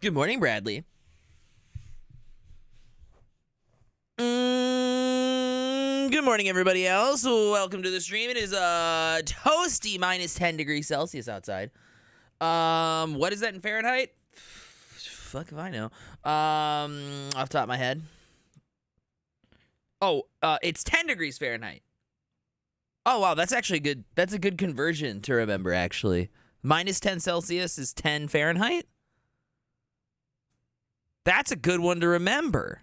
Good morning, Bradley. Good morning, everybody else. Welcome to the stream. It is toasty minus 10 degrees Celsius outside. What is that in Fahrenheit? Fuck if I know. Off the top of my head. Oh, it's 10 degrees Fahrenheit. Oh, wow, that's actually good. That's a good conversion to remember, actually. Minus 10 Celsius is 10 Fahrenheit? That's a good one to remember.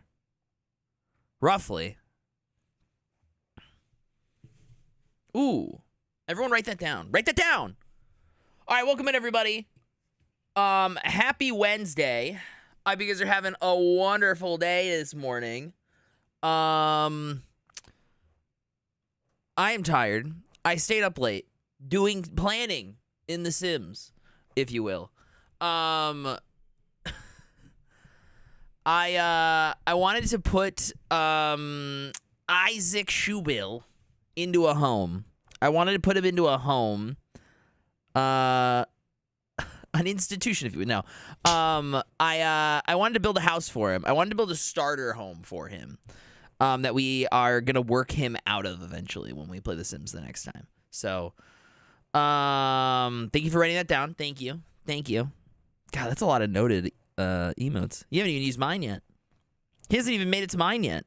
Roughly. Ooh. Everyone write that down. Write that down! All right, welcome in, everybody. Happy Wednesday. I hope you guys are having a wonderful day this morning. I am tired. I stayed up late planning in The Sims, if you will. I wanted to put Isaac Shubil into a home. I wanted to put him into a home. An institution, if you would know. I wanted to build a house for him. I wanted to build a starter home for him. That we are gonna work him out of eventually when we play The Sims the next time. So, thank you for writing that down. Thank you. Thank you. God, that's a lot of noted emotes. You haven't even used mine yet. He hasn't even made it to mine yet.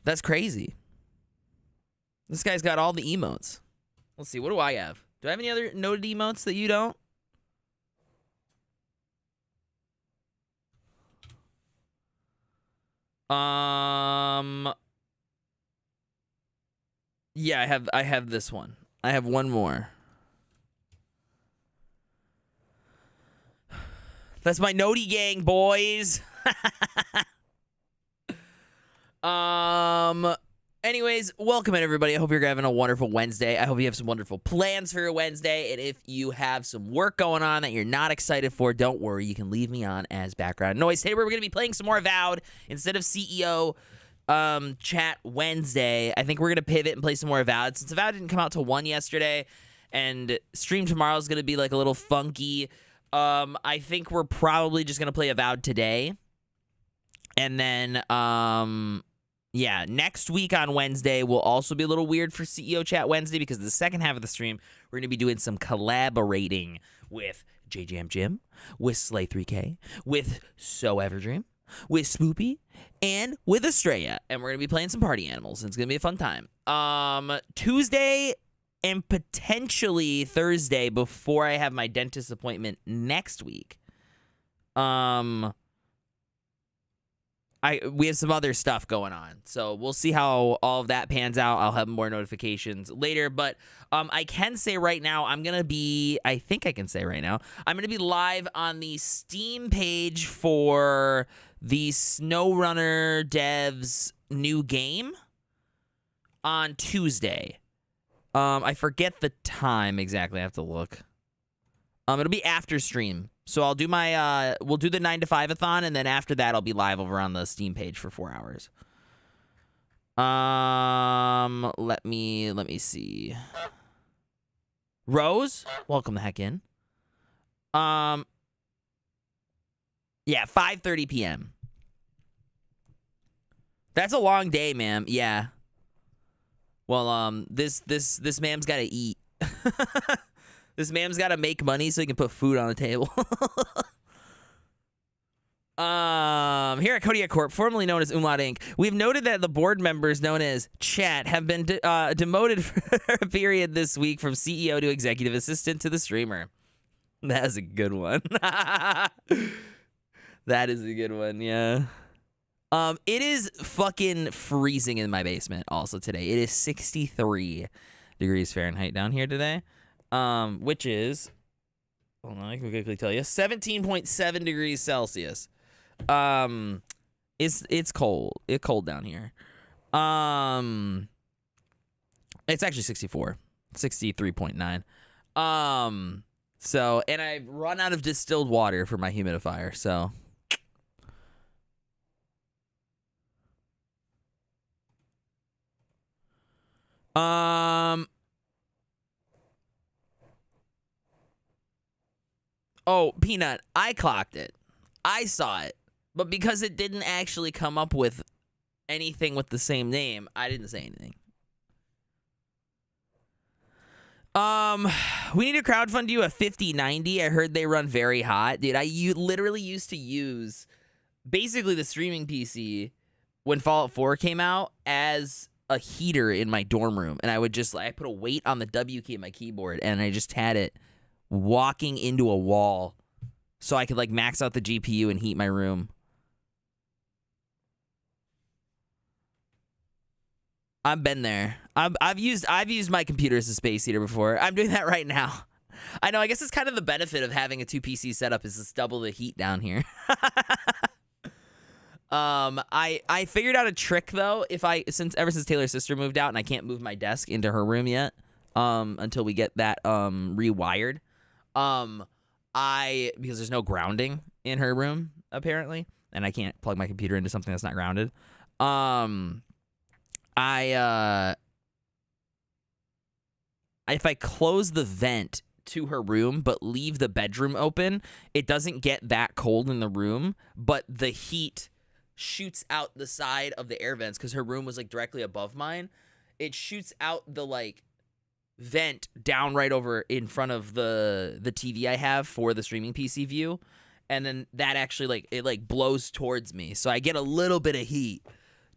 That's crazy. This guy's got all the emotes. Let's see, what do I have? Do I have any other noted emotes that you don't? Yeah, I have this one. I have one more. That's my Noti gang, boys. Anyways, welcome in, everybody. I hope you're having a wonderful Wednesday. I hope you have some wonderful plans for your Wednesday. And if you have some work going on that you're not excited for, don't worry. You can leave me on as background noise. Today, we're going to be playing some more Avowed instead of CEO Chat Wednesday. I think we're going to pivot and play some more Avowed. Since Avowed didn't come out till 1 yesterday, and stream tomorrow is going to be like a little funky. I think we're probably just going to play Avowed today. And then, yeah, next week on Wednesday will also be a little weird for CEO Chat Wednesday because the second half of the stream, we're going to be doing some collaborating with JJM Jim, with Slay3K, with So Everdream, with Spoopy, and with Estrella. And we're going to be playing some party animals, and it's going to be a fun time. Tuesday and potentially Thursday before I have my dentist appointment next week. We have some other stuff going on, so we'll see how all of that pans out. I'll have more notifications later, but I can say right now I'm going to be live on the Steam page for the SnowRunner devs new game on Tuesday. I forget the time exactly. I have to look. It'll be after stream. So I'll do my, we'll do the 9 to 5-a-thon, and then after that, I'll be live over on the Steam page for 4 hours. Let me see. Rose, welcome the heck in. Yeah, 5:30 p.m. That's a long day, ma'am. Yeah. Well, this ma'am's got to eat. This man's got to make money so he can put food on the table. Here at Kodiak Corp, formerly known as Umlaut Inc., we've noted that the board members known as Chat have been demoted for a period this week from CEO to executive assistant to the streamer. That is a good one. That is a good one, yeah. It is fucking freezing in my basement also today. It is 63 degrees Fahrenheit down here today. Which is, hold on, I can quickly tell you, 17.7 degrees Celsius. It's cold. It's cold down here. It's actually 64, 63.9. So, and I've run out of distilled water for my humidifier, so. Oh, Peanut, I clocked it. I saw it. But because it didn't actually come up with anything with the same name, I didn't say anything. We need to crowdfund you a 5090. I heard they run very hot. Dude, I literally used to use basically the streaming PC when Fallout 4 came out as a heater in my dorm room. And I would just, I put a weight on the W key of my keyboard, and I just had it walking into a wall so I could, like, max out the GPU and heat my room. I've been there. I've used my computer as a space heater before. I'm doing that right now. I know. I guess it's kind of the benefit of having a 2 PC setup is to double the heat down here. I figured out a trick though. Ever since Taylor's sister moved out and I can't move my desk into her room yet, until we get that rewired. Because there's no grounding in her room apparently, and I can't plug my computer into something that's not grounded. If I close the vent to her room but leave the bedroom open, it doesn't get that cold in the room, but the heat shoots out the side of the air vents because her room was like directly above mine. It shoots out the like vent down right over in front of the TV I have for the streaming PC view, and then that actually it blows towards me, so I get a little bit of heat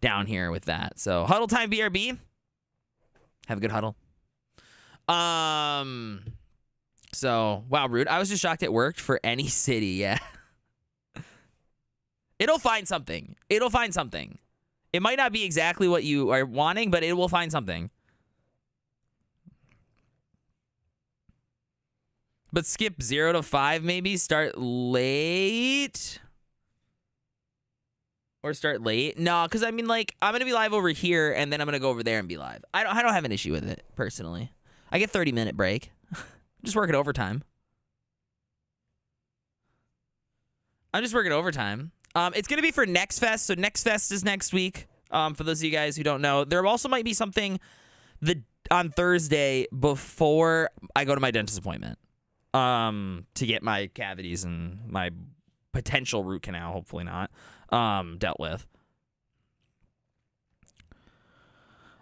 down here with that. So huddle time, BRB. Have a good huddle. So wow, rude. I was just shocked it worked for any city. Yeah. It'll find something. It'll find something. It might not be exactly what you are wanting, but it will find something. But skip 0 to 5 maybe. Start late. Or start late. No, because I mean, like, I'm going to be live over here, and then I'm going to go over there and be live. I don't have an issue with it, personally. I get 30-minute break. Just working overtime. I'm just working overtime. It's going to be for Next Fest. So Next Fest is next week. For those of you guys who don't know. There also might be something on Thursday before I go to my dentist appointment. To get my cavities and my potential root canal, hopefully not, dealt with.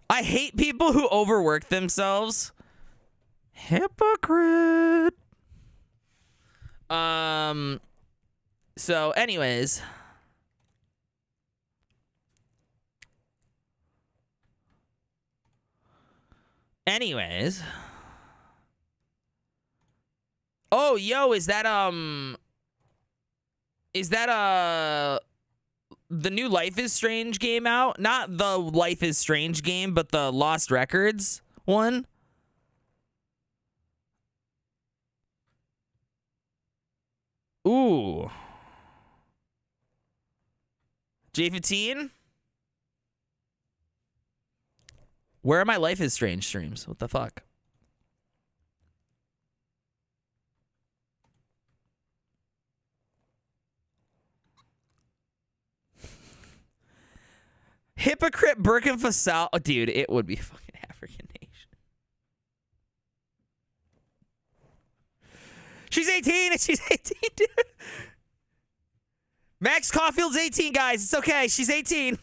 I hate people who overwork themselves. Hypocrite. So anyways. Oh, yo, is that the new Life is Strange game out? Not the Life is Strange game, but the Lost Records one? Ooh. J15? Where are my Life is Strange streams? What the fuck? Hypocrite Burkina Faso. Oh, dude, it would be fucking African nation. She's 18. She's 18, dude. Max Caulfield's 18, guys. It's okay. She's 18.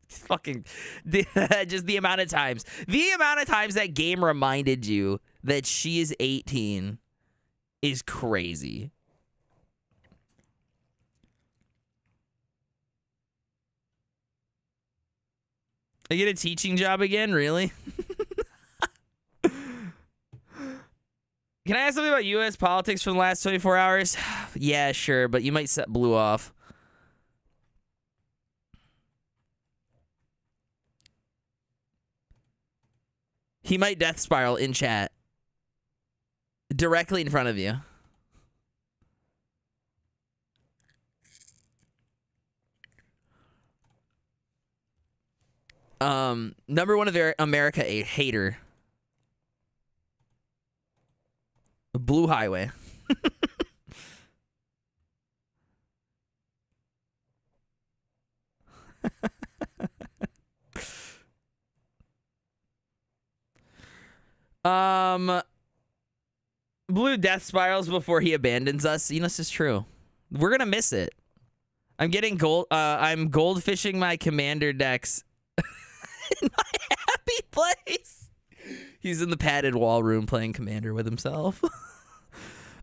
Fucking just the amount of times. The amount of times that game reminded you that she is 18 is crazy. I get a teaching job again? Really? Can I ask something about U.S. politics from the last 24 hours? Yeah, sure, but you might set Blue off. He might death spiral in chat. Directly in front of you. Number one of America a hater. Blue Highway. Blue death spirals before he abandons us. You know, this is true. We're gonna miss it. I'm getting gold. I'm goldfishing my commander decks in my happy place. He's in the padded wall room playing commander with himself.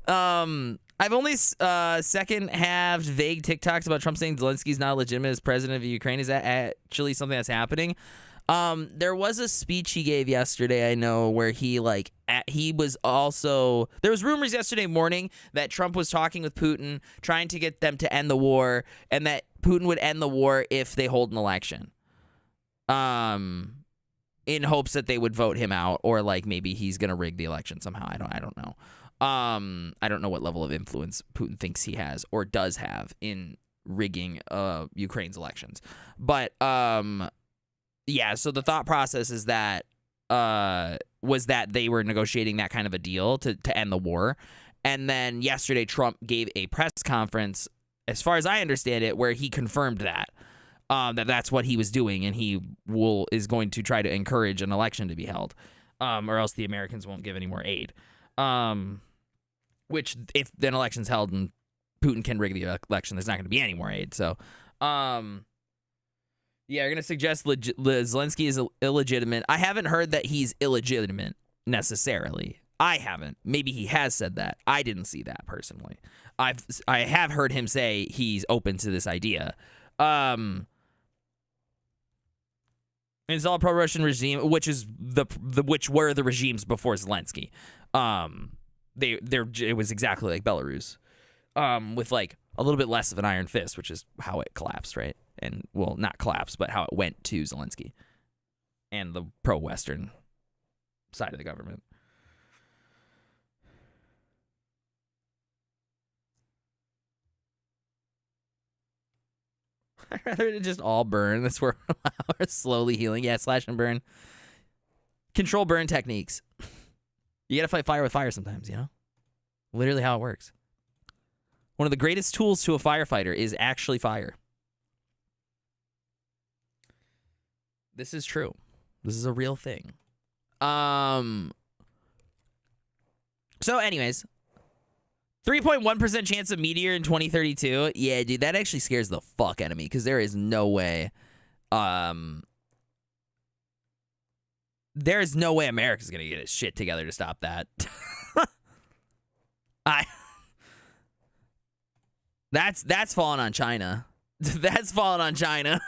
I've only second halved vague TikToks about Trump saying Zelensky's not legitimate as president of Ukraine. Is that actually something that's happening? There was a speech he gave yesterday, I know, where he was also, there was rumors yesterday morning that Trump was talking with Putin, trying to get them to end the war, and that Putin would end the war if they hold an election. In hopes that they would vote him out, or like maybe he's gonna rig the election somehow. I don't know. I don't know what level of influence Putin thinks he has or does have in rigging Ukraine's elections. But yeah, so the thought process is that was that they were negotiating that kind of a deal to end the war. And then yesterday Trump gave a press conference, as far as I understand it, where he confirmed that that's what he was doing, and he is going to try to encourage an election to be held, or else the Americans won't give any more aid. Which, if an election's held and Putin can rig the election, there's not going to be any more aid. So, yeah, you're going to suggest Zelensky is illegitimate. I haven't heard that he's illegitimate necessarily. I haven't. Maybe he has said that. I didn't see that personally. I have heard him say he's open to this idea. It's all pro-Russian regime, which is which were the regimes before Zelensky. It was exactly like Belarus, with like a little bit less of an iron fist, which is how it collapsed, right? And well, not collapsed, but how it went to Zelensky and the pro-Western side of the government. I'd rather it just all burn. That's where we're slowly healing. Yeah, slash and burn. Control burn techniques. You gotta fight fire with fire sometimes, you know? Literally how it works. One of the greatest tools to a firefighter is actually fire. This is true. This is a real thing. So anyways, 3.1% chance of meteor in 2032. Yeah, dude, that actually scares the fuck out of me, because there is no way there's no way America's gonna get its shit together to stop that. That's falling on China. That's falling on China.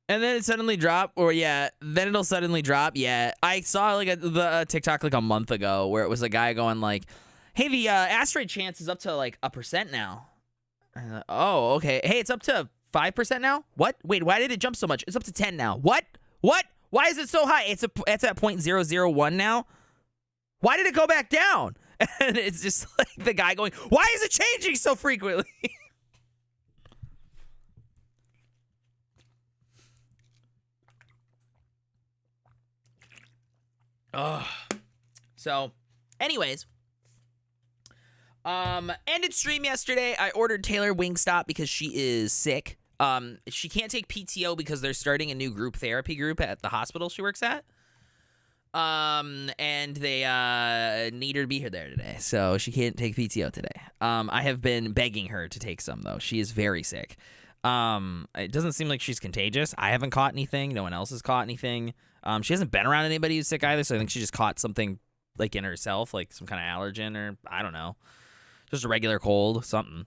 And then it suddenly drop, or yeah, then it'll suddenly drop. Yeah, I saw like the TikTok like a month ago where it was a guy going like, "Hey, the asteroid chance is up to like 1% now." Oh, okay. Hey, it's up to 5% now. What? Wait, why did it jump so much? It's up to 10 now. What? What? Why is it so high? It's at 0.001 now. Why did it go back down? And it's just like the guy going, "Why is it changing so frequently?" So, anyways, ended stream yesterday. I ordered Taylor Wingstop because she is sick. She can't take PTO because they're starting a new group therapy group at the hospital she works at. And they need her to be here there today, so she can't take PTO today. I have been begging her to take some though. She is very sick. It doesn't seem like she's contagious. I haven't caught anything. No one else has caught anything. She hasn't been around anybody who's sick either, so I think she just caught something like in herself, like some kind of allergen, or I don't know, just a regular cold, something.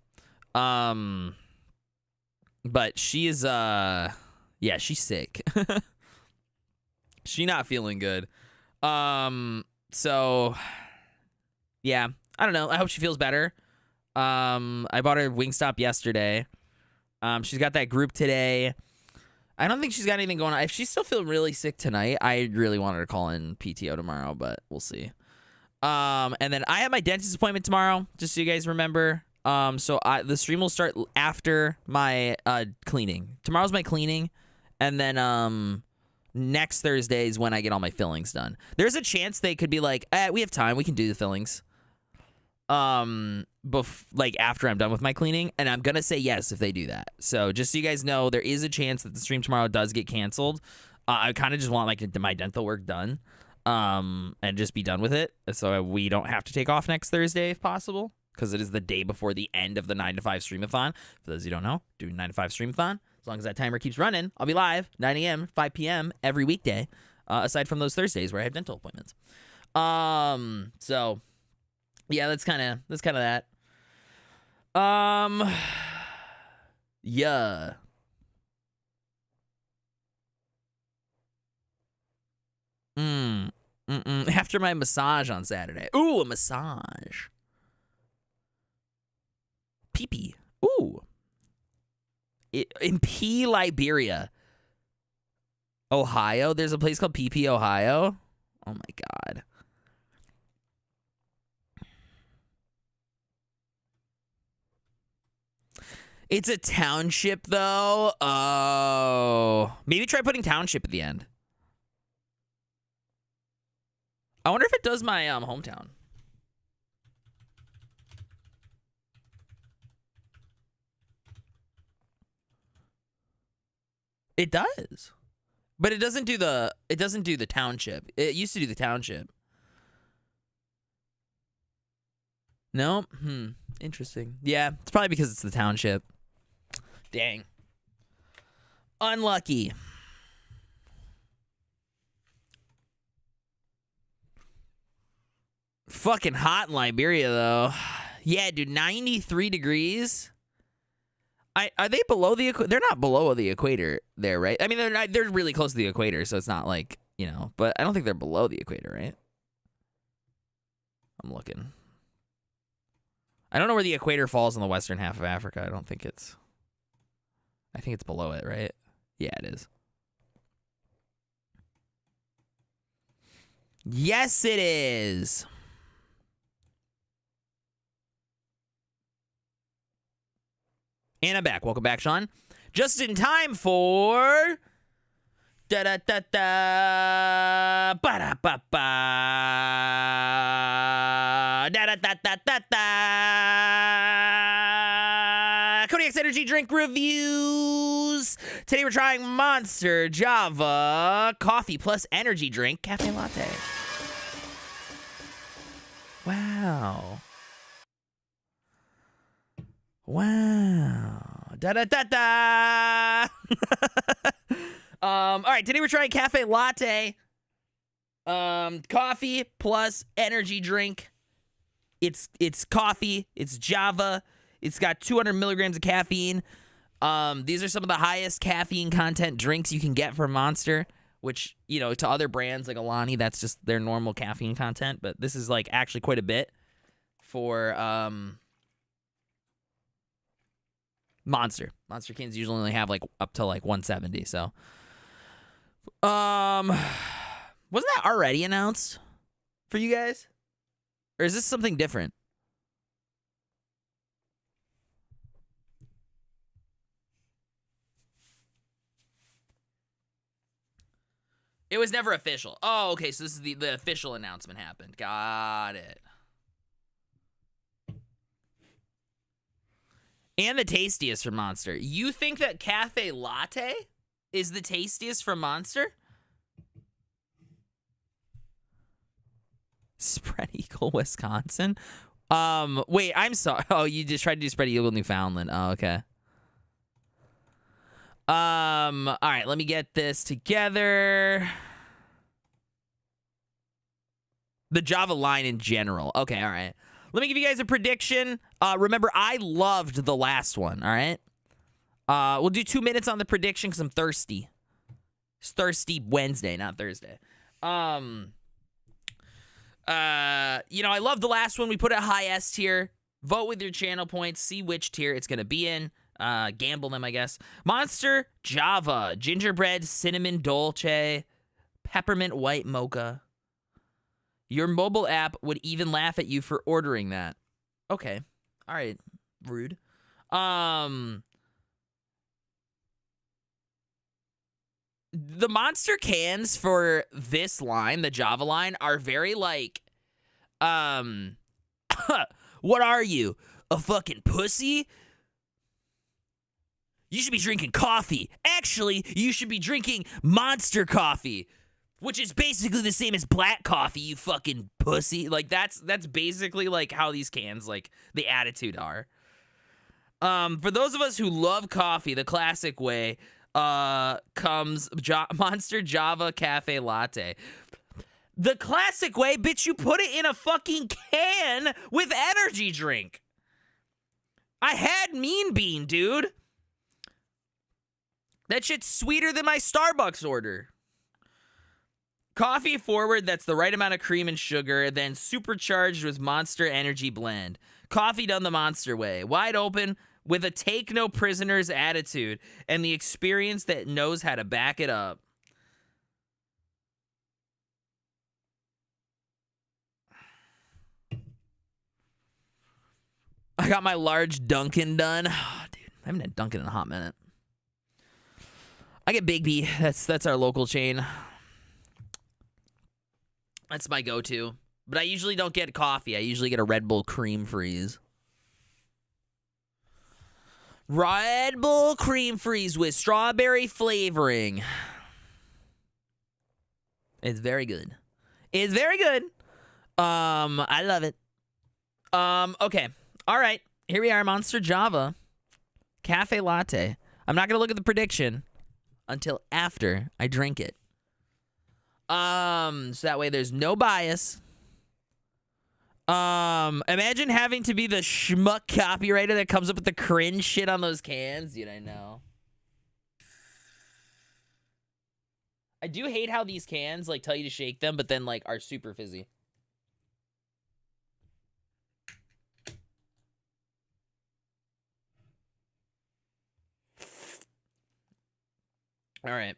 But she is, yeah, she's sick. She not feeling good. So yeah, I don't know. I hope she feels better. I bought her Wingstop yesterday. She's got that group today. I don't think she's got anything going on. If she's still feeling really sick tonight, I really want her to call in PTO tomorrow, but we'll see. And then I have my dentist appointment tomorrow, just so you guys remember. So the stream will start after my cleaning. Tomorrow's my cleaning, and then next Thursday is when I get all my fillings done. There's a chance they could be like, we have time, we can do the fillings. Like after I'm done with my cleaning, and I'm gonna say yes if they do that. So just so you guys know, there is a chance that the stream tomorrow does get canceled. I kind of just want like my dental work done, and just be done with it, so we don't have to take off next Thursday if possible, because it is the day before the end of the 9 to 5 streamathon. For those of you who don't know, doing 9 to 5 streamathon. As long as that timer keeps running, I'll be live 9 a.m., 5 p.m. every weekday, aside from those Thursdays where I have dental appointments. So yeah, that's kind of that. Yeah. After my massage on Saturday. Ooh, a massage. Pee-pee. Ooh. In P, Liberia. Ohio? There's a place called Pee-pee, Ohio? Oh my God. It's a township, though. Oh. Maybe try putting township at the end. I wonder if it does my hometown. It does. But it doesn't do the township. It used to do the township. No? Interesting. Yeah, it's probably because it's the township. Dang. Unlucky. Fucking hot in Liberia, though. Yeah, dude, 93 degrees. Are they below the equator? They're not below the equator there, right? I mean, they're really close to the equator, so it's not like, you know, but I don't think they're below the equator, right? I'm looking. I don't know where the equator falls in the western half of Africa. I think it's below it, right? Yeah, it is. Yes, it is. And I'm back. Welcome back, Sean. Just in time for da da da da ba da ba ba da da da da da da Kodiak's energy drink reviews. Today we're trying Monster Java Coffee plus energy drink cafe latte. Wow. Wow. Da da da da. All right, today we're trying cafe latte. Coffee plus energy drink. It's coffee, it's Java. It's got 200 milligrams of caffeine. These are some of the highest caffeine content drinks you can get from Monster, which, you know, to other brands like Alani, that's just their normal caffeine content, but this is like actually quite a bit for Monster cans usually only have like up to like 170. So, wasn't that already announced for you guys, or is this something different? It was never official. Oh, okay. So this is the official announcement happened. Got it. And the tastiest from Monster. You think that cafe latte is the tastiest from Monster? Spread Eagle, Wisconsin. Wait, I'm sorry. Oh, you just tried to do Spread Eagle, Newfoundland. Oh, okay. All right, let me get this together. The Java line in general. Okay, all right. Let me give you guys a prediction. Remember, I loved the last one, all right? We'll do 2 minutes on the prediction because I'm thirsty. It's Thirsty Wednesday, not Thursday. You know, I love the last one. We put it high S tier. Vote with your channel points. See which tier it's going to be in. Gamble them, I guess. Monster Java. Gingerbread, cinnamon dolce, peppermint white mocha. Your mobile app would even laugh at you for ordering that. Okay. All right. Rude. the Monster cans for this line, the Java line, are very like, what are you, a fucking pussy? You should be drinking coffee. Actually, you should be drinking Monster coffee, which is basically the same as black coffee, you fucking pussy. Like, that's basically, like, how these cans, like, the attitude are. For those of us who love coffee, the classic way, comes Monster Java Cafe Latte. The classic way, bitch, you put it in a fucking can with energy drink. I had Mean Bean, dude. That shit's sweeter than my Starbucks order. Coffee forward, that's the right amount of cream and sugar, then supercharged with Monster Energy Blend. Coffee done the Monster way. Wide open, with a take no prisoners attitude, and the experience that knows how to back it up. I got my large Dunkin' done. Oh, dude, I haven't had Dunkin' in a hot minute. I get Big B. That's our local chain. That's my go-to. But I usually don't get coffee. I usually get a Red Bull Cream Freeze. Red Bull Cream Freeze with strawberry flavoring. It's very good. It's very good. I love it. Okay. All right. Here we are, Monster Java Cafe Latte. I'm not going to look at the prediction until after I drink it. So that way there's no bias. Imagine having to be the schmuck copywriter that comes up with the cringe shit on those cans. Dude, I know. I do hate how these cans, like, tell you to shake them, but then, like, are super fizzy. All right.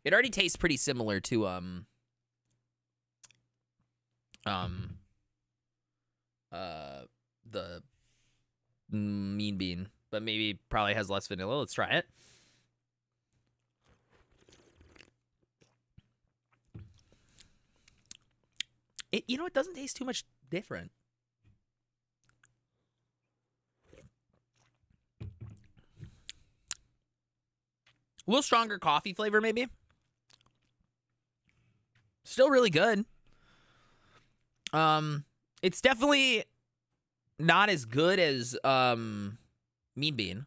It already tastes pretty similar to, the Mean Bean, but maybe probably has less vanilla. Let's try it. You know, it doesn't taste too much different. A little stronger coffee flavor, maybe. Still really good. It's definitely not as good as Mean Bean.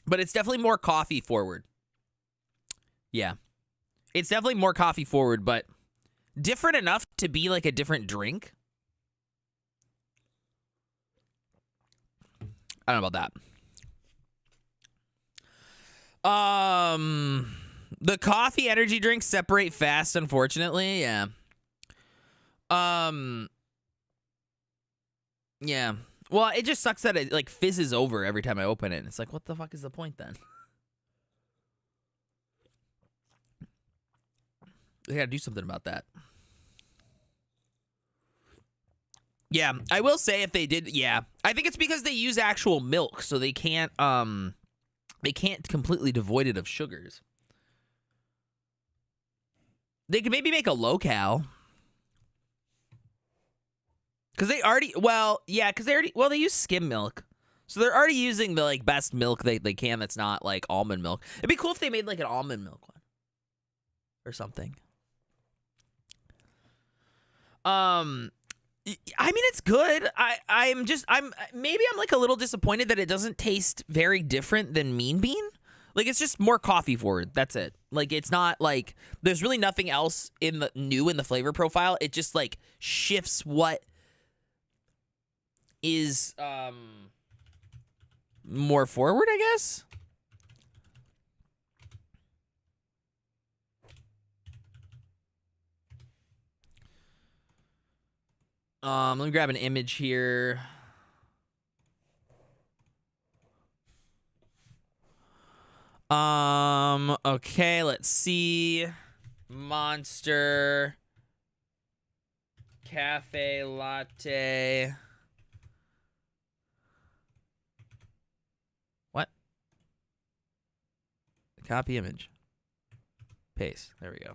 But it's definitely more coffee forward. Yeah. It's definitely more coffee forward, but different enough to be like a different drink. I don't know about that. The coffee energy drinks separate fast, unfortunately. Yeah. Yeah. Well, it just sucks that it, like, fizzes over every time I open it. It's like, what the fuck is the point then? They gotta do something about that. Yeah, I will say if they did, yeah. I think it's because they use actual milk, so they can't completely devoid it of sugars. They could maybe make a low-cal. Because they already, well, yeah, because they use skim milk. So they're already using the, like, best milk they can that's not, like, almond milk. It'd be cool if they made, like, an almond milk one. Or something. I mean, it's good. Maybe I'm like a little disappointed that it doesn't taste very different than Mean Bean. Like, it's just more coffee forward. That's it. Like, it's not like there's really nothing else in the flavor profile. It just, like, shifts what is more forward, I guess. Let me grab an image here. Okay, let's see. Monster Cafe Latte. Copy image. Paste. There we go.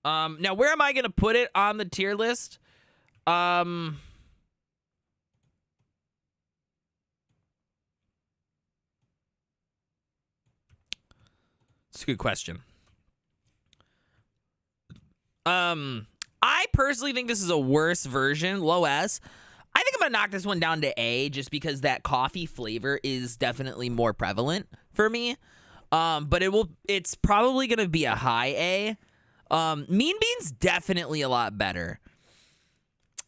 Now where am I gonna put it on the tier list? It's a good question. I personally think this is a worse version, low S. I think I'm gonna knock this one down to A just because that coffee flavor is definitely more prevalent for me. But it's probably gonna be a high A. Mean Bean's definitely a lot better.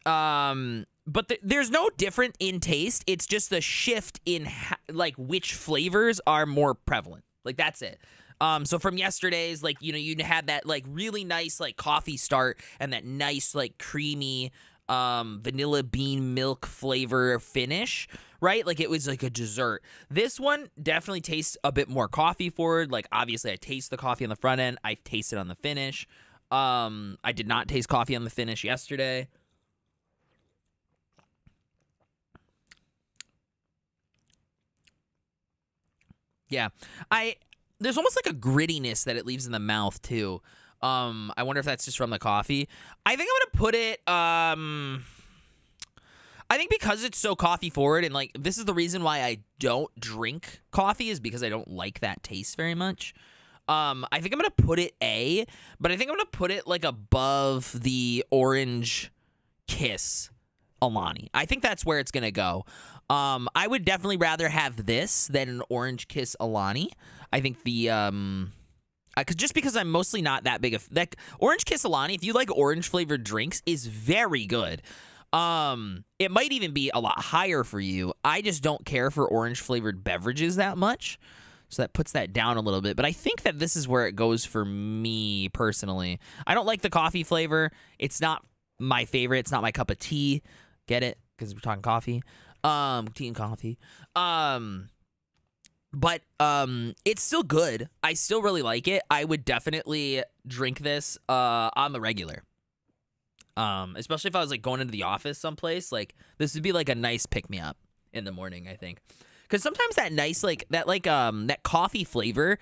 But there's no different in taste. It's just the shift in like which flavors are more prevalent. Like that's it. So from yesterday's, like, you know, you had that like really nice like coffee start and that nice like creamy vanilla bean milk flavor finish, right? Like it was like a dessert. This one definitely tastes a bit more coffee forward. Like obviously I taste the coffee on the front end. I taste it on the finish. I did not taste coffee on the finish yesterday. Yeah, there's almost like a grittiness that it leaves in the mouth too. I wonder if that's just from the coffee. I think I'm gonna put it. I think because it's so coffee forward, and like this is the reason why I don't drink coffee is because I don't like that taste very much. I think I'm gonna put it A, but I think I'm gonna put it like above the Orange Kiss Alani. I think that's where it's gonna go. I would definitely rather have this than an Orange Kiss Alani. I think the just because I'm mostly not that big of like Orange Kiss Alani. If you like orange flavored drinks, is very good. It might even be a lot higher for you. I just don't care for orange flavored beverages that much. So that puts that down a little bit. But I think that this is where it goes for me personally. I don't like the coffee flavor. It's not my favorite. It's not my cup of tea. Get it? Because we're talking coffee. Tea and coffee. But it's still good. I still really like it. I would definitely drink this on the regular. Especially if I was like going into the office someplace. Like this would be like a nice pick-me-up in the morning, I think. Because sometimes that nice that coffee flavor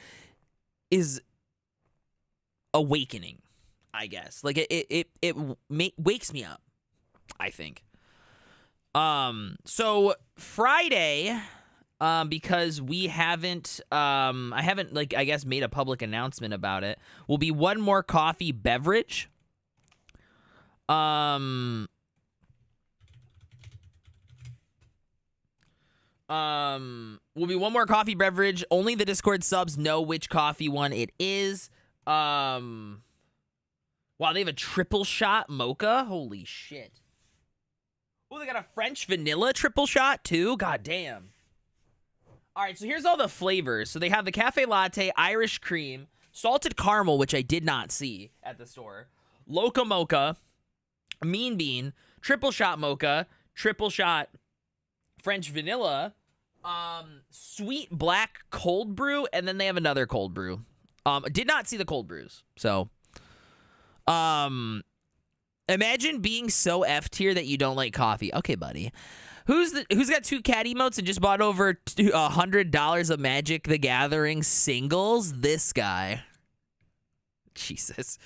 is awakening, I guess. Like it wakes me up, I think. So Friday, because we haven't, I haven't like I guess made a public announcement about it, will be one more coffee beverage. Will be one more coffee beverage. Only the Discord subs know which coffee one it is. Wow, they have a triple shot mocha. Holy shit. Oh, they got a French vanilla triple shot too. God damn. All right, so here's all the flavors. So they have the cafe latte, Irish cream, salted caramel, which I did not see at the store, Loca mocha, Mean Bean, triple shot mocha, triple shot French vanilla, sweet black cold brew, and then they have another cold brew. Did not see the cold brews. So, imagine being so F tier that you don't like coffee. Okay, buddy. Who's got 2 cat emotes and just bought over $100 of Magic the Gathering singles? This guy. Jesus.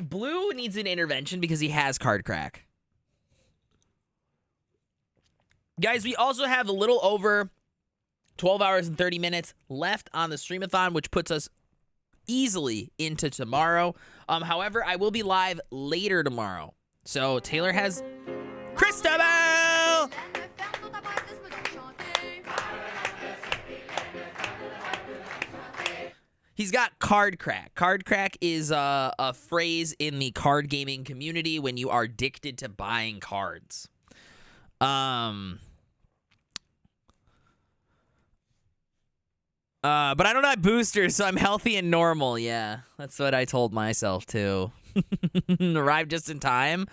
Blue needs an intervention because he has card crack. Guys, we also have a little over 12 hours and 30 minutes left on the streamathon, which puts us easily into tomorrow. However, I will be live later tomorrow. So Taylor has Christabel! He's got card crack. Card crack is a phrase in the card gaming community when you are addicted to buying cards. But I don't have boosters, so I'm healthy and normal. Yeah, that's what I told myself, too. Arrived just in time.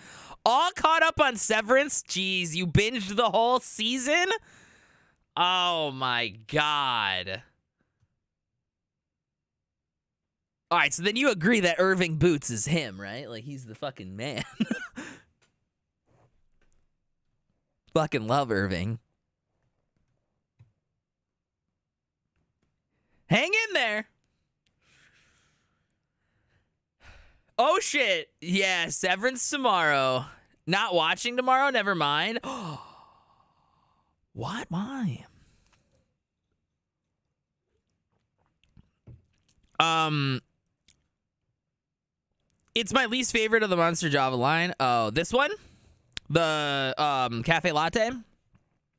All caught up on Severance? Jeez, you binged the whole season? Oh, my God. All right, so then you agree that Irving Boots is him, right? Like, he's the fucking man. Fucking love Irving. Oh, shit. Yeah, Severance tomorrow. Not watching tomorrow? Never mind. What? Why? It's my least favorite of the Monster Java line. Oh, this one? The cafe latte?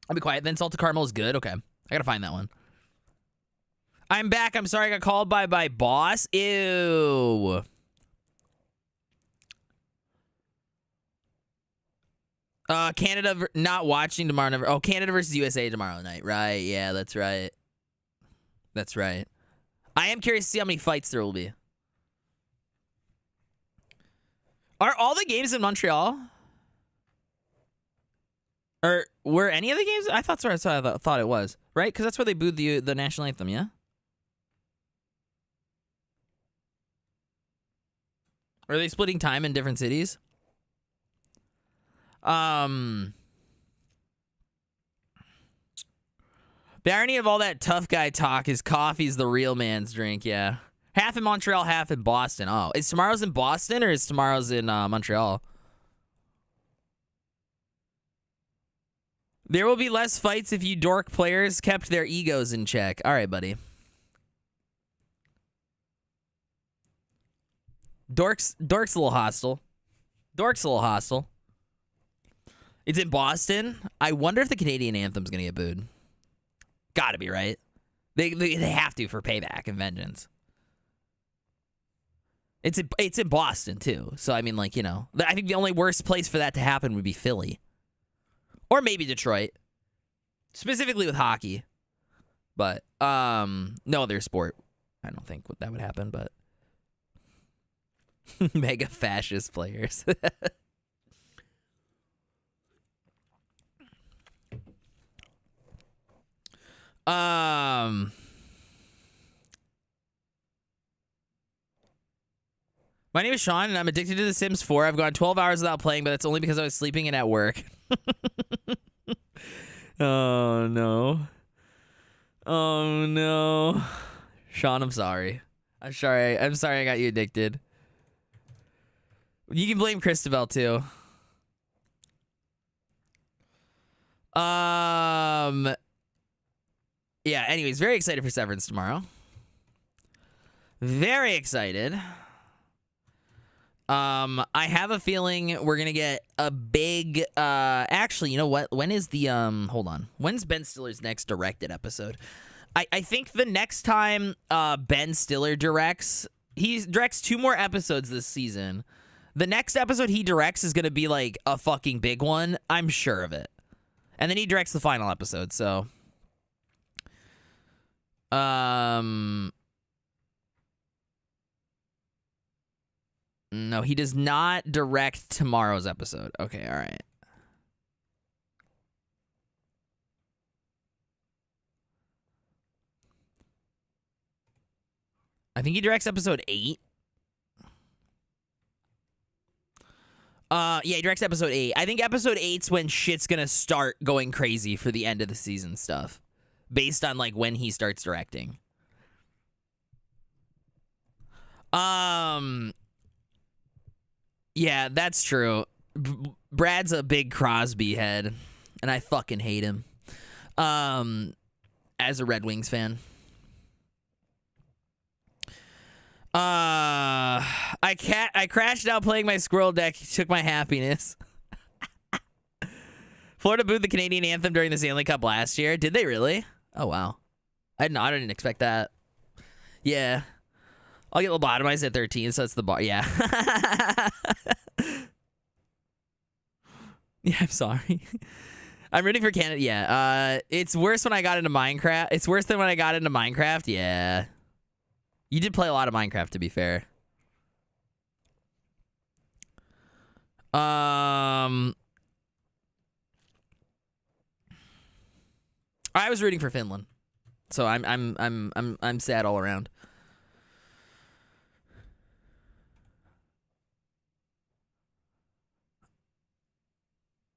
I'll be quiet. Then salted caramel is good. Okay. I gotta find that one. I'm back. I'm sorry I got called by boss. Ew. Canada not watching tomorrow. Never. Oh, Canada versus USA tomorrow night. Right. Yeah, that's right. That's right. I am curious to see how many fights there will be. Are all the games in Montreal? Or were any of the games? I thought so. I thought it was. Right? Because that's where they booed the national anthem, yeah? Are they splitting time in different cities? The irony of all that tough guy talk is coffee's the real man's drink, yeah. Half in Montreal, half in Boston. Oh, is tomorrow's in Boston or is tomorrow's in Montreal? There will be less fights if you dork players kept their egos in check. All right, buddy. Dork's a little hostile. Dork's a little hostile. It's in Boston. I wonder if the Canadian anthem's gonna get booed. Gotta be, right? They have to for payback and vengeance. It's in Boston too. So I mean, like, you know, I think the only worst place for that to happen would be Philly. Or maybe Detroit. Specifically with hockey. But no other sport. I don't think that would happen, but mega fascist players. My name is Sean, and I'm addicted to The Sims 4. I've gone 12 hours without playing, but it's only because I was sleeping and at work. Oh, no. Oh, no. Sean, I'm sorry. I'm sorry I got you addicted. You can blame Christabel, too. Yeah, anyways, very excited for Severance tomorrow. Very excited. I have a feeling we're gonna get a big actually, you know what? When is the hold on. When's Ben Stiller's next directed episode? I think the next time Ben Stiller directs, he directs 2 more episodes this season. The next episode he directs is gonna be like a fucking big one. I'm sure of it. And then he directs the final episode, so no, he does not direct tomorrow's episode. Okay, all right. I think he directs episode 8. Yeah, he directs episode 8. I think episode 8's when shit's gonna start going crazy for the end of the season stuff. Based on, like, when he starts directing. Yeah, that's true. Brad's a big Crosby head, and I fucking hate him. As a Red Wings fan. I crashed out playing my squirrel deck. He took my happiness. Florida booed the Canadian anthem during the Stanley Cup last year. Did they really? Oh, wow. I didn't expect that. Yeah. I'll get lobotomized at 13, so it's the bar. Yeah. Yeah, I'm sorry. I'm rooting for Canada. Yeah. It's worse when I got into Minecraft. It's worse than when I got into Minecraft. Yeah. You did play a lot of Minecraft, to be fair. I was rooting for Finland, so I'm sad all around.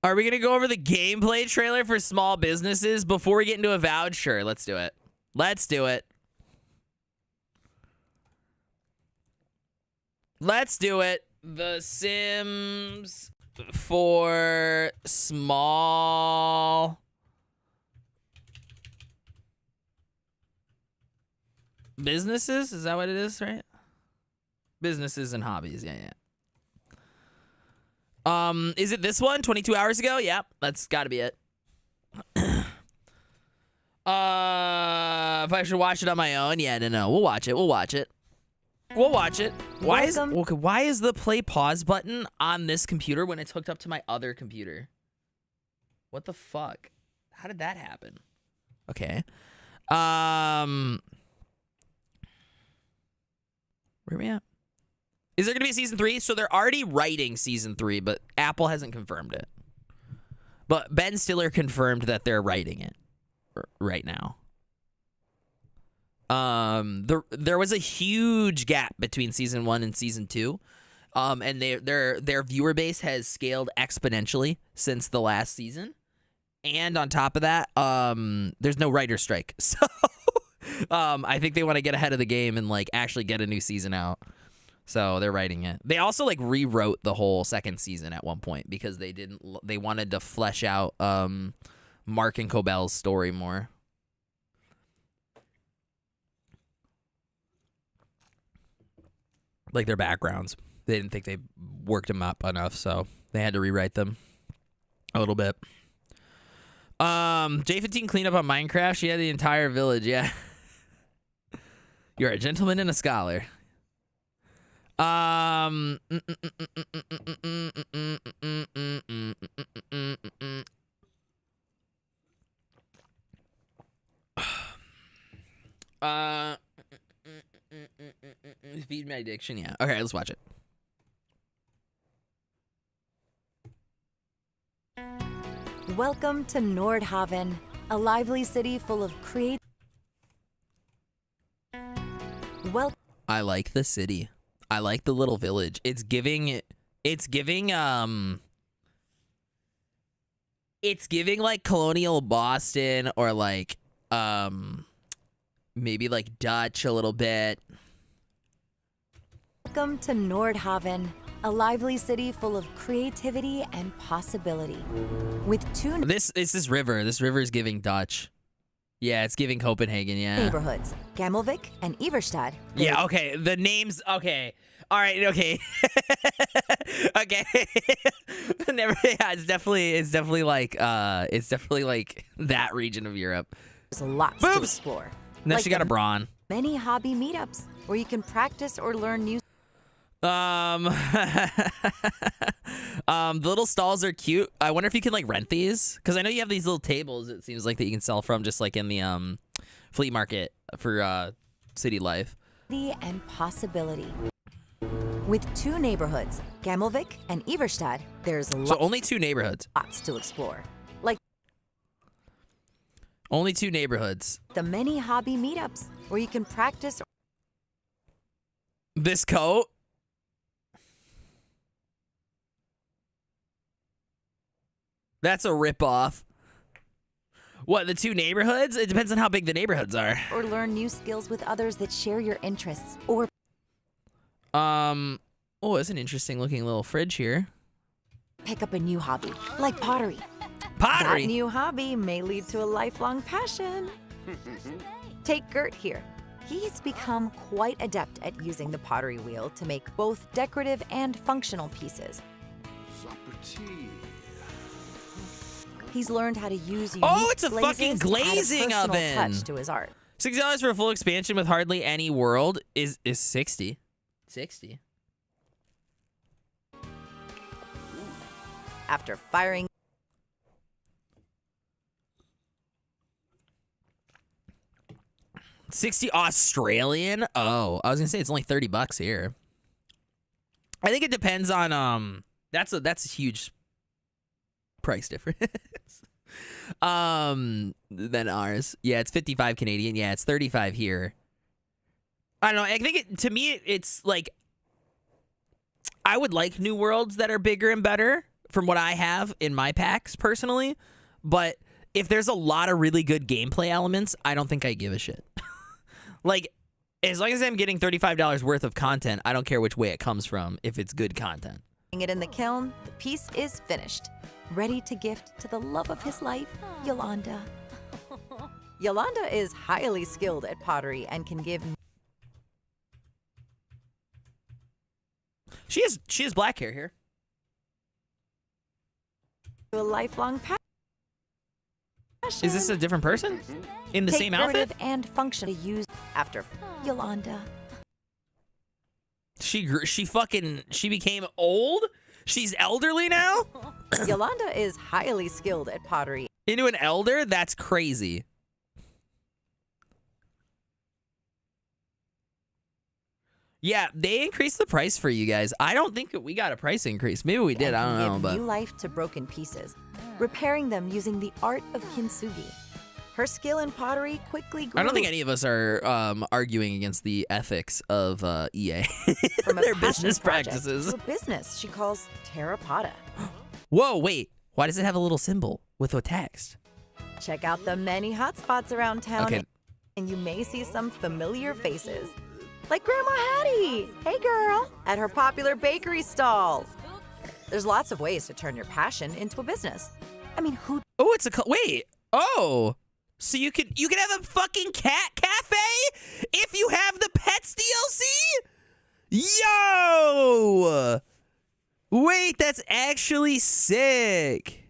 Are we gonna go over the gameplay trailer for small businesses before we get into Avowed? Sure, let's do it. Let's do it. Let's do it. The Sims for small businesses? Is that what it is, right? Businesses and hobbies. Yeah. Is it this one? 22 hours ago? Yep, that's got to be it. If I should watch it on my own? Yeah, no. We'll watch it. We'll watch it. Why is the play pause button on this computer when it's hooked up to my other computer? What the fuck? How did that happen? Okay. Where are we at? Is there going to be a season 3? So they're already writing season 3, but Apple hasn't confirmed it. But Ben Stiller confirmed that they're writing it right now. There was a huge gap between season 1 and season 2. And their viewer base has scaled exponentially since the last season. And on top of that, there's no writer's strike. So I think they want to get ahead of the game and like actually get a new season out. So they're writing it. They also like rewrote the whole second season at one point because they wanted to flesh out Mark and Cobell's story more. Like their backgrounds. They didn't think they worked them up enough, so they had to rewrite them a little bit. J15 cleanup on Minecraft. She had the entire village, yeah. You're a gentleman and a scholar. Feed my addiction, yeah. Okay, let's watch it. Welcome to Nordhaven, a lively city full of I like the city. I like the little village. It's giving like colonial Boston or like maybe like Dutch a little bit. Welcome to Nordhaven, a lively city full of creativity and possibility. With two This river. This river is giving Dutch. Yeah, it's giving Copenhagen, yeah. neighborhoods, Gammelvik and Iverstad. Yeah, okay. The names, okay. All right, okay. Okay. Never, yeah, it's definitely like that region of Europe. There's lots to explore. Now Like she got a brawn. Many hobby meetups where you can practice or learn new. The little stalls are cute. I wonder if you can like rent these because I know you have these little tables. It seems like that you can sell from just like in the flea market for city life. And possibility. With two neighborhoods, Gammelvik and Iverstad, there's So only two neighborhoods. lots to explore. Like Only two neighborhoods. the many hobby meetups where you can practice. This coat. That's a ripoff. What, the two neighborhoods? It depends on how big the neighborhoods are. Or learn new skills with others that share your interests. Or oh, it's an interesting looking little fridge here. pick up a new hobby, like pottery. Pottery. That new hobby may lead to a lifelong passion. Take Gert here. He's become quite adept at using the pottery wheel to make both decorative and functional pieces. He's learned how to use unique it's a fucking glazes to add a glazing personal oven. touch to his art. $60 for a full expansion with hardly any world is 60. 60. After firing 60 Australian? Oh, I was gonna say it's only $30 here. I think it depends on that's a huge price difference. Than ours. Yeah, it's 55 Canadian. Yeah, it's 35 here. I don't know. I think to me it's like I would like new worlds that are bigger and better from what I have in my packs personally, but if there's a lot of really good gameplay elements, I don't think I give a shit. Like As long as I'm getting $35 worth of content, I don't care which way it comes from if it's good content. It in the kiln, the piece is finished, ready to gift to the love of his life, Yolanda. Yolanda is highly skilled at pottery and can give She has black hair here. a lifelong passion. Is this a different person in the same outfit? Decorative and function to use after Yolanda. She became old? She's elderly now? Yolanda is highly skilled at pottery. Into an elder? That's crazy. Yeah, they increased the price for you guys. I don't think that we got a price increase. Maybe we did. I don't know, but new life to broken pieces, repairing them using the art of kintsugi. Her skill in pottery quickly grew. I don't think any of us are arguing against the ethics of EA. From their a business passion project practices. to a business she calls Terrapotta. Whoa, wait. Why does it have a little symbol with a text? Check out the many hotspots around town, Okay. and you may see some familiar faces. Like Grandma Hattie, hey girl, at her popular bakery stall. There's lots of ways to turn your passion into a business. I mean, who Oh, it's a wait. Oh, so you can have a fucking cat cafe if you have the Pets DLC? Yo! Wait, that's actually sick.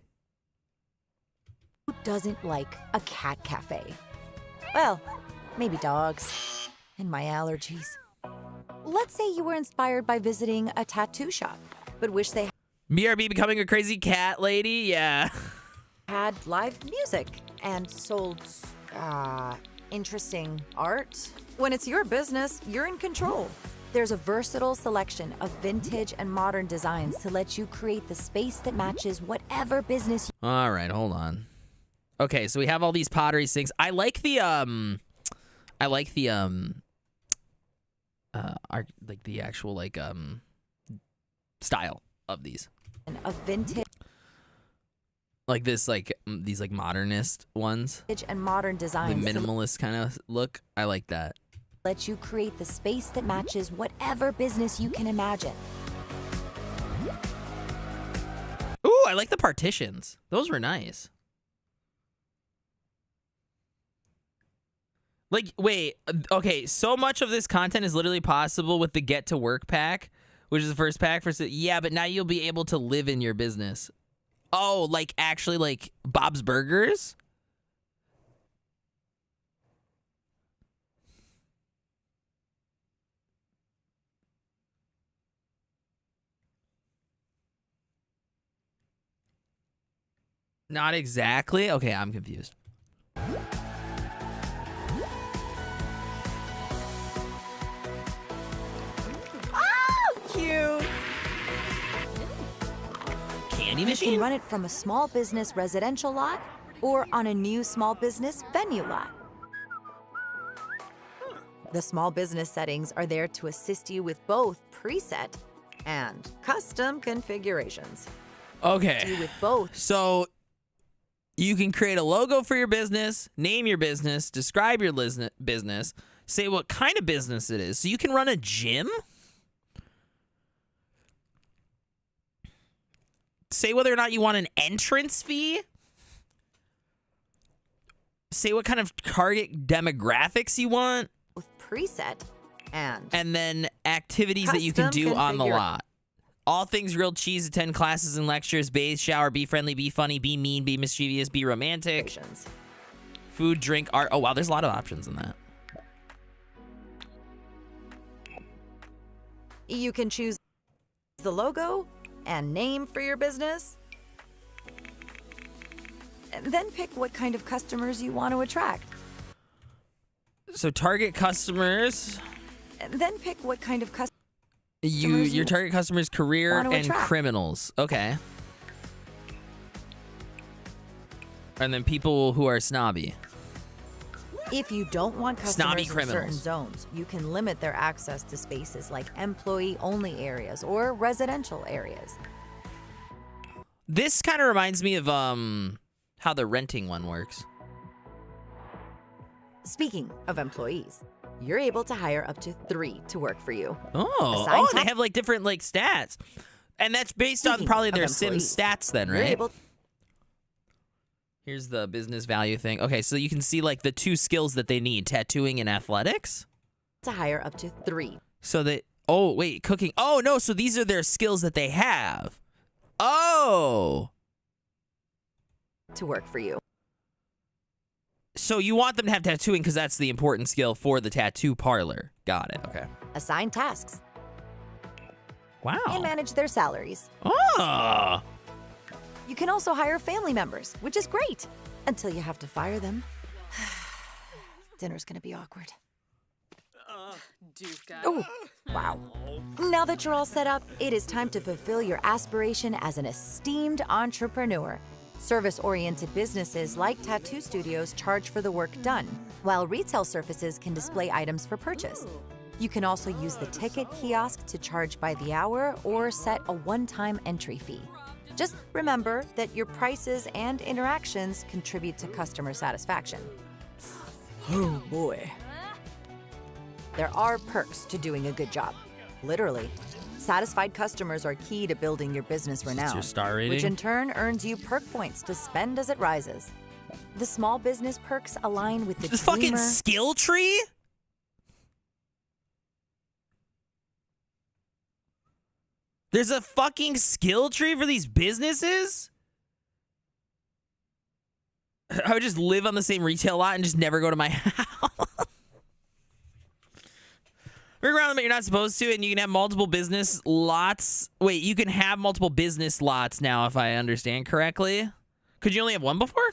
doesn't like a cat cafe? Well, maybe dogs and my allergies. Let's say you were inspired by visiting a tattoo shop, but wish they BRB becoming a crazy cat lady? Yeah. had live music and sold interesting art. When it's your business, you're in control. There's a versatile selection of vintage and modern designs to let you create the space that matches whatever business All right, hold on. Okay, so we have all these pottery things. I like the style of these. of vintage Like this, these modernist ones. and modern The designs to minimalist kind of look. I like that. let you create the space that matches whatever business you can imagine. Ooh, I like the partitions. Those were nice. Like, wait, okay, so much of this content is literally possible with the Get to Work pack, which is the first pack for, yeah, but now you'll be able to live in your business. Oh, like, actually, like, Bob's Burgers? Not exactly. Okay, I'm confused. Cute. Candy You machine? can run it from a small business residential lot or on a new small business venue lot. The small business settings are there to assist you with both preset and custom configurations. Okay. Do with both. So you can create a logo for your business, name your business, describe your business, say what kind of business it is. So you can run a gym? Say whether or not you want an entrance fee? Say what kind of target demographics you want? With preset and then activities that you can Custom do on the configura- lot. All things grilled cheese, attend classes and lectures, bathe, shower, be friendly, be funny, be mean, be mischievous, be romantic. configurations. Food, drink, art. Oh, wow, there's a lot of options in that. You can choose the logo and name for your business. And then pick what kind of customers you want to attract. So target customers. And then pick what kind of customers Your target customers, career want to and attract. criminals. Okay. And then people who are snobby. If you don't want Snobby customers in certain criminals. zones, you can limit their access to spaces like employee-only areas or residential areas. This kind of reminds me of how the renting one works. Speaking of employees, you're able to hire up to 3 to work for you. They have like different like stats. And that's based on probably their sim stats then, right? Here's the business value thing. Okay, so you can see like the 2 skills that they need, tattooing and athletics. To hire up to 3. So that, oh, wait, cooking. Oh, no, so these are their skills that they have. Oh. To work for you. So you want them to have tattooing because that's the important skill for the tattoo parlor. Got it, okay. Assign tasks. Wow. And manage their salaries. Oh. You can also hire family members, which is great, until you have to fire them. Dinner's gonna be awkward. Oh, wow. Now that you're all set up, it is time to fulfill your aspiration as an esteemed entrepreneur. Service-oriented businesses like tattoo studios charge for the work done, while retail surfaces can display items for purchase. You can also use the ticket kiosk to charge by the hour or set a one-time entry fee. Just remember that your prices and interactions contribute to customer satisfaction. Oh boy. There are perks to doing a good job. Literally. Satisfied customers are key to building your business renown, your star rating? which in turn earns you perk points to spend as it rises. The small business perks align with the fucking skill tree? There's a fucking skill tree for these businesses? I would just live on the same retail lot and just never go to my house. Ring around them, but you're not supposed to, and you can have multiple business lots. Wait, you can have multiple business lots now, if I understand correctly. Could you only have one before?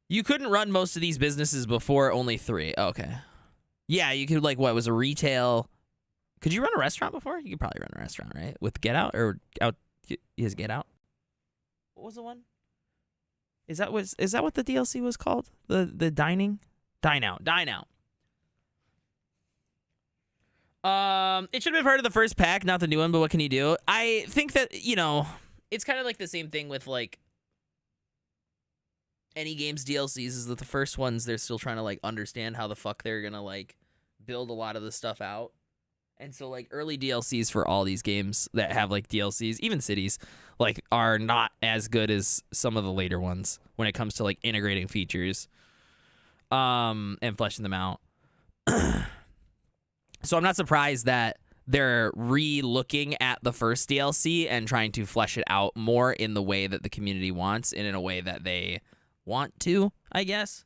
You couldn't run most of these businesses before, only 3. Okay. Yeah, you could, like, what, was a retail... Could you run a restaurant before? You could probably run a restaurant, right? With Get Out, or his Get Out? What was the one? Is that what the DLC was called? The dining? Dine Out. It should have been part of the first pack, not the new one, but what can you do? I think that, you know, it's kind of like the same thing with, like, any game's DLCs, is that the first ones, they're still trying to, like, understand how the fuck they're gonna, like, build a lot of the stuff out. And so, like, early DLCs for all these games that have, like, DLCs, even Cities, like, are not as good as some of the later ones when it comes to, like, integrating features. And fleshing them out. So I'm not surprised that they're re-looking at the first DLC and trying to flesh it out more in the way that the community wants and in a way that they want to, I guess.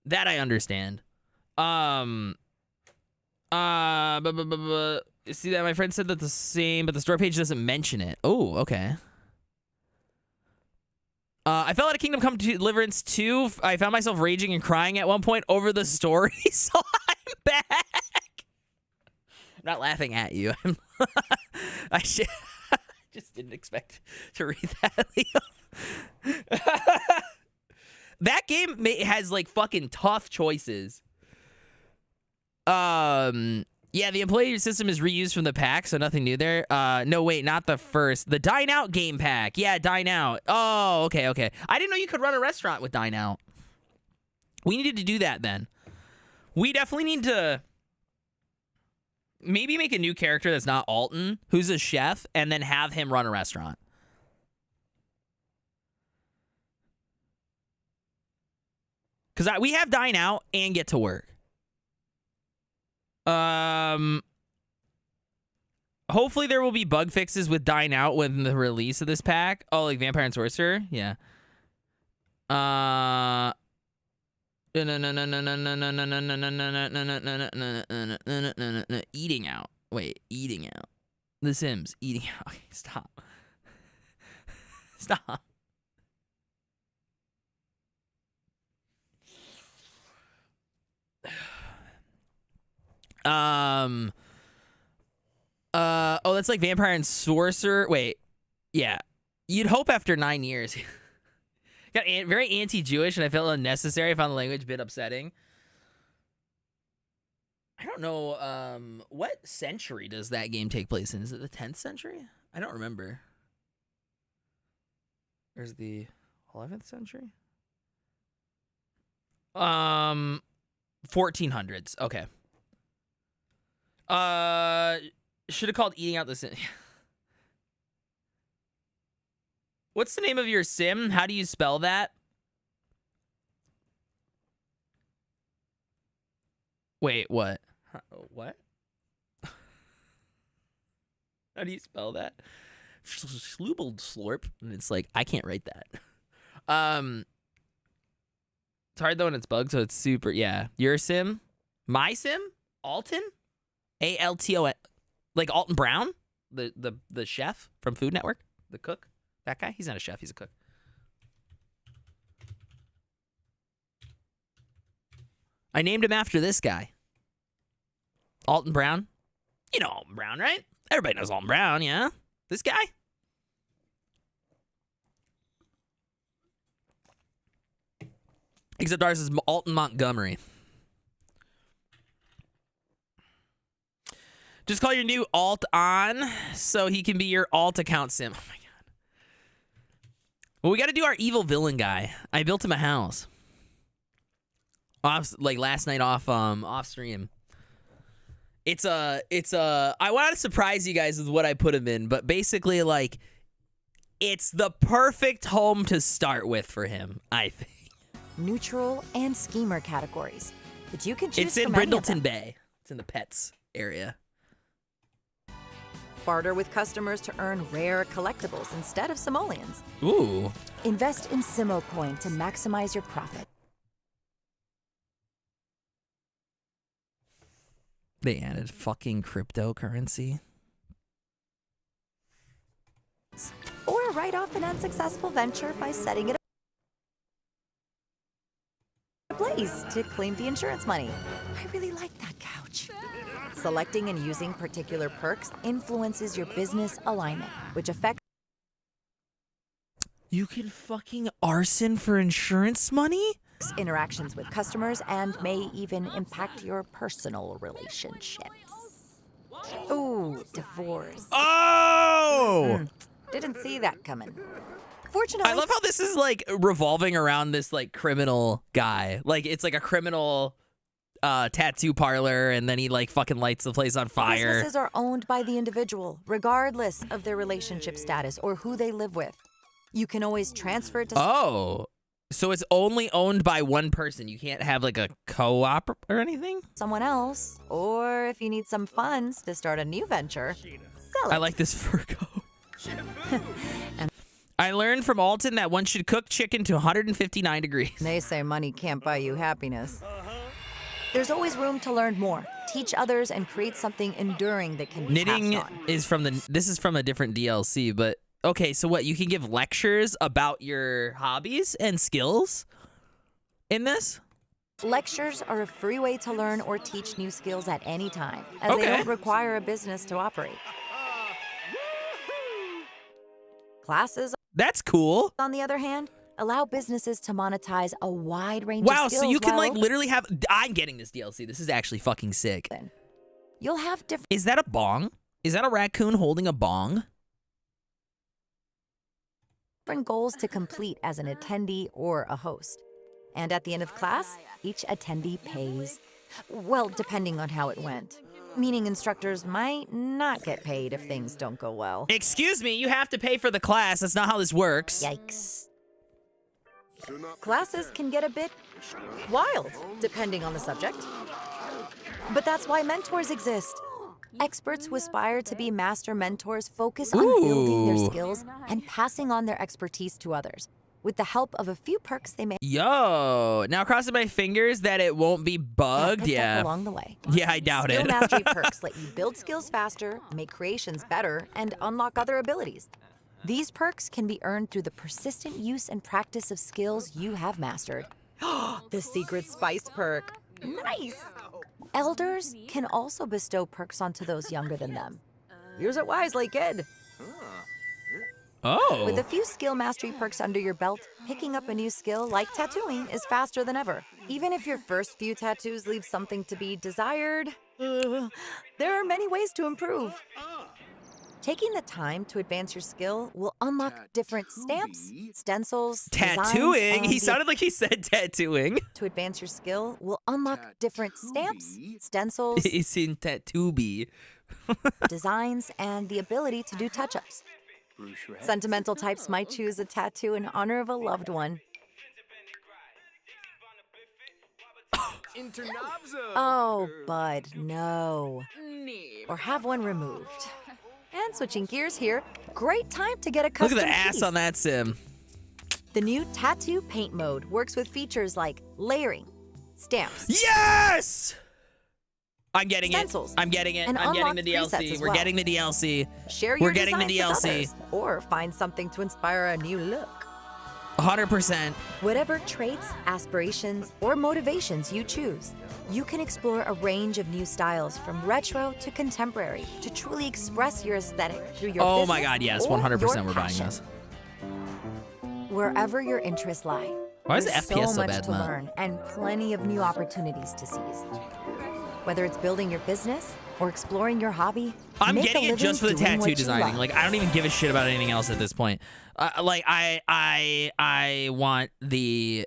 That I understand. See that my friend said that the same, but the store page doesn't mention it. Oh, okay. I fell out of Kingdom Come Deliverance 2. I found myself raging and crying at one point over the story, so I'm back. I'm not laughing at you. I just didn't expect to read that, Leo. That game has, like, fucking tough choices. Yeah, the employee system is reused from the pack, so nothing new there. No, wait, not the first. The Dine Out game pack. Yeah, Dine Out. Oh, okay. I didn't know you could run a restaurant with Dine Out. We needed to do that then. We definitely need to maybe make a new character that's not Alton, who's a chef, and then have him run a restaurant. Because we have Dine Out and Get to Work. Hopefully there will be bug fixes with Dine Out with the release of this pack. Oh, like Vampire and Sorcerer? Yeah. Eating Out. Wait, Eating Out. The Sims. Eating Out. Okay, stop. Stop. Oh, that's like Vampire and Sorcerer. Wait, yeah. You'd hope after 9 years. Got very anti-Jewish, and I felt unnecessary. I found the language a bit upsetting. I don't know, what century does that game take place in? Is it the 10th century? I don't remember. Where's the 11th century? 1400s. Okay. Should have called eating out the sim. What's the name of your sim? How do you spell that? Wait, what? What? How do you spell that? Sloobled slorp. And it's like, I can't write that. It's hard though when it's bugged, so it's super. Yeah. Your sim? My sim? Alton? ALTON. Like Alton Brown? The chef from Food Network? The cook? That guy? He's not a chef, he's a cook. I named him after this guy. Alton Brown. You know Alton Brown, right? Everybody knows Alton Brown, yeah? This guy? Except ours is Alton Montgomery. Just call your new alt on so he can be your alt account sim. Oh my god. Well, we got to do our evil villain guy. I built him a house. Like last night off stream. It's I want to surprise you guys with what I put him in, but basically like it's the perfect home to start with for him, I think. Neutral and schemer categories, but you can choose. It's in Brindleton Bay. It's in the pets area. Barter with customers to earn rare collectibles instead of simoleons. Ooh. Invest in Simo Coin to maximize your profit. They added fucking cryptocurrency. Or write off an unsuccessful venture by setting it ablaze to claim the insurance money. I really like that couch. Selecting and using particular perks influences your business alignment, which affects You can fucking arson for insurance money? interactions with customers and may even impact your personal relationships. Ooh, divorce. Oh! Didn't see that coming. Fortunately, I love how this is like revolving around this like criminal guy. Like it's like a criminal tattoo parlor, and then he like fucking lights the place on fire. businesses are owned by the individual, regardless of their relationship status or who they live with. You can always transfer it to Oh, so it's only owned by one person. You can't have like a co-op or anything? someone else, or if you need some funds to start a new venture, sell it. I like this fur coat. I learned from Alton that one should cook chicken to 159 degrees. They say money can't buy you happiness. There's always room to learn more, teach others, and create something enduring that can be Knitting passed on. is from this is from a different DLC, but okay, so what? You can give lectures about your hobbies and skills in this? Lectures are a free way to learn or teach new skills at any time, as they Okay. don't require a business to operate. Classes, That's cool. on the other hand, allow businesses to monetize a wide range Wow, of skills. so you can while like literally have I'm getting this DLC. This is actually fucking sick. open. You'll have different Is that a bong? Is that a raccoon holding a bong? goals to complete as an attendee or a host. And at the end of class, each attendee pays. Well, depending on how it went. Meaning instructors might not get paid if things don't go well. Excuse me, you have to pay for the class. That's not how this works. Yikes. Classes can get a bit wild, depending on the subject. But that's why mentors exist. Experts who aspire to be master mentors focus on building their Ooh. skills and passing on their expertise to others. With the help of a few perks they may Yo, now crossing my fingers that it won't be bugged. pick up Yeah. along the way. Yeah, I doubt Skill it. mastery perks let you build skills faster, make creations better, and unlock other abilities. These perks can be earned through the persistent use and practice of skills you have mastered. The secret spice perk. Nice! Elders can also bestow perks onto those younger than them. Use it wisely, kid. Oh. With a few skill mastery perks under your belt, picking up a new skill like tattooing is faster than ever. Even if your first few tattoos leave something to be desired, there are many ways to improve. Taking the time to advance your skill will unlock different stamps, stencils, Tattooing? designs, and He sounded like he said tattooing. to advance your skill will unlock different stamps, stencils, He's in Tattooby. designs, and the ability to do touch-ups. Sentimental types might choose a tattoo in honor of a loved one. Oh, bud, no. Or have one removed. And switching gears here, great time to get a Look custom at the ass piece. on that sim. The new Tattoo Paint mode works with features like layering, stamps, Yes! I'm getting stencils, it. I'm getting it. and I'm getting the unlocked presets DLC. as We're well. getting the DLC. Share We're your getting the designs with DLC. others, or find something to inspire a new look. 100%. Whatever traits, aspirations, or motivations you choose, you can explore a range of new styles from retro to contemporary to truly express your aesthetic through your Oh business my god, yes. or 100% your we're buying passion. this. Wherever your interests lie, Why is the there's FPS so so much bad to in that? learn and plenty of new opportunities to seize. Whether it's building your business or exploring your hobby, I'm make getting a it living just for the doing tattoo what you designing. love. Like, I don't even give a shit about anything else at this point. I want the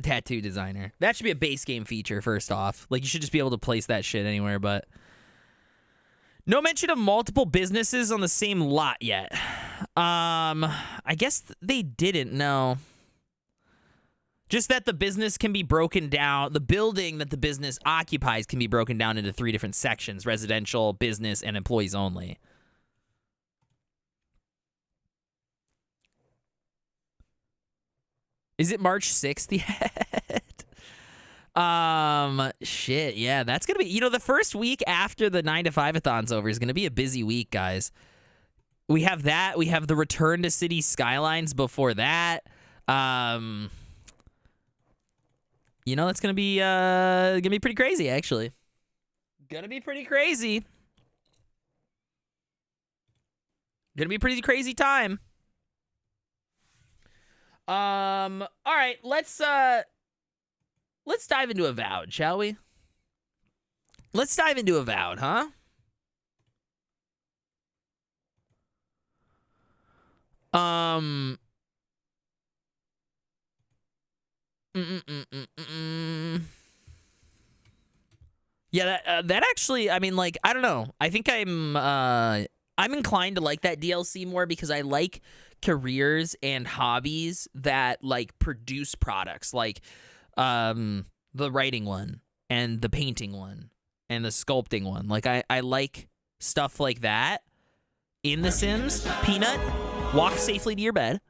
tattoo designer. That should be a base game feature, first off. Like, you should just be able to place that shit anywhere, but no mention of multiple businesses on the same lot yet. I guess they didn't know. Just that the business can be broken down. The building that the business occupies can be broken down into 3 different sections: residential, business, and employees only. Is it March 6th yet? Shit, yeah, that's gonna be, the first week after the 9 to 5-a-thon's over is gonna be a busy week, guys. We have that. We have the return to City Skylines before that. That's gonna be pretty crazy, actually. Gonna be pretty crazy. Gonna be a pretty crazy time. All right, let's dive into Avowed, shall we? Let's dive into Avowed, huh? Yeah, that actually, I mean, like, I don't know. I think I'm inclined to like that DLC more because I like careers and hobbies that like produce products, like the writing one and the painting one and the sculpting one. Like, I like stuff like that in The Sims. Peanut, walk safely to your bed.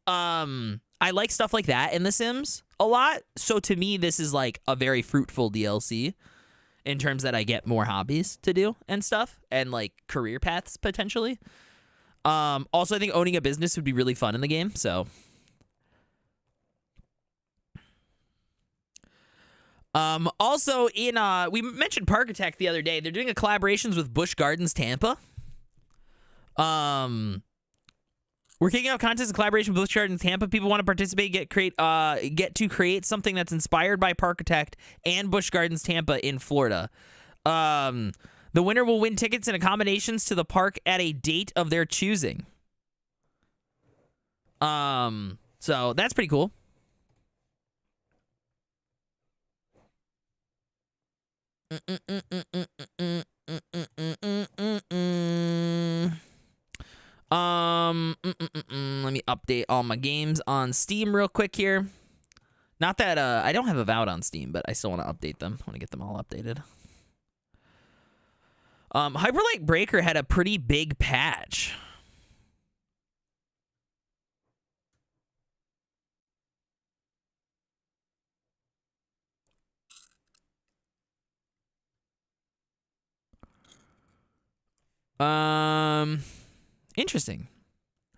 I like stuff like that in The Sims a lot. So to me, this is like a very fruitful DLC in terms that I get more hobbies to do and stuff, and like career paths potentially. Also, I think owning a business would be really fun in the game. So, also we mentioned Parkitect the other day. They're doing a collaborations with Busch Gardens Tampa. We're kicking off contests in collaboration with Busch Gardens Tampa. People want to participate, get to create something that's inspired by Parkitect and Busch Gardens Tampa in Florida. The winner will win tickets and accommodations to the park at a date of their choosing. So that's pretty cool. Let me update all my games on Steam real quick here. Not that I don't have Avowed on Steam, but I still want to update them. I want to get them all updated. Hyperlight Breaker had a pretty big patch. Interesting.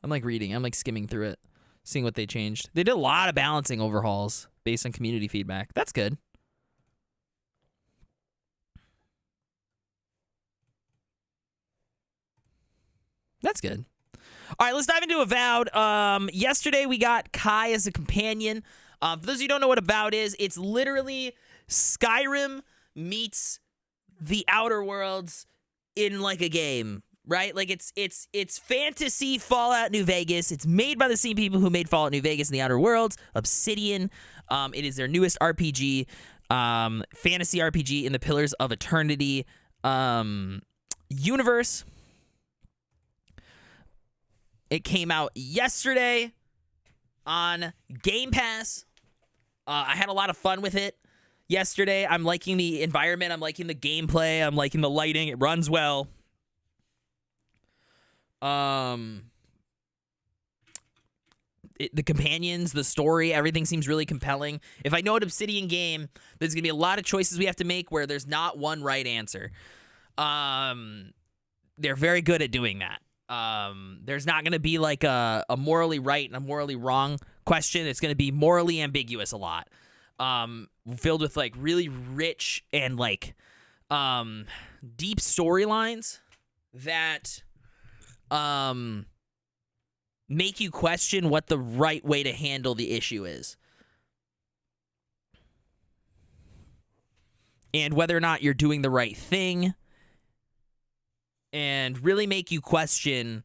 I'm like reading. I'm like skimming through it, seeing what they changed. They did a lot of balancing overhauls based on community feedback. That's good. That's good. All right, let's dive into Avowed. Yesterday we got Kai as a companion. For those of you who don't know what Avowed is, it's literally Skyrim meets the Outer Worlds in like a game. right? Like it's fantasy Fallout New Vegas. It's made by the same people who made Fallout New Vegas and the Outer Worlds, Obsidian. It is their newest RPG, fantasy RPG in the Pillars of Eternity universe. It came out yesterday on Game Pass. I had a lot of fun with it yesterday. I'm liking the environment. I'm liking the gameplay. I'm liking the lighting. It runs well. The companions, the story, everything seems really compelling. If I know an Obsidian game, there's going to be a lot of choices we have to make where there's not one right answer. They're very good at doing that. There's not going to be like a morally right and a morally wrong question. It's going to be morally ambiguous a lot. Filled with like really rich and like deep storylines that make you question what the right way to handle the issue is. And whether or not you're doing the right thing. And really make you question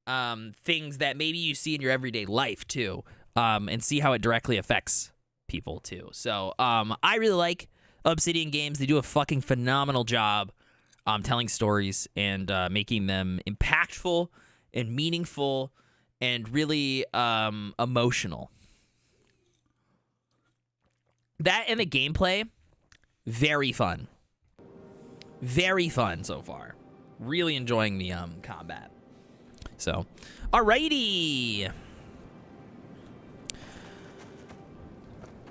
things that maybe you see in your everyday life, too. And see how it directly affects people, too. So, I really like Obsidian games. They do a fucking phenomenal job telling stories and making them impactful and meaningful and really emotional. That and the gameplay, very fun. Very fun so far. Really enjoying the combat. So, alrighty.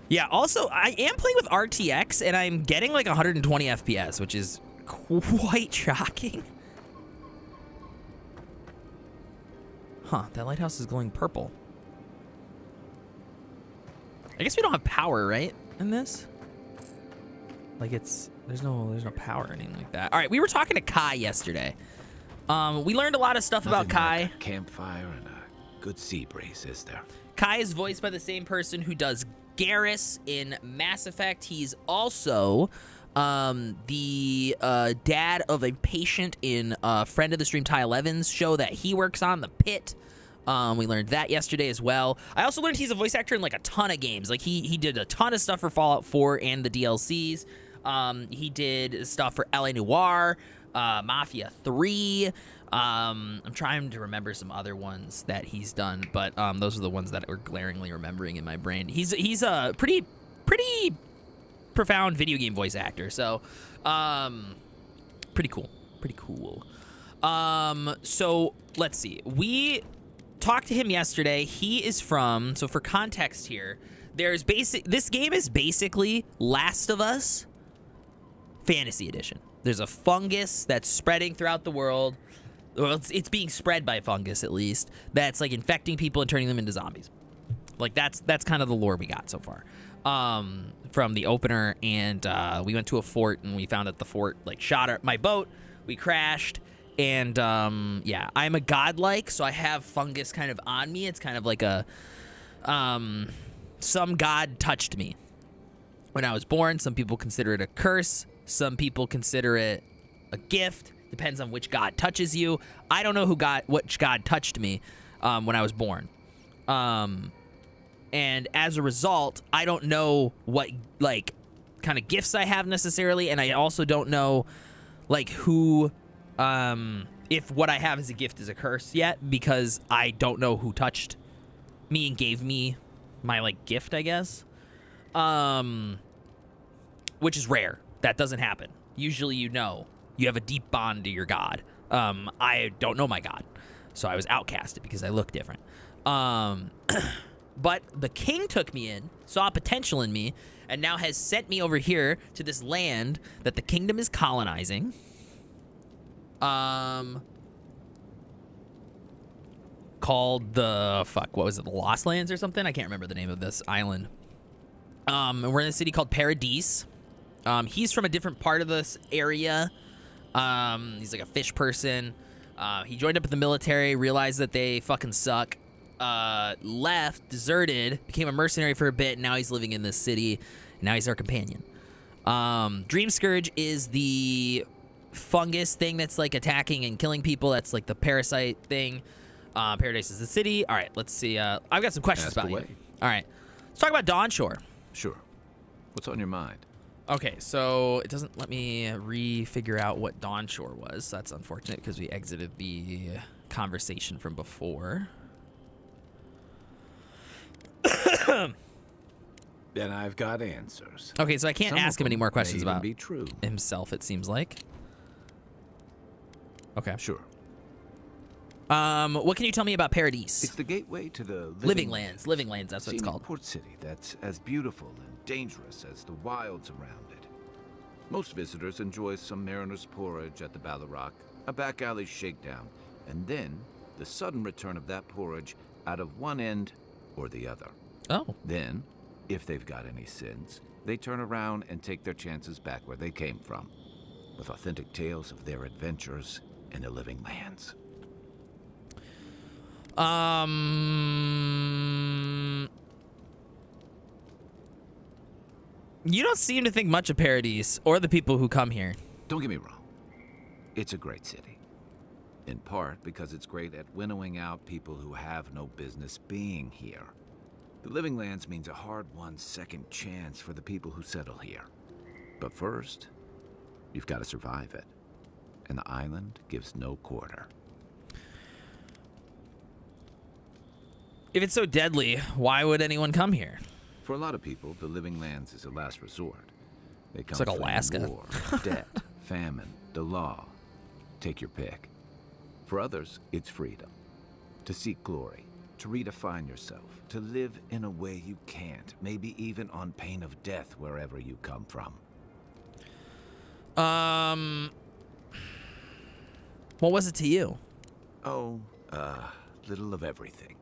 Yeah, also, I am playing with RTX, and I'm getting like 120 FPS, which is quite shocking. Huh, that lighthouse is glowing purple. I guess we don't have power, right, in this? Like there's no power or anything like that. All right, we were talking to Kai yesterday. We learned a lot of stuff about Kai. Like a campfire and a good sea breeze, is there? Kai is voiced by the same person who does Garrus in Mass Effect. He's also the dad of a patient in friend of the stream Ty 11's show that he works on, The Pit. We learned that yesterday as well. I also learned he's a voice actor in like a ton of games. Like he did a ton of stuff for Fallout 4 and the DLCs. He did stuff for LA Noire, Mafia 3. I'm trying to remember some other ones that he's done, but those are the ones that we're glaringly remembering in my brain. He's a pretty profound video game voice actor, so pretty cool. So let's see. We talked to him yesterday. He is from, so for context here, this game is basically Last of Us Fantasy Edition. There's a fungus that's spreading throughout the world. Well, it's being spread by a fungus, at least, that's like infecting people and turning them into zombies. Like that's kind of the lore we got so far from the opener. And we went to a fort and we found that the fort like shot my boat. We crashed. And yeah, I'm a godlike, so I have fungus kind of on me. It's kind of like a some god touched me when I was born. Some people consider it a curse. Some people consider it a gift. Depends on which god touches you. I don't know which god touched me when I was born. And as a result, I don't know what like kind of gifts I have necessarily, and I also don't know like who if what I have as a gift is a curse yet, because I don't know who touched me and gave me my like gift, I guess. Which is rare. That doesn't happen. Usually you have a deep bond to your god. I don't know my god, so I was outcasted because I look different. But the king took me in, saw potential in me, and now has sent me over here to this land that the kingdom is colonizing. Called the what was it, the Lost Lands or something? I can't remember the name of this island. And we're in a city called Paradise. He's from a different part of this area. He's like a fish person. He joined up with the military, realized that they fucking suck. Left, deserted, became a mercenary for a bit, and now he's living in this city. And now he's our companion. Dream Scourge is the fungus thing that's like attacking and killing people. That's like the parasite thing. Paradise is the city. All right, let's see. I've got some questions Ask about away. you. All right, let's talk about Dawn Shore. Sure. What's on your mind? Okay, so it doesn't let me re-figure out what Dawn Shore was. That's unfortunate because we exited the conversation from before. Then I've got answers. Okay, so I can't Some of ask him any them more may questions even about be true. himself, it seems like. Okay. Sure. What can you tell me about Paradise? It's the gateway to the Living Lands, that's what it's scenic called. port city that's as beautiful and dangerous as the wilds around it. Most visitors enjoy some mariner's porridge at the Ballarrock, a back alley shakedown, and then the sudden return of that porridge out of one end or the other. Oh. Then, if they've got any sense, they turn around and take their chances back where they came from, with authentic tales of their adventures in the Living Lands. You don't seem to think much of Paradise or the people who come here. Don't get me wrong. It's a great city. In part because it's great at winnowing out people who have no business being here. The Living Lands means a hard-won second chance for the people who settle here. But first, you've got to survive it. And the island gives no quarter. If it's so deadly, why would anyone come here? For a lot of people, the Living Lands is a last resort. They come like from Alaska. war, debt, famine, the law. Take your pick. For others, it's freedom. To seek glory, to redefine yourself, to live in a way you can't, maybe even on pain of death wherever you come from. What was it to you? Oh, little of everything.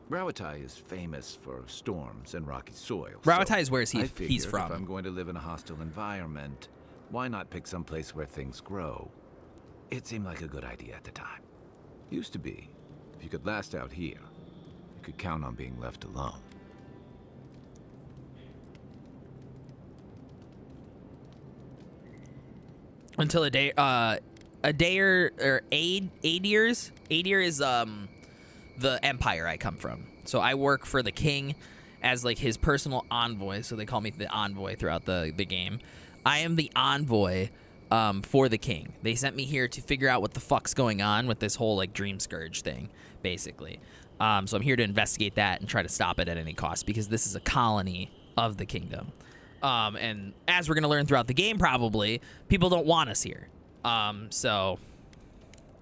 Rawatai is famous for storms and rocky soil. Rawatai is where I he's figured from. If I'm going to live in a hostile environment, why not pick some place where things grow? It seemed like a good idea at the time. Used to be, if you could last out here, you could count on being left alone. Until a day or 8 years. 8 years is the empire I come from. So I work for the king as like his personal envoy. So they call me the envoy throughout the game. I am the envoy for the king. They sent me here to figure out what the fuck's going on with this whole like Dream Scourge thing, basically. So I'm here to investigate that and try to stop it at any cost because this is a colony of the kingdom. And as we're going to learn throughout the game, probably, people don't want us here. So...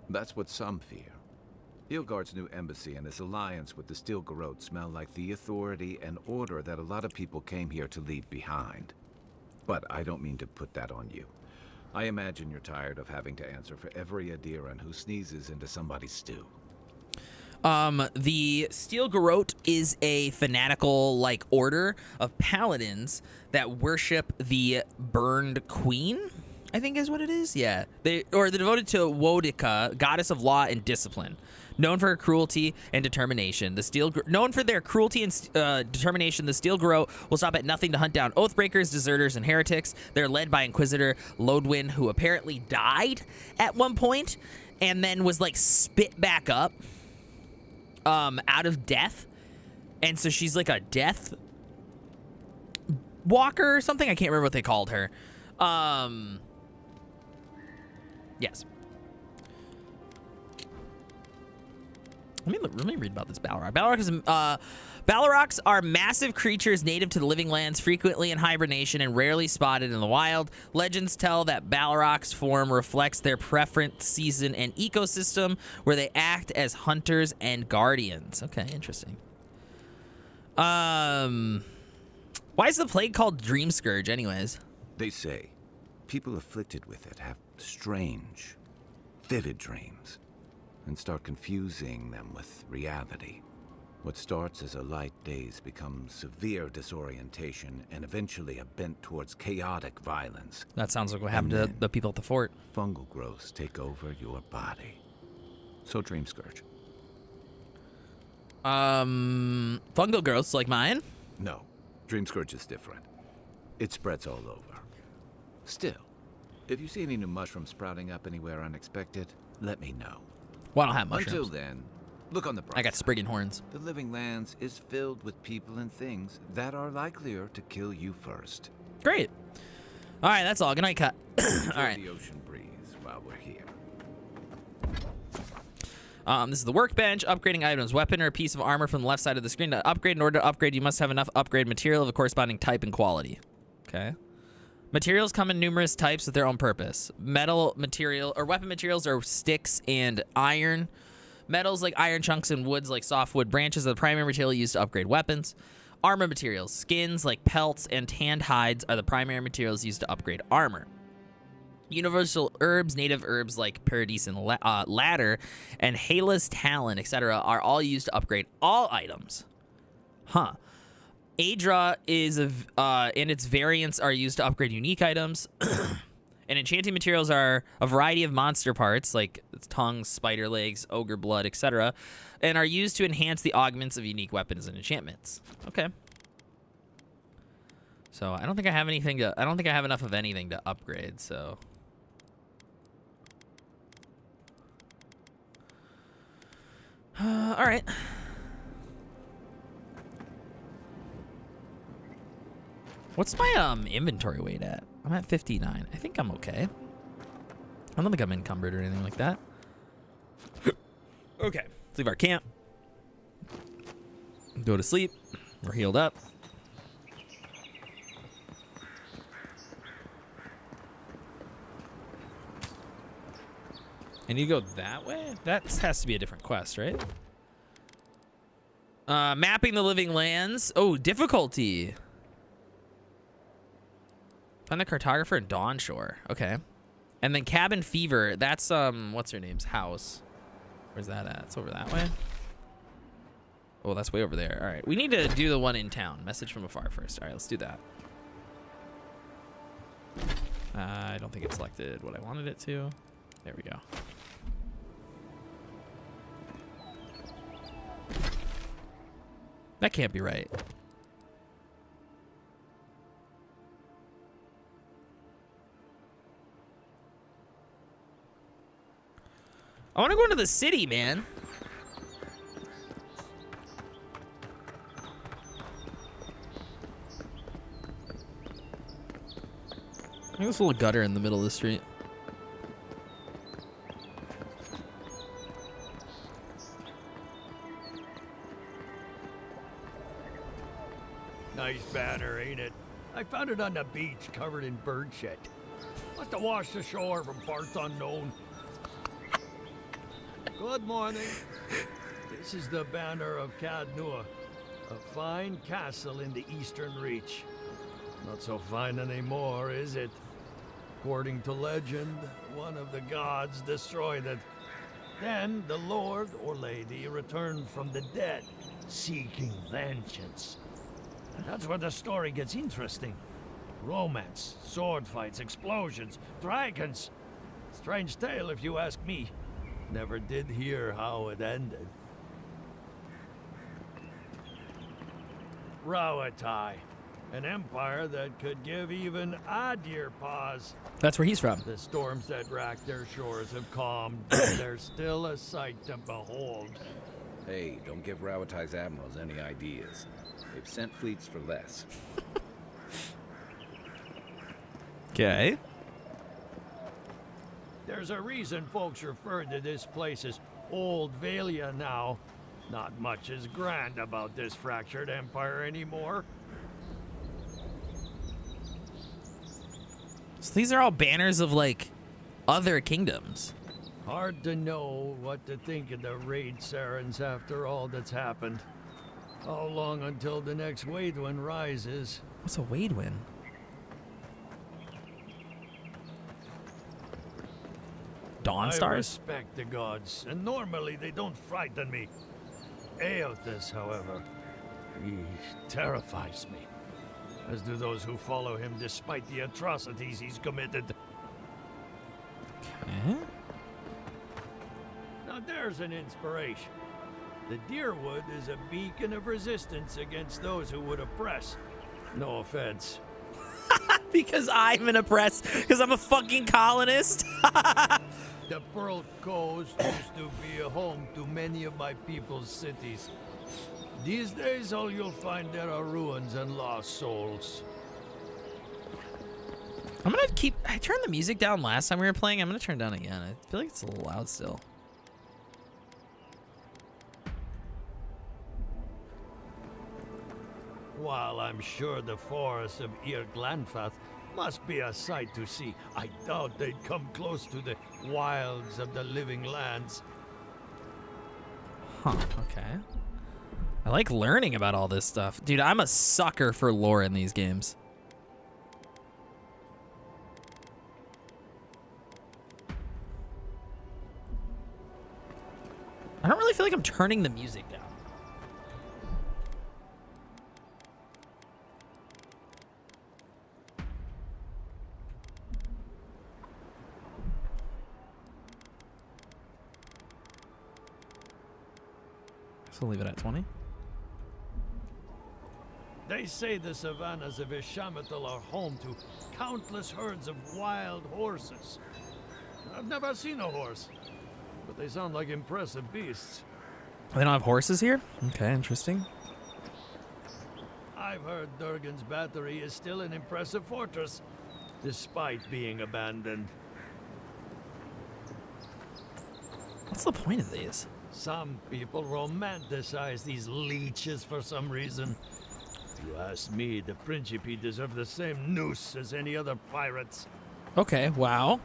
That's what some fear. Ilgard's new embassy and his alliance with the Steel Garrote smell like the authority and order that a lot of people came here to leave behind. But I don't mean to put that on you. I imagine you're tired of having to answer for every Adiran who sneezes into somebody's stew. The Steel Garrote is a fanatical, like, order of paladins that worship the Burned Queen, I think is what it is. Yeah. They're devoted to Wodica, goddess of law and discipline. Known for her cruelty and determination, the Steel Garrote will stop at nothing to hunt down oathbreakers, deserters, and heretics. They're led by Inquisitor Lodwyn, who apparently died at one point and then was like spit back up out of death. And so she's like a death walker or something. I can't remember what they called her. Yes. Let me read about this Ballarrock. Ballarocks are massive creatures native to the Living Lands, frequently in hibernation and rarely spotted in the wild. Legends tell that Ballarocks' form reflects their preferred season and ecosystem, where they act as hunters and guardians. Okay, interesting. Why is the plague called Dream Scourge, anyways? They say people afflicted with it have strange, vivid dreams and start confusing them with reality. What starts as a light daze becomes severe disorientation and eventually a bent towards chaotic violence. That sounds like what happened to the people at the fort. Fungal growths take over your body. So Dream Scourge. Fungal growths like mine? No, Dream Scourge is different. It spreads all over. Still, If you see any new mushrooms sprouting up anywhere unexpected, let me know. Well, I don't have mushrooms. Until then, look on the bright I got side. Spriggin horns. The Living Lands is filled with people and things that are likelier to kill you first. Great. All right, that's all. Good night, cut. All right. The ocean breeze while we're here. This is the workbench. Upgrading items. Weapon or a piece of armor from the left side of the screen. To upgrade, in order to upgrade, you must have enough upgrade material of a corresponding type and quality. Okay. Materials come in numerous types with their own purpose. Metal material or weapon materials are sticks and iron. Metals like iron chunks and woods like softwood branches are the primary material used to upgrade weapons. Armor materials. Skins like pelts and tanned hides are the primary materials used to upgrade armor. Universal herbs, native herbs like paradise and ladder, and Hala's talon, etc., are all used to upgrade all items. Huh. Adra is and its variants are used to upgrade unique items. And enchanting materials are a variety of monster parts like its tongues, spider legs, ogre blood, etc., and are used to enhance the augments of unique weapons and enchantments. Okay. So I don't think I have anything to. I don't think I have enough of anything to upgrade. So. All right. What's my inventory weight at? I'm at 59. I think I'm okay. I don't think I'm encumbered or anything like that. Okay. Let's leave our camp. Go to sleep. We're healed up. And you go that way? That has to be a different quest, right? Mapping the living lands. Oh, difficulty. Find the cartographer in Dawn Shore. Okay. And then Cabin Fever. That's, what's her name's house? Where's that at? It's over that way. Oh, that's way over there. All right. We need to do the one in town. Message from afar first. All right, let's do that. I don't think it selected what I wanted it to. There we go. That can't be right. I want to go into the city, man. Look at this little gutter in the middle of the street. Nice banner, ain't it? I found it on the beach, covered in bird shit. Must have washed ashore from parts unknown. Good morning. This is the banner of Cadnua, a fine castle in the Eastern Reach. Not so fine anymore, is it? According to legend, one of the gods destroyed it. Then the lord or lady returned from the dead, seeking vengeance. And that's where the story gets interesting. Romance, sword fights, explosions, dragons. Strange tale if you ask me. Never did hear how it ended. Rauatai, an empire that could give even Adir pause. That's where he's from. The storms that racked their shores have calmed, but they're still a sight to behold. Hey, don't give Rauatai's admirals any ideas. They've sent fleets for less. Okay. There's a reason folks refer to this place as Old Valia now. Not much is grand about this fractured empire anymore. So these are all banners of, like, other kingdoms. Hard to know what to think of the raid Sarens after all that's happened. How long until the next Waidwin rises? What's a Waidwin? Dawn I Stars? respect the gods, and normally they don't frighten me. Eothas, however, he terrifies me. As do those who follow him despite the atrocities he's committed. Okay. Now there's an inspiration. The Deerwood is a beacon of resistance against those who would oppress. No offense. Because I'm an oppressed. Because I'm a fucking colonist. The Pearl Coast used to be a home to many of my people's cities. These days, all you'll find there are ruins and lost souls. I'm gonna keep. I turned the music down last time we were playing. I'm gonna turn it down again. I feel like it's a little loud still. While I'm sure the forests of Irglanfath must be a sight to see, I doubt they'd come close to the wilds of the living lands. Huh, okay. I like learning about all this stuff. Dude, I'm a sucker for lore in these games. I don't really feel like I'm turning the music down. So leave it at 20. They say the savannas of Ishamathal are home to countless herds of wild horses. I've never seen a horse, but they sound like impressive beasts. They don't have horses here? Okay, interesting. I've heard Durgan's battery is still an impressive fortress, despite being abandoned. What's the point of these? Some people romanticize these leeches for some reason. If you ask me, the Principe deserve the same noose as any other pirates. Okay, wow.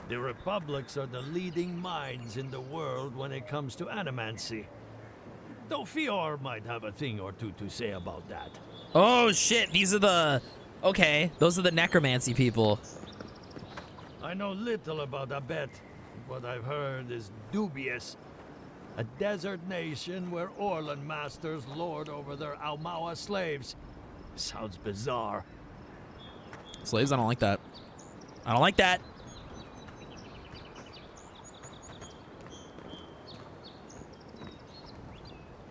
The Republics are the leading minds in the world when it comes to animancy. Though Fior might have a thing or two to say about that. Oh shit, these are the... Okay, those are the necromancy people. I know little about Abet. What I've heard is dubious. A desert nation where Orlan masters lord over their Aumaua slaves. Sounds bizarre. Slaves, I don't like that. I don't like that.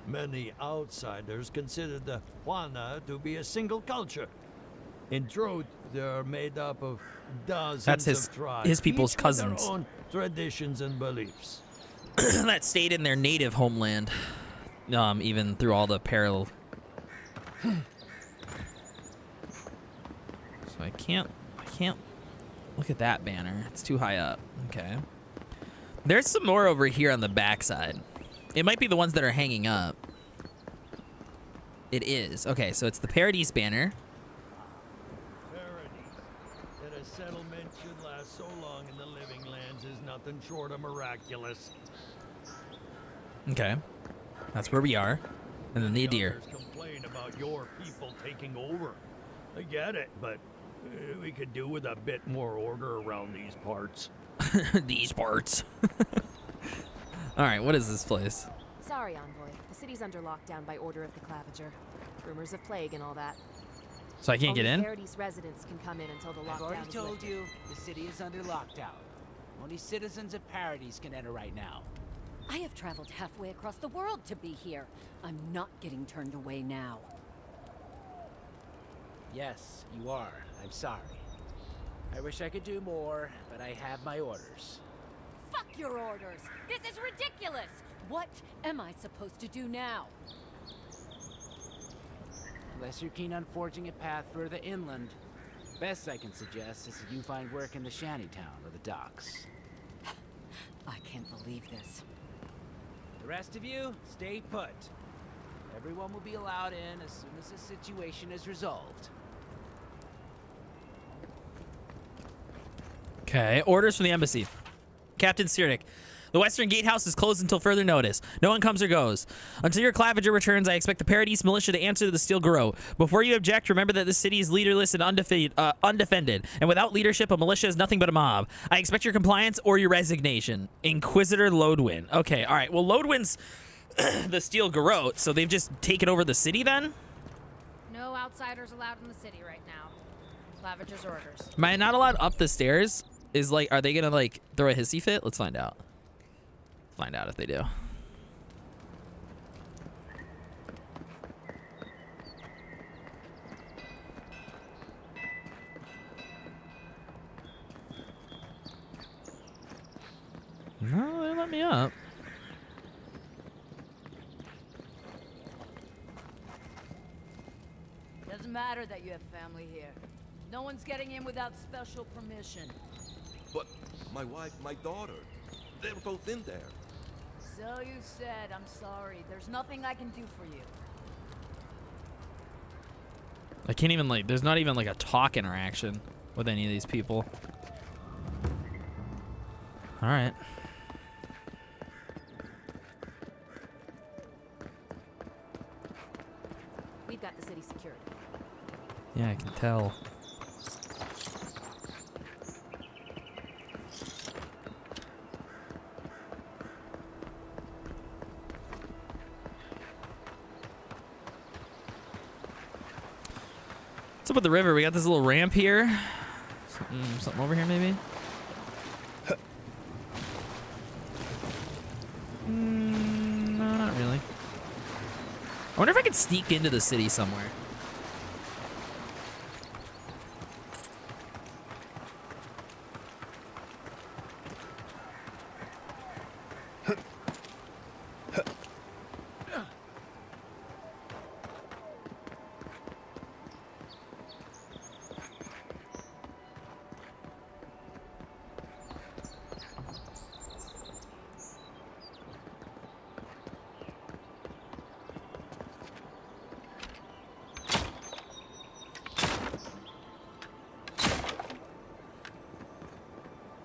Many outsiders consider the Juana to be a single culture. In truth, they're made up of dozens That's of tribes. his people's each with cousins. their own traditions and beliefs. That stayed in their native homeland, even through all the peril. So I can't look at that banner. It's too high up. Okay. There's some more over here on the backside. It might be the ones that are hanging up. It is. Okay, so it's the Paradise banner. Paradise. That a settlement should last so long in the living lands is nothing short of miraculous. Okay. That's where we are. And then the deer. Others complain about your people taking over. I get it, but we could do with a bit more order around these parts. These parts. All right, what is this place? Sorry, Envoy. The city's under lockdown by order of the Clavager. Rumors of plague and all that. So I can't get in? Paradise residents can come in until the I've already lockdown is told lifted. you the city is under lockdown. Only citizens of Paradise can enter right now. I have traveled halfway across the world to be here. I'm not getting turned away now. Yes, you are. I'm sorry. I wish I could do more, but I have my orders. Fuck your orders! This is ridiculous! What am I supposed to do now? Unless you're keen on forging a path further inland, best I can suggest is that you find work in the shantytown or the docks. I can't believe this. The rest of you, stay put. Everyone will be allowed in as soon as the situation is resolved. Okay, orders from the embassy. Captain Cyrdic, the Western Gatehouse is closed until further notice. No one comes or goes. Until your Clavager returns, I expect the Paradise militia to answer to the Steel Garrote. Before you object, remember that this city is leaderless and undefended. And without leadership, a militia is nothing but a mob. I expect your compliance or your resignation. Inquisitor Lodwin. Okay, all right. Well, Lodwin's the Steel Garrote, so they've just taken over the city then? No outsiders allowed in the city right now. Clavager's orders. Am I not allowed up the stairs? Is like, are they gonna like throw a hissy fit? Let's find out. Find out if they do. me up. Doesn't matter that you have family here. No one's getting in without special permission. But my wife, my daughter, they're both in there. So you said. I'm sorry. There's nothing I can do for you. I can't even, like, there's not even, like, a talk interaction with any of these people. All right. We've got the city secured. Yeah, I can tell. What's up with the river? We got this little ramp here. Something over here, maybe? No, not really. I wonder if I could sneak into the city somewhere.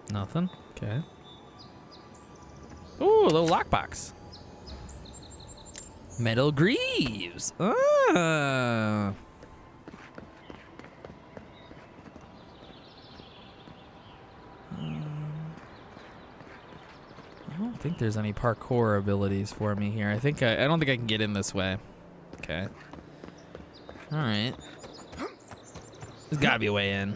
Nothing. Okay. Ooh, a little lockbox. Metal greaves. Ah. I don't think there's any parkour abilities for me here. I don't think I can get in this way. Okay. All right. There's gotta be a way in.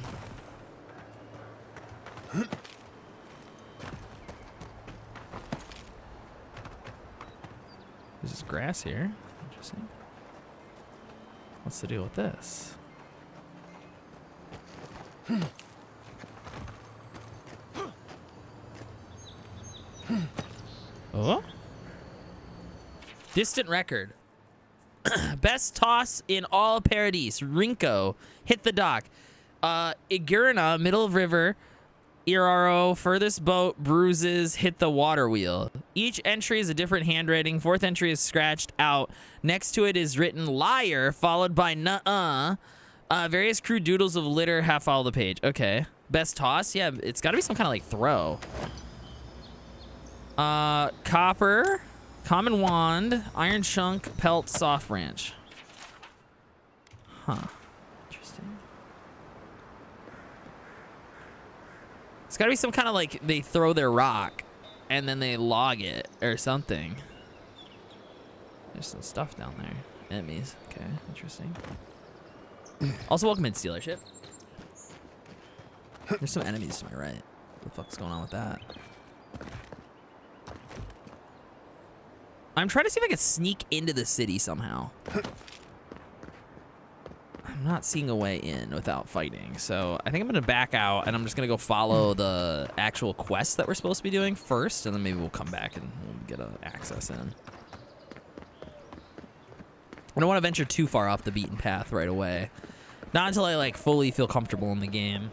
There's just grass here. Interesting. What's the deal with this? Oh? Distant record. Best toss in all Paradise. Rinko. Hit the dock. Igurina, middle of river. Iraro, furthest boat, bruises, hit the water wheel. Each entry is a different handwriting. Fourth entry is scratched out. Next to it is written liar, followed by nuh-uh. Various crude doodles of litter half follow the page. Okay. Best toss? Yeah, it's got to be some kind of like throw. Copper, common wand, iron chunk, pelt, soft branch. Huh. Interesting. It's got to be some kind of like they throw their rock and then they log it or something. There's some stuff down there. Enemies. Okay, interesting. Also, welcome in, Stealer Ship. There's some enemies to my right. What the fuck's going on with that? I'm trying to see if I can sneak into the city somehow. I'm not seeing a way in without fighting, so I think I'm gonna back out and I'm just gonna go follow the actual quests that we're supposed to be doing first, and then maybe we'll come back and we'll get access in. I don't want to venture too far off the beaten path right away. Not until I like fully feel comfortable in the game.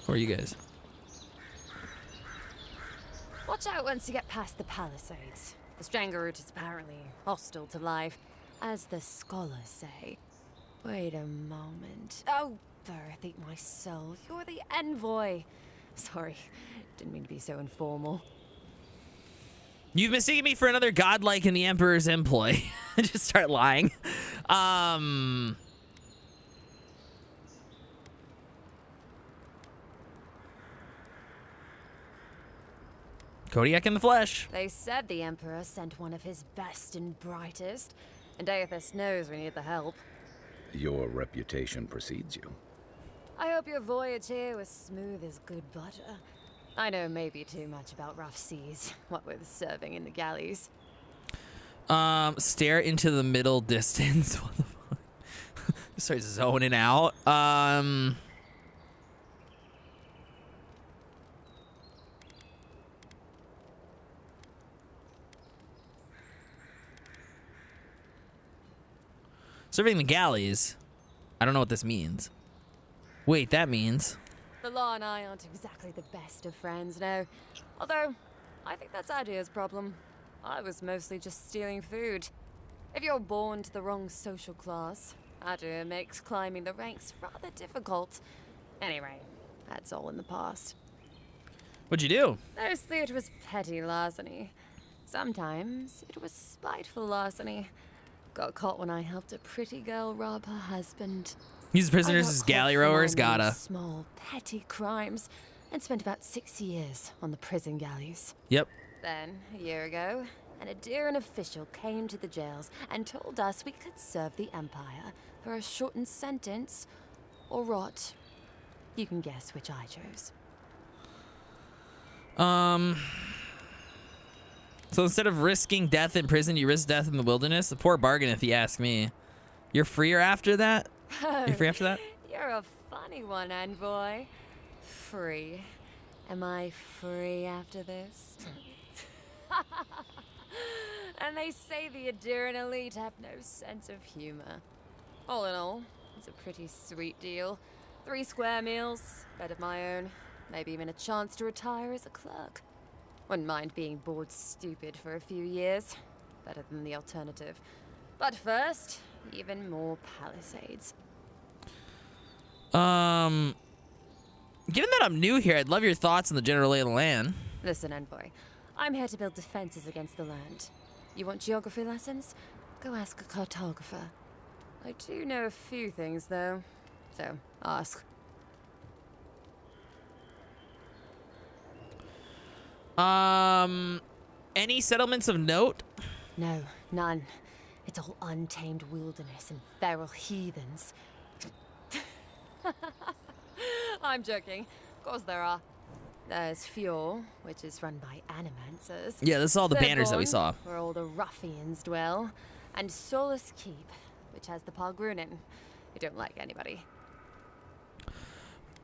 Who are you guys? Watch out once you get past the palisades. The Stranger route is apparently hostile to life, as the scholars say. Wait a moment. Oh, Earth, eat my soul. You're the envoy. Sorry, didn't mean to be so informal. You've mistaken me for another godlike in the Emperor's employ. Just start lying. Kodiak in the flesh. They said the Emperor sent one of his best and brightest, and Aethys knows we need the help. Your reputation precedes you. I hope your voyage here was smooth as good butter. I know maybe too much about rough seas, what with serving in the galleys. Stare into the middle distance. What the fuck? Start zoning out. Serving the galleys. I don't know what this means. Wait, that means... The law and I aren't exactly the best of friends, no. Although, I think that's Adia's problem. I was mostly just stealing food. If you're born to the wrong social class, Adia makes climbing the ranks rather difficult. Anyway, that's all in the past. What'd you do? Mostly it was petty larceny. Sometimes it was spiteful larceny. Got caught when I helped a pretty girl rob her husband. Use prisoners as galley rowers? Gotta. Small, petty crimes, and spent about 6 years on the prison galleys. Yep. Then, a year ago, an Adiran official came to the jails and told us we could serve the Empire for a shortened sentence or rot. You can guess which I chose. So instead of risking death in prison, you risk death in the wilderness? A poor bargain if you ask me. You're freer after that? You're free after that? You're a funny one, envoy. Free. Am I free after this? And they say the Adiran elite have no sense of humor. All in all, it's a pretty sweet deal. 3 square meals, bed of my own, maybe even a chance to retire as a clerk. Wouldn't mind being bored stupid for a few years. Better than the alternative. But first, even more palisades. Given that I'm new here, I'd love your thoughts on the general lay of the land. Listen, envoy. I'm here to build defenses against the land. You want geography lessons? Go ask a cartographer. I do know a few things, though. So, ask. Any settlements of note? No, none. It's all untamed wilderness and feral heathens. I'm joking. Of course there are. There's Fjord, which is run by animancers. Yeah, this is all the banners that we saw. Where all the ruffians dwell. And Solus Keep, which has the Pargrunin, who don't like anybody.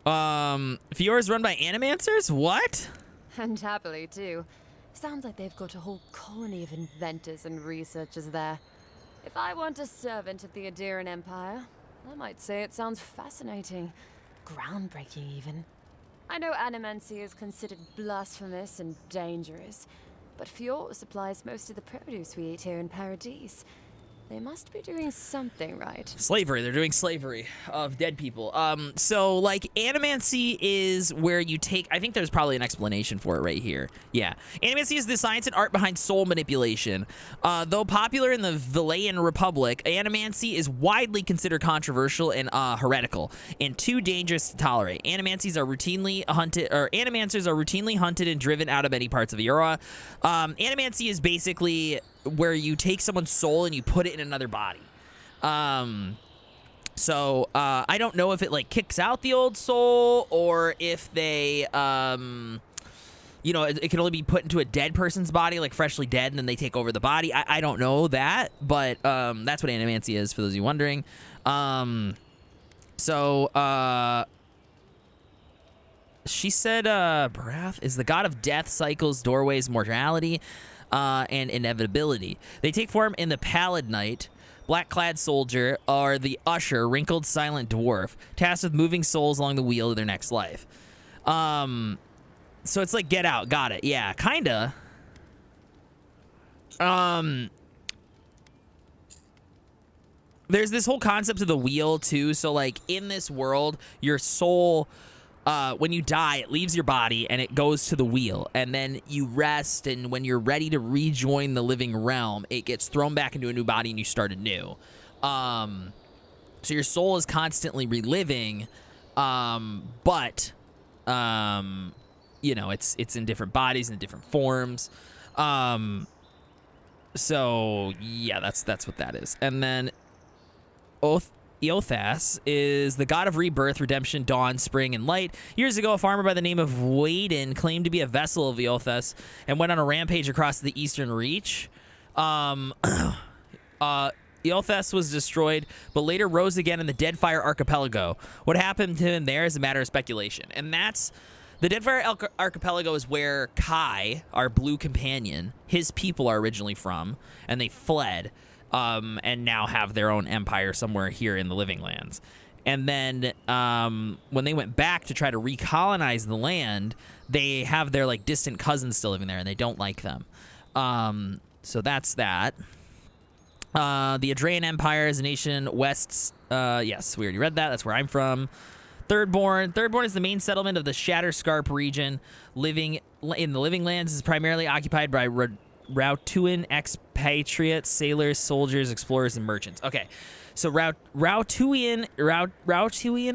Fjord is run by animancers? What? And happily, too. Sounds like they've got a whole colony of inventors and researchers there. If I want a servant of the Adiran Empire, I might say it sounds fascinating. Groundbreaking, even. I know animancy is considered blasphemous and dangerous, but Fjord supplies most of the produce we eat here in Paradise. They must be doing something right. Slavery. They're doing slavery of dead people. So, like, animancy is where you take... I think there's probably an explanation for it right here. Yeah. Animancy is the science and art behind soul manipulation. Though popular in the Valayan Republic, animancy is widely considered controversial and heretical, and too dangerous to tolerate. Animancers are routinely hunted and driven out of many parts of Eora. Animancy is basically... where you take someone's soul and you put it in another body. So I don't know if it like kicks out the old soul or if they, you know, it can only be put into a dead person's body, like freshly dead, and then they take over the body. I don't know that, but that's what animancy is for those of you wondering. She said Barath is the god of death, cycles, doorways, mortality, and inevitability. They take form in the Pallid Knight, black-clad soldier, or the Usher, wrinkled, silent dwarf, tasked with moving souls along the wheel of their next life. So it's like Get Out. Got it. Yeah, kinda. There's this whole concept of the wheel, too. So, like, in this world, your soul... when you die, it leaves your body and it goes to the wheel, and then you rest, and when you're ready to rejoin the living realm, it gets thrown back into a new body and you start anew. So your soul is constantly reliving, but you know, it's in different bodies and different forms. So yeah, that's what that is. And then Eothas is the god of rebirth, redemption, dawn, spring, and light. Years ago, a farmer by the name of Waden claimed to be a vessel of Eothas and went on a rampage across the Eastern Reach. Eothas was destroyed, but later rose again in the Deadfire Archipelago. What happened to him there is a matter of speculation. And that's... The Deadfire Archipelago is where Kai, our blue companion, his people are originally from, and they fled, and now have their own empire somewhere here in the Living Lands. And then when they went back to try to recolonize the land, they have their like distant cousins still living there, and they don't like them. So that's that. The Adraean Empire is a nation west. Yes, we already read that. That's where I'm from. Thirdborn is the main settlement of the Shatterscarp region. Living in the Living Lands is primarily occupied by Rautuan expatriates, sailors, soldiers, explorers, and merchants. Okay, so Rautuan,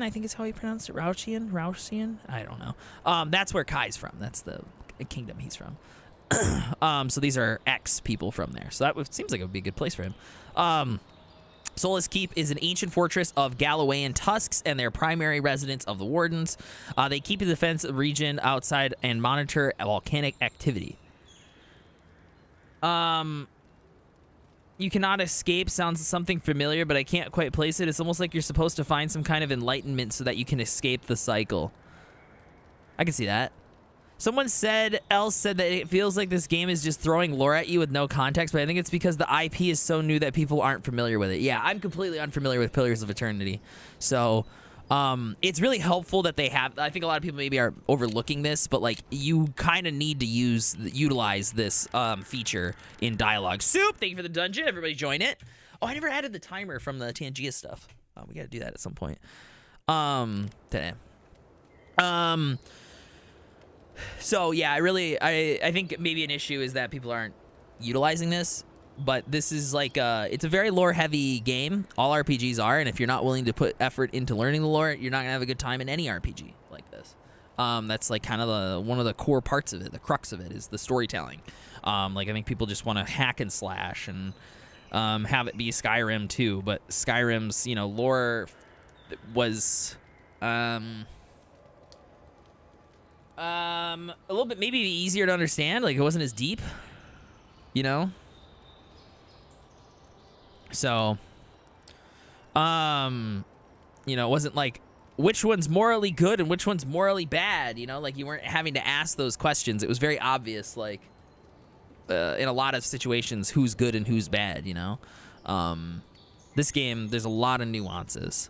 I think is how he pronounced it. Rautuan? I don't know. That's where Kai's from. That's the kingdom he's from. So these are ex-people from there. So that seems like it would be a good place for him. Solace Keep is an ancient fortress of Galawayan tusks and their primary residence of the Wardens. They keep the defense region outside and monitor volcanic activity. You cannot escape sounds something familiar, but I can't quite place it. It's almost like you're supposed to find some kind of enlightenment so that you can escape the cycle. I can see that. Someone else said that it feels like this game is just throwing lore at you with no context, but I think it's because the IP is so new that people aren't familiar with it. Yeah, I'm completely unfamiliar with Pillars of Eternity. So, it's really helpful that they have... I think a lot of people maybe are overlooking this, but, like, you kind of need to utilize this feature in dialogue. Soup, thank you for the dungeon. Everybody join it. Oh, I never added the timer from the Tangia stuff. We got to do that at some point. Today. So yeah, I think maybe an issue is that people aren't utilizing this, but this is like it's a very lore heavy game. All RPGs are, and if you're not willing to put effort into learning the lore, you're not gonna have a good time in any RPG like this. That's like kind of one of the core parts of it. The crux of it is the storytelling. Like I think people just want to hack and slash and have it be Skyrim too, but Skyrim's lore was a little bit maybe easier to understand. Like it wasn't as deep, So, it wasn't like which one's morally good and which one's morally bad. Like you weren't having to ask those questions. It was very obvious. Like in a lot of situations, who's good and who's bad. This game, there's a lot of nuances.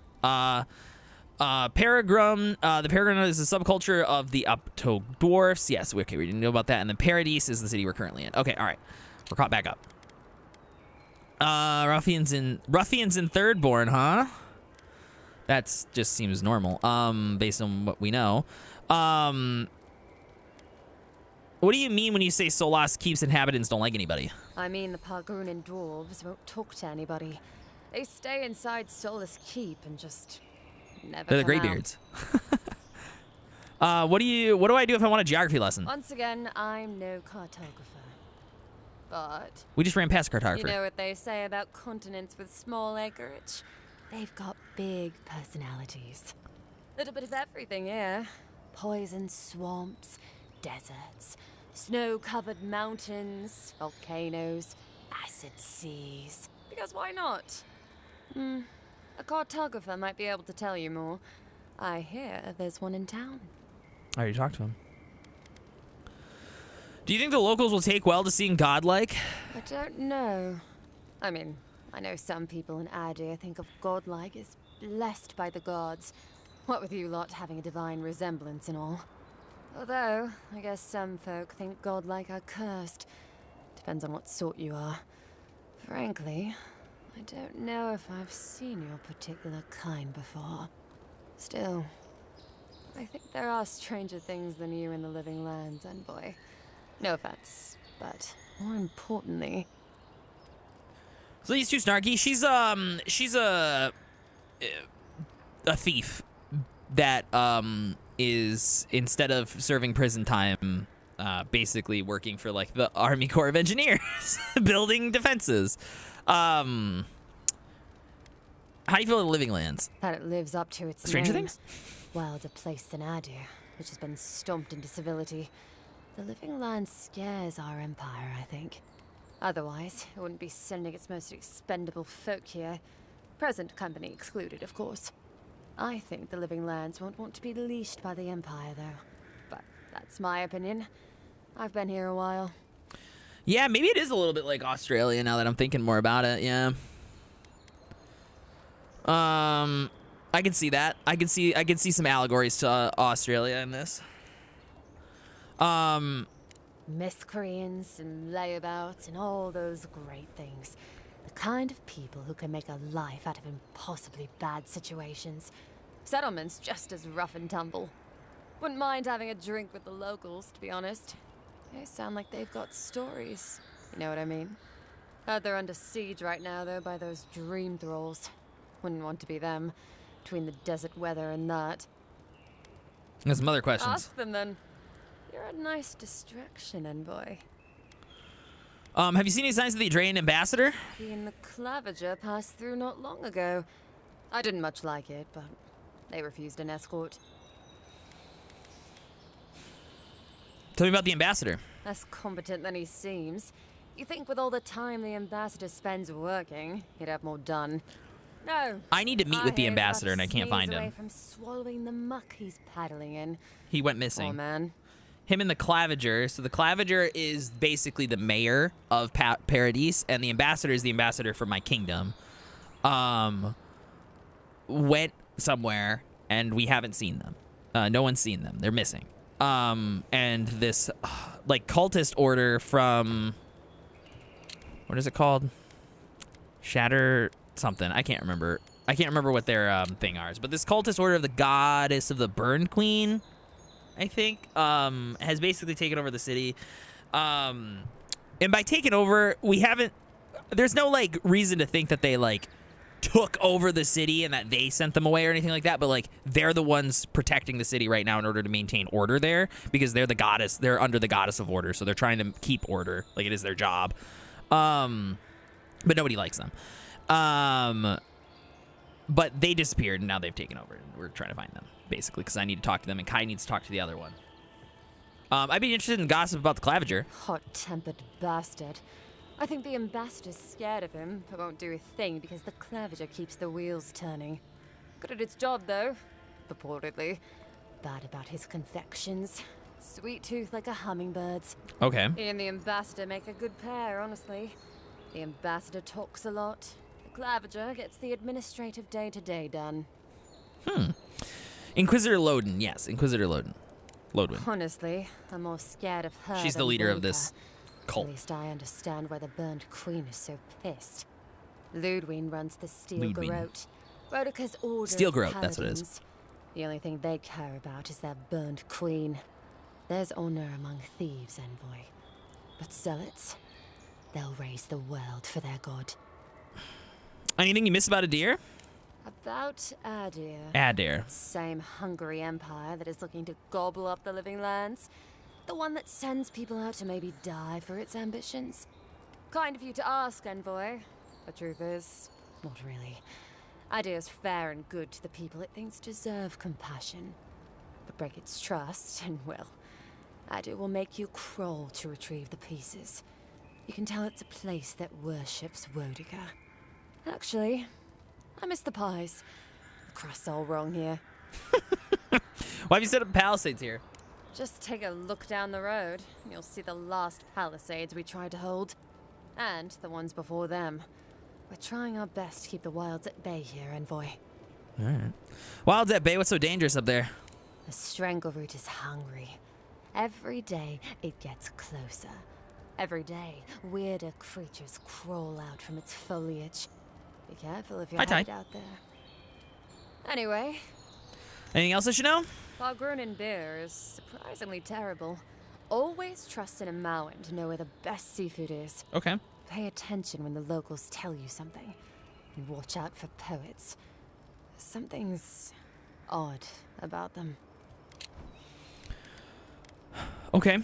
Peregrum, the Peregrum is a subculture of the Upto Dwarfs. Yes, okay, we didn't know about that. And then Paradise is the city we're currently in. Okay, all right, we're caught back up. Ruffians in Thirdborn, huh? That's just seems normal. Based on what we know. What do you mean when you say Solas Keep's inhabitants don't like anybody? I mean the Pargunan dwarves won't talk to anybody. They stay inside Solace Keep and just never They're the come Greybeards. What do I do if I want a geography lesson? Once again, I'm no cartographer. But we just ran past cartographer. You know what they say about continents with small acreage? They've got big personalities. Little bit of everything, yeah. Poison swamps, deserts, snow-covered mountains, volcanoes, acid seas. Because why not? A cartographer might be able to tell you more. I hear there's one in town. I already talked to him. Do you think the locals will take well to seeing godlike? I don't know. I mean, I know some people in Adi think of godlike as blessed by the gods. What with you lot having a divine resemblance and all. Although, I guess some folk think godlike are cursed. Depends on what sort you are. Frankly, I don't know if I've seen your particular kind before. Still, I think there are stranger things than you in the Living Lands, Envoy. No offense, but more importantly... So he's too snarky. She's a thief that is, instead of serving prison time, basically working for like the Army Corps of Engineers, building defenses. How do you feel about the Living Lands? That it lives up to its Stranger name. Things? Wilder place than Adir, which has been stomped into civility. The Living Land scares our empire, I think. Otherwise, it wouldn't be sending its most expendable folk here. Present company excluded, of course. I think the Living Lands won't want to be leashed by the Empire, though. But that's my opinion. I've been here a while. Yeah, maybe it is a little bit like Australia now that I'm thinking more about it. Yeah. I can see that. I can see some allegories to Australia in this. Miscreants and layabouts and all those great things. The kind of people who can make a life out of impossibly bad situations. Settlements just as rough and tumble. Wouldn't mind having a drink with the locals, to be honest. They sound like they've got stories. You know what I mean? Heard they're under siege right now, though, by those dream thralls. Wouldn't want to be them, between the desert weather and that. There's some other questions. Ask them, then. You're a nice distraction, envoy. Have you seen any signs of the Adrain ambassador? He and the Clavager passed through not long ago. I didn't much like it, but they refused an escort. Tell me about the ambassador. Less competent than he seems. You think with all the time the ambassador spends working, he'd have more done. No. I need to meet with the hear he's ambassador and I about can't to find sneeze away him. from swallowing the muck he's paddling in. He went Oh missing. man. Him and the Clavager. So the Clavager is basically the mayor of Paradise, and the ambassador is the ambassador for my kingdom. Went somewhere, and we haven't seen them. No one's seen them. They're missing. And this, like, cultist order from, what is it called? Shatter something. I can't remember. I can't remember what their thing is. But this cultist order of the goddess of the Burn Queen, I think, has basically taken over the city. And by taking over, we haven't, there's no, like, reason to think that they, like, took over the city and that they sent them away or anything like that, but, like, they're the ones protecting the city right now in order to maintain order there, because they're the goddess, they're under the goddess of order, so they're trying to keep order, like, it is their job. But nobody likes them. But they disappeared, and now they've taken over, and we're trying to find them, basically, because I need to talk to them, and Kai needs to talk to the other one. I'd be interested in gossip about the Clavager. Hot-tempered bastard. I think the ambassador's scared of him, but won't do a thing because the Clavager keeps the wheels turning. Good at its job, though. Purportedly. Bad about his confections. Sweet tooth like a hummingbird's. Okay. He and the ambassador make a good pair, honestly. The ambassador talks a lot. The Clavager gets the administrative day-to-day done. Inquisitor Loden, yes, Inquisitor Loden. Lodwin. Honestly, I'm more scared of her She's the than leader of Volker. this cult. At least I understand why the Burned Queen is so pissed. Ludwig runs the Steel Ludwig. Garrote. Brodicker's order Steel of Garrote, that's what it is. paladins. The only thing they care about is their Burned Queen. There's honor among thieves, envoy. But zealots, they'll raise the world for their god. Anything you miss about Adir? About Adir. Adir. Same hungry empire that is looking to gobble up the living lands. The one that sends people out to maybe die for its ambitions. Kind of you to ask, envoy. The truth is, not really. Adir's fair and good to the people it thinks deserve compassion. But break its trust, and well, Adir will make you crawl to retrieve the pieces. You can tell it's a place that worships Wodiger. Actually, I miss the pies. The crust's all wrong here. Why have you set up palisades here? Just take a look down the road, and you'll see the last palisades we tried to hold. And the ones before them. We're trying our best to keep the wilds at bay here, envoy. Alright. Wilds at bay, what's so dangerous up there? The strangleroot is hungry. Every day, it gets closer. Every day, weirder creatures crawl out from its foliage. Be careful if you're Hi, Ty. hide out there. Anyway, Anything else I should know? Fargrunin beer is surprisingly terrible. Always trust in a Mauen to know where the best seafood is. Okay. Pay attention when the locals tell you something. And watch out for poets. Something's odd about them. Okay.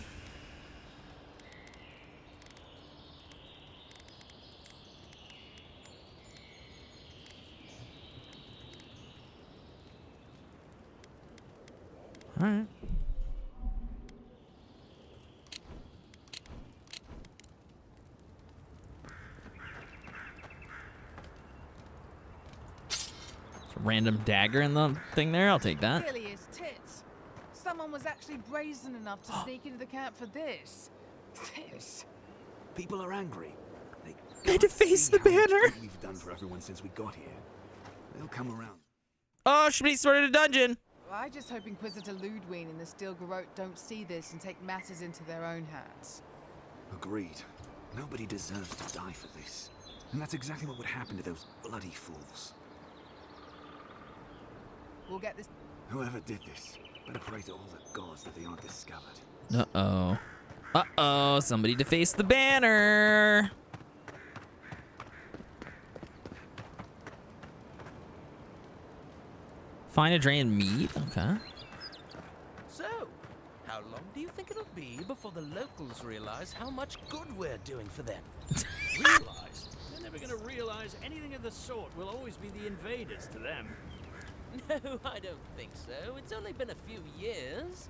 All right. Random dagger in the thing there. I'll take that. Really is tits. Someone was actually brazen enough to sneak into the camp for this. This. People are angry. They defaced see the how much banner. good we've done for everyone since we got here. They'll come around. Oh, should be sorted a dungeon. I just hope Inquisitor Ludwig and the Steel Garrote don't see this and take matters into their own hands. Agreed. Nobody deserves to die for this. And that's exactly what would happen to those bloody fools. We'll get this. Whoever did this, better pray to all the gods that they aren't discovered. Uh-oh. Uh-oh, somebody defaced the banner. Find a drained meat? Okay. So, how long do you think it'll be before the locals realize how much good we're doing for them? Realize? They're never gonna realize anything of the sort. We'll always be the invaders to them. No, I don't think so. It's only been a few years.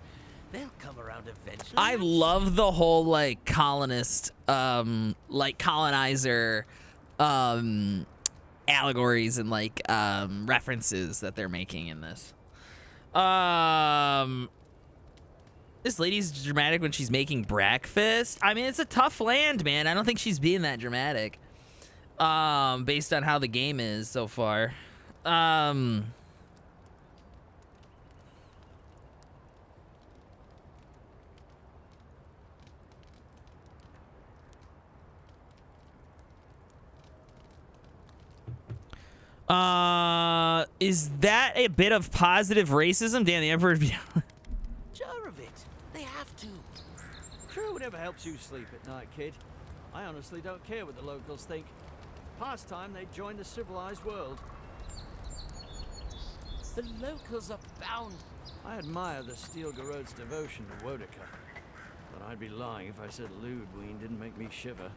They'll come around eventually. I love the whole, like, colonist, like, colonizer, allegories and, like, references that they're making in this. This lady's dramatic when she's making breakfast. I mean, it's a tough land, man. I don't think she's being that dramatic, based on how the game is so far. Is that a bit of positive racism? Damn, the Emperor's Sure of it. They have to. True, whatever helps you sleep at night, kid. I honestly don't care what the locals think. Past time they joined the civilized world. The locals are bound. I admire the Steel Garrote's devotion to Wodica, but I'd be lying if I said Ludwig didn't make me shiver.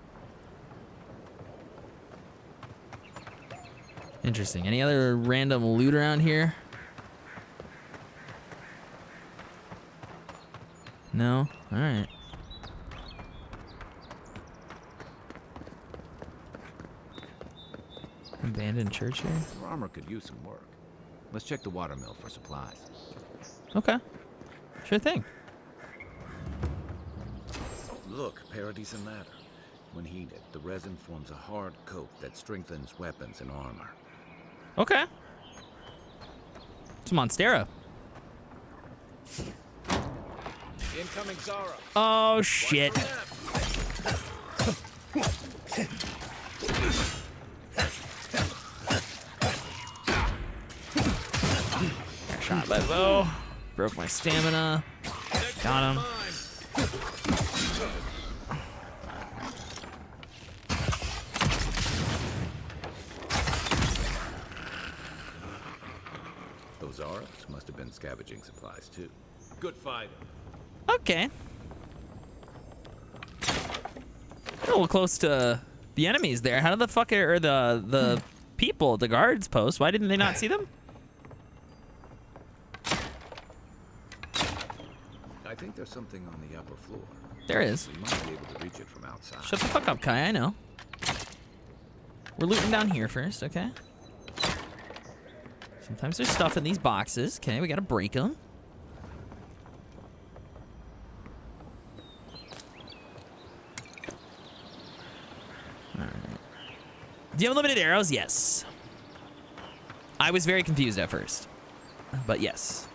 Interesting. Any other random loot around here? No? Alright. Abandoned church here? Your armor could use some work. Let's check the watermill for supplies. Okay. Sure thing. Look, parodies a matter. When heated, the resin forms a hard coat that strengthens weapons and armor. Okay. It's a Monstera. Incoming Zara. Oh, shit. Shot by bow. Broke my stamina. Got him. Those Arabs must have been scavenging supplies too. Good fight. Okay. A little close to the enemies there. How did the fuck are the people, the guards post? Why didn't they not see them? I think there's something on the upper floor. There is. We might be able to reach it from outside. Shut the fuck up, Kai. I know. We're looting down here first, okay? Sometimes there's stuff in these boxes. Okay, we gotta break them. Alright. Do you have unlimited arrows? Yes. I was very confused at first. But yes.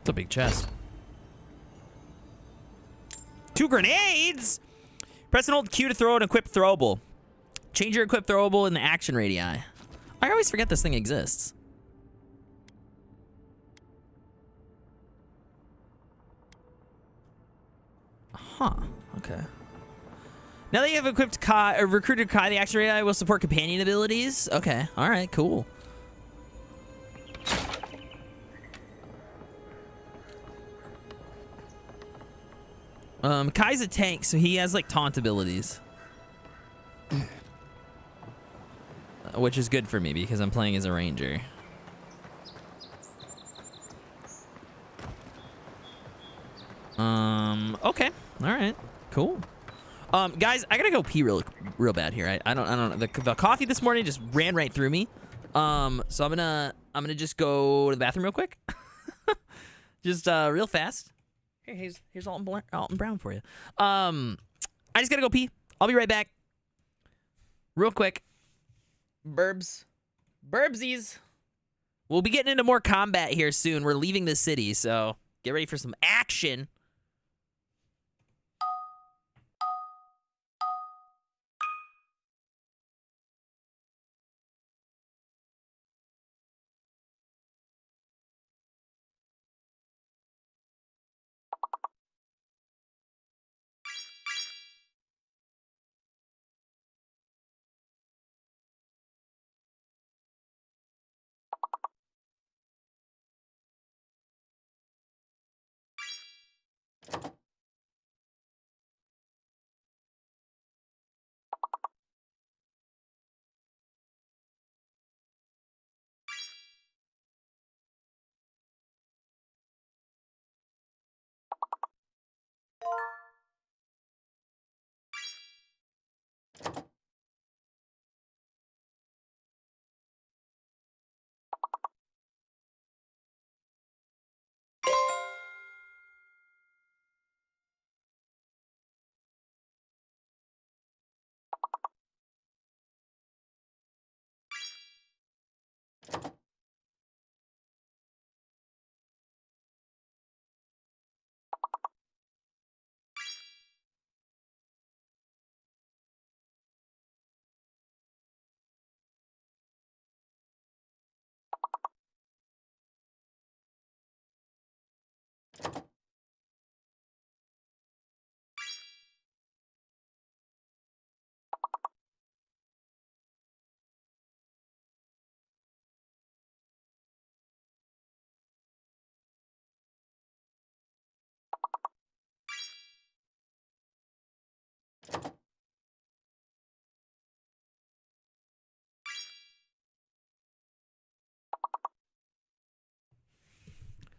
It's a big chest. 2 grenades! Press and hold Q to throw an equipped throwable. Change your equipped throwable in the action radii. I always forget this thing exists. Huh. Okay. Now that you have equipped recruited Kai, the action AI will support companion abilities. Okay, all right, cool. Kai's a tank, so he has like taunt abilities, which is good for me because I'm playing as a ranger. Okay, all right, cool. Guys, I gotta go pee real bad here. I don't know. The coffee this morning just ran right through me. So I'm gonna just go to the bathroom real quick, just real fast. Here, here's Alton Brown for you. I just gotta go pee. I'll be right back. Real quick. Burbsies. We'll be getting into more combat here soon. We're leaving the city, so get ready for some action.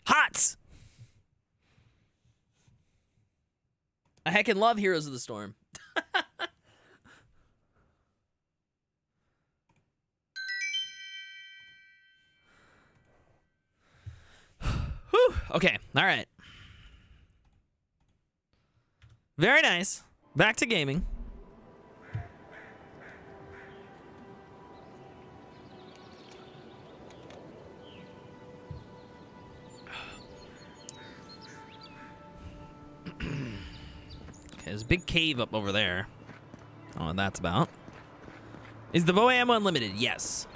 Hots! I heckin' love Heroes of the Storm. Whew. Okay, all right. Very nice. Back to gaming. Okay, there's a big cave up over there. I don't know what that's about. Is the bow ammo unlimited? Yes.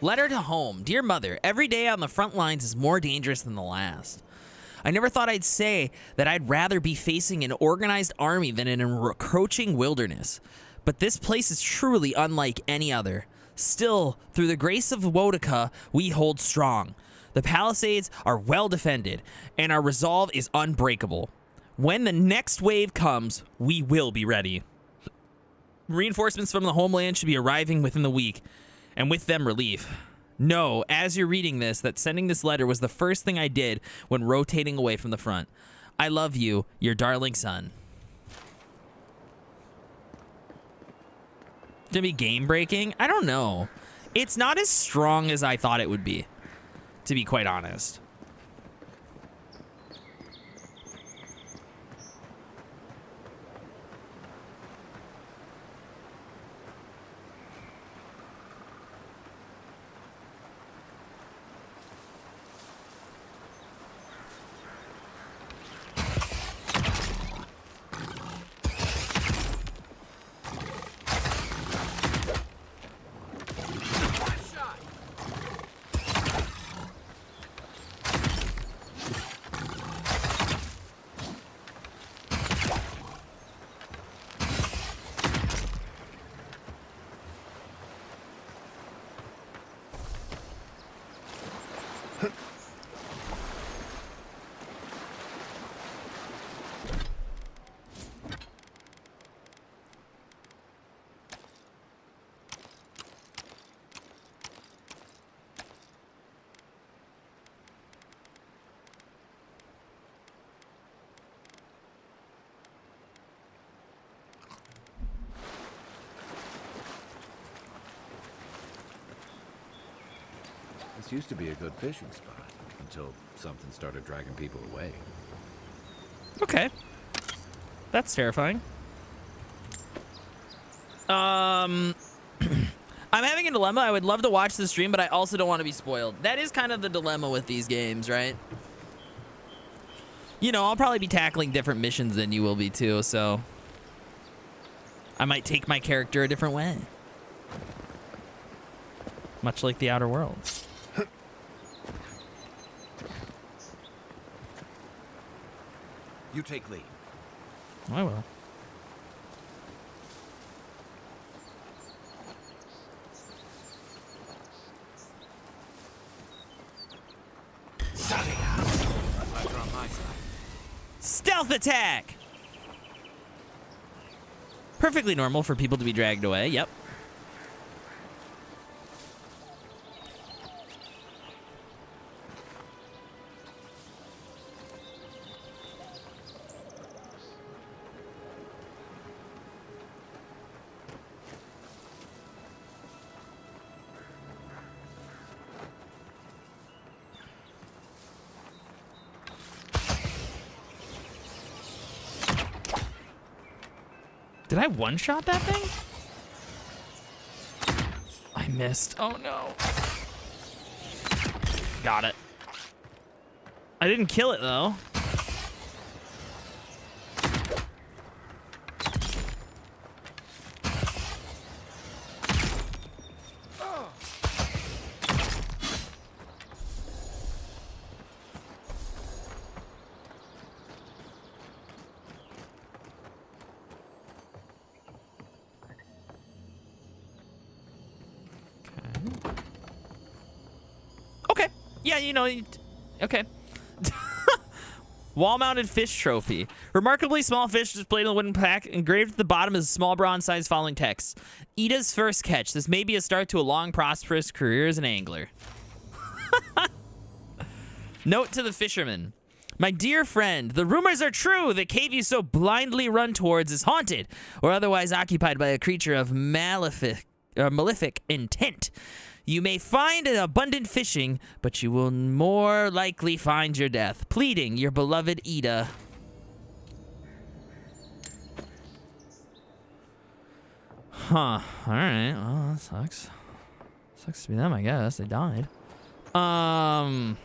Letter to home. Dear mother, every day on the front lines is more dangerous than the last. I never thought I'd say that I'd rather be facing an organized army than an encroaching wilderness. But this place is truly unlike any other. Still, through the grace of Wodaka, we hold strong. The palisades are well defended, and our resolve is unbreakable. When the next wave comes, we will be ready. Reinforcements from the homeland should be arriving within the week, and with them relief. Know, as you're reading this, that sending this letter was the first thing I did when rotating away from the front. I love you, your darling son. Gonna be game breaking? I don't know. It's not as strong as I thought it would be, to be quite honest. This used to be a good fishing spot until something started dragging people away. Okay. That's terrifying. I'm having a dilemma. I would love to watch the stream, but I also don't want to be spoiled. That is kind of the dilemma with these games, right? You know, I'll probably be tackling different missions than you will be too, so I might take my character a different way. Much like the Outer Worlds. You take lead. I will. Stealth attack! Perfectly normal for people to be dragged away. Yep. Did I one-shot that thing? I missed. Oh, no. Got it. I didn't kill it, though. Yeah, you know, okay. Wall-mounted fish trophy. Remarkably small fish displayed in a wooden plaque. Engraved at the bottom is a small bronze-sized following text. Ida's first catch. This may be a start to a long, prosperous career as an angler. Note to the fisherman. My dear friend, the rumors are true. The cave you so blindly run towards is haunted or otherwise occupied by a creature of malefic intent. You may find an abundant fishing, but you will more likely find your death. Pleading, your beloved Ida. Huh. Alright. Well, that sucks. Sucks to be them, I guess. They died. Hope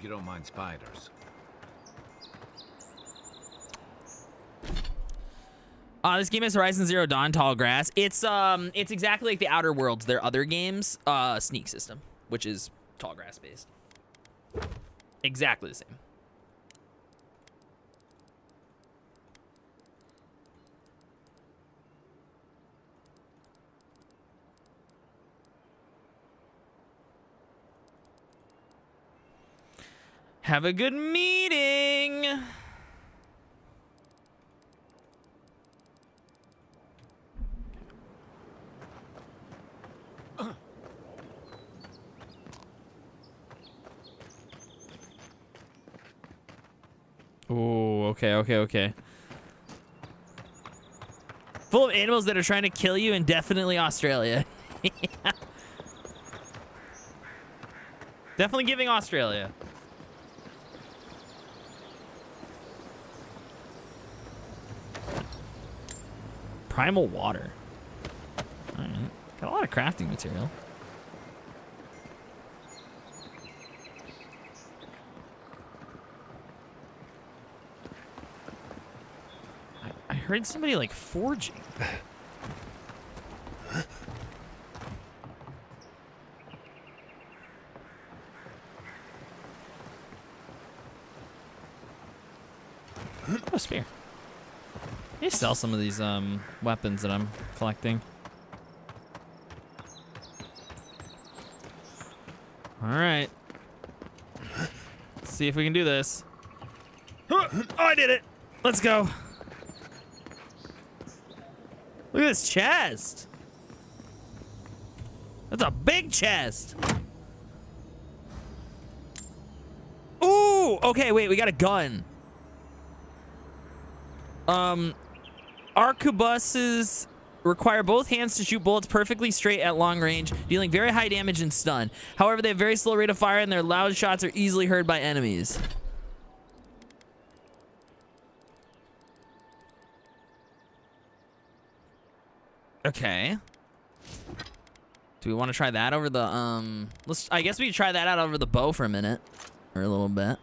you don't mind spiders. This game is Horizon Zero Dawn Tall Grass. It's exactly like the Outer Worlds, their other games, sneak system, which is tall grass based. Exactly the same. Have a good meeting. Oh, okay. Full of animals that are trying to kill you and definitely Australia. Definitely giving Australia. Primal water. All right. Got a lot of crafting material. I heard somebody like forging. Oh, a spear. I need to sell some of these weapons that I'm collecting. All right. Let's see if we can do this. Oh, I did it. Let's go. Look at this chest. That's a big chest. Ooh, okay, wait, we got a gun. Arquebuses require both hands to shoot bullets perfectly straight at long range, dealing very high damage and stun. However, they have very slow rate of fire, and their loud shots are easily heard by enemies. Okay. Do we want to try that over the I guess we could try that out over the bow for a minute or a little bit.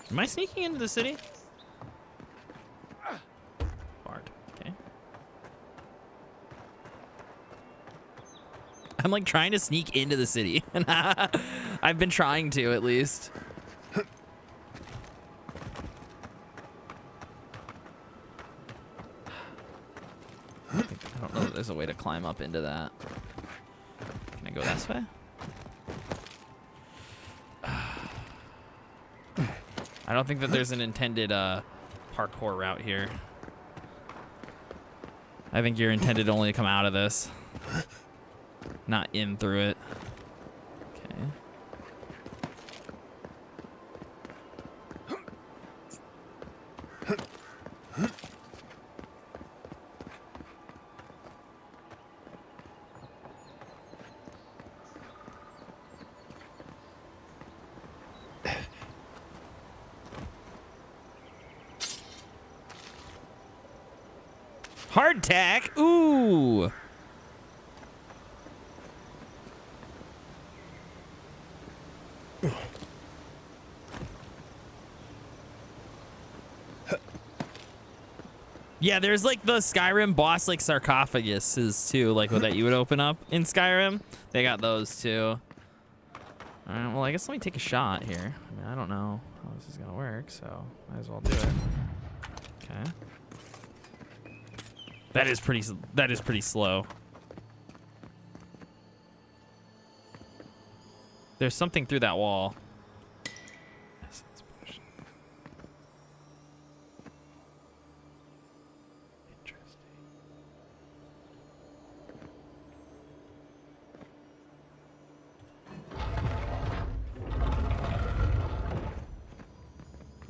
Am I sneaking into the city? Bard. Okay. I'm like trying to sneak into the city. I've been trying to, at least. I don't know that there's a way to climb up into that. Can I go this way? I don't think that there's an intended parkour route here. I think you're intended only to come out of this, not in through it. Okay. Hardtack. Ooh. Yeah, there's like the Skyrim boss like sarcophaguses too, like that you would open up in Skyrim. They got those too. All right, well, I guess let me take a shot here. I mean, I don't know how this is gonna work, so might as well do it. Okay. That is pretty slow. There's something through that wall.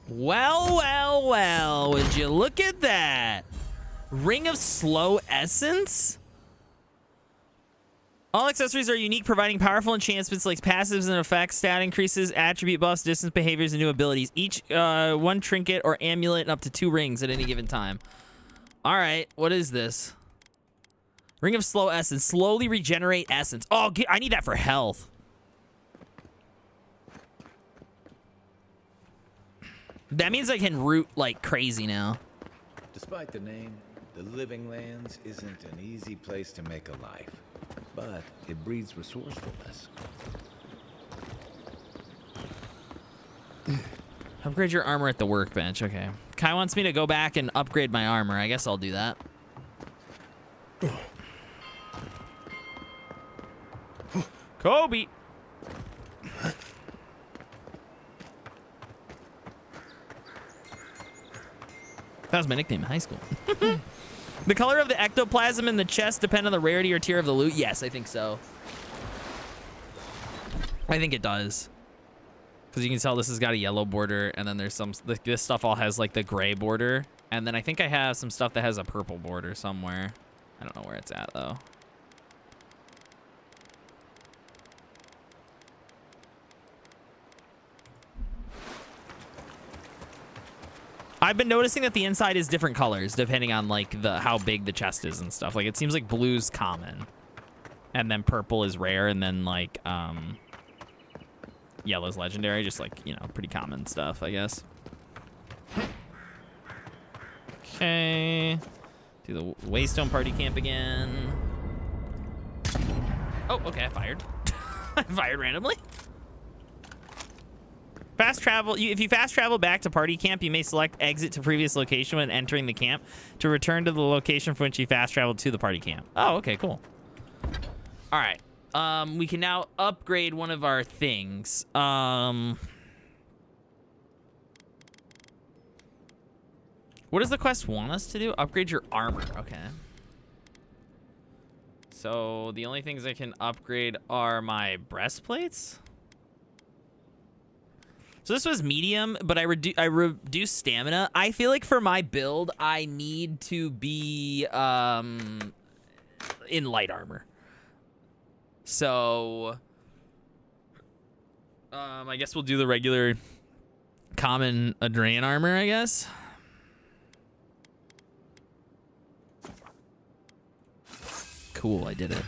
Well, well, well, would you look at that? Ring of Slow Essence? All accessories are unique, providing powerful enchantments like passives and effects, stat increases, attribute buffs, distance behaviors, and new abilities. Each one trinket or amulet and up to 2 rings at any given time. All right, what is this? Ring of Slow Essence. Slowly regenerate essence. Oh, I need that for health. That means I can root like crazy now. Despite the name, the Living Lands isn't an easy place to make a life, but it breeds resourcefulness. Upgrade your armor at the workbench. Okay. Kai wants me to go back and upgrade my armor. I guess I'll do that. Kobe. That was my nickname in high school. The color of the ectoplasm in the chest depend on the rarity or tier of the loot. Yes, I think so. I think it does. Because you can tell this has got a yellow border, and then there's some... This stuff all has, like, the gray border. And then I think I have some stuff that has a purple border somewhere. I don't know where it's at, though. I've been noticing that the inside is different colors depending on like how big the chest is and stuff. Like it seems like blue's common, and then purple is rare, and then like yellow's legendary. Just like, you know, pretty common stuff, I guess. Okay, do the Waystone party camp again. Oh, okay, I fired. I fired randomly. Fast travel. If you fast travel back to party camp, you may select exit to previous location when entering the camp to return to the location from which you fast traveled to the party camp. Oh, okay, cool. All right. We can now upgrade one of our things. What does the quest want us to do? Upgrade your armor. Okay. So the only things I can upgrade are my breastplates. So this was medium, but I reduced stamina. I feel like for my build, I need to be in light armor. So I guess we'll do the regular common Adrain armor, I guess. Cool, I did it.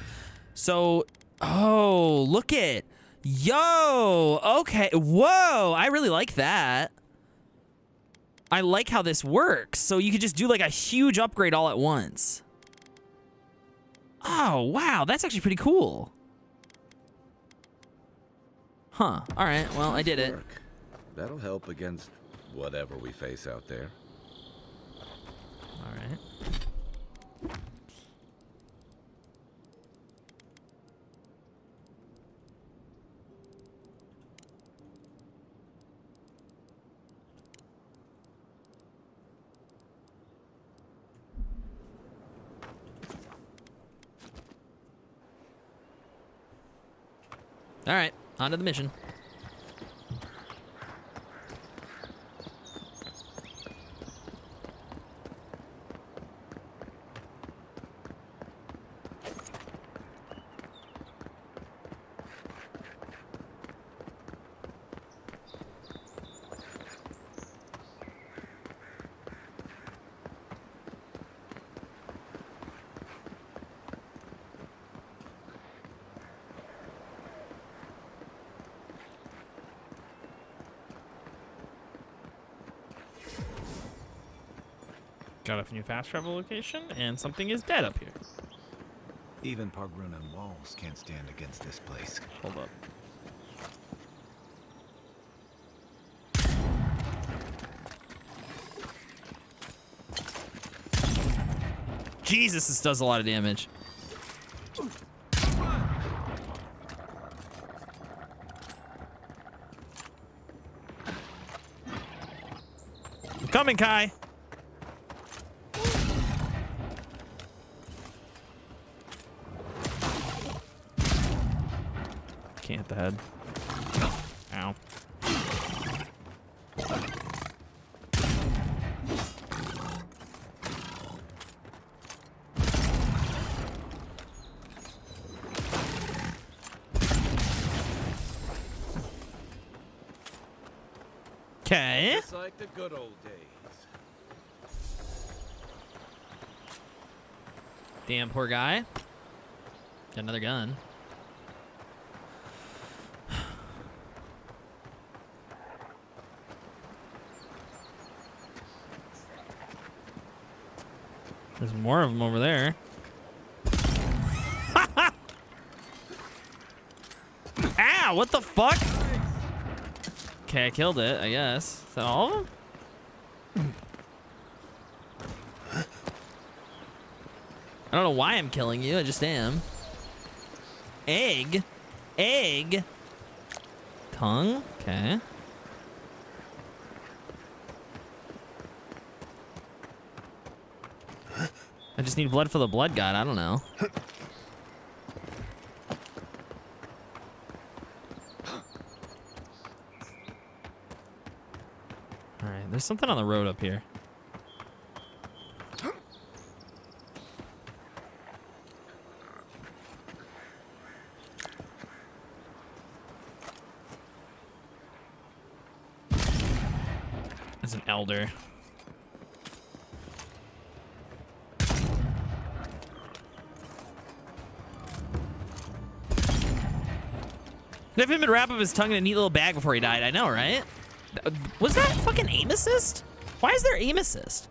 So, oh, look it. Yo, okay. Whoa, I really like that. I like how this works. So you could just do like a huge upgrade all at once. Oh, wow, that's actually pretty cool. Huh, all right, well, I did it. That'll help against whatever we face out there. All right. All right, on to the mission. Got a new fast travel location, and something is dead up here. Even Pargrunan walls can't stand against this place. Hold up. Jesus, this does a lot of damage. I'm coming, Kai. Can't hit the head. Ow. Okay. Just like the good old days. Damn, poor guy. Got another gun. There's more of them over there. Ow, what the fuck? Okay, I killed it, I guess. Is that all of them? I don't know why I'm killing you, I just am. Egg? Egg? Tongue? Okay. I just need blood for the blood god. I don't know. All right, there's something on the road up here. There's an elder. Let him wrap up his tongue in a neat little bag before he died. I know, right? Was that fucking aim assist? Why is there aim assist?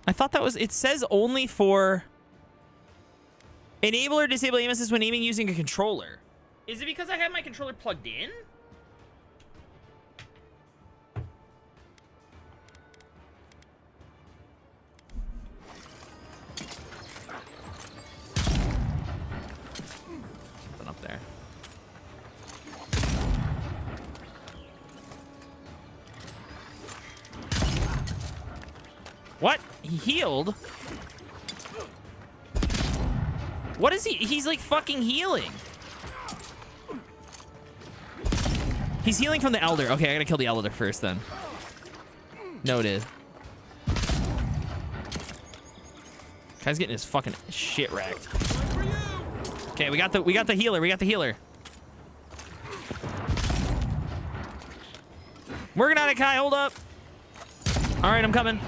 I thought that was, it says only for enable or disable aim assist when aiming using a controller. Is it because I have my controller plugged in? up there. What? He healed? What is he? He's like fucking healing. He's healing from the Elder. Okay, I gotta kill the Elder first then. Noted. Guy's getting his fucking shit wrecked. Okay, we got the healer. We got the healer. Working on it, Kai. Hold up. All right, I'm coming.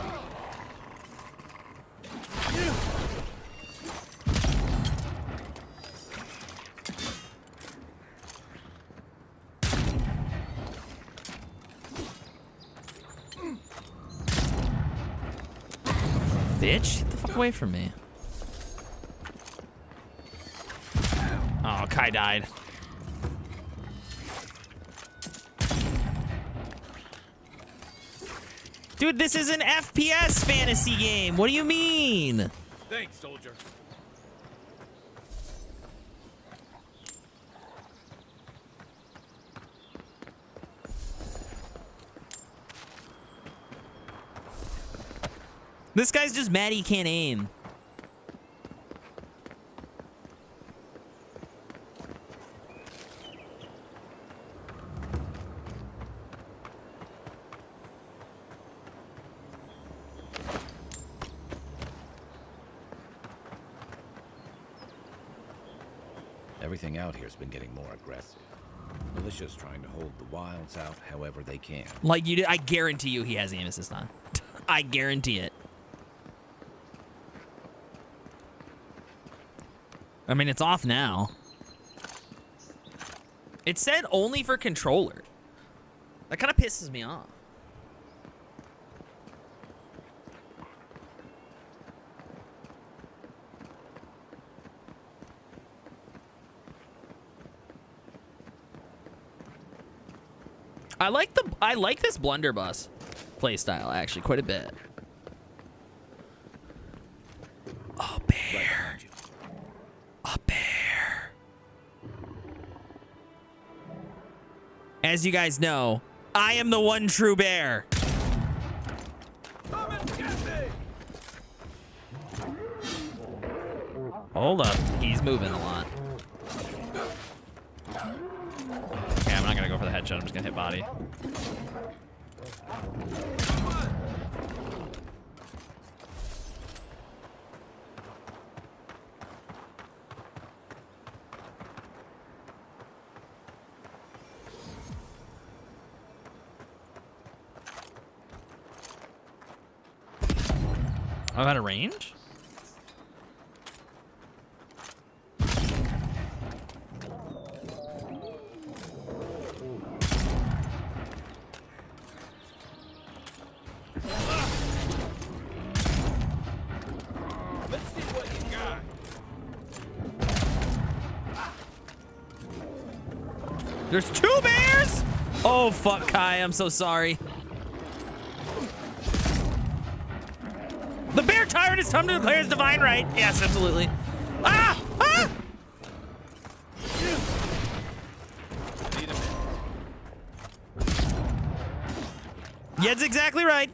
Bitch, get the fuck away from me. Oh, Kai died. Dude, this is an FPS fantasy game. What do you mean? Thanks, soldier. This guy's just mad he can't aim. Everything out here's been getting more aggressive. Militia's trying to hold the wilds out however they can. Like you did, I guarantee you he has aim assist on. I guarantee it. I mean, it's off now. It said only for controller. That kind of pisses me off. I like this blunderbuss playstyle actually quite a bit. A bear. A bear. As you guys know, I am the one true bear. Hold up. He's moving a lot. Okay, I'm not gonna go for the headshot. I'm just gonna hit body. I'm out of range? Let's see what you got. There's 2 bears? Oh, fuck, Kai. I'm so sorry. The bear tyrant has come to declare his divine right. Yes, absolutely. Ah! Ah! Yeah, that's exactly right.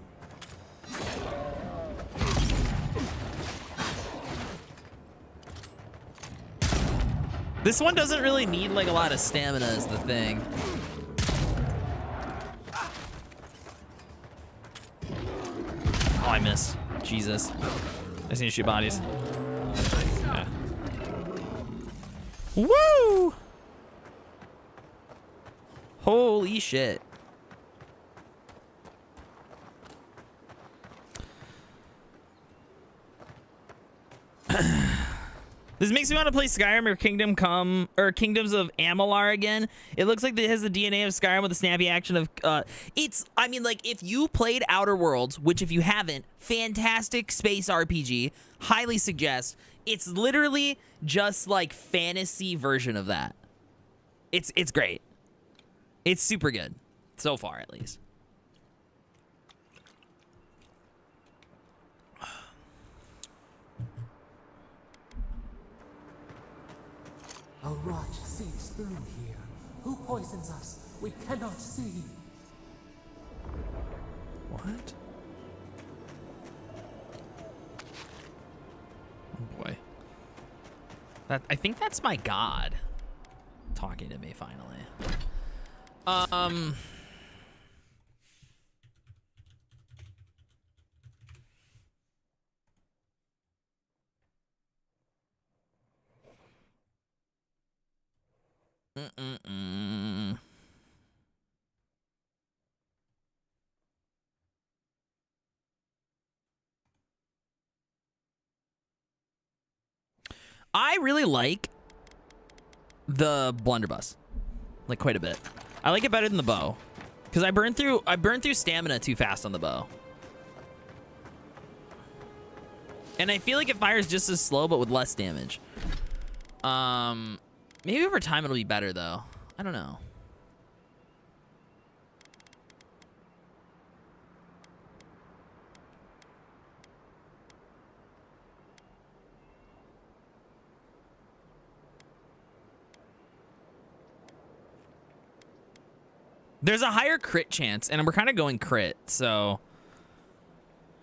This one doesn't really need like a lot of stamina is the thing. Oh, I missed. Jesus. I just need to shoot bodies. Yeah. Woo! Holy shit. This makes me want to play Skyrim or Kingdoms of Amalur again. It looks like it has the DNA of Skyrim with the snappy action of I mean, like, if you played Outer Worlds, which if you haven't, fantastic space RPG, highly suggest. It's literally just like fantasy version of that. It's great. It's super good so far, at least. A rot seeps through here. Who poisons us? We cannot see. What? Oh boy. I think that's my god talking to me finally. I really like the blunderbuss, like quite a bit. I like it better than the bow, because I burn through stamina too fast on the bow, and I feel like it fires just as slow but with less damage. Maybe over time it'll be better though. I don't know. There's a higher crit chance, and we're kind of going crit, so...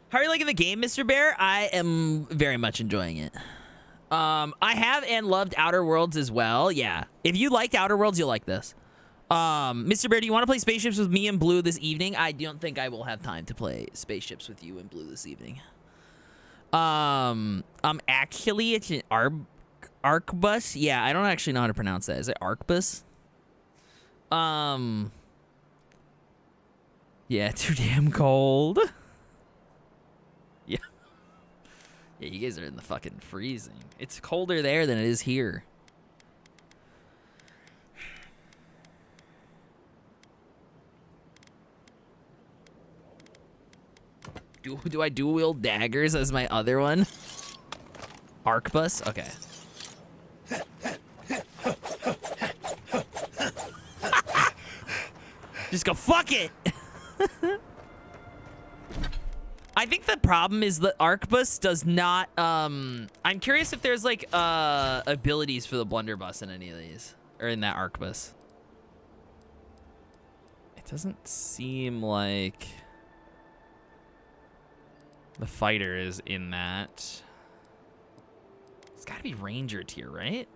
How are you liking the game, Mr. Bear? I am very much enjoying it. I have and loved Outer Worlds as well. Yeah. If you liked Outer Worlds, you'll like this. Mr. Bear, do you want to play Spaceships with me and Blue this evening? I don't think I will have time to play Spaceships with you and Blue this evening. Actually, it's an Arquebus. Yeah, I don't actually know how to pronounce that. Is it Arquebus? Yeah, too damn cold. Yeah. Yeah, you guys are in the fucking freezing. It's colder there than it is here. Do I dual wield daggers as my other one? Arquebus? Okay. Just go, fuck it! I think the problem is that Arquebus does not, I'm curious if there's, like, abilities for the blunderbuss in any of these. Or in that Arquebus. It doesn't seem like the fighter is in that. It's gotta be Ranger tier, right?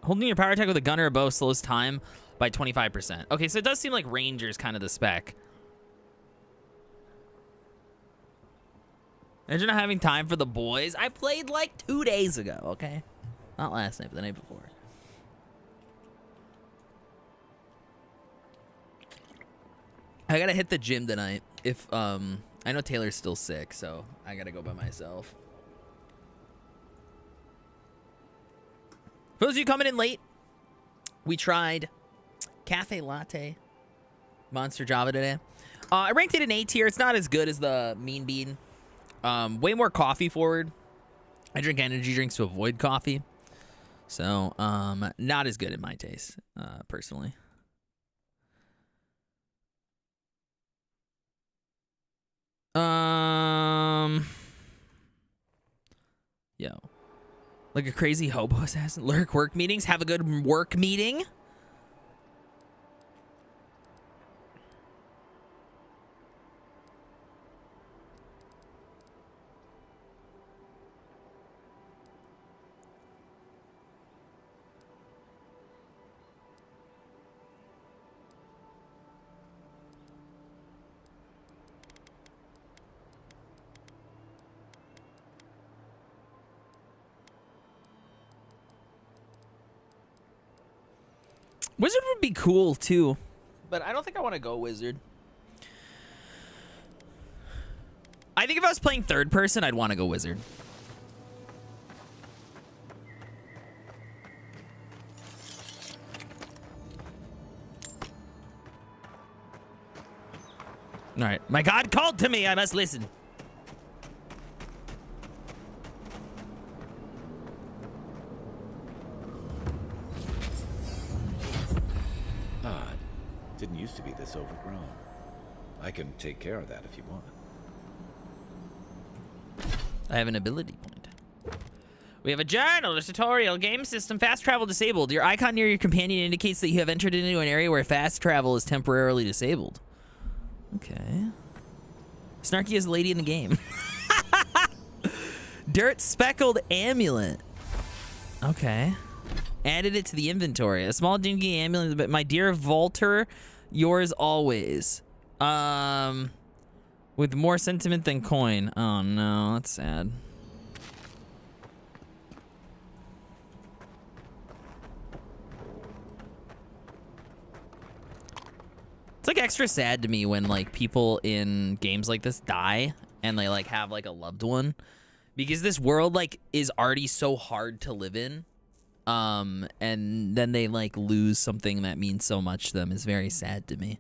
Holding your power attack with a gun or a bow slows time by 25%. Okay, so it does seem like Ranger's kind of the spec. Imagine not having time for the boys. I played like 2 days ago, okay? Not last night, but the night before. I gotta hit the gym tonight. If, I know Taylor's still sick, so I gotta go by myself. For those of you coming in late, we tried Cafe Latte Monster Java today. I ranked it in A tier. It's not as good as the Mean Bean. Way more coffee forward. I drink energy drinks to avoid coffee. So, not as good in my taste, personally. Yo. Like a crazy hobo assassin. Lurk work meetings. Have a good work meeting. Wizard would be cool too, but I don't think I want to go Wizard. I think if I was playing third person, I'd want to go Wizard. All right, my God called to me. I must listen. Odd. Didn't used to be this overgrown. I can take care of that if you want. I have an ability point. We have a journal, a tutorial, game system, fast travel disabled. Your icon near your companion indicates that you have entered into an area where fast travel is temporarily disabled. Okay. Snarky as a lady in the game. Dirt speckled amulet. Okay. Added it to the inventory. A small dingy amulet, but my dear Volter, yours always. With more sentiment than coin. Oh no, that's sad. It's like extra sad to me when like people in games like this die and they like have like a loved one, because this world like is already so hard to live in, and then they like lose something that means so much to them. Is very sad to me.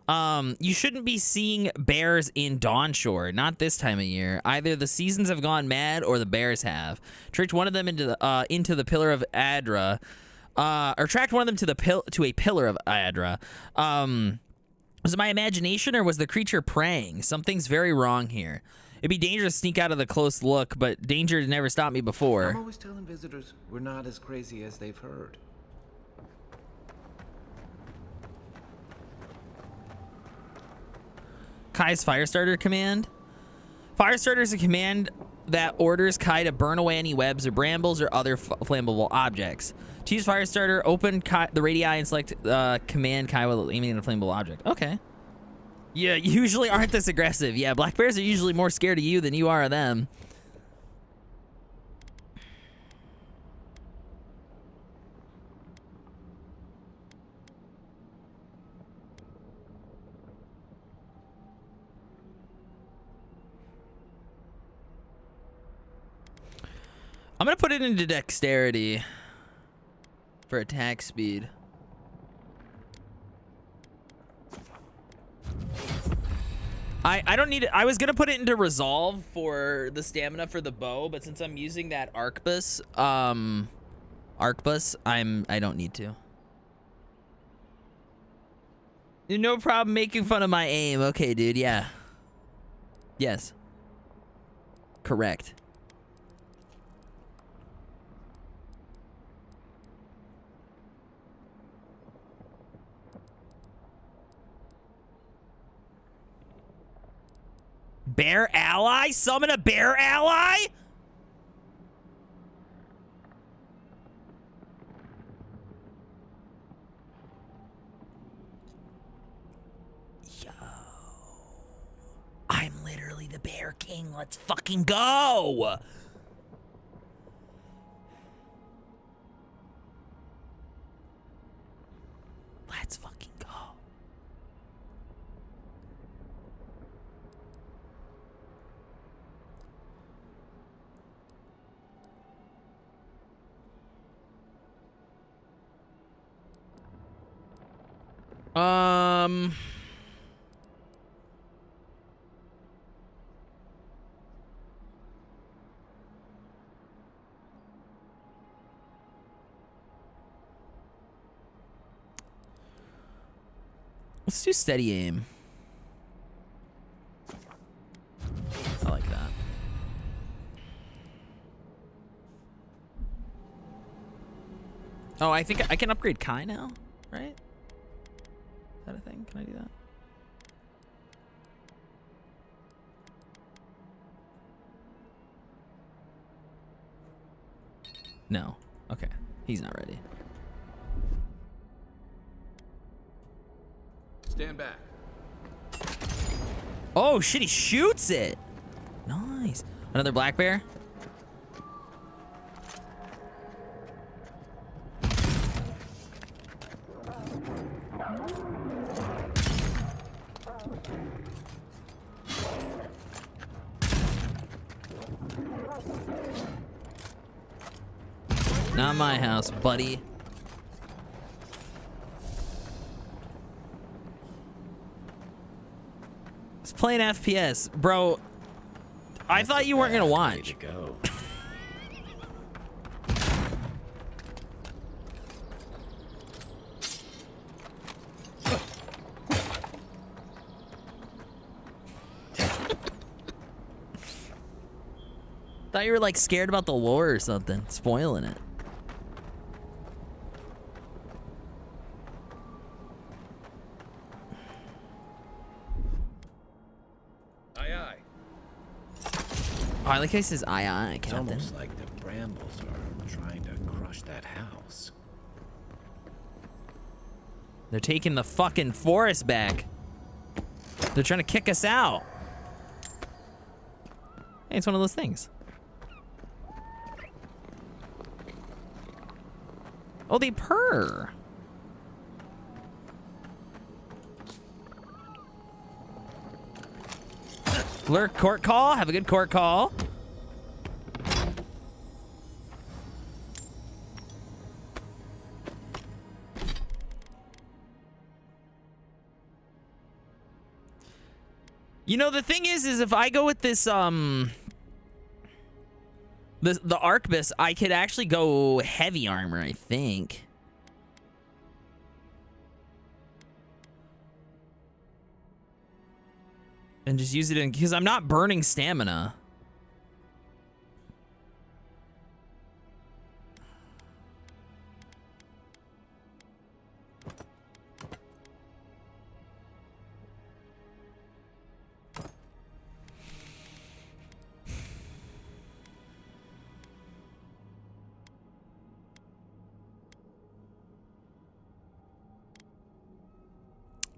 You shouldn't be seeing bears in Dawnshore, not this time of year. Either the seasons have gone mad or the bears have. Tricked one of them into the pillar of Adra, or tracked one of them to a pillar of Adra. Was it my imagination or was the creature praying? Something's very wrong here. It'd be dangerous to sneak out of the close look, but danger has never stopped me before. I'm always telling visitors we're not as crazy as they've heard. Kai's Firestarter command. Firestarter is a command that orders Kai to burn away any webs or brambles or other flammable objects. To use Firestarter, open the radii and select command Kai while aiming at a flammable object. Okay. Yeah, you usually aren't this aggressive. Yeah, black bears are usually more scared of you than you are of them. I'm gonna put it into dexterity for attack speed. I don't need it. I was gonna put it into resolve for the stamina for the bow, but since I'm using that arquebus, I don't need to. No problem making fun of my aim. Okay, dude. Yeah. Yes. Correct. Bear ally? Summon a bear ally? Yo. I'm literally the Bear King. Let's fucking go. Let's fucking go. Let's do steady aim. I like that. Oh, I think I can upgrade Kai now, right? Is that a thing? Can I do that? No. Okay. He's not ready. Stand back. Oh, shit, he shoots it. Nice. Another black bear? Not my house, buddy. It's playing FPS. Bro, I thought you weren't gonna watch. Go. Thought you were like scared about the lore or something, spoiling it. Aye, aye. Oh, I like how he says aye, aye, It's Captain. almost like the brambles are trying to crush that house. They're taking the fucking forest back. They're trying to kick us out. Hey, it's one of those things. Oh, they purr. Lurk court call. Have a good court call. You know, the thing is if I go with this, the Arquebus, I could actually go heavy armor, I think. And just use it in, because I'm not burning stamina.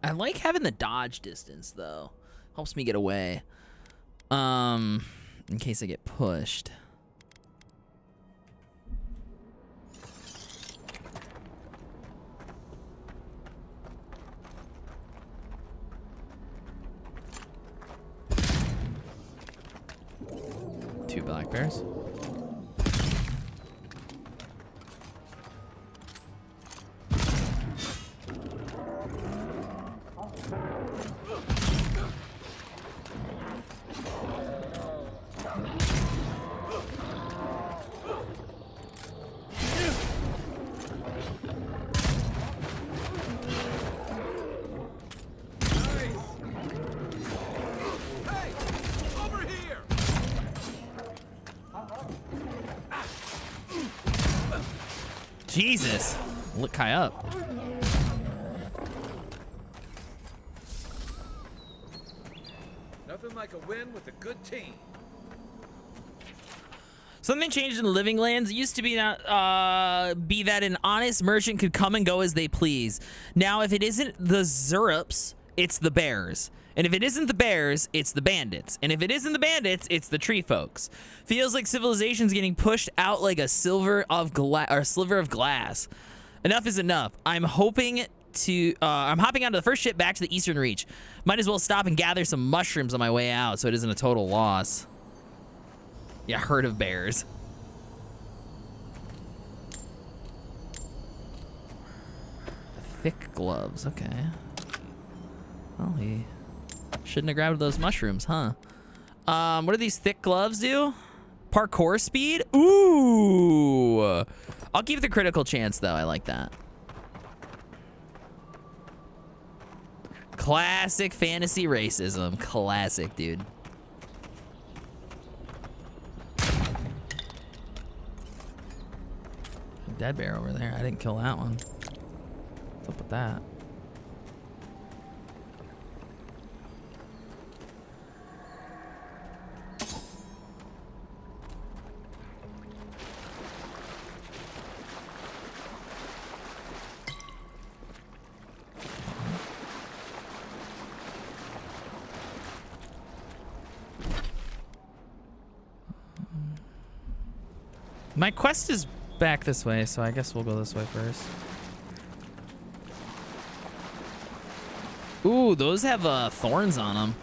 I like having the dodge distance though. Helps me get away. In case I get pushed. Two black bears. Jesus. Look Kai up. Nothing like a win with a good team. Something changed in the Living Lands. It used to be that an honest merchant could come and go as they please. Now, if it isn't the Zurps, it's the bears. And if it isn't the bears, it's the bandits. And if it isn't the bandits, it's the tree folks. Feels like civilization's getting pushed out like a sliver of glass. Enough is enough. I'm hopping onto the first ship back to the Eastern Reach. Might as well stop and gather some mushrooms on my way out so it isn't a total loss. Yeah, herd of bears. Thick gloves, okay. Well, he shouldn't have grabbed those mushrooms, huh? What do these thick gloves do? Parkour speed? Ooh! I'll give the critical chance, though. I like that. Classic fantasy racism. Classic, dude. Dead bear over there. I didn't kill that one. What's up with that? My quest is back this way, so I guess we'll go this way first. Ooh, those have thorns on them.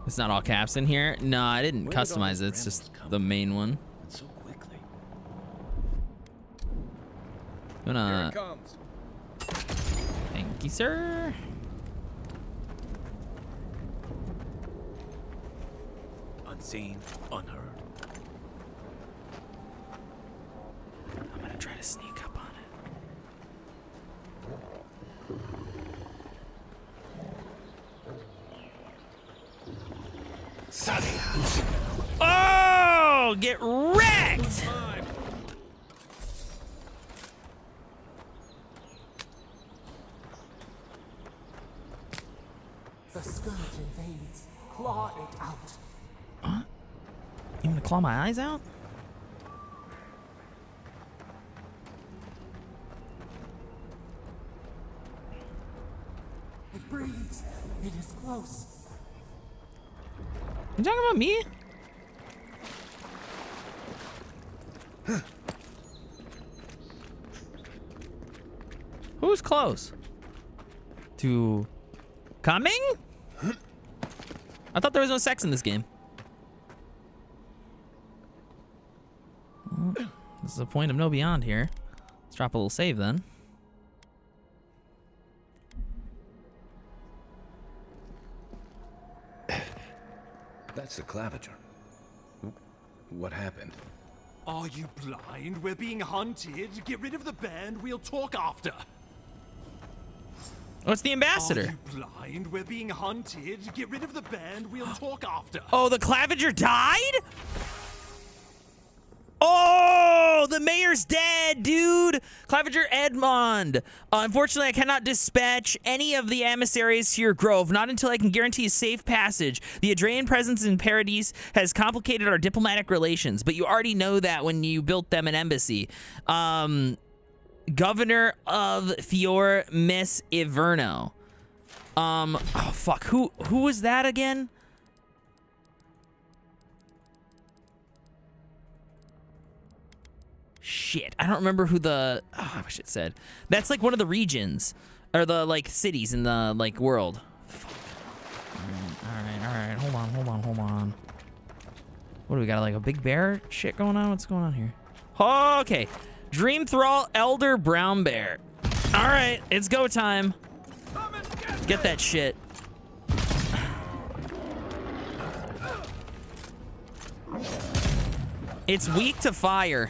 It's not all caps in here. No, I didn't customize it. It's just the main one. So quickly. You wanna... Here it comes. Thank you, sir. Unseen, unheard. I'm gonna try to sneak up on it. Oh, get wrecked! The scourge invades. Claw it out. Huh? You want to claw my eyes out? It breathes. It is close. You talking about me? Who's close? To coming? I thought there was no sex in this game. Well, this is a point of no beyond here. Let's drop a little save then. That's the claviger. What happened? Are you blind? We're being hunted. Get rid of the band. We'll talk after. Oh, it's the ambassador. Are you blind? We're being hunted. Get rid of the band. We'll talk after. Oh, the claviger died? Oh, the mayor's dead, dude. Claviger Edmond. Unfortunately, I cannot dispatch any of the emissaries to your grove, not until I can guarantee a safe passage. The Adrean presence in Paradise has complicated our diplomatic relations, but you already know that when you built them an embassy. Governor of Fior Miss Iverno. Oh, fuck. Who was that again? Shit, I don't remember who the... Oh, I wish it said. That's like one of the regions. Or the, like, cities in the, like, world. Fuck. Alright. Hold on. What do we got, like, a big bear shit going on? What's going on here? Oh, okay. Dream Thrall Elder Brown Bear. Alright, it's go time. Get that shit. It's weak to fire.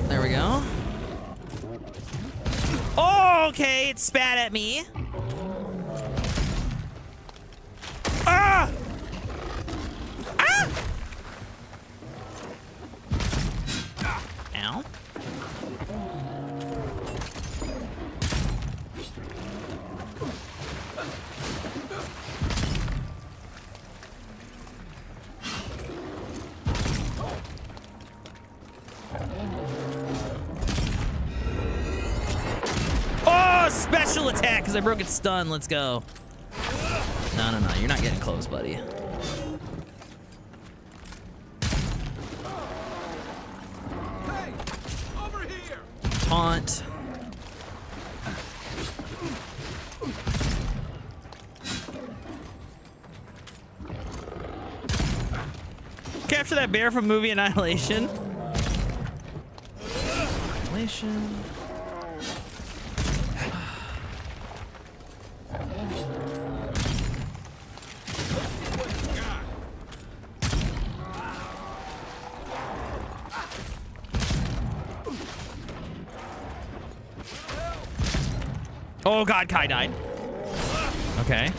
There we go. Oh, okay, it spat at me. Ah! Ah! Ow. Oh, special attack because I broke its stun. Let's go. No. You're not getting close, buddy. Hey, over here. Taunt. Capture that bear from movie Annihilation. Annihilation. Oh god, Kai died. Okay.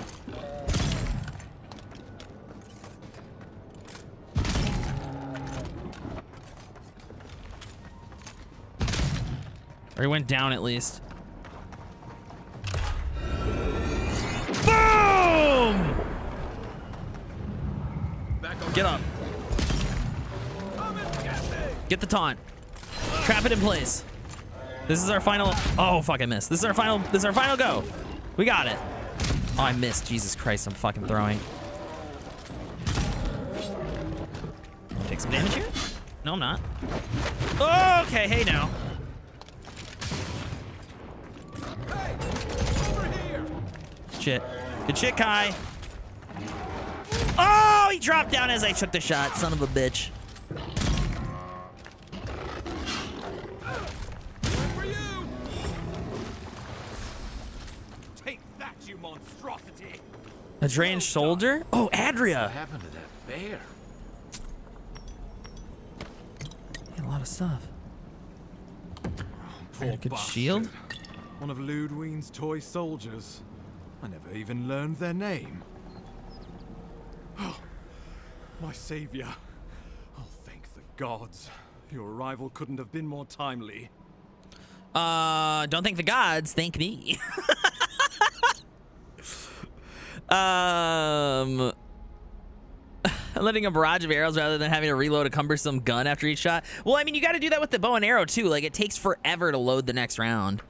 Or he went down at least. Boom! Get up. Get the taunt. Trap it in place. This is our final. Oh fuck, I missed. This is our final go. We got it. Oh, I missed. Jesus Christ, I'm fucking throwing. Take some damage here? No, I'm not. Oh, okay, hey now. Shit. Good shit, Kai. Oh, he dropped down as I took the shot. Son of a bitch. Take that, you monstrosity. A drained soldier? Oh, Adria. What happened to that bear? A lot of stuff. Poor Good bastard. shield. One of Ludwine's toy soldiers. I never even learned their name. Oh, my savior. Oh, thank the gods. Your arrival couldn't have been more timely. Don't thank the gods, thank me. Letting a barrage of arrows rather than having to reload a cumbersome gun after each shot. Well, I mean, you got to do that with the bow and arrow too. Like, it takes forever to load the next round.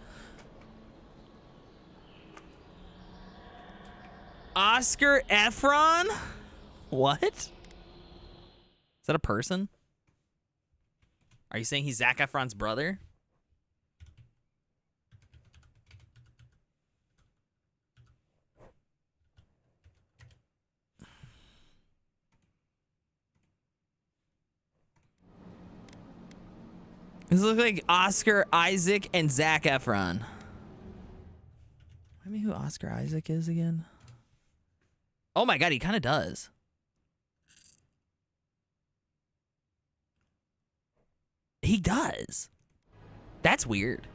Oscar Efron? What? Is that a person? Are you saying he's Zac Efron's brother? This looks like Oscar Isaac and Zac Efron. Remind me who Oscar Isaac is again? Oh my god, he kind of does. He does. That's weird.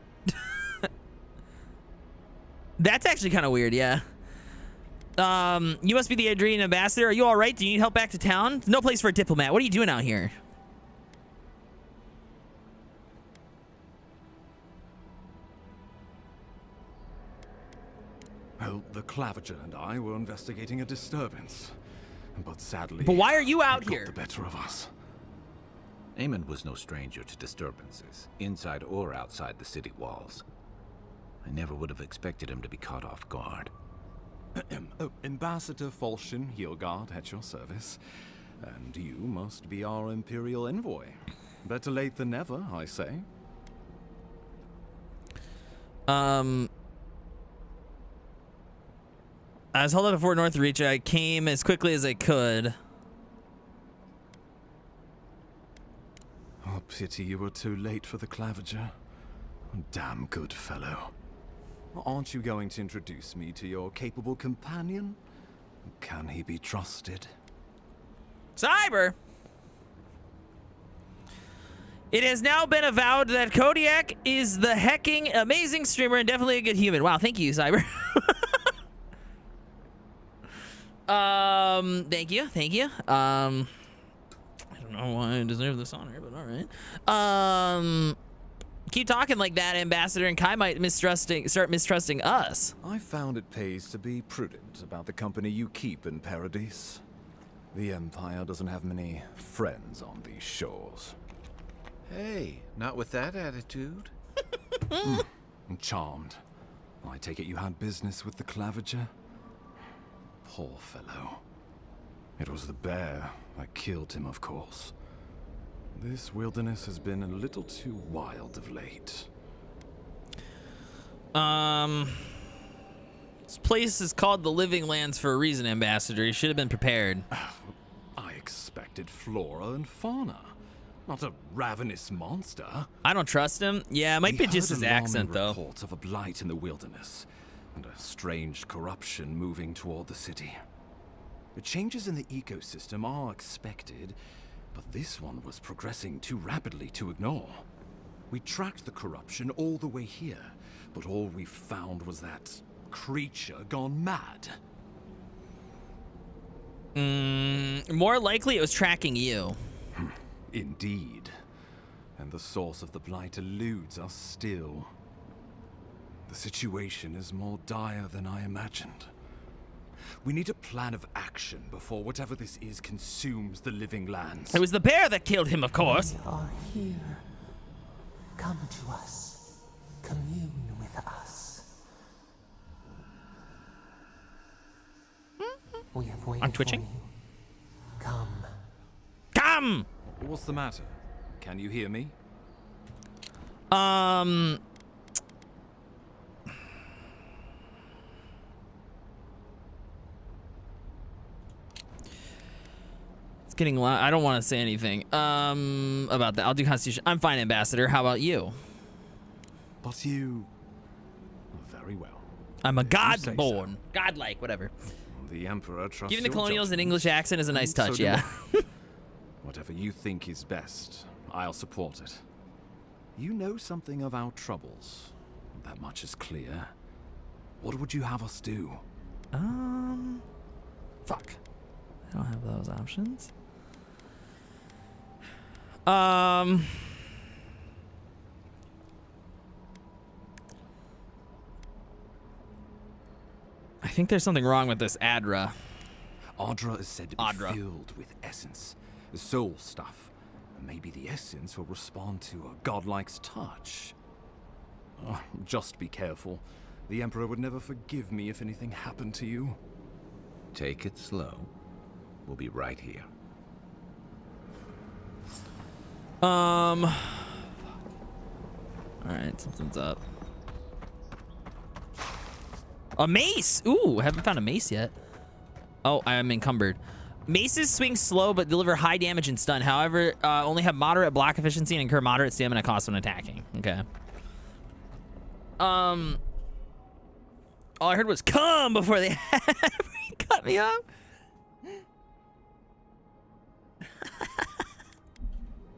That's actually kind of weird, yeah. You must be the Adrian ambassador. Are you all right? Do you need help back to town? No place for a diplomat. What are you doing out here? Well, the Clavager and I were investigating a disturbance. But sadly... But why are you out it here? got the better of us. Eamon was no stranger to disturbances, inside or outside the city walls. I never would have expected him to be caught off guard. Ambassador Falchion Hildegard at your service. And you must be our Imperial envoy. Better late than never, I say. I was held up at Fort Northreach. I came as quickly as I could. Oh, pity you were too late for the Clavager. Damn good fellow. Aren't you going to introduce me to your capable companion? Can he be trusted? Cyber! It has now been avowed that Kodiak is the hecking amazing streamer and definitely a good human. Wow, thank you, Cyber. Thank you. I don't know why I deserve this honor, but all right. Keep talking like that, Ambassador, and Kai might start mistrusting us. I found it pays to be prudent about the company you keep in Paradise. The Empire doesn't have many friends on these shores. Hey, not with that attitude. I'm charmed. I take it you had business with the Clavager? Poor fellow. It was the bear that killed him, of course. This wilderness has been a little too wild of late. This place is called the Living Lands for a reason, Ambassador. You should have been prepared. I expected flora and fauna, not a ravenous monster. I don't trust him. Yeah, it might be just his accent, though. Reports of a blight in the wilderness, and a strange corruption moving toward the city. The changes in the ecosystem are expected, but this one was progressing too rapidly to ignore. We tracked the corruption all the way here, but all we found was that creature gone mad. More likely it was tracking you. Indeed. And the source of the blight eludes us still. The situation is more dire than I imagined. We need a plan of action before whatever this is consumes the living lands. It was the bear that killed him, of course. We are here. Come to us. Commune with us. We have waited I'm twitching. for you. Come. Come! What's the matter? Can you hear me? It's getting loud. I don't want to say anything about that. I'll do Constitution. I'm fine, Ambassador. How about you? But you... Very well. I'm a god-born. Godlike, whatever. The Emperor trusts Giving the your colonials an judgment. English accent is a nice So touch, do yeah. I. Whatever you think is best, I'll support it. You know something of our troubles. That much is clear. What would you have us do? Fuck. I don't have those options. I think there's something wrong with this Adra. Adra is said to be filled with essence, soul stuff. And maybe the essence will respond to a godlike's touch. Oh, just be careful. The Emperor would never forgive me if anything happened to you. Take it slow. We'll be right here. All right, something's up. A mace! Ooh, haven't found a mace yet. Oh, I am encumbered. Maces swing slow but deliver high damage and stun. However, only have moderate block efficiency and incur moderate stamina cost when attacking. Okay. All I heard was "come" before they cut me off.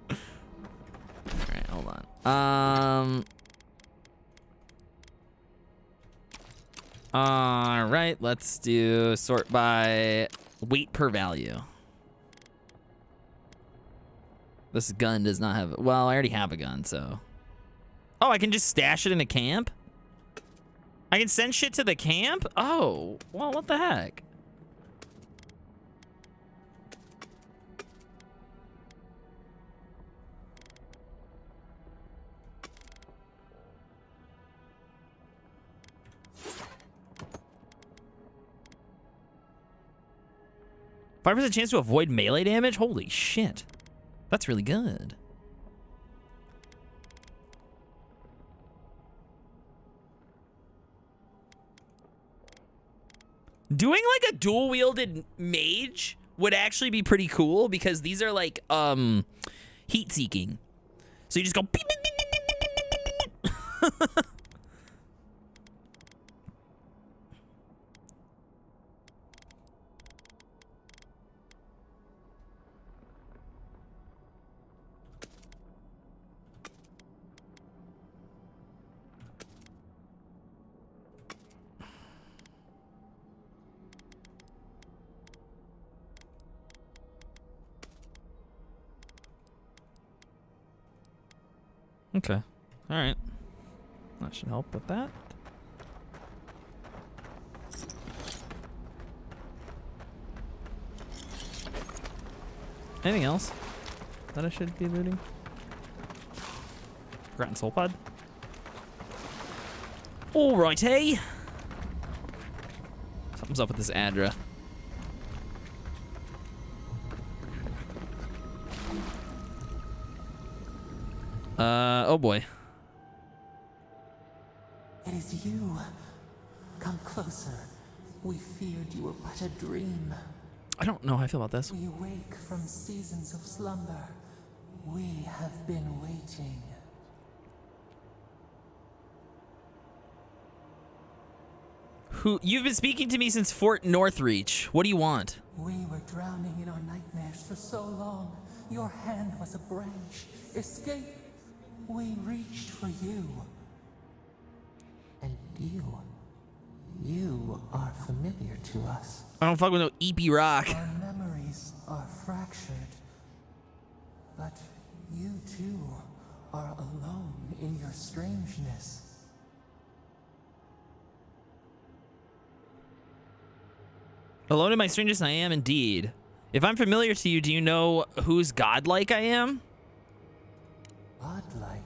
All right, hold on. All right, let's do sort by weight per value. This gun does not have, well, I already have a gun, so. Oh, I can just stash it in a camp? I can send shit to the camp? Oh, well, what the heck? %5 chance to avoid melee damage? Holy shit. That's really good. Doing like a dual-wielded mage would actually be pretty cool because these are like heat-seeking. So you just go beep, beep, beep, beep, beep, beep, beep. 'Kay. Alright. That should help with that. Anything else that I should be looting? Forgotten soul pod. Alrighty. Something's up with this Adra. Oh boy. It is you. Come closer. We feared you were but a dream. I don't know how I feel about this. We wake from seasons of slumber. We have been waiting. You've been speaking to me since Fort Northreach. What do you want? We were drowning in our nightmares for so long. Your hand was a branch. Escape. We reached for you. And you are familiar to us. I don't fuck with no EP rock. Our memories are fractured. But you too are alone in your strangeness. Alone in my strangeness, I am indeed. If I'm familiar to you, do you know whose godlike I am? Godlike?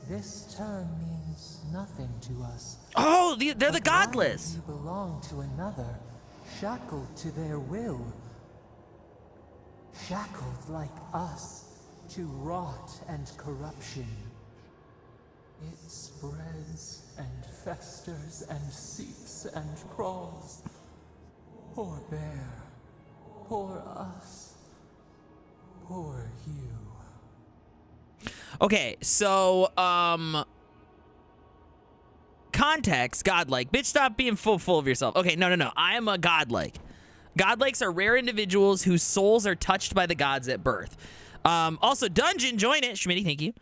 This term means nothing to us. Oh, they're the godless. You belong to another, shackled to their will. Shackled like us to rot and corruption. It spreads and festers and seeps and crawls. Poor bear. Poor us. Poor you. Okay, so, context, godlike. Bitch, stop being full of yourself. Okay, no. I am a godlike. Godlikes are rare individuals whose souls are touched by the gods at birth. Also, Dungeon, join it. Schmitty, thank you.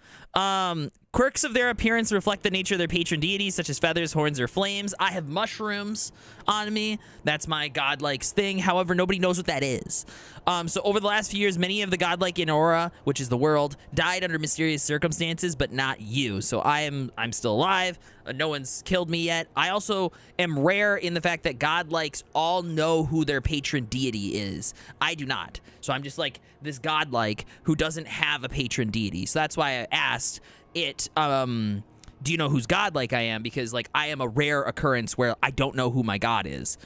Quirks of their appearance reflect the nature of their patron deities, such as feathers, horns, or flames. I have mushrooms on me. That's my godlike thing. However, nobody knows what that is. So over the last few years, many of the godlike in Aura, which is the world, died under mysterious circumstances, but not you. So I'm still alive. No one's killed me yet. I also am rare in the fact that godlikes all know who their patron deity is. I do not. So I'm just like this godlike who doesn't have a patron deity. So that's why I asked it, do you know whose godlike I am? Because like I am a rare occurrence where I don't know who my god is.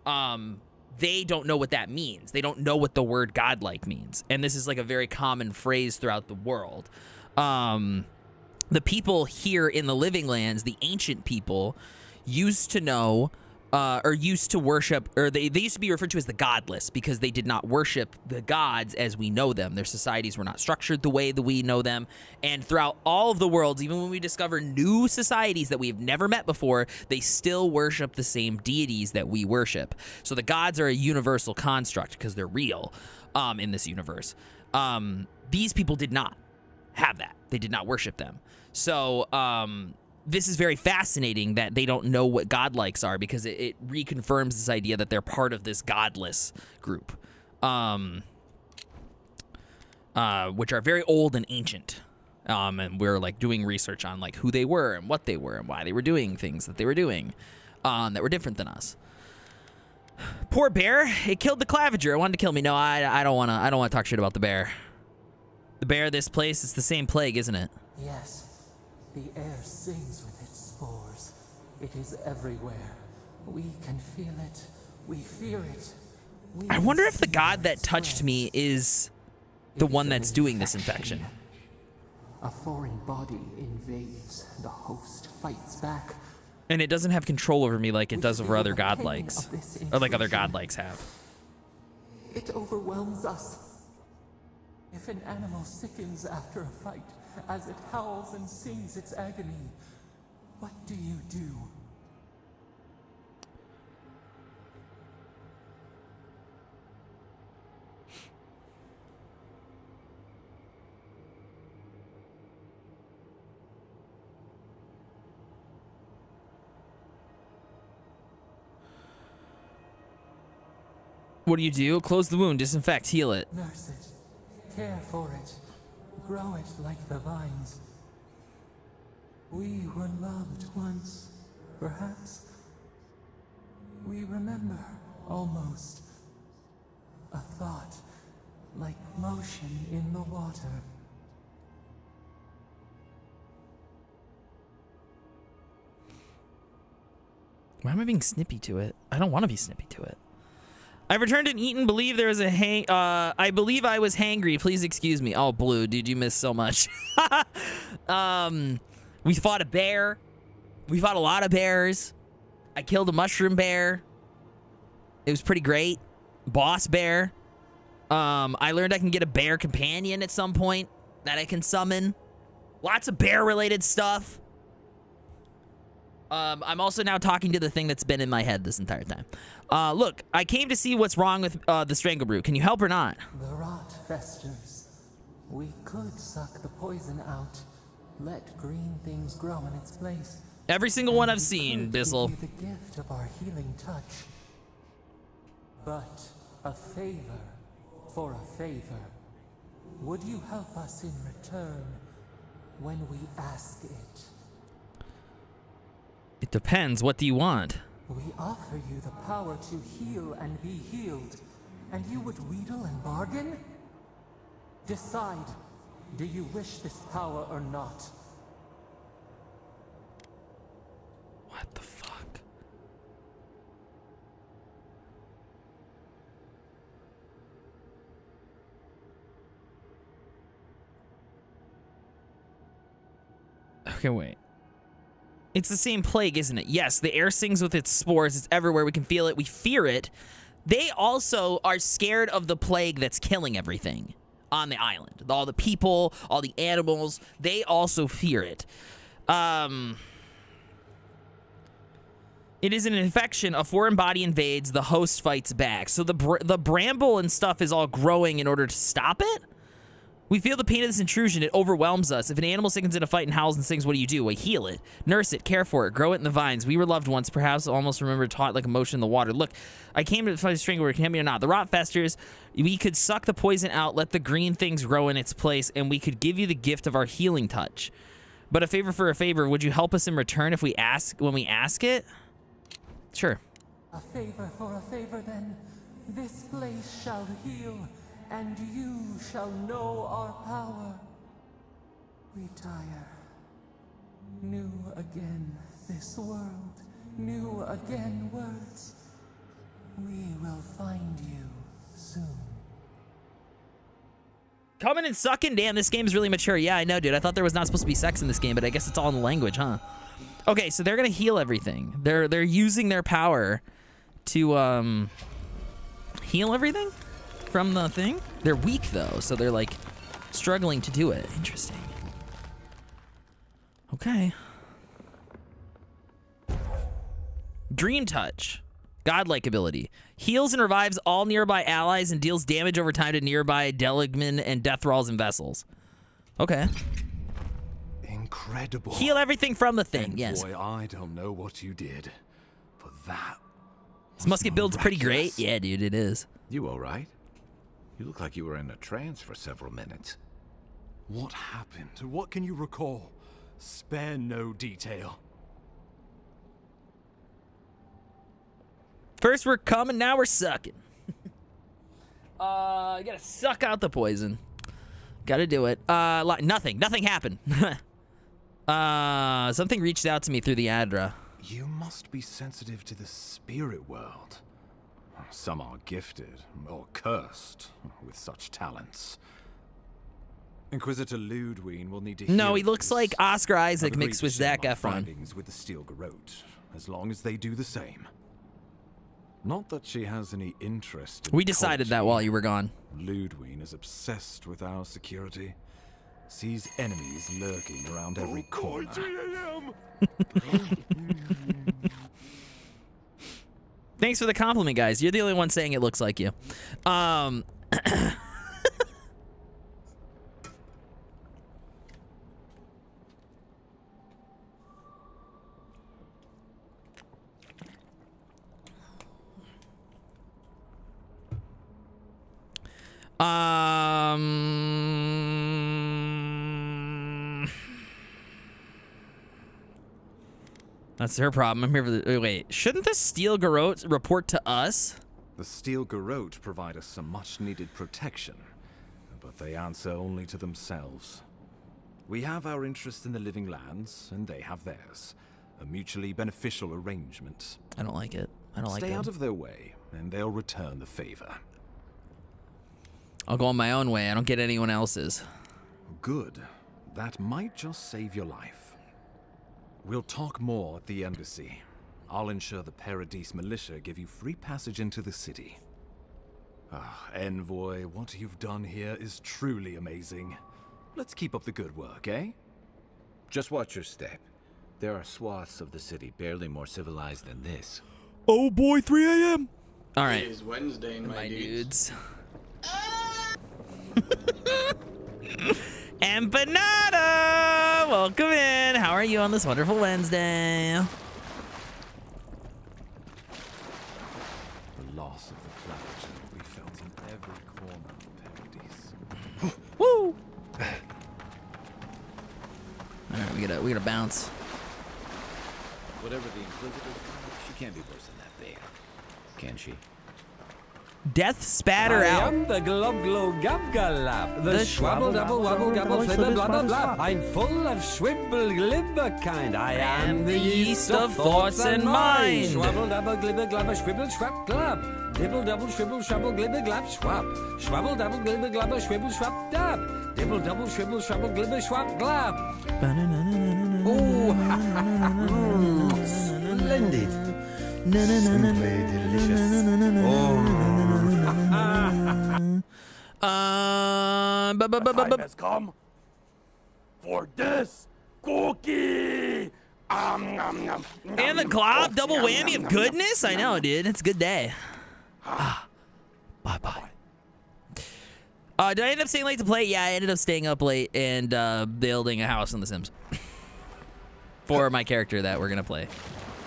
They don't know what that means. They don't know what the word godlike means. And this is like a very common phrase throughout the world. The people here in the Living Lands, the ancient people, used to know or used to worship, or they used to be referred to as the godless because they did not worship the gods as we know them. Their societies were not structured the way that we know them. And throughout all of the worlds, even when we discover new societies that we've never met before, they still worship the same deities that we worship. So the gods are a universal construct because they're real in this universe. These people did not have that. They did not worship them. So this is very fascinating that they don't know what godlikes are because it reconfirms this idea that they're part of this godless group, which are very old and ancient. And we're like doing research on like who they were and what they were and why they were doing things that they were doing that were different than us. Poor bear, it killed the Clavager. It wanted to kill me. No, I don't want to talk shit about the bear. The bear, this place, it's the same plague, isn't it? Yes. The air sings with its spores. It is everywhere. We can feel it. We fear it. I wonder if the god that touched me is the one that's doing this infection. A foreign body invades. The host fights back. And it doesn't have control over me like it does over other godlikes. Or like other godlikes have. It overwhelms us. If an animal sickens after a fight, as it howls and sings its agony, what do you do? What do? Close the wound, disinfect, heal it. Nurse it, care for it, grow it like the vines. We were loved once, perhaps. We remember, almost. A thought, like motion in the water. Why am I being snippy to it? I don't want to be snippy to it. I've returned and eaten. Believe there was a I believe I was hangry. Please excuse me. Oh, Blue, dude, you missed so much. We fought a bear. We fought a lot of bears. I killed a mushroom bear. It was pretty great. Boss bear. I learned I can get a bear companion at some point that I can summon. Lots of bear-related stuff. I'm also now talking to the thing that's been in my head this entire time. Look, I came to see what's wrong with the strangle brew. Can you help or not? The rot festers. We could suck the poison out. Let green things grow in its place. Every single one I've seen, Bissell. Give you the gift of our healing touch. But a favor for a favor. Would you help us in return when we ask it? It depends. What do you want? We offer you the power to heal and be healed, and you would wheedle and bargain? Decide. Do you wish this power or not? What the fuck? Okay, wait. It's the same plague, isn't it? Yes, the air sings with its spores. It's everywhere. We can feel it. We fear it. They also are scared of the plague that's killing everything on the island. All the people, all the animals, they also fear it. It is an infection. A foreign body invades. The host fights back. So the bramble and stuff is all growing in order to stop it? We feel the pain of this intrusion. It overwhelms us. If an animal sickens in a fight and howls and sings, what do? We heal it, nurse it, care for it, grow it in the vines. We were loved once, perhaps almost remembered, taught like emotion in the water. Look, I came to find a string where it can be or not. The rot festers. We could suck the poison out, let the green things grow in its place, and we could give you the gift of our healing touch. But a favor for a favor, would you help us in return if we ask when we ask it? Sure. A favor for a favor, then. This place shall heal, and you shall know our power. Retire. New again this world, new again words. We will find you soon. Coming and sucking? Damn, this game's really mature. Yeah, I know, dude. I thought there was not supposed to be sex in this game, but I guess it's all in the language, huh? Okay, so they're gonna heal everything. They're using their power to heal everything from the thing. They're weak though, so they're like struggling to do it. Interesting. Okay. Dream Touch. Godlike ability. Heals and revives all nearby allies and deals damage over time to nearby Deligman and death thralls and vessels. Okay. Incredible. Heal everything from the thing, yes. Boy, I don't know what you did, but that. This musket build's pretty great. Yeah, dude, it is. You all right? You look like you were in a trance for several minutes. What happened? What can you recall? Spare no detail. First we're coming, now we're sucking. You gotta suck out the poison. Gotta do it. Nothing happened. Something reached out to me through the Adra. You must be sensitive to the spirit world. Some are gifted, or cursed, with such talents. Inquisitor Ludwig will need to hear No, he looks like Oscar Isaac I've mixed agreed with to share Zac my Efron. findings with the Steel Garrote, as long as they do the same. Not that she has any interest in We decided that while you were gone. Ludwig is obsessed with our security. Sees enemies lurking around every corner. 3 a.m. Thanks for the compliment, guys. You're the only one saying it looks like you. That's her problem. I'm here for the... Wait, shouldn't the Steel Garrote report to us? The Steel Garrote provide us some much-needed protection, but they answer only to themselves. We have our interest in the living lands, and they have theirs. A mutually beneficial arrangement. I don't like it. I don't like it. Stay out of their way, and they'll return the favor. I'll go on my own way. I don't get anyone else's. Good. That might just save your life. We'll talk more at the embassy. I'll ensure the Paradise militia give you free passage into the city. Envoy, what you've done here is truly amazing. Let's keep up the good work, eh? Just watch your step. There are swaths of the city barely more civilized than this. Oh boy, 3 a.m. All right. It is Wednesday, my dudes. Empanada! Welcome in. How are you on this wonderful Wednesday? The loss of the Clavager we felt in every corner of Paradise. Woo! Alright, we gotta bounce. Whatever the Inquisitor, she can't be worse than that bear. Can she? Death spatter out. I am the glob glow gab galab, the schwabble double wabble gabble flibber blah blah blah. I'm full of schwibble glibber kind. I am the yeast of thoughts and mind. Schwabble double glibber glabber schwibble schwab glab. Dibble double shwibble shwabble glibber glab schwab. Schwabble double glibber glabber schwibble schwab dab. Dibble double shwibble shwabble glibber schwab glab. Oh, splendid. Simply delicious. Time has come for this cookie. And the glob, double whammy of goodness. I know, dude. It's a good day. Bye-bye. Did I end up staying late to play? Yeah, I ended up staying up late and building a house in The Sims for my character that we're gonna play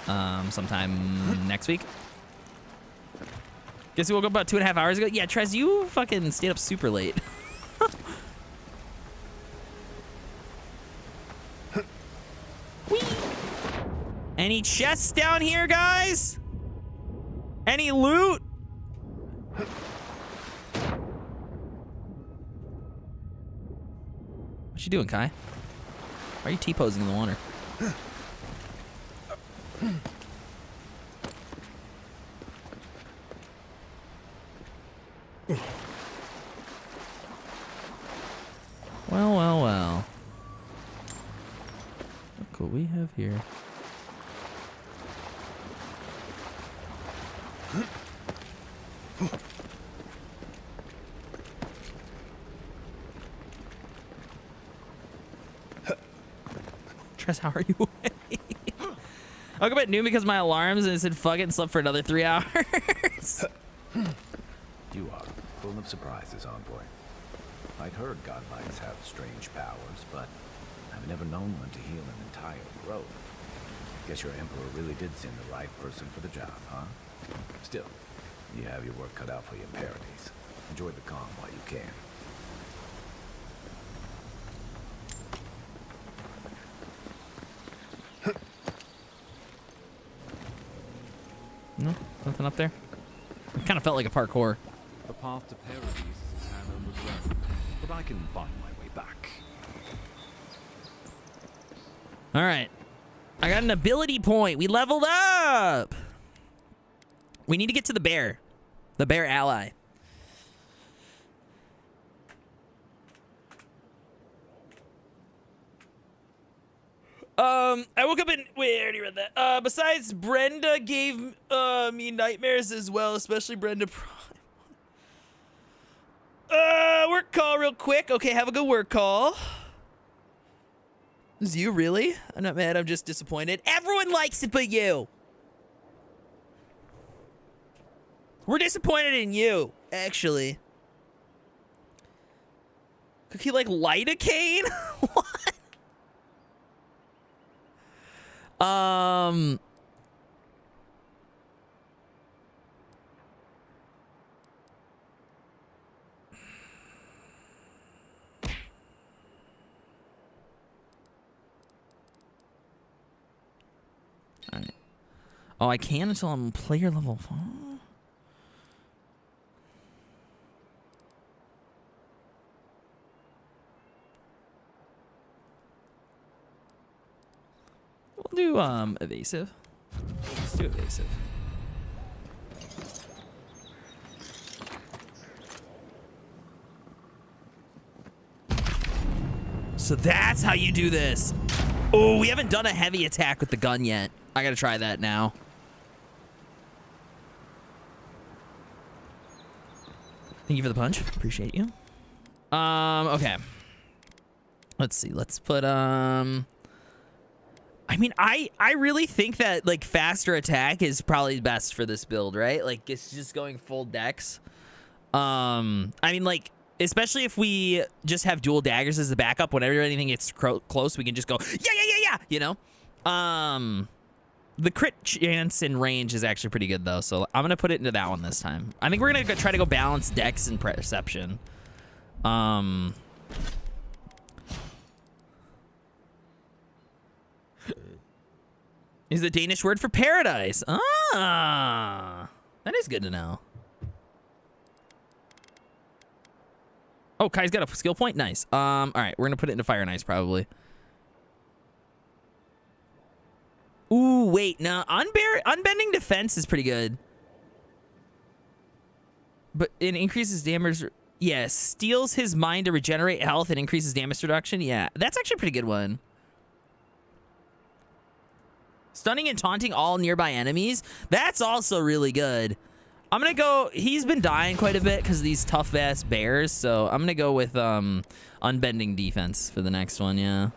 sometime next week. Guess we woke up about 2.5 hours ago. Yeah, Trez, you fucking stayed up super late. Whee! Any chests down here, guys? Any loot? What you doing, Kai? Why are you T-posing in the water? Well, well, well. What could we have here? Tress, how are you awake? I woke up at noon because my alarms and it said fuck it and slept for another 3 hours. You are full of surprises, Envoy. I'd heard godlikes have strange powers, but I've never known one to heal an entire grove. Guess your Emperor really did send the right person for the job, huh? Still, you have your work cut out for you in Paradise. Enjoy the calm while you can. No, nothing up there. It kind of felt like a parkour. The path to Paradise is an overgrown, but I can find my way back. All right, I got an ability point. We leveled up. We need to get to the bear ally. I woke up and wait, I already read that. Besides, Brenda gave me nightmares as well, especially Brenda Prime. Work call real quick. Okay, have a good work call. Is you really? I'm not mad, I'm just disappointed. Everyone likes it but you. We're disappointed in you, actually. Could he like lidocaine? What? All right. Oh, I can until I'm player level 4. We'll do evasive. Let's do evasive. So that's how you do this. Oh, we haven't done a heavy attack with the gun yet. I gotta try that now. Thank you for the punch. Appreciate you. Okay. Let's see. Let's put I mean, I really think that like faster attack is probably best for this build, right? Like it's just going full dex. I mean, like especially if we just have dual daggers as the backup. Whenever anything gets close, we can just go yeah. You know. The crit chance and range is actually pretty good though, so I'm gonna put it into that one this time. I think we're gonna try to go balance dex and perception. Is the Danish word for paradise. Ah, that is good to know. Oh, Kai's got a skill point. Nice. All right, we're gonna put it into fire and ice probably. Ooh, wait, no, unbending defense is pretty good. But it increases damage. Yeah, steals his mind to regenerate health and increases damage reduction. Yeah, that's actually a pretty good one. Stunning and taunting all nearby enemies. That's also really good. I'm gonna go, he's been dying quite a bit because of these tough ass bears. So I'm gonna go with unbending defense for the next one, yeah.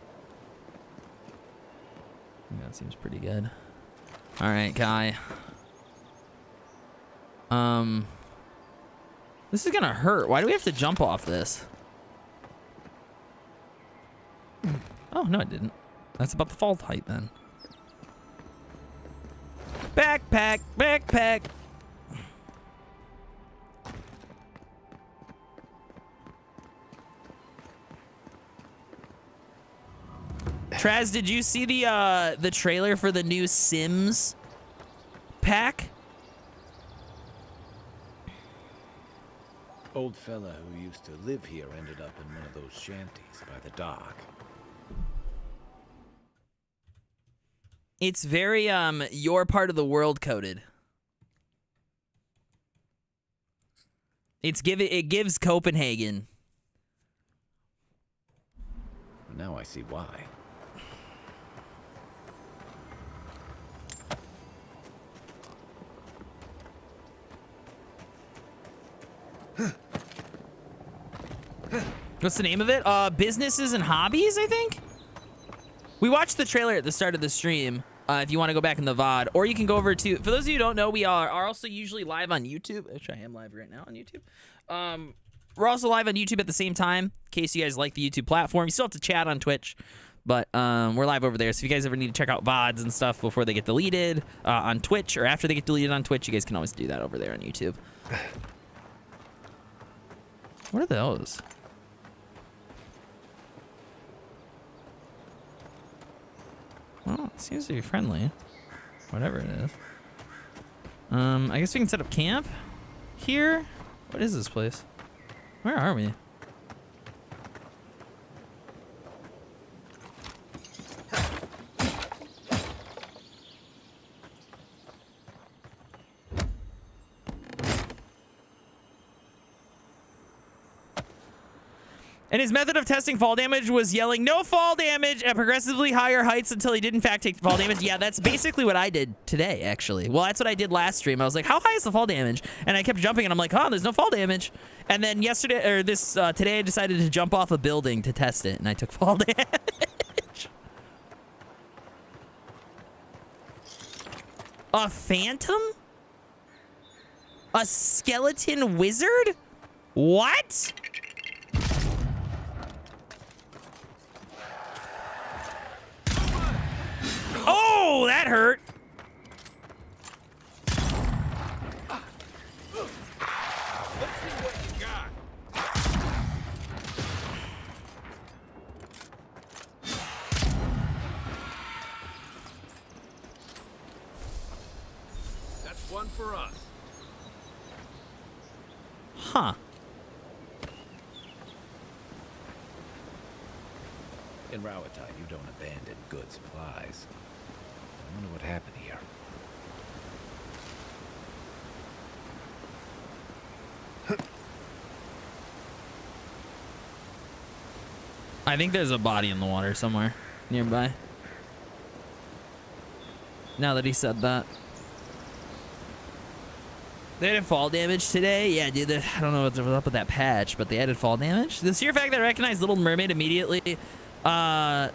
That seems pretty good. All right, Kai. This is gonna hurt. Why do we have to jump off this? Oh, no, it didn't. That's about the fall height then. Backpack, backpack. Traz, did you see the trailer for the new Sims pack? Old fella who used to live here ended up in one of those shanties by the dock. It's very your part of the world coded. It gives Copenhagen. Now I see why. What's the name of it? Businesses and Hobbies, I think? We watched the trailer at the start of the stream. If you want to go back in the VOD, or you can go over to, for those of you who don't know, we are also usually live on YouTube, which I am live right now on YouTube. We're also live on YouTube at the same time, in case you guys like the YouTube platform. You still have to chat on Twitch, but we're live over there. So if you guys ever need to check out VODs and stuff before they get deleted on Twitch, or after they get deleted on Twitch, you guys can always do that over there on YouTube. What are those? Well, it seems to be friendly. Whatever it is. I guess we can set up camp here. What is this place? Where are we? And his method of testing fall damage was yelling, "No fall damage," at progressively higher heights until he did in fact take fall damage. Yeah, that's basically what I did today, actually. Well, that's what I did last stream. I was like, how high is the fall damage? And I kept jumping, and I'm like, oh, there's no fall damage. And then yesterday, or today, I decided to jump off a building to test it, and I took fall damage. A phantom? A skeleton wizard? What? Oh, that hurt. Let's see what you got. That's one for us. Huh. In Rowata, you don't abandon good supplies. I wonder what happened here. I think there's a body in the water somewhere nearby. Now that he said that. They added fall damage today? Yeah, dude, I don't know what's up with that patch, but they added fall damage. The sheer fact that I recognized Little Mermaid immediately, and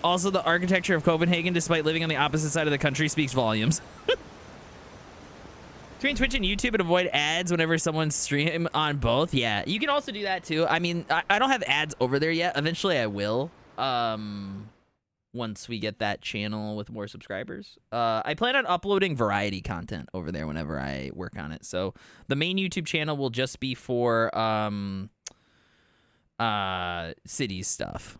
also the architecture of Copenhagen, despite living on the opposite side of the country, speaks volumes. Between Twitch and YouTube and avoid ads whenever someone stream on both. Yeah, you can also do that too. I mean, I don't have ads over there yet. Eventually I will. Once we get that channel with more subscribers. I plan on uploading variety content over there whenever I work on it. So the main YouTube channel will just be for cities stuff.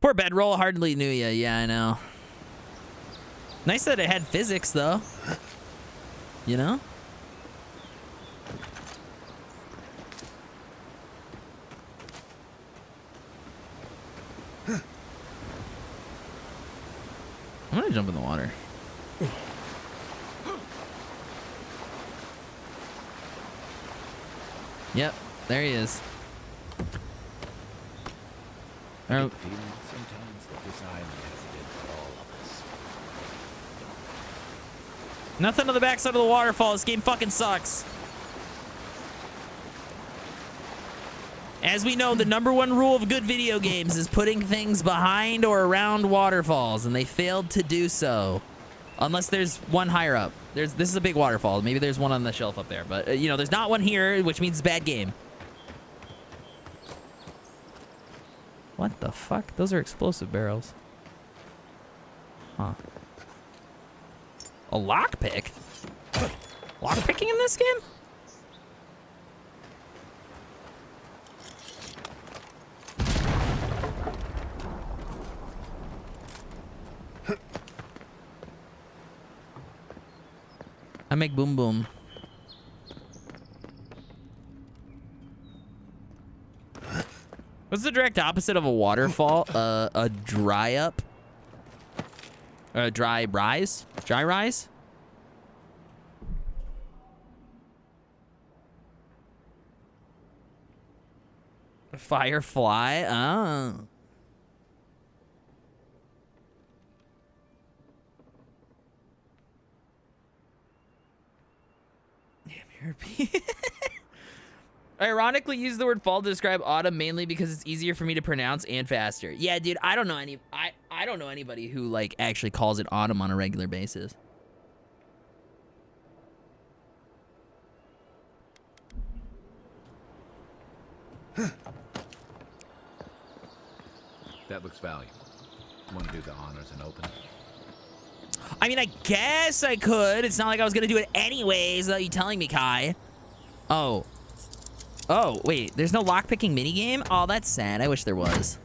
Poor bedroll, hardly knew ya. Yeah, I know. Nice that it had physics, though. You know? I'm gonna jump in the water. Yep, there he is. I get the feeling sometimes that this island has it in for all of us. Nothing on the backside of the waterfall. This game fucking sucks. As we know, the #1 rule of good video games is putting things behind or around waterfalls, and they failed to do so. Unless there's one higher up. This is a big waterfall. Maybe there's one on the shelf up there, but you know, there's not one here, which means bad game. What the fuck? Those are explosive barrels. Huh. A lockpick? Lockpicking in this game? I make boom boom. What's the direct opposite of a waterfall? A dry up? A dry rise? Dry rise? A firefly? Oh. I ironically use the word fall to describe autumn mainly because it's easier for me to pronounce and faster. Yeah, dude, I don't know I don't know anybody who like actually calls it autumn on a regular basis. That looks valuable. Want to do the honors and open it? I mean, I guess I could. It's not like I was gonna do it anyways without you telling me, Kai. Oh. Oh, wait. There's no lockpicking minigame? Oh, that's sad. I wish there was.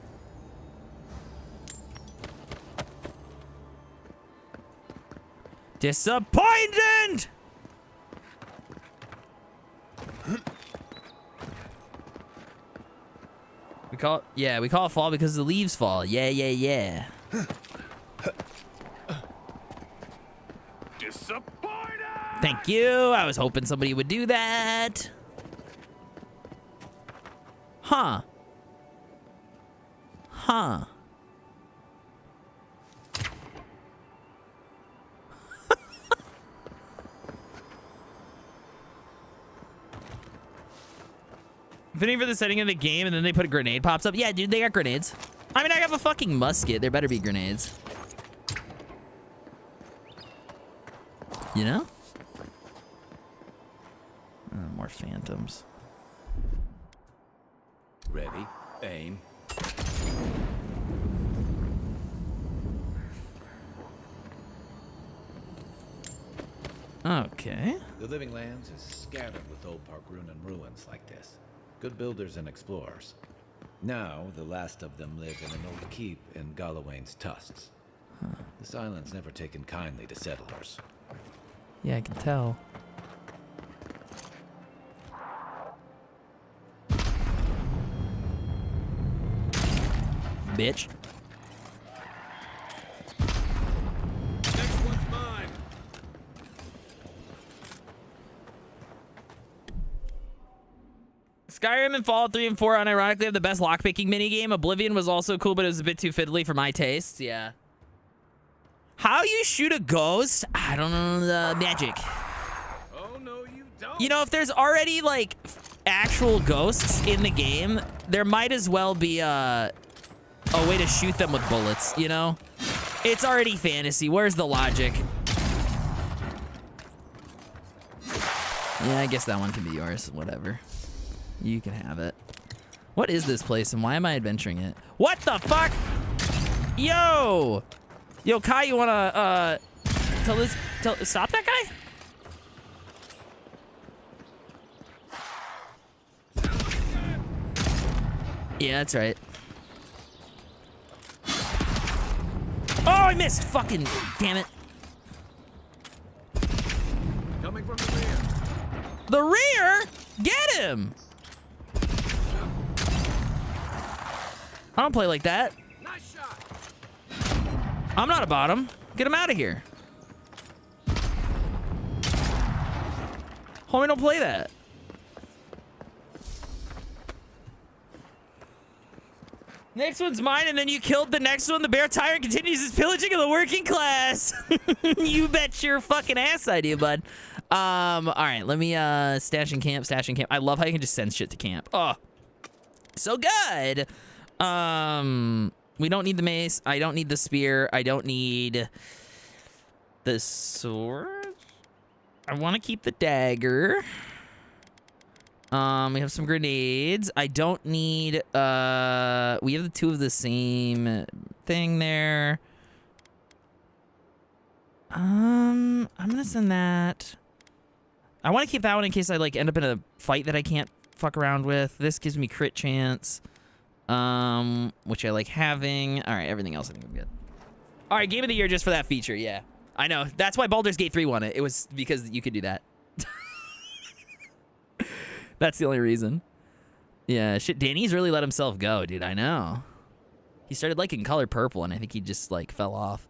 Disappointed! We call it fall because the leaves fall. Yeah, yeah, yeah. Disappointed! Thank you. I was hoping somebody would do that. Huh. Huh. Fitting for the setting of the game, and then they put a grenade pops up. Yeah, dude, they got grenades. I mean, I have a fucking musket. There better be grenades. You know? More phantoms. Ready, aim. Okay. The Living Lands is scattered with old Parkrunan ruins like this. Good builders and explorers. Now, the last of them live in an old keep in Galawain's tusks. Huh. This island's never taken kindly to settlers. Yeah, I can tell. Bitch. Next one's mine. Skyrim and Fallout 3 and 4 unironically have the best lockpicking minigame. Oblivion was also cool, but it was a bit too fiddly for my tastes. Yeah. How you shoot a ghost? I don't know the magic. Oh, no, you don't. You know, if there's already, like, actual ghosts in the game, there might as well be a way to shoot them with bullets, you know? It's already fantasy. Where's the logic? Yeah, I guess that one can be yours. Whatever. You can have it. What is this place and why am I adventuring it? What the fuck? Yo! Yo, Kai, you wanna, stop that guy? Yeah, that's right. Oh, I missed! Fucking damn it. Coming from the rear. The rear? Get him! I don't play like that. Nice shot. I'm not a bottom. Get him out of here. Homie, don't play that. Next one's mine, and then you killed the next one. The bear tyrant continues his pillaging of the working class. You bet your fucking ass I do, bud. All right, let me stash in camp. I love how you can just send shit to camp. Oh, So good. We don't need the mace. I don't need the spear. I don't need the sword. I want to keep the dagger. We have some grenades. I don't need, we have the two of the same thing there. I'm gonna send that. I want to keep that one in case I like end up in a fight that I can't fuck around with. This gives me crit chance, which I like having. All right, everything else I think I'm good. All right, game of the year just for that feature. Yeah, I know. That's why Baldur's Gate 3 won it. It was because you could do that. That's the only reason. Yeah, shit. Danny's really let himself go, dude. I know. He started liking color purple, and I think he just like fell off.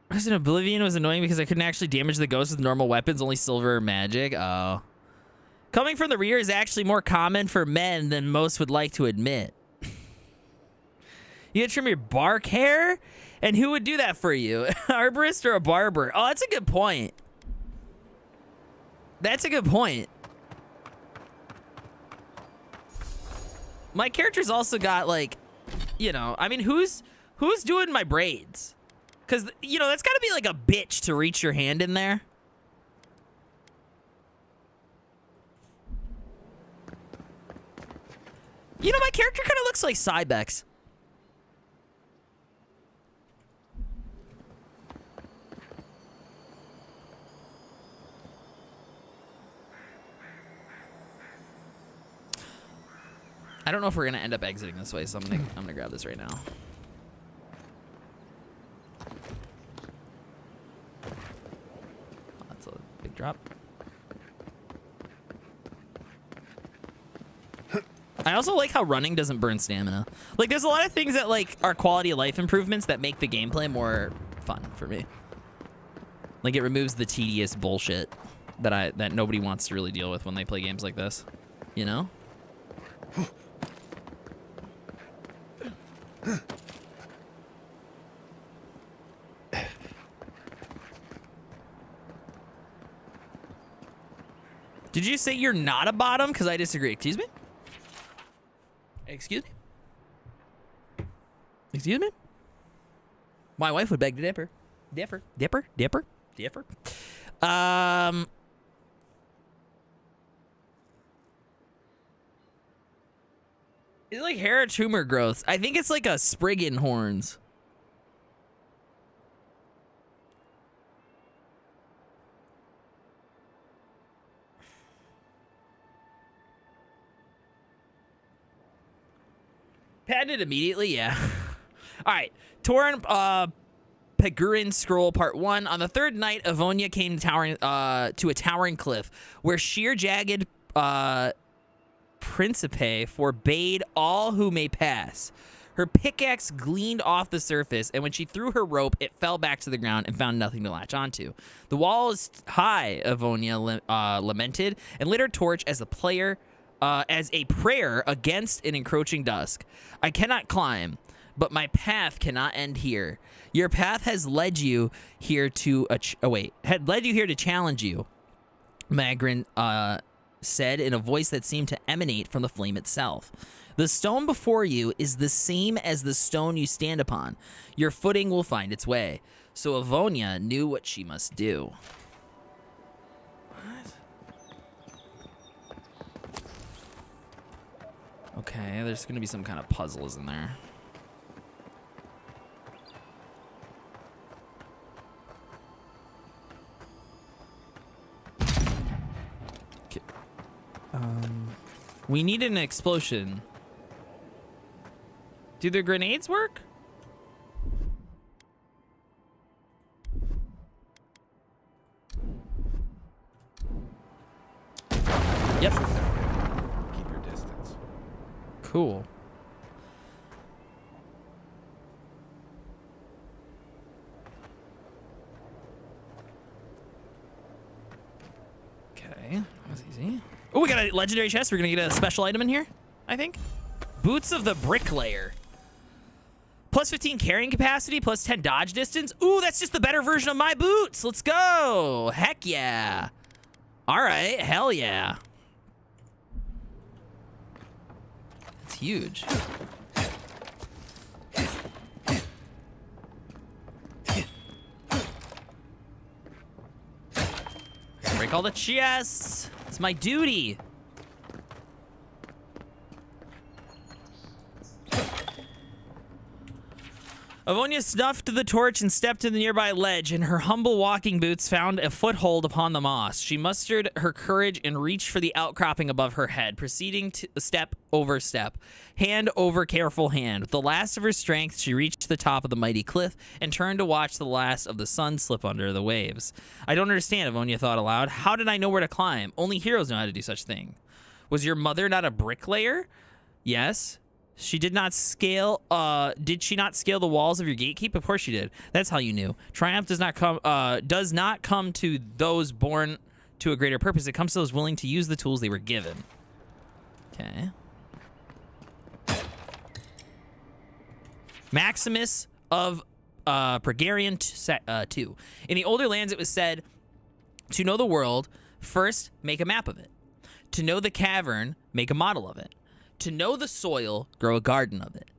Resident Oblivion was annoying because I couldn't actually damage the ghost with normal weapons, only silver or magic. Oh. Coming from the rear is actually more common for men than most would like to admit. You gotta trim your bark hair? And who would do that for you? Arborist or a barber? Oh, that's a good point. That's a good point. My character's also got like, you know, I mean, who's doing my braids? Because, you know, that's got to be like a bitch to reach your hand in there. You know, my character kind of looks like Cybex. I don't know if we're gonna end up exiting this way, so I'm gonna grab this right now. Oh, that's a big drop. I also like how running doesn't burn stamina. Like, there's a lot of things that like are quality of life improvements that make the gameplay more fun for me. Like, it removes the tedious bullshit that nobody wants to really deal with when they play games like this. You know? Did you say you're not a bottom? Because I disagree. Excuse me? Excuse me? Excuse me? My wife would beg to differ. Differ. Dipper. Dipper. Differ. It's like hair or tumor growths. I think it's like a Spriggan horns. Patented immediately, yeah. All right, Torn Pegurin Scroll Part 1. On the third night, Avonia came to a towering cliff where sheer jagged Principe forbade all who may pass. Her pickaxe gleamed off the surface, and when she threw her rope, it fell back to the ground and found nothing to latch onto. The wall is high, Avonia lamented, and lit her torch as a prayer against an encroaching dusk. I cannot climb, but my path cannot end here. Your path has led you here to led you here to challenge you, Magrin said in a voice that seemed to emanate from the flame itself. The stone before you is the same as the stone you stand upon. Your footing will find its way. So Avonia knew what she must do. Okay, there's gonna be some kind of puzzles in there. Okay. We need an explosion. Do the grenades work? Yep. Keep your distance. Cool. Okay, that was easy. Oh, we got a legendary chest. We're gonna get a special item in here, I think. Boots of the Bricklayer. Plus 15 carrying capacity, plus 10 dodge distance. Ooh, that's just the better version of my boots. Let's go. Heck yeah. All right, hell yeah. That's huge. Break all the chests. It's my duty. Avonia snuffed the torch and stepped to the nearby ledge. In her humble walking boots found a foothold upon the moss. She mustered her courage and reached for the outcropping above her head, proceeding to step over step, hand over careful hand. With the last of her strength, she reached the top of the mighty cliff and turned to watch the last of the sun slip under the waves. I don't understand, Avonia thought aloud. How did I know where to climb? Only heroes know how to do such thing. Was your mother not a bricklayer? Yes. She did not scale, did she not scale the walls of your gatekeep? Of course she did. That's how you knew. Triumph does not come to those born to a greater purpose. It comes to those willing to use the tools they were given. Okay. Maximus of Pregarian 2. In the older lands, it was said, to know the world, first make a map of it. To know the cavern, make a model of it. To know the soil, grow a garden of it.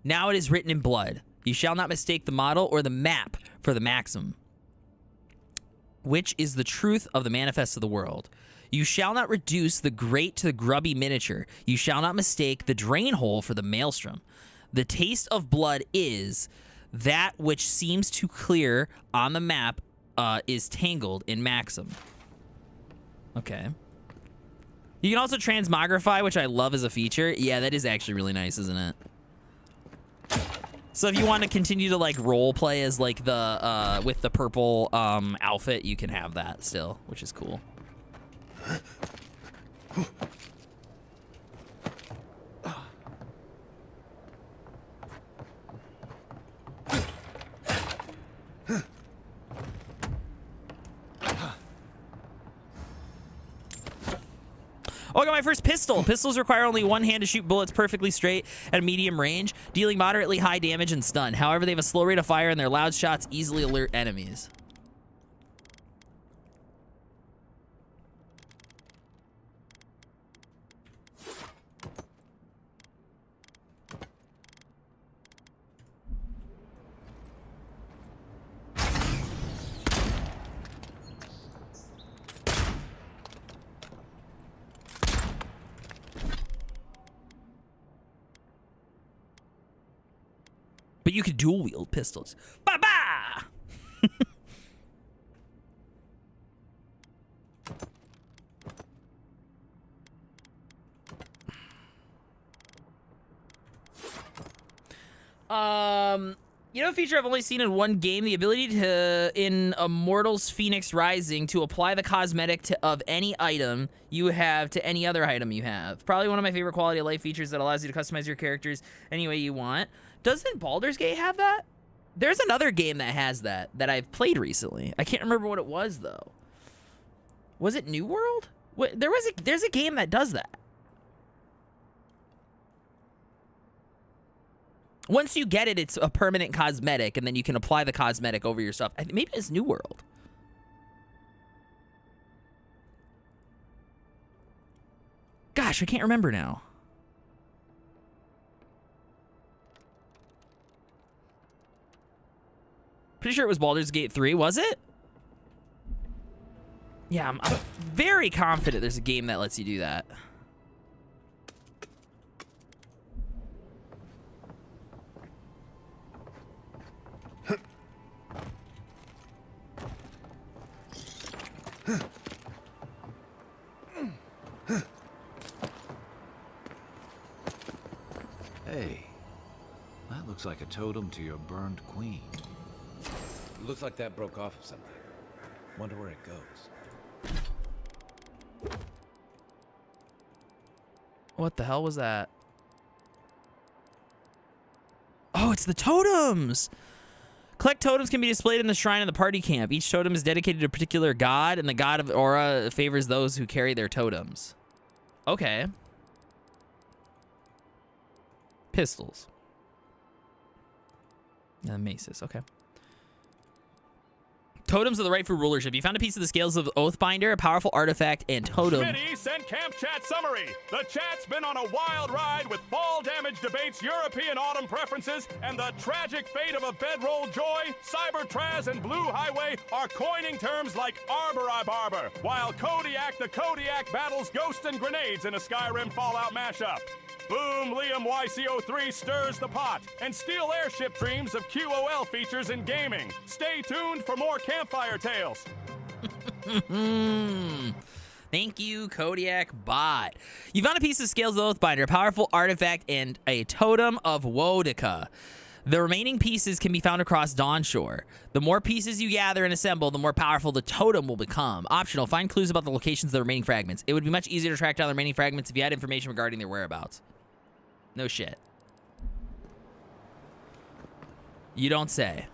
Now it is written in blood. You shall not mistake the model or the map for the maxim, which is the truth of the manifest of the world. You shall not reduce the great to the grubby miniature. You shall not mistake the drain hole for the maelstrom. The taste of blood is that which seems too clear on the map is tangled in maxim. Okay. You can also transmogrify, which I love as a feature. Yeah, that is actually really nice, isn't it? So if you want to continue to like role play as like the with the purple outfit, you can have that still, which is cool. Oh, I got my first pistol. Pistols require only one hand to shoot bullets perfectly straight at a medium range, dealing moderately high damage and stun. However, they have a slow rate of fire and their loud shots easily alert enemies. But you could dual wield pistols. Ba-ba! You know a feature I've only seen in one game? The ability to, in Immortals Phoenix Rising, to apply the cosmetic of any item you have to any other item you have. Probably one of my favorite quality of life features that allows you to customize your characters any way you want. Doesn't Baldur's Gate have that? There's another game that has that I've played recently. I can't remember what it was though. Was it New World? What, there's a game that does that. Once you get it, it's a permanent cosmetic, and then you can apply the cosmetic over your stuff. Maybe it's New World. Gosh, I can't remember now. Pretty sure it was Baldur's Gate 3, was it? Yeah, I'm very confident there's a game that lets you do that. Hey, that looks like a totem to your burned queen. Looks like that broke off of something. Wonder where it goes. What the hell was that? Oh, it's the totems! Collect totems can be displayed in the shrine of the party camp. Each totem is dedicated to a particular god, and the god of Aura favors those who carry their totems. Okay. Pistols. Maces, okay. Totems of the rightful rulership. You found a piece of the scales of Oathbinder, a powerful artifact, and totem. Schmitty sent camp chat summary. The chat's been on a wild ride with fall damage debates, European autumn preferences, and the tragic fate of a bedroll joy. Cybertraz and Blue Highway are coining terms like arbor, while CodiakTheKodiak battles ghosts and grenades in a Skyrim Fallout mashup. Boom Liam YCO3 stirs the pot, and Steel Airship dreams of QOL features in gaming. Stay tuned for more campfire tales. Thank you, Kodiak Bot. You found a piece of Scales of Oathbinder, a powerful artifact, and a totem of Wodika. The remaining pieces can be found across Dawnshore. The more pieces you gather and assemble, the more powerful the totem will become. Optional, find clues about the locations of the remaining fragments. It would be much easier to track down the remaining fragments if you had information regarding their whereabouts. No shit. You don't say.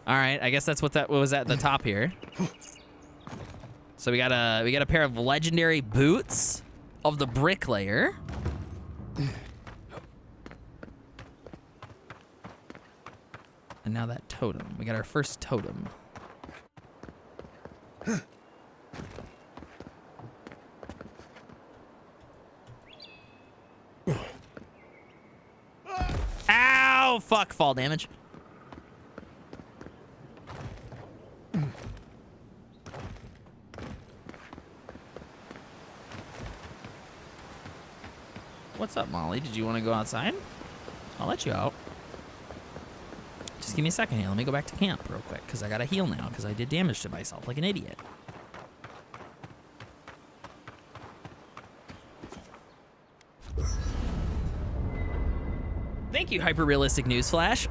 All right, I guess that's what was at the top here. So we got a pair of legendary boots of the bricklayer. And now that totem. We got our first totem. Ow! Fuck, fall damage. What's up, Molly? Did you want to go outside? I'll let you out. Just give me a second here. Let me go back to camp real quick, because I gotta heal now, because I did damage to myself like an idiot. Thank you, hyper-realistic newsflash.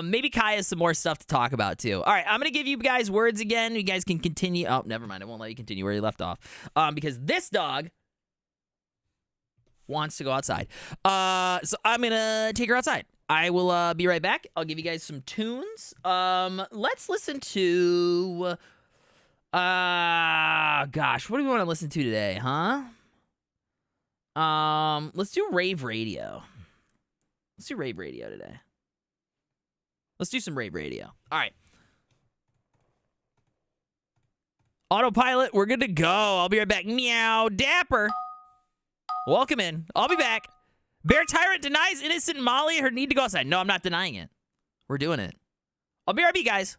Maybe Kai has some more stuff to talk about, too. All right, I'm going to give you guys words again. You guys can continue. Oh, never mind. I won't let you continue where you left off. Because this dog wants to go outside. So I'm going to take her outside. I will be right back. I'll give you guys some tunes. Let's listen to... gosh, what do we want to listen to today, huh? Let's do Rave Radio. Let's do Rave Radio today. Let's do some Rave Radio. All right. Autopilot, we're good to go. I'll be right back. Meow. Dapper. Welcome in. I'll be back. Bear Tyrant denies innocent Molly her need to go outside. No, I'm not denying it. We're doing it. I'll be right back, guys.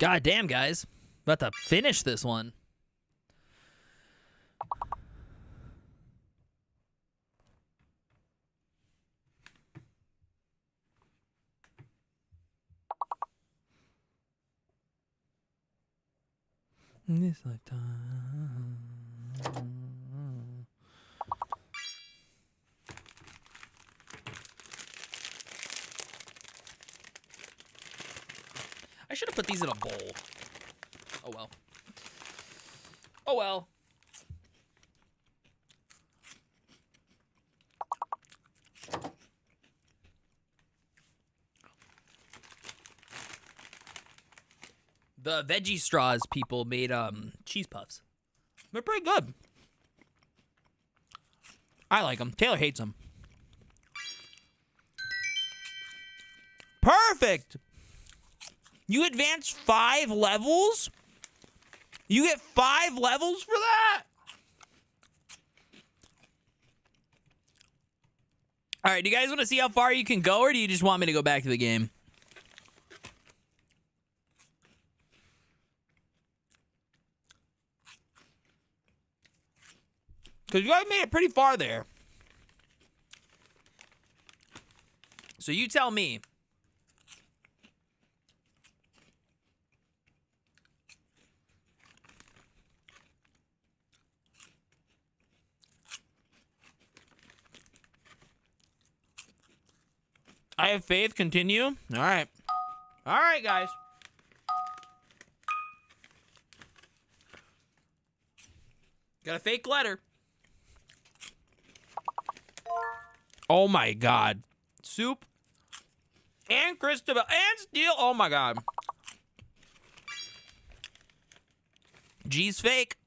God damn, guys. About to finish this one. This lifetime. I should have put these in a bowl. Oh well. Oh well. The veggie straws people made cheese puffs. They're pretty good. I like them. Taylor hates them. Perfect. You advance 5 levels? You get 5 levels for that? All right, do you guys want to see how far you can go, or do you just want me to go back to the game? Because you guys made it pretty far there. So you tell me. I have faith. Continue. All right. All right, guys. Got a fake letter. Oh, my God. Soup. And Christabel. And Steel. Oh, my God. G's fake.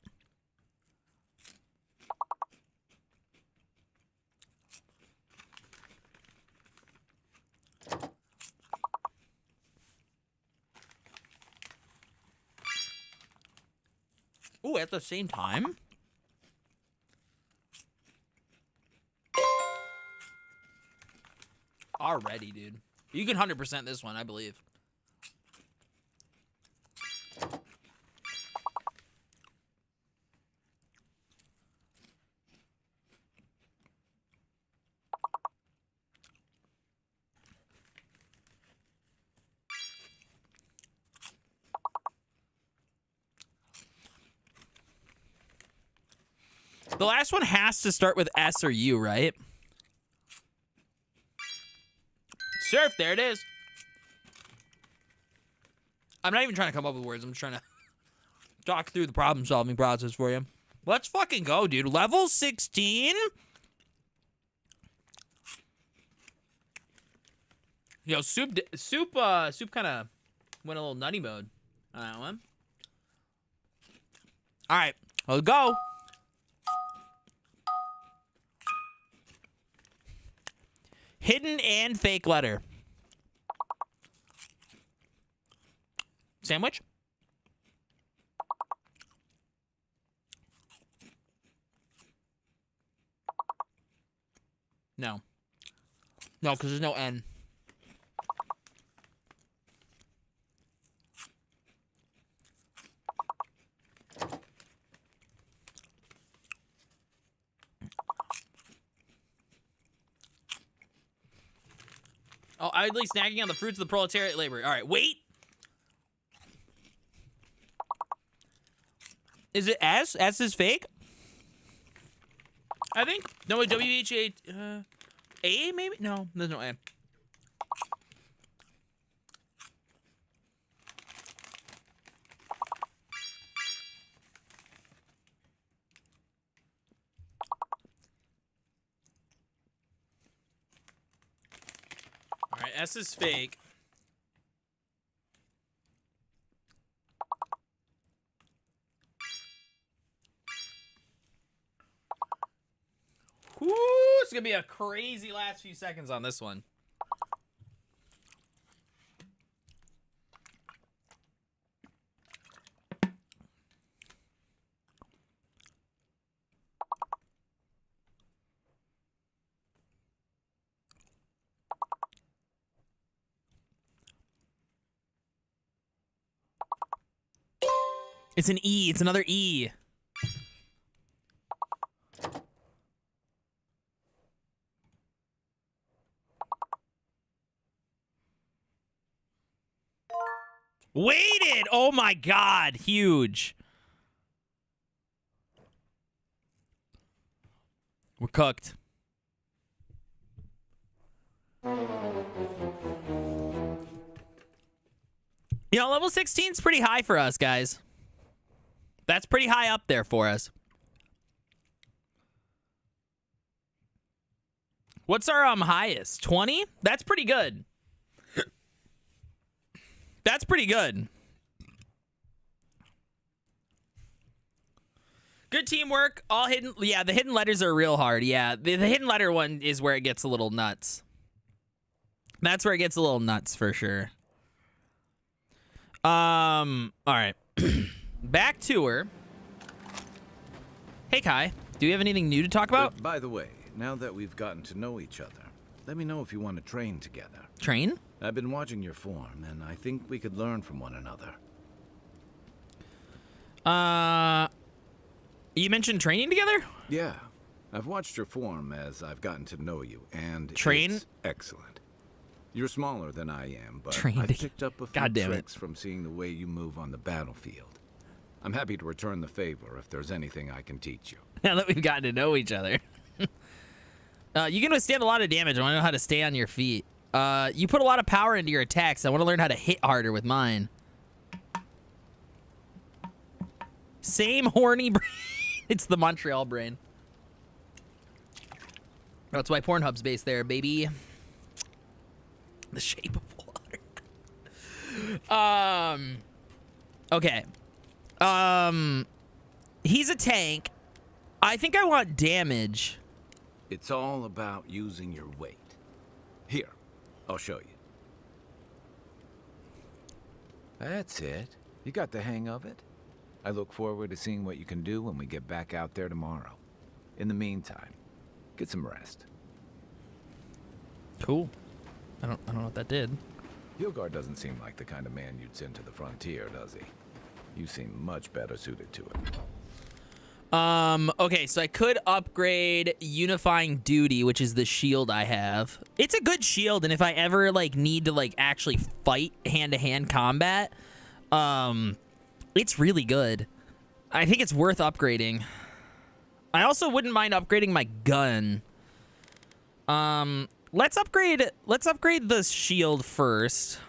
Ooh, at the same time? Already, dude. You can 100% this one, I believe. The last one has to start with S or U, right? Surf, there it is. I'm not even trying to come up with words. I'm just trying to talk through the problem-solving process for you. Let's fucking go, dude. Level 16? Yo, Soup kind of went a little nutty mode on that one. All right, let's go. Hidden and fake letter. Sandwich? No. No, because there's no N. Oh, idly snacking on the fruits of the proletariat labor. All right, wait. Is it S? S is fake? I think. No, wait, WHA. A, maybe? No, there's no A. All right, S is fake. Whoo, it's gonna be a crazy last few seconds on this one. It's an E. It's another E. Waited! Oh my god. Huge. We're cooked. You know, level 16 is pretty high for us, guys. That's pretty high up there for us. What's our highest? 20? That's pretty good. That's pretty good. Good teamwork. All hidden. Yeah, the hidden letters are real hard. Yeah, the hidden letter one is where it gets a little nuts. That's where it gets a little nuts for sure. All right. Back to her. Hey, Kai. Do you have anything new to talk about? By the way, now that we've gotten to know each other, let me know if you want to train together. Train? I've been watching your form, and I think we could learn from one another. You mentioned training together? Yeah. I've watched your form as I've gotten to know you, and it's excellent. You're smaller than I am, but Train I've picked up a few God damn it. tricks from seeing the way you move on the battlefield. I'm happy to return the favor if there's anything I can teach you. Now that we've gotten to know each other. You can withstand a lot of damage. I want to know how to stay on your feet. You put a lot of power into your attacks. I want to learn how to hit harder with mine. Same horny brain. It's the Montreal brain. That's why Pornhub's based there, baby. The Shape of Water. Okay. He's a tank. I think I want damage. It's all about using your weight. Here, I'll show you. That's it. You got the hang of it. I look forward to seeing what you can do when we get back out there tomorrow. In the meantime, get some rest. Cool. I don't know what that did. Hilgard doesn't seem like the kind of man you'd send to the frontier, does he? You seem much better suited to it. Okay, so I could upgrade Unifying Duty, which is the shield I have. It's a good shield, and if I ever, like, need to, like, actually fight hand-to-hand combat, it's really good. I think it's worth upgrading. I also wouldn't mind upgrading my gun. Let's upgrade the shield first.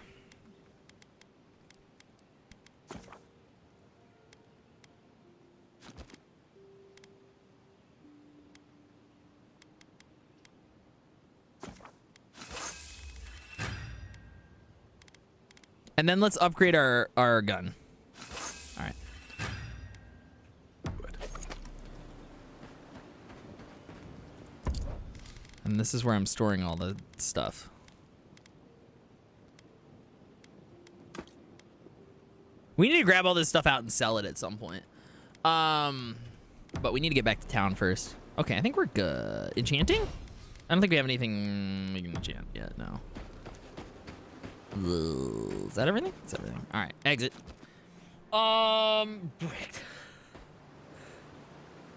And then let's upgrade our gun. All right. Good. And this is where I'm storing all the stuff. We need to grab all this stuff out and sell it at some point. But we need to get back to town first. Okay, I think we're good. Enchanting? I don't think we have anything we can enchant yet, no. Is that everything? That's everything. All right, exit. Bricked.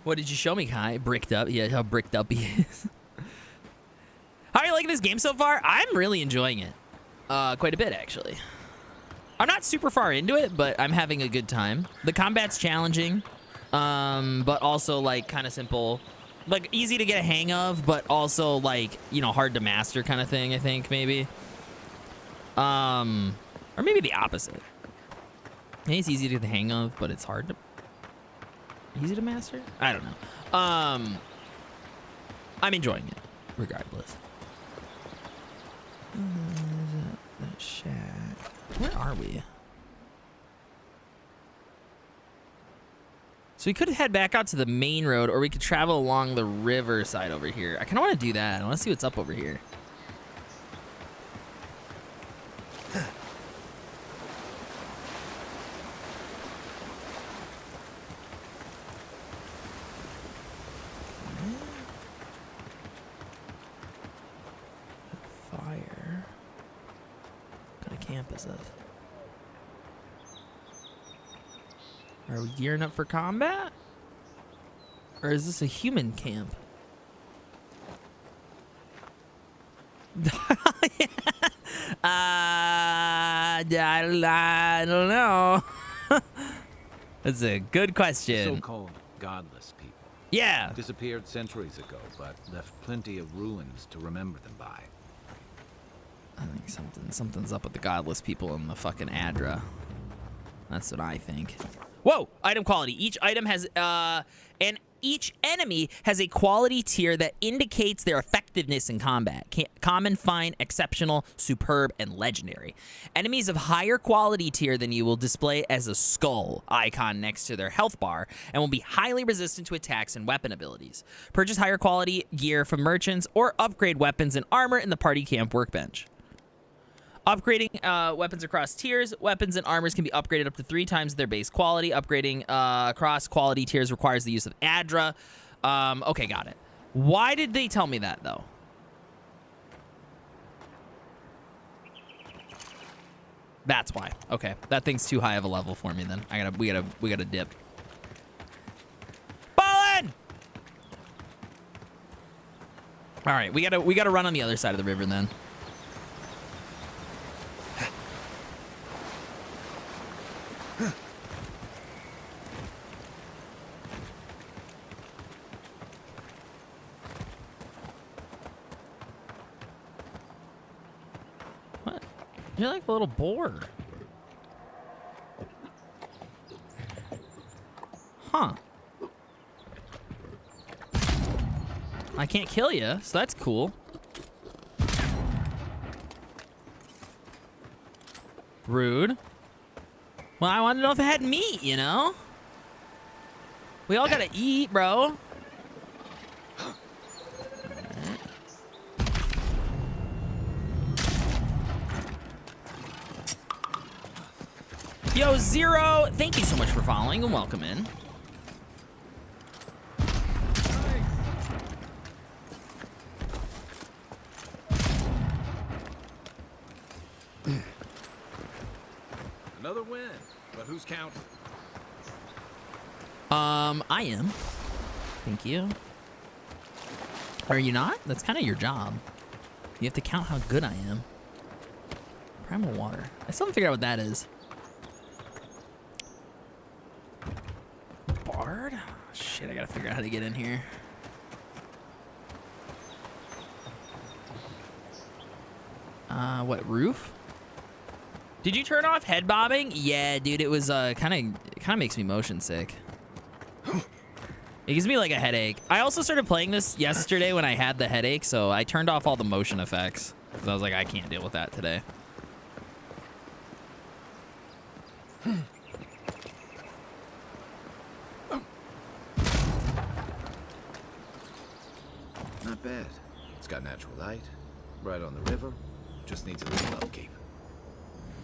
What did you show me, Kai? Bricked up. Yeah, how bricked up he is. How are you liking this game so far? I'm really enjoying it. Quite a bit, actually. I'm not super far into it, but I'm having a good time. The combat's challenging, but also, like, kind of simple. Like, easy to get a hang of, but also, like, you know, hard to master kind of thing, I think, maybe. Or maybe the opposite. Maybe it's easy to get the hang of, but it's hard to... Easy to master? I don't know. I'm enjoying it, regardless. That shack. Where are we? So we could head back out to the main road, or we could travel along the river side over here. I kind of want to do that. I want to see what's up over here. Fire. What kind of camp is this? Are we gearing up for combat? Or is this a human camp? I don't know. That's a good question. So-called godless people. Yeah. Disappeared centuries ago, but left plenty of ruins to remember them by. I think something's up with the godless people in the fucking Adra. That's what I think. Whoa! Item quality. Each item has each enemy has a quality tier that indicates their effectiveness in combat. Common, fine, exceptional, superb, and legendary. Enemies of higher quality tier than you will display as a skull icon next to their health bar and will be highly resistant to attacks and weapon abilities. Purchase higher quality gear from merchants or upgrade weapons and armor in the party camp workbench. Upgrading weapons across tiers. Weapons and armors can be upgraded up to 3 times their base quality. Upgrading across quality tiers requires the use of Adra. Okay, got it. Why did they tell me that, though? That's why. Okay, that thing's too high of a level for me. Then we gotta dip. Ballin'! All right, we gotta run on the other side of the river then. You're like a little boar. Huh. I can't kill you, so that's cool. Rude. Well, I wanted to know if it had meat, you know? We all gotta eat, bro. Yo, Zero, thank you so much for following and welcome in. Another win, but who's counting? I am. Thank you. Are you not? That's kind of your job. You have to count how good I am. Primal water. I still haven't figured out what that is. Bard? Oh, shit, I gotta figure out how to get in here. What, roof? Did you turn off head bobbing? Yeah, dude, it was kind of makes me motion sick. It gives me like a headache. I also started playing this yesterday when I had the headache, so I turned off all the motion effects because I was like, I can't deal with that today. Not bad. It's got natural light, right on the river. Just needs a little upkeep.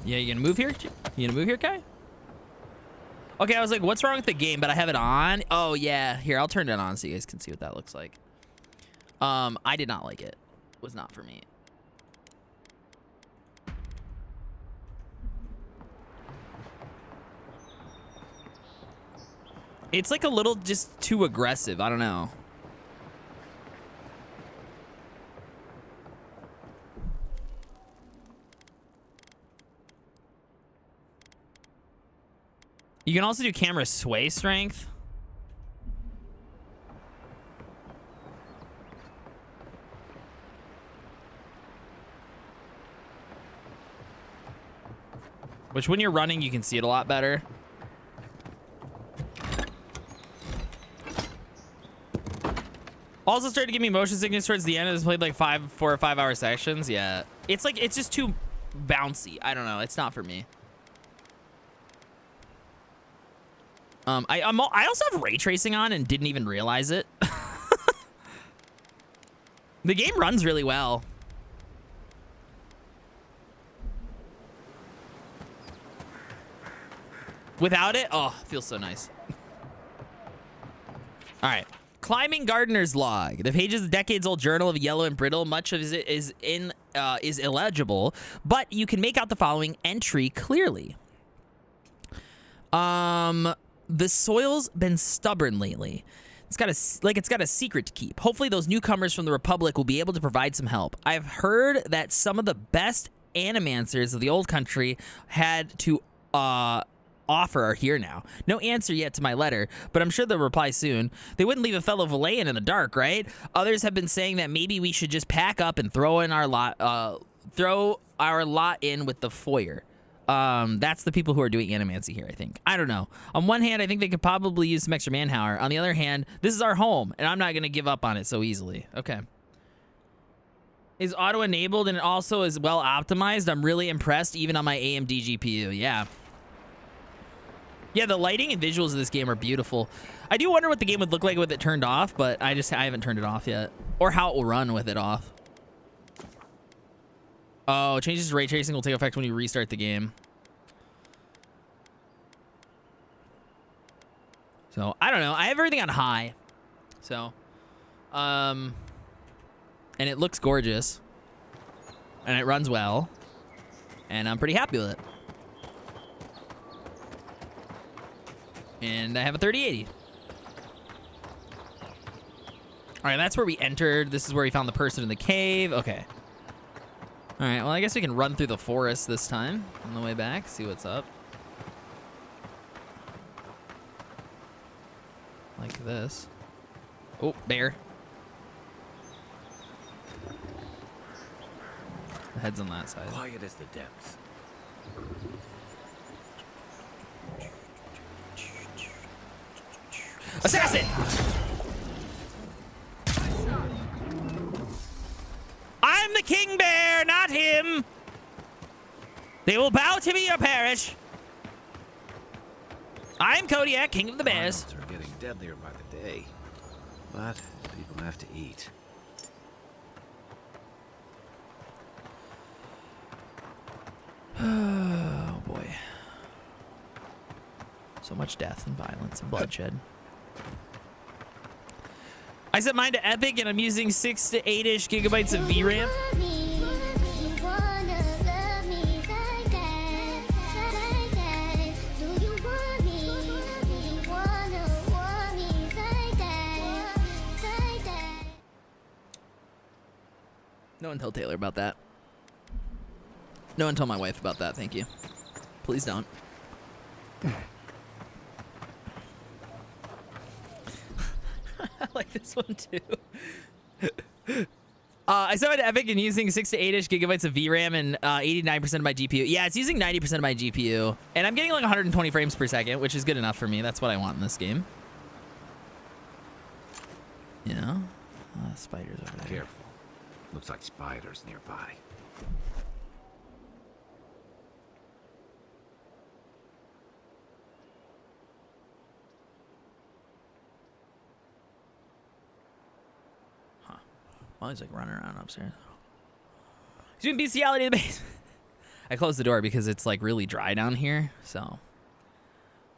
Yeah, you gonna move here? You gonna move here, Kai? Okay, I was like, what's wrong with the game? But I have it on. Oh, yeah. Here, I'll turn it on so you guys can see what that looks like. I did not like it. It was not for me. It's like a little just too aggressive. I don't know. You can also do camera sway strength. Which when you're running, you can see it a lot better. Also started to give me motion sickness towards the end. It's played like 4 or 5 hour sections. Yeah. It's like, it's just too bouncy. I don't know. It's not for me. I also have ray tracing on and didn't even realize it. The game runs really well. Without it, oh, it feels so nice. All right. Climbing Gardener's Log. The page is a decades-old journal of Yellow and Brittle. Much of it is illegible, but you can make out the following entry clearly. The soil's been stubborn lately. It's got a secret to keep. Hopefully those newcomers from the Republic will be able to provide some help. I've heard that some of the best animancers of the old country had to offer are here now. No answer yet to my letter, but I'm sure they'll reply soon. They wouldn't leave a fellow Valayan in the dark, right? Others have been saying that maybe we should just pack up and throw our lot in with the foyer. That's the people who are doing animancy here, I think. I don't know. On one hand, I think they could probably use some extra manpower. On the other hand, this is our home, and I'm not going to give up on it so easily. Okay. Is auto-enabled and also is well optimized? I'm really impressed, even on my AMD GPU. Yeah. Yeah, the lighting and visuals of this game are beautiful. I do wonder what the game would look like with it turned off, but I haven't turned it off yet. Or how it will run with it off. Oh, changes to ray tracing will take effect when you restart the game. So, I don't know. I have everything on high. So, and it looks gorgeous. And it runs well. And I'm pretty happy with it. And I have a 3080. All right, that's where we entered. This is where we found the person in the cave. Okay. All right, well, I guess we can run through the forest this time on the way back, see what's up. Like this. Oh, bear. The head's on that side. Quiet as the depths. Assassin! I'm the king bear, not him! They will bow to me or perish. I'm Kodiak, king of the bears. Violence are getting deadlier by the day, but people have to eat. Oh boy. So much death and violence and bloodshed. I set mine to Epic and I'm using 6 to 8-ish gigabytes of VRAM. No one tell Taylor about that. No one tell my wife about that, thank you. Please don't. I like this one too. I set it to Epic and using 6 to 8-ish gigabytes of VRAM and 89% of my GPU. Yeah, it's using 90% of my GPU. And I'm getting like 120 frames per second, which is good enough for me. That's what I want in this game. You know? Spiders over there. Careful. Looks like spiders nearby. Oh, he's like running around upstairs. He's doing bestiality in the basement. I closed the door because it's like really dry down here. So,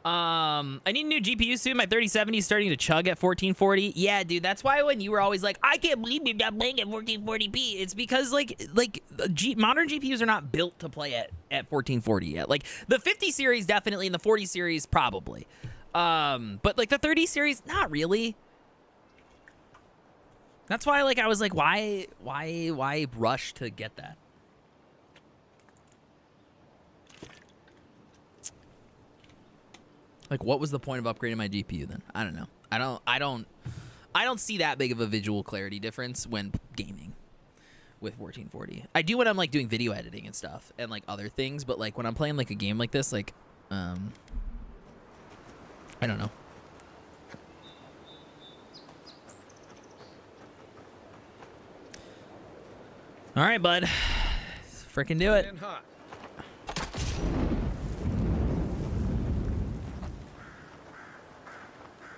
I need a new GPU soon. My 3070 is starting to chug at 1440. Yeah, dude, that's why when you were always like, I can't believe you're not playing at 1440p. It's because like modern GPUs are not built to play at 1440 yet. Like the 50 series definitely, and the 40 series probably. But like the 30 series, not really. That's why, like, I was like, why rush to get that? Like, what was the point of upgrading my GPU then? I don't know. I don't see that big of a visual clarity difference when gaming with 1440. I do when I'm like doing video editing and stuff and like other things, but like when I'm playing like a game like this, like, I don't know. All right, bud. Let's freaking do it.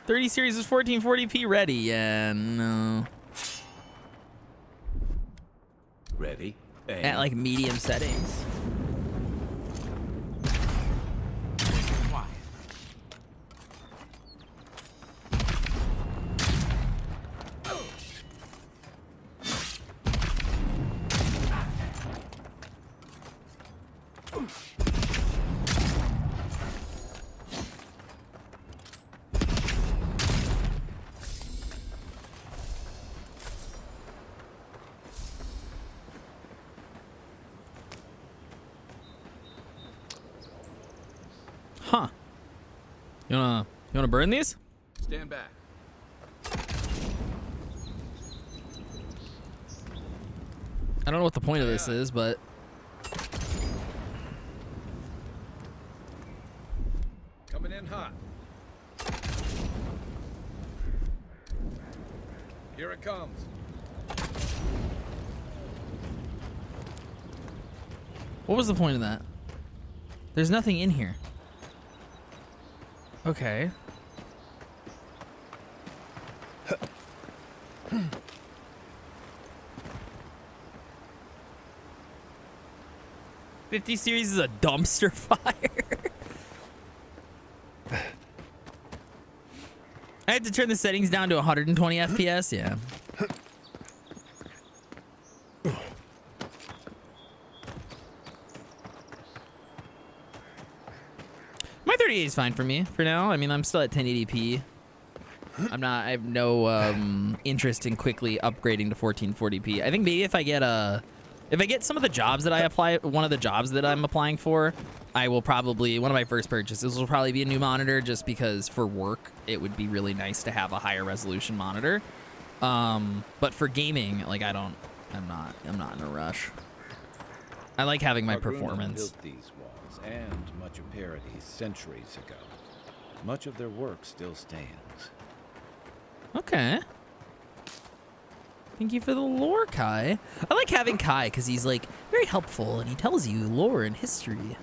30 series is 1440p ready. Yeah, no. Ready? At like medium settings. Huh. You wanna burn these? Stand back. I don't know what the point of this is, but Coming in hot. Here it comes. what was the point of that? There's nothing in here. Okay. '50 series is a dumpster fire. I had to turn the settings down to 120 FPS. Yeah. My 3080 is fine for me for now. I mean, I'm still at 1080p. I have no interest in quickly upgrading to 1440p. I think maybe if I get some of the jobs that I apply, one of the jobs that I'm applying for, I will probably, one of my first purchases will probably be a new monitor, just because for work it would be really nice to have a higher resolution monitor. But for gaming, like I'm not in a rush. I like having my performance. Built these walls and much of Paradis centuries ago. Much of their work still stands. Okay. Thank you for the lore, Kai. I like having Kai because he's like very helpful and he tells you lore and history.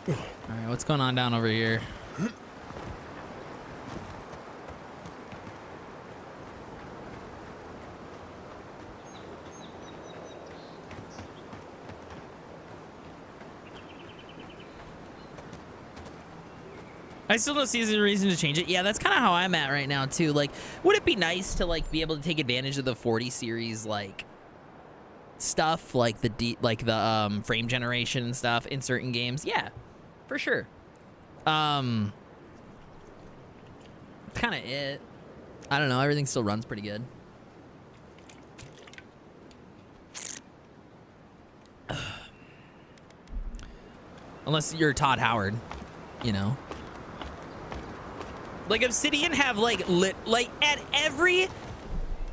All right, what's going on down over here? I still don't see a reason to change it. Yeah, that's kind of how I'm at right now too. Like, would it be nice to like be able to take advantage of the 40 series like stuff, like the frame generation and stuff in certain games? Yeah, for sure. Kind of it. I don't know. Everything still runs pretty good. Unless you're Todd Howard, you know. Like Obsidian have like at every,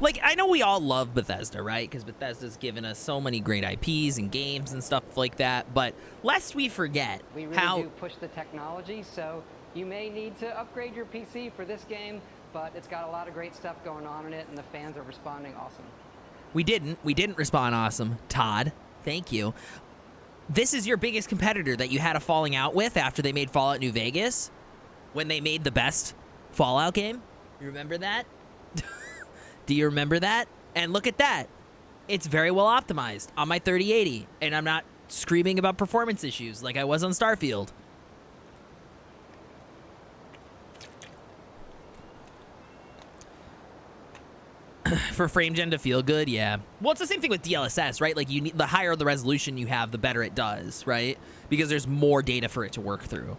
like I know we all love Bethesda, right? Because Bethesda's given us so many great IPs and games and stuff like that. But lest we forget we really do push the technology, so you may need to upgrade your PC for this game, but it's got a lot of great stuff going on in it, and the fans are responding awesome. We didn't respond awesome, Todd. Thank you. This is your biggest competitor that you had a falling out with after they made Fallout New Vegas, when they made the best Fallout game. You remember that? Do you remember that? And look at that. It's very well optimized on my 3080, and I'm not screaming about performance issues like I was on Starfield. For frame gen to feel good, yeah. Well, it's the same thing with DLSS, right? Like, you need, the higher the resolution you have, the better it does, right? Because there's more data for it to work through.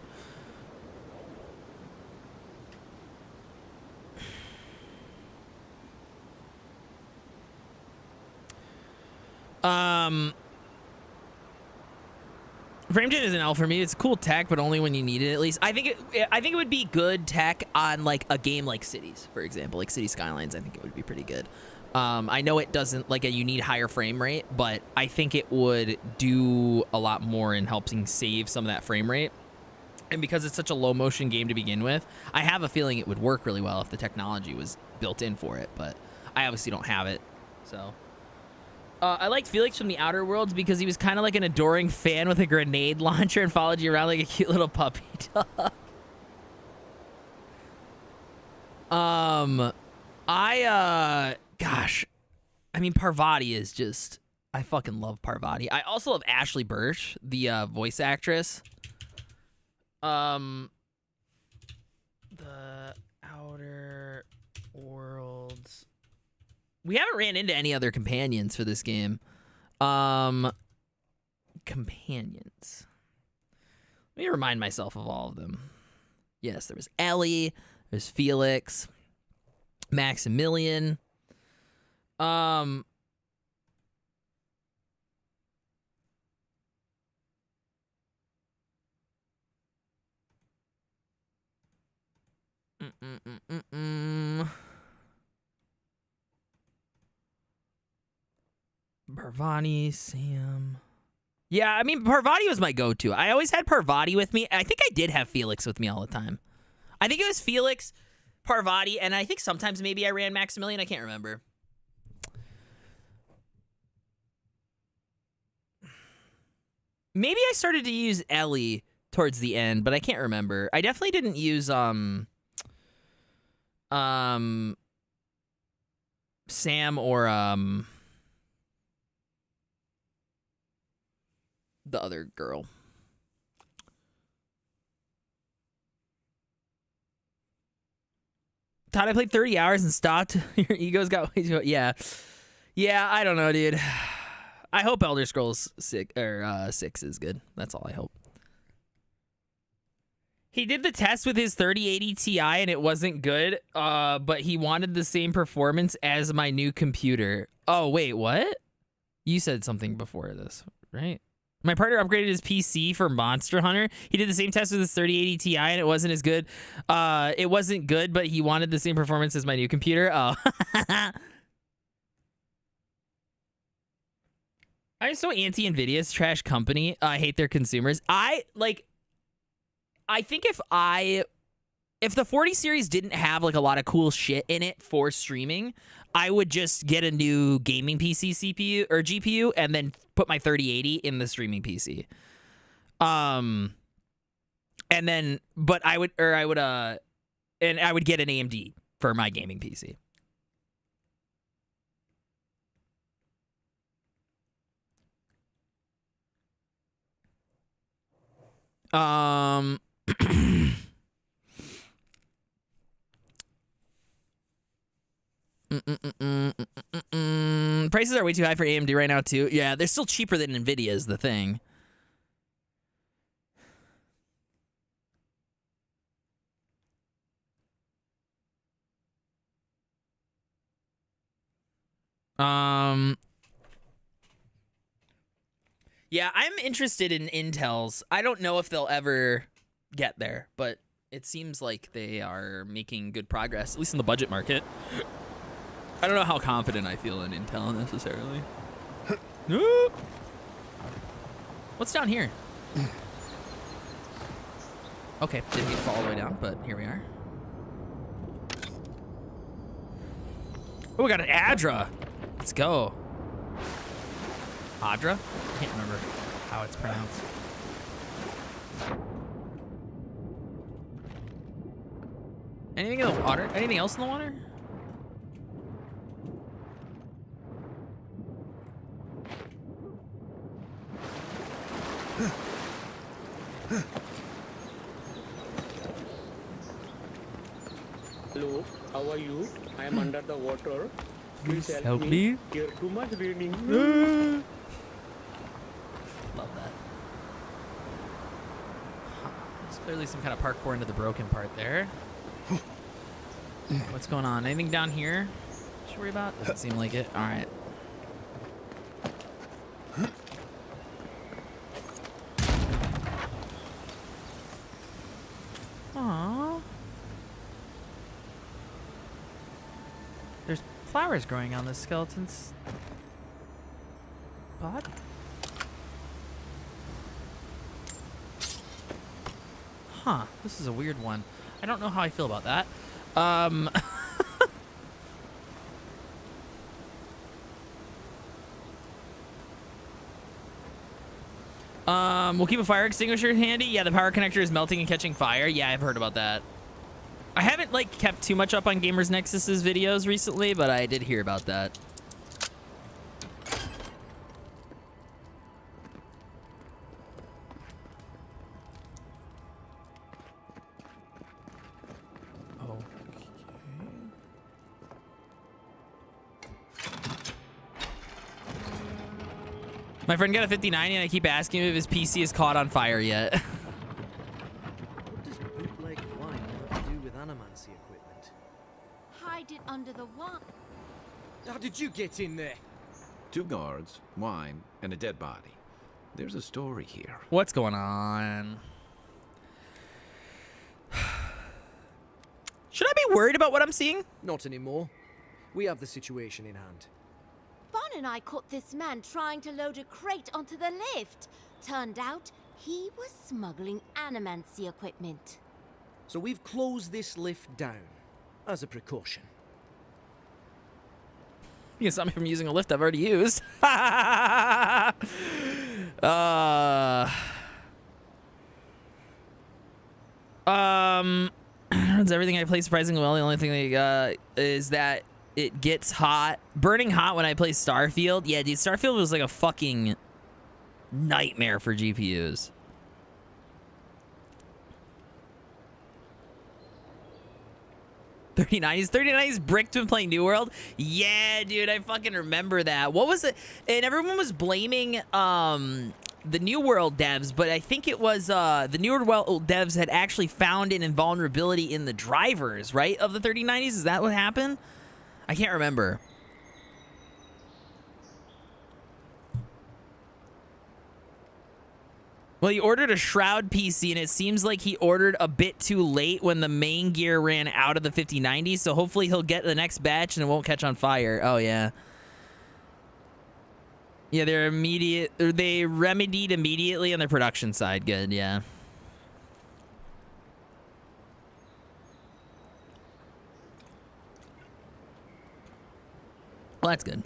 Frame gen is an L for me. It's cool tech, but only when you need it. At least I think it would be good tech on like a game like Cities, for example, like City Skylines. I think it would be pretty good. I know it doesn't, like, you need higher frame rate, but I think it would do a lot more in helping save some of that frame rate. And because it's such a low motion game to begin with, I have a feeling it would work really well if the technology was built in for it, but I obviously don't have it, so. I like Felix from the Outer Worlds because he was kind of like an adoring fan with a grenade launcher and followed you around like a cute little puppy dog. Gosh, I mean, Parvati is just, I fucking love Parvati. I also love Ashley Burch, the voice actress. The Outer Worlds. We haven't ran into any other companions for this game. Companions. Let me remind myself of all of them. Yes, there was Ellie. There's Felix. Maximilian. Parvati, Sam. Yeah, I mean, Parvati was my go-to. I always had Parvati with me. I think I did have Felix with me all the time. I think it was Felix, Parvati, and I think sometimes maybe I ran Maximilian. I can't remember. Maybe I started to use Ellie towards the end, but I can't remember. I definitely didn't use Sam or the other girl. Todd, I played 30 hours and stopped. Your ego's got way too... Yeah. Yeah, I don't know, dude. I hope Elder Scrolls 6 is good. That's all I hope. He did the test with his 3080 Ti and it wasn't good, but he wanted the same performance as my new computer. Oh, wait, what? You said something before this, right? My partner upgraded his PC for Monster Hunter. He did the same test with his 3080 Ti and it wasn't as good. It wasn't good, but he wanted the same performance as my new computer. Oh. I'm so anti-Nvidia's trash company. I hate their consumers. I think if the 40 series didn't have like a lot of cool shit in it for streaming, I would just get a new gaming PC CPU or GPU and then put my 3080 in the streaming PC. And then I would get an AMD for my gaming PC. Prices are way too high for AMD right now too. Yeah, they're still cheaper than Nvidia is the thing. Yeah, I'm interested in Intel's. I don't know if they'll ever get there, but it seems like they are making good progress, at least in the budget market. I don't know how confident I feel in Intel necessarily. What's down here? Okay, didn't get to fall all the way down, but here we are. Oh, we got an Adra. Let's go. Adra? I can't remember how it's pronounced. Anything in the water? Anything else in the water? Hello, how are you? I am under the water. Please help me. Here too much raining. Love that. There's clearly some kind of parkour into the broken part there. What's going on? Anything down here? Should worry about? Doesn't seem like it. All right. Aww. There's flowers growing on this skeleton's pod. Huh. This is a weird one. I don't know how I feel about that. We'll keep a fire extinguisher handy. Yeah, the power connector is melting and catching fire. Yeah, I've heard about that. I haven't like kept too much up on Gamers Nexus's videos recently, but I did hear about that. My friend got a 5090 and I keep asking him if his PC is caught on fire yet. What does bootleg wine have to do with animancy equipment? Hide it under the wine. How did you get in there? 2 guards, wine, and a dead body. There's a story here. What's going on? Should I be worried about what I'm seeing? Not anymore. We have the situation in hand. Bonnet and I caught this man trying to load a crate onto the lift. Turned out, he was smuggling animancy equipment. So we've closed this lift down, as a precaution. You can stop me from using a lift I've already used. Runs everything I play surprisingly well. The only thing is that it gets hot. Burning hot when I play Starfield. Yeah, dude, Starfield was like a fucking nightmare for GPUs. $3090s bricked when playing New World. Yeah, dude, I fucking remember that. What was it? And everyone was blaming the New World devs, but I think it was the New World devs had actually found an invulnerability in the drivers, right, of the 3090s. Is that what happened? I can't remember. Well, he ordered a Shroud PC, and it seems like he ordered a bit too late when the main gear ran out of the 5090, so hopefully he'll get the next batch and it won't catch on fire. Oh, yeah. Yeah, they remedied immediately on the production side. Good, yeah. Well, that's good.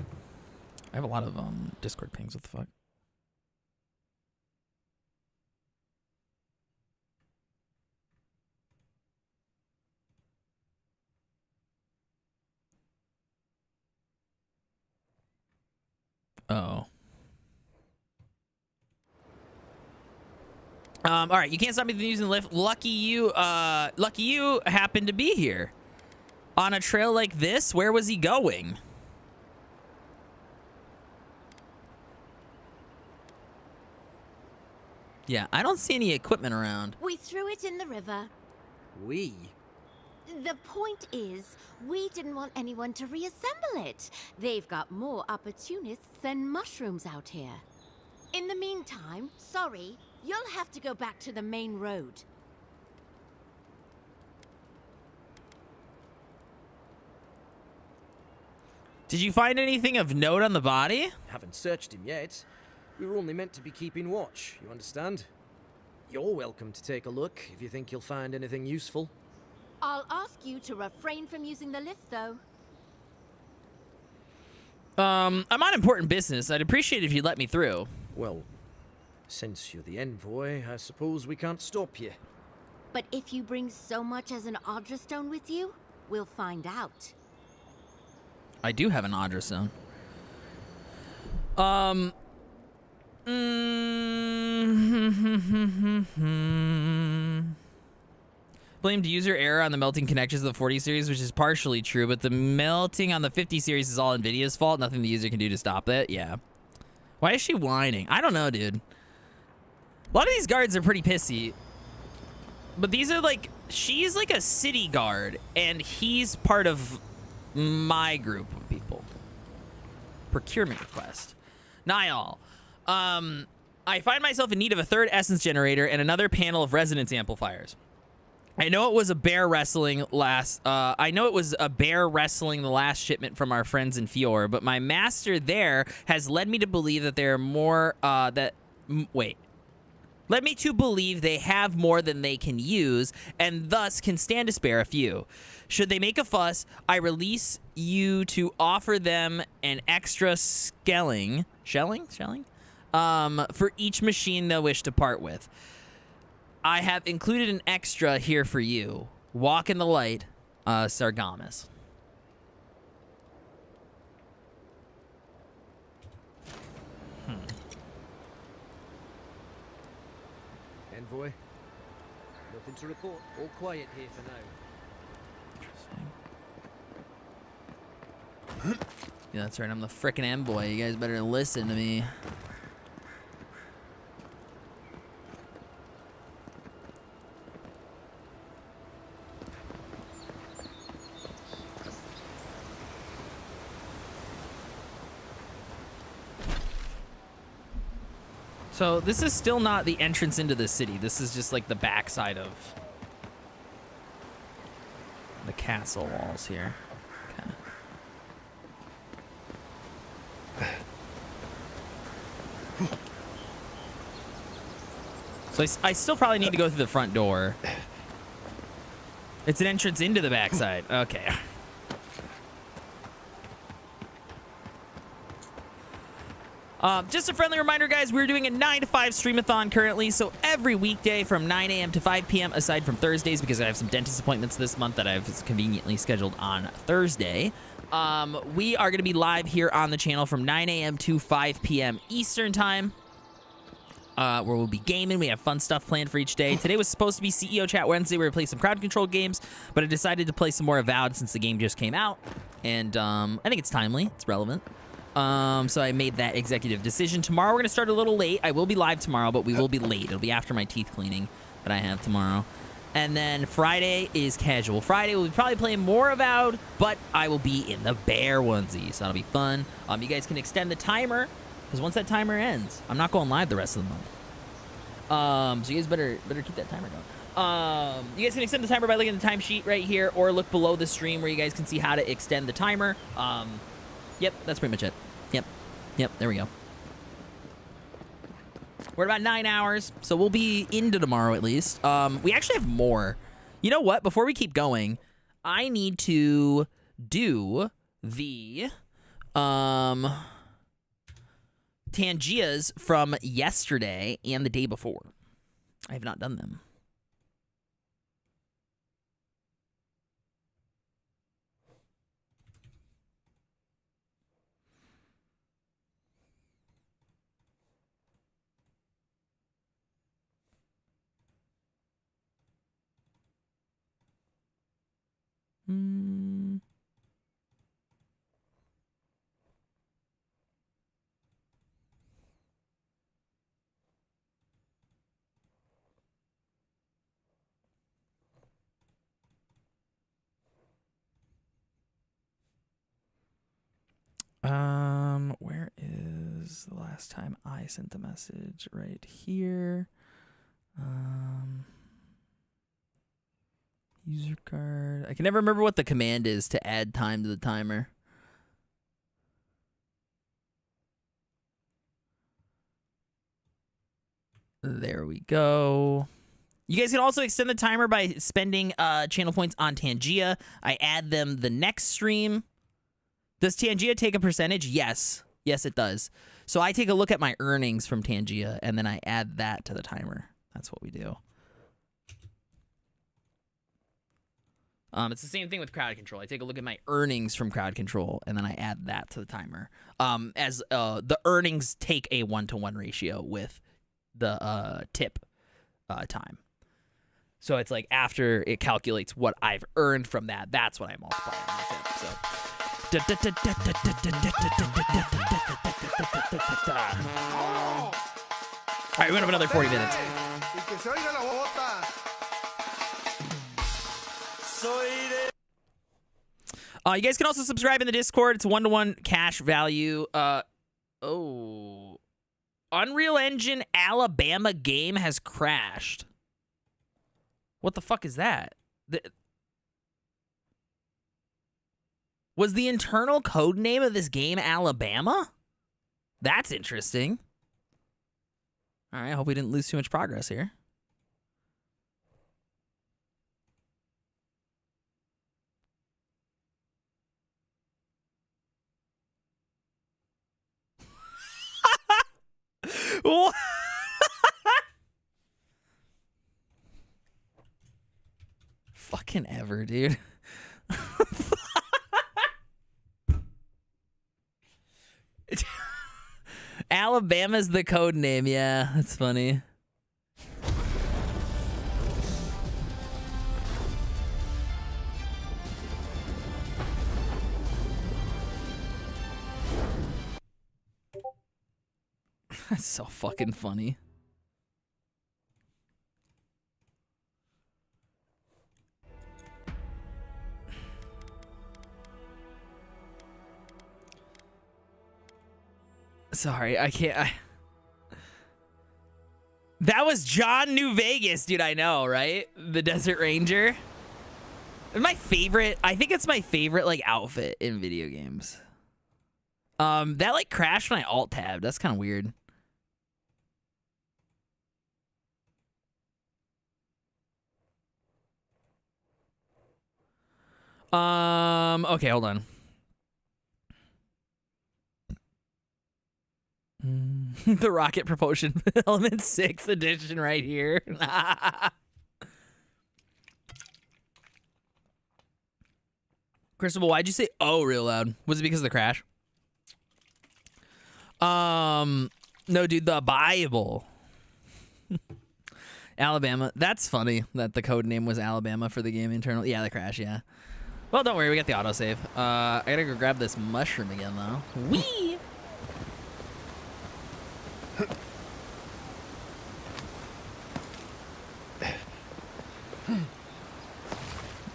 I have a lot of Discord pings. What the fuck? Oh. All right, you can't stop me from using the lift. Lucky you happened to be here. On a trail like this, where was he going? Yeah, I don't see any equipment around. We threw it in the river. We? The point is, we didn't want anyone to reassemble it. They've got more opportunists than mushrooms out here. In the meantime, sorry, you'll have to go back to the main road. Did you find anything of note on the body? Haven't searched him yet. We were only meant to be keeping watch, you understand? You're welcome to take a look if you think you'll find anything useful. I'll ask you to refrain from using the lift, though. I'm on important business. I'd appreciate it if you let me through. Well, since you're the envoy, I suppose we can't stop you. But if you bring so much as an Audra Stone with you, we'll find out. I do have an Audra Stone. Blamed user error on the melting connections of the 40 series, which is partially true, but the melting on the 50 series is all NVIDIA's fault. Nothing the user can do to stop it. Yeah. Why is she whining? I don't know, dude. A lot of these guards are pretty pissy. But these are like, she's like a city guard, and he's part of my group of people. Procurement request. Niall. I find myself in need of a third essence generator and another panel of resonance amplifiers. I know it was a bear wrestling the last shipment from our friends in Fior, but my master there has led me to believe that there are more led me to believe they have more than they can use, and thus can stand to spare a few. Should they make a fuss, I release you to offer them an extra shelling for each machine they'll wish to part with. I have included an extra here for you. Walk in the light, Sargamas. Envoy, nothing to report. All quiet here for now. Yeah, that's right. I'm the frickin' envoy. You guys better listen to me. So this is still not the entrance into the city. This is just like the backside of the castle walls here. Okay. So I still probably need to go through the front door. It's an entrance into the backside. Okay. Just a friendly reminder, guys, we're doing a 9 to 5 stream-a-thon currently, so every weekday from 9 a.m. to 5 p.m., aside from Thursdays, because I have some dentist appointments this month that I've conveniently scheduled on Thursday. We are going to be live here on the channel from 9 a.m. to 5 p.m. Eastern Time, where we'll be gaming. We have fun stuff planned for each day. Today was supposed to be CEO Chat Wednesday, where we play some crowd control games, but I decided to play some more Avowed since the game just came out, and I think it's timely. It's relevant. So I made that executive decision. Tomorrow we're going to start a little late. I will be live tomorrow, but we will be late. It'll be after my teeth cleaning that I have tomorrow. And then Friday is casual. Friday we'll be probably playing more Avowed, but I will be in the bear onesie, so that'll be fun. You guys can extend the timer, because once that timer ends, I'm not going live the rest of the month. So you guys better keep that timer going. You guys can extend the timer by looking at the timesheet right here, or look below the stream where you guys can see how to extend the timer. Yep, that's pretty much it. Yep, there we go. We're at about 9 hours, so we'll be into tomorrow at least. We actually have more. You know what? Before we keep going, I need to do the Tangias from yesterday and the day before. I have not done them. Where is the last time I sent the message? Right here. User card. I can never remember what the command is to add time to the timer. There we go. You guys can also extend the timer by spending channel points on Tangia. I add them the next stream. Does Tangia take a percentage? Yes. Yes, it does. So I take a look at my earnings from Tangia, and then I add that to the timer. That's what we do. It's the same thing with crowd control. I take a look at my earnings from crowd control, and then I add that to the timer. As the earnings take a 1-to-1 ratio with the tip time. So it's like after it calculates what I've earned from that, that's what I multiply on the tip. So. All right, we went up another 40 minutes. You guys can also subscribe in the Discord. It's 1-to-1 cash value. Unreal Engine Alabama game has crashed. What the fuck is that? Was the internal code name of this game Alabama? That's interesting. All right, I hope we didn't lose too much progress here. What? Fucking ever, dude. Alabama's the code name. Yeah, that's funny. That's so fucking funny. Sorry, I can't. That was John New Vegas, dude. I know, right? The Desert Ranger. My favorite. I think it's my favorite like outfit in video games. That like crashed when I alt tabbed. That's kind of weird. Okay, hold on. The rocket propulsion element 6th edition right here. Crystal, why'd you say "oh" real loud? Was it because of the crash? No, dude, the Bible. Alabama. That's funny that the code name was Alabama for the game internal. Yeah, the crash, yeah. Well, don't worry, we got the autosave. I gotta go grab this mushroom again, though. Whee!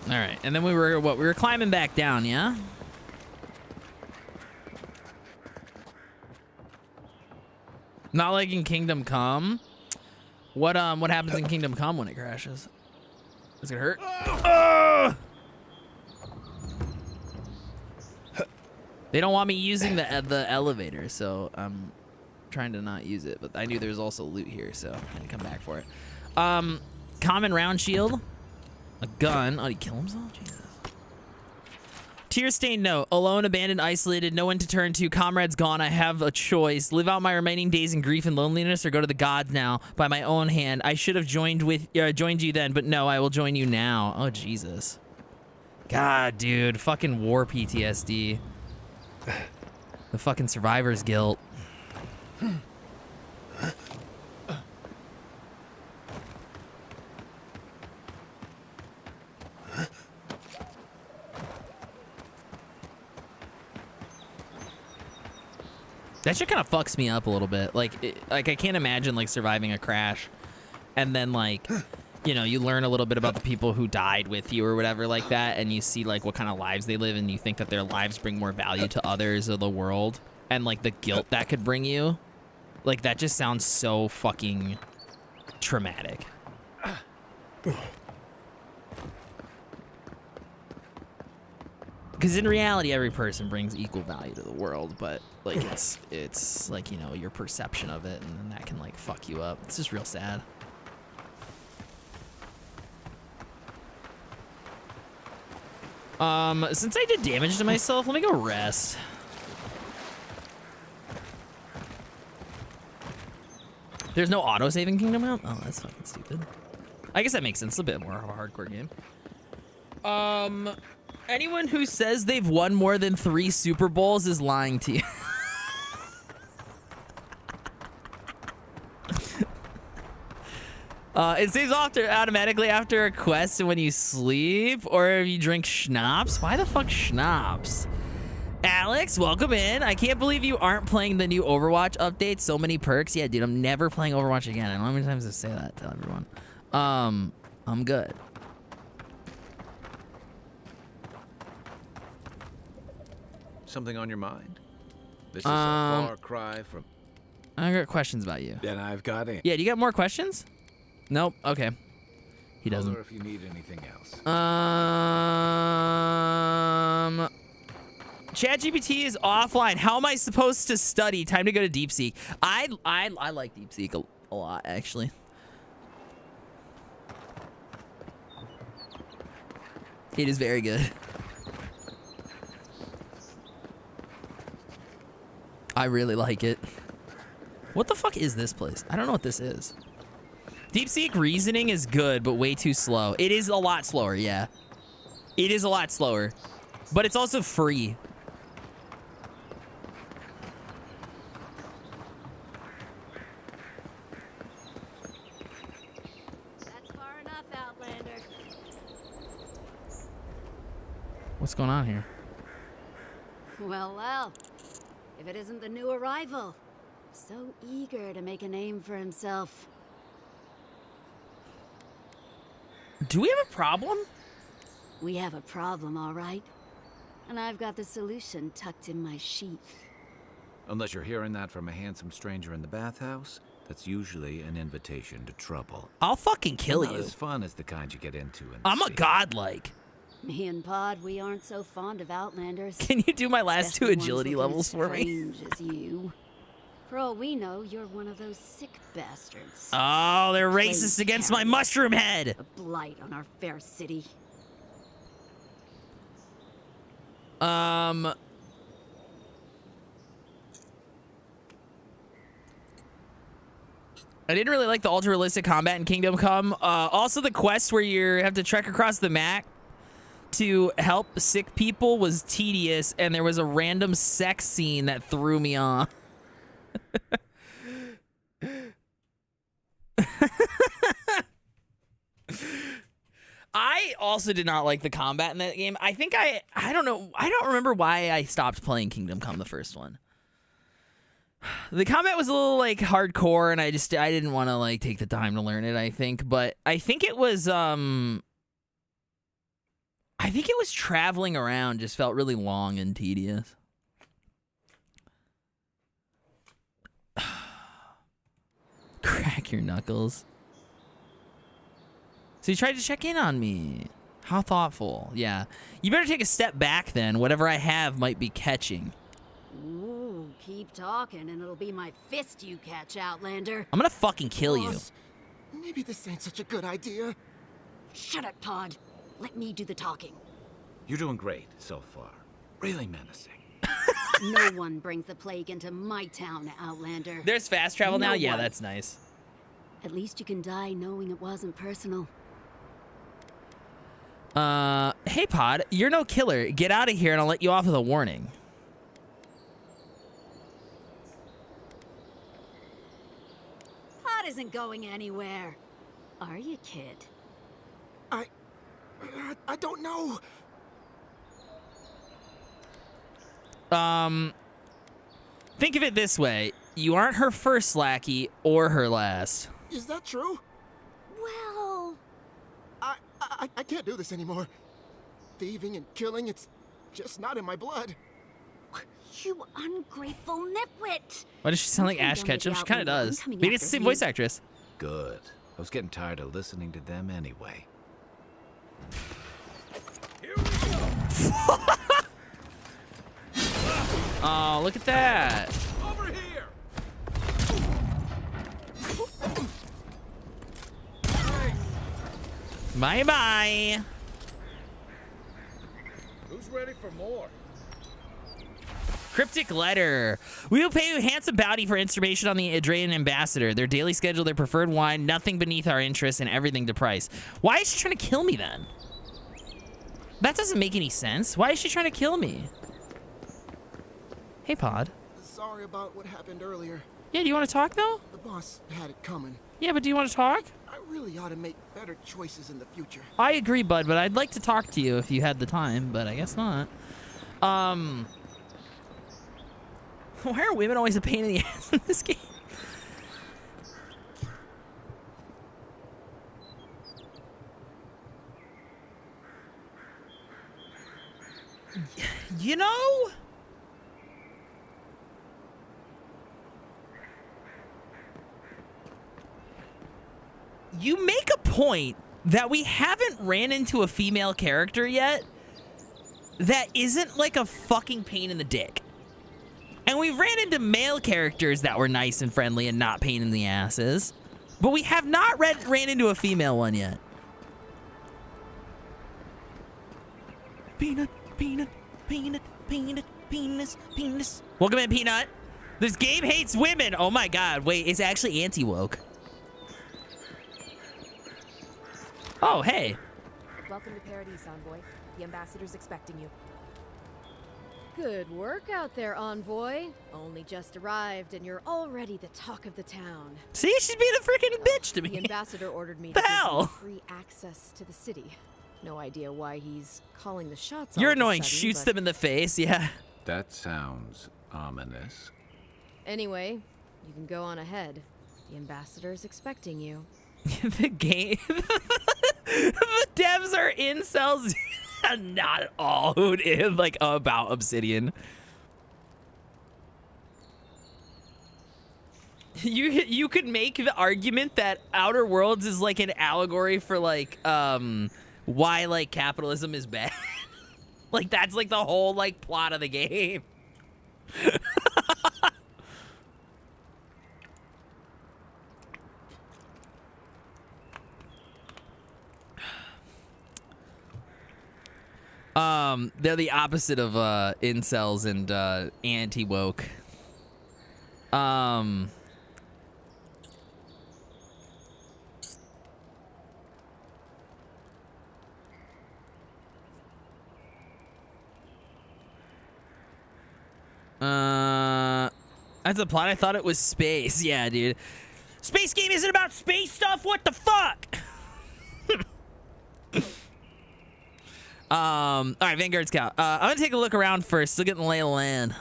All right, and then we were climbing back down, yeah? Not like in Kingdom Come. What happens in Kingdom Come when it crashes? Does it hurt? They don't want me using the elevator, so I'm trying to not use it. But I knew there was also loot here, so I didn't come back for it. Common round shield, a gun. Oh, did he kill himself? Jesus. Tear-stained note. Alone, abandoned, isolated, no one to turn to. Comrades gone. I have a choice. Live out my remaining days in grief and loneliness, or go to the gods now by my own hand. I should have joined you then, but no, I will join you now. Oh, Jesus. God, dude. Fucking war PTSD. The fucking survivor's guilt. That shit kind of fucks me up a little bit. Like I can't imagine like surviving a crash, and then like, you know, you learn a little bit about the people who died with you or whatever like that, and you see like what kind of lives they live, and you think that their lives bring more value to others of the world, and like the guilt that could bring you, like that just sounds so fucking traumatic. Because in reality, every person brings equal value to the world, but like it's like, you know, your perception of it, and then that can like fuck you up. It's just real sad. Since I did damage to myself, let me go rest. There's no autosave in Kingdom Come? Oh, that's fucking stupid. I guess that makes sense. It's a bit more of a hardcore game. Anyone who says they've won more than 3 Super Bowls is lying to you. It saves automatically after a quest when you sleep, or if you drink schnapps. Why the fuck schnapps? Alex, welcome in. I can't believe you aren't playing the new Overwatch update. So many perks. Yeah, dude, I'm never playing Overwatch again. I don't know how many times I say that to everyone. I'm good. Something on your mind? This is a far cry from... I got questions about you. Then I've got it. Yeah, do you got more questions? Nope. Okay. He doesn't. Or if you need anything else. ChatGPT is offline. How am I supposed to study? Time to go to DeepSeek. I like DeepSeek a lot, actually. It is very good. I really like it. What the fuck is this place? I don't know what this is. DeepSeek reasoning is good, but way too slow. It is a lot slower, yeah. It is a lot slower. But it's also free. That's far enough, Outlander. What's going on here? Well. If it isn't the new arrival. So eager to make a name for himself. Do we have a problem? We have a problem, all right. And I've got the solution tucked in my sheath. Unless you're hearing that from a handsome stranger in the bathhouse, that's usually an invitation to trouble. I'll fucking kill Not you. as fun as the kind you get into in the I'm a city. godlike. Me and Pod, we aren't so fond of Outlanders. Can you do my last 2 Especially ones agility looking levels as for me? strange as you. For all we know, you're one of those sick bastards. Oh, they're racist against my mushroom head. A blight on our fair city. I didn't really like the ultra-realistic combat in Kingdom Come. Also, the quest where you have to trek across the map to help sick people was tedious, and there was a random sex scene that threw me off. I also did not like the combat in that game. I think I don't know. I don't remember why I stopped playing Kingdom Come, the first one. The combat was a little like hardcore, and I didn't want to like take the time to learn it, I think. But I think it was traveling around just felt really long and tedious. Crack your knuckles. So you tried to check in on me. How thoughtful. Yeah. You better take a step back then. Whatever I have might be catching. Ooh, keep talking and it'll be my fist you catch, Outlander. I'm gonna fucking kill you. Maybe this ain't such a good idea. Shut up, Todd. Let me do the talking. You're doing great so far. Really menacing. No one brings the plague into my town, Outlander. There's fast travel now? No Yeah, one. that's nice. At least you can die knowing it wasn't personal. Hey, Pod, you're no killer. Get out of here and I'll let you off with a warning. Pod isn't going anywhere. Are you, kid? I don't know. Think of it this way. You aren't her first lackey or her last. Is that true? Well... I can't do this anymore. Thieving and killing, it's just not in my blood. You ungrateful nitwit! Why does she sound like Ash Ketchum? She kind of does. Maybe it's the same voice actress. Good. I was getting tired of listening to them anyway. Oh, look at that. Over here. Bye-bye. Who's ready for more? Cryptic letter. We will pay you a handsome bounty for information on the Adrian ambassador, their daily schedule, their preferred wine, nothing beneath our interests, and everything to price. Why is she trying to kill me then? That doesn't make any sense. Why is she trying to kill me? Hey, Pod. Sorry about what happened earlier. Yeah, do you want to talk, though? The boss had it coming. Yeah, but do you want to talk? I really ought to make better choices in the future. I agree, bud, but I'd like to talk to you if you had the time, but I guess not. Why are women always a pain in the ass in this game? You know? You make a point that we haven't ran into a female character yet that isn't like a fucking pain in the dick. And we ran into male characters that were nice and friendly and not pain in the asses. But we have not ran into a female one yet. Peanut, peanut, peanut, peanut, penis, penis. Welcome in, Peanut. This game hates women. Oh my god. Wait, it's actually anti-woke. Oh, hey. Welcome to Paradise, Envoy. The ambassador's expecting you. Good work out there, Envoy. Only just arrived and you're already the talk of the town. See, she's being a freaking bitch to me. The ambassador ordered me The to give hell? you free access to the city. No idea why he's calling the shots. You're all of a annoying. sudden, Shoots but them in the face, yeah. That sounds ominous. Anyway, you can go on ahead. The ambassador's expecting you. The game. The devs are incels. Not at all. Like about Obsidian. You could make the argument that Outer Worlds is like an allegory for like why like capitalism is bad. Like that's like the whole like plot of the game. They're the opposite of incels and anti-woke. That's a plot. I thought it was space. Yeah, dude. Space game isn't about space stuff. What the fuck? All right, Vanguard Scout. I'm gonna take a look around first. Still getting the lay of the land.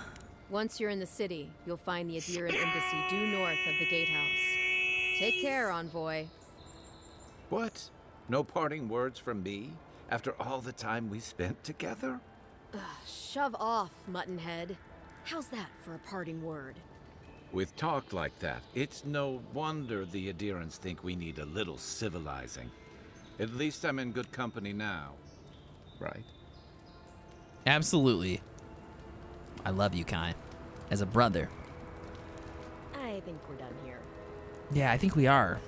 Once you're in the city, you'll find the Adiran Embassy due north of the gatehouse. Take care, Envoy. What? No parting words from me after all the time we spent together? Ugh, shove off, Muttonhead. How's that for a parting word? With talk like that, it's no wonder the Adirans think we need a little civilizing. At least I'm in good company now, right? Absolutely. I love you, Kai. As a brother. I think we're done here. Yeah, I think we are.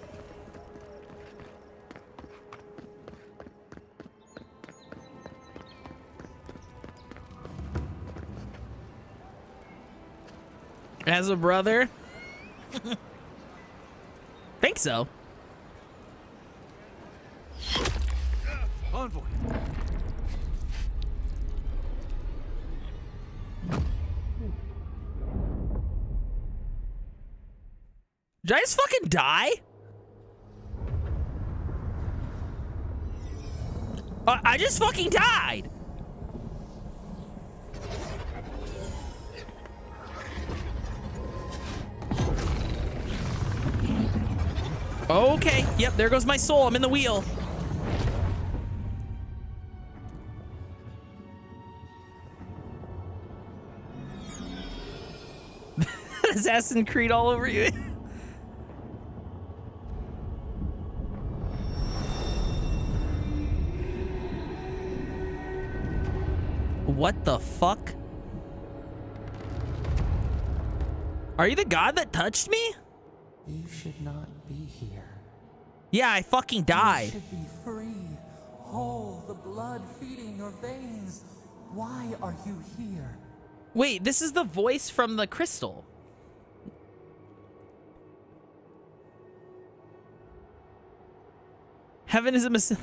As a brother? Think so. Envoy. Did I just fucking die? I just fucking died. Okay, yep, there goes my soul. I'm in the wheel. Assassin's Creed all over you. What the fuck? Are you the god that touched me? You should not be here. Yeah, I fucking died. You should be free, whole, the blood feeding your veins. Why are you here? Wait, this is the voice from the crystal. Heaven is a mycelium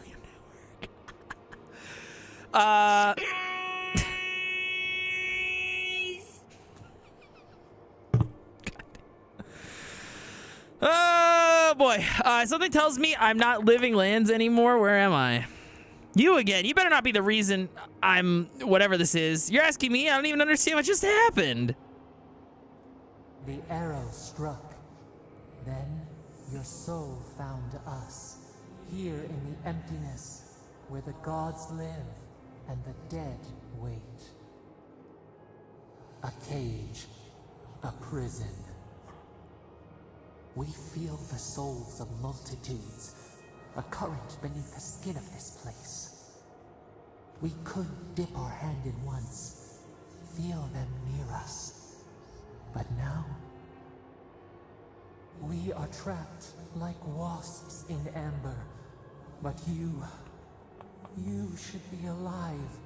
network. Oh boy. Something tells me I'm not living lands anymore. Where am I? You again. You better not be the reason I'm whatever this is. You're asking me? I don't even understand what just happened. The arrow struck. Then your soul found us. Here in the emptiness, where the gods live and the dead wait. A cage. A prison. We feel the souls of multitudes, a current beneath the skin of this place. We could dip our hand in once, feel them near us. But now, we are trapped like wasps in amber. But you should be alive.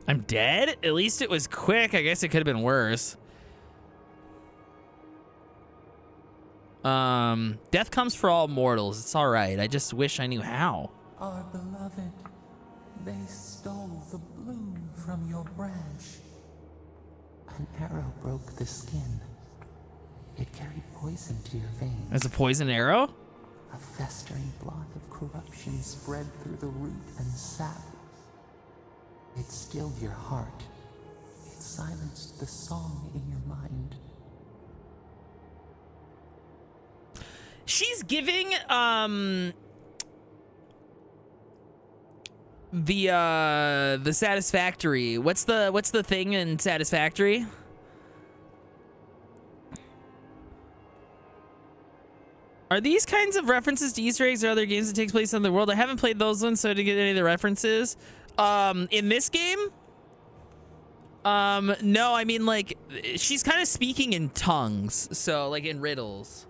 I'm dead? At least it was quick. I guess it could have been worse. Death comes for all mortals. It's all right. I just wish I knew how. Our beloved, they stole the bloom from your branch. An arrow broke the skin. It carried poison to your veins. That's a poison arrow? A festering blot of corruption spread through the root and sap. It stilled your heart. It silenced the song in your mind. She's giving the Satisfactory. What's the thing in Satisfactory? Are these kinds of references to Easter eggs or other games that takes place in the world? I haven't played those ones, so I didn't get any of the references. In this game? No, I mean, like, she's kind of speaking in tongues, so, like, in riddles.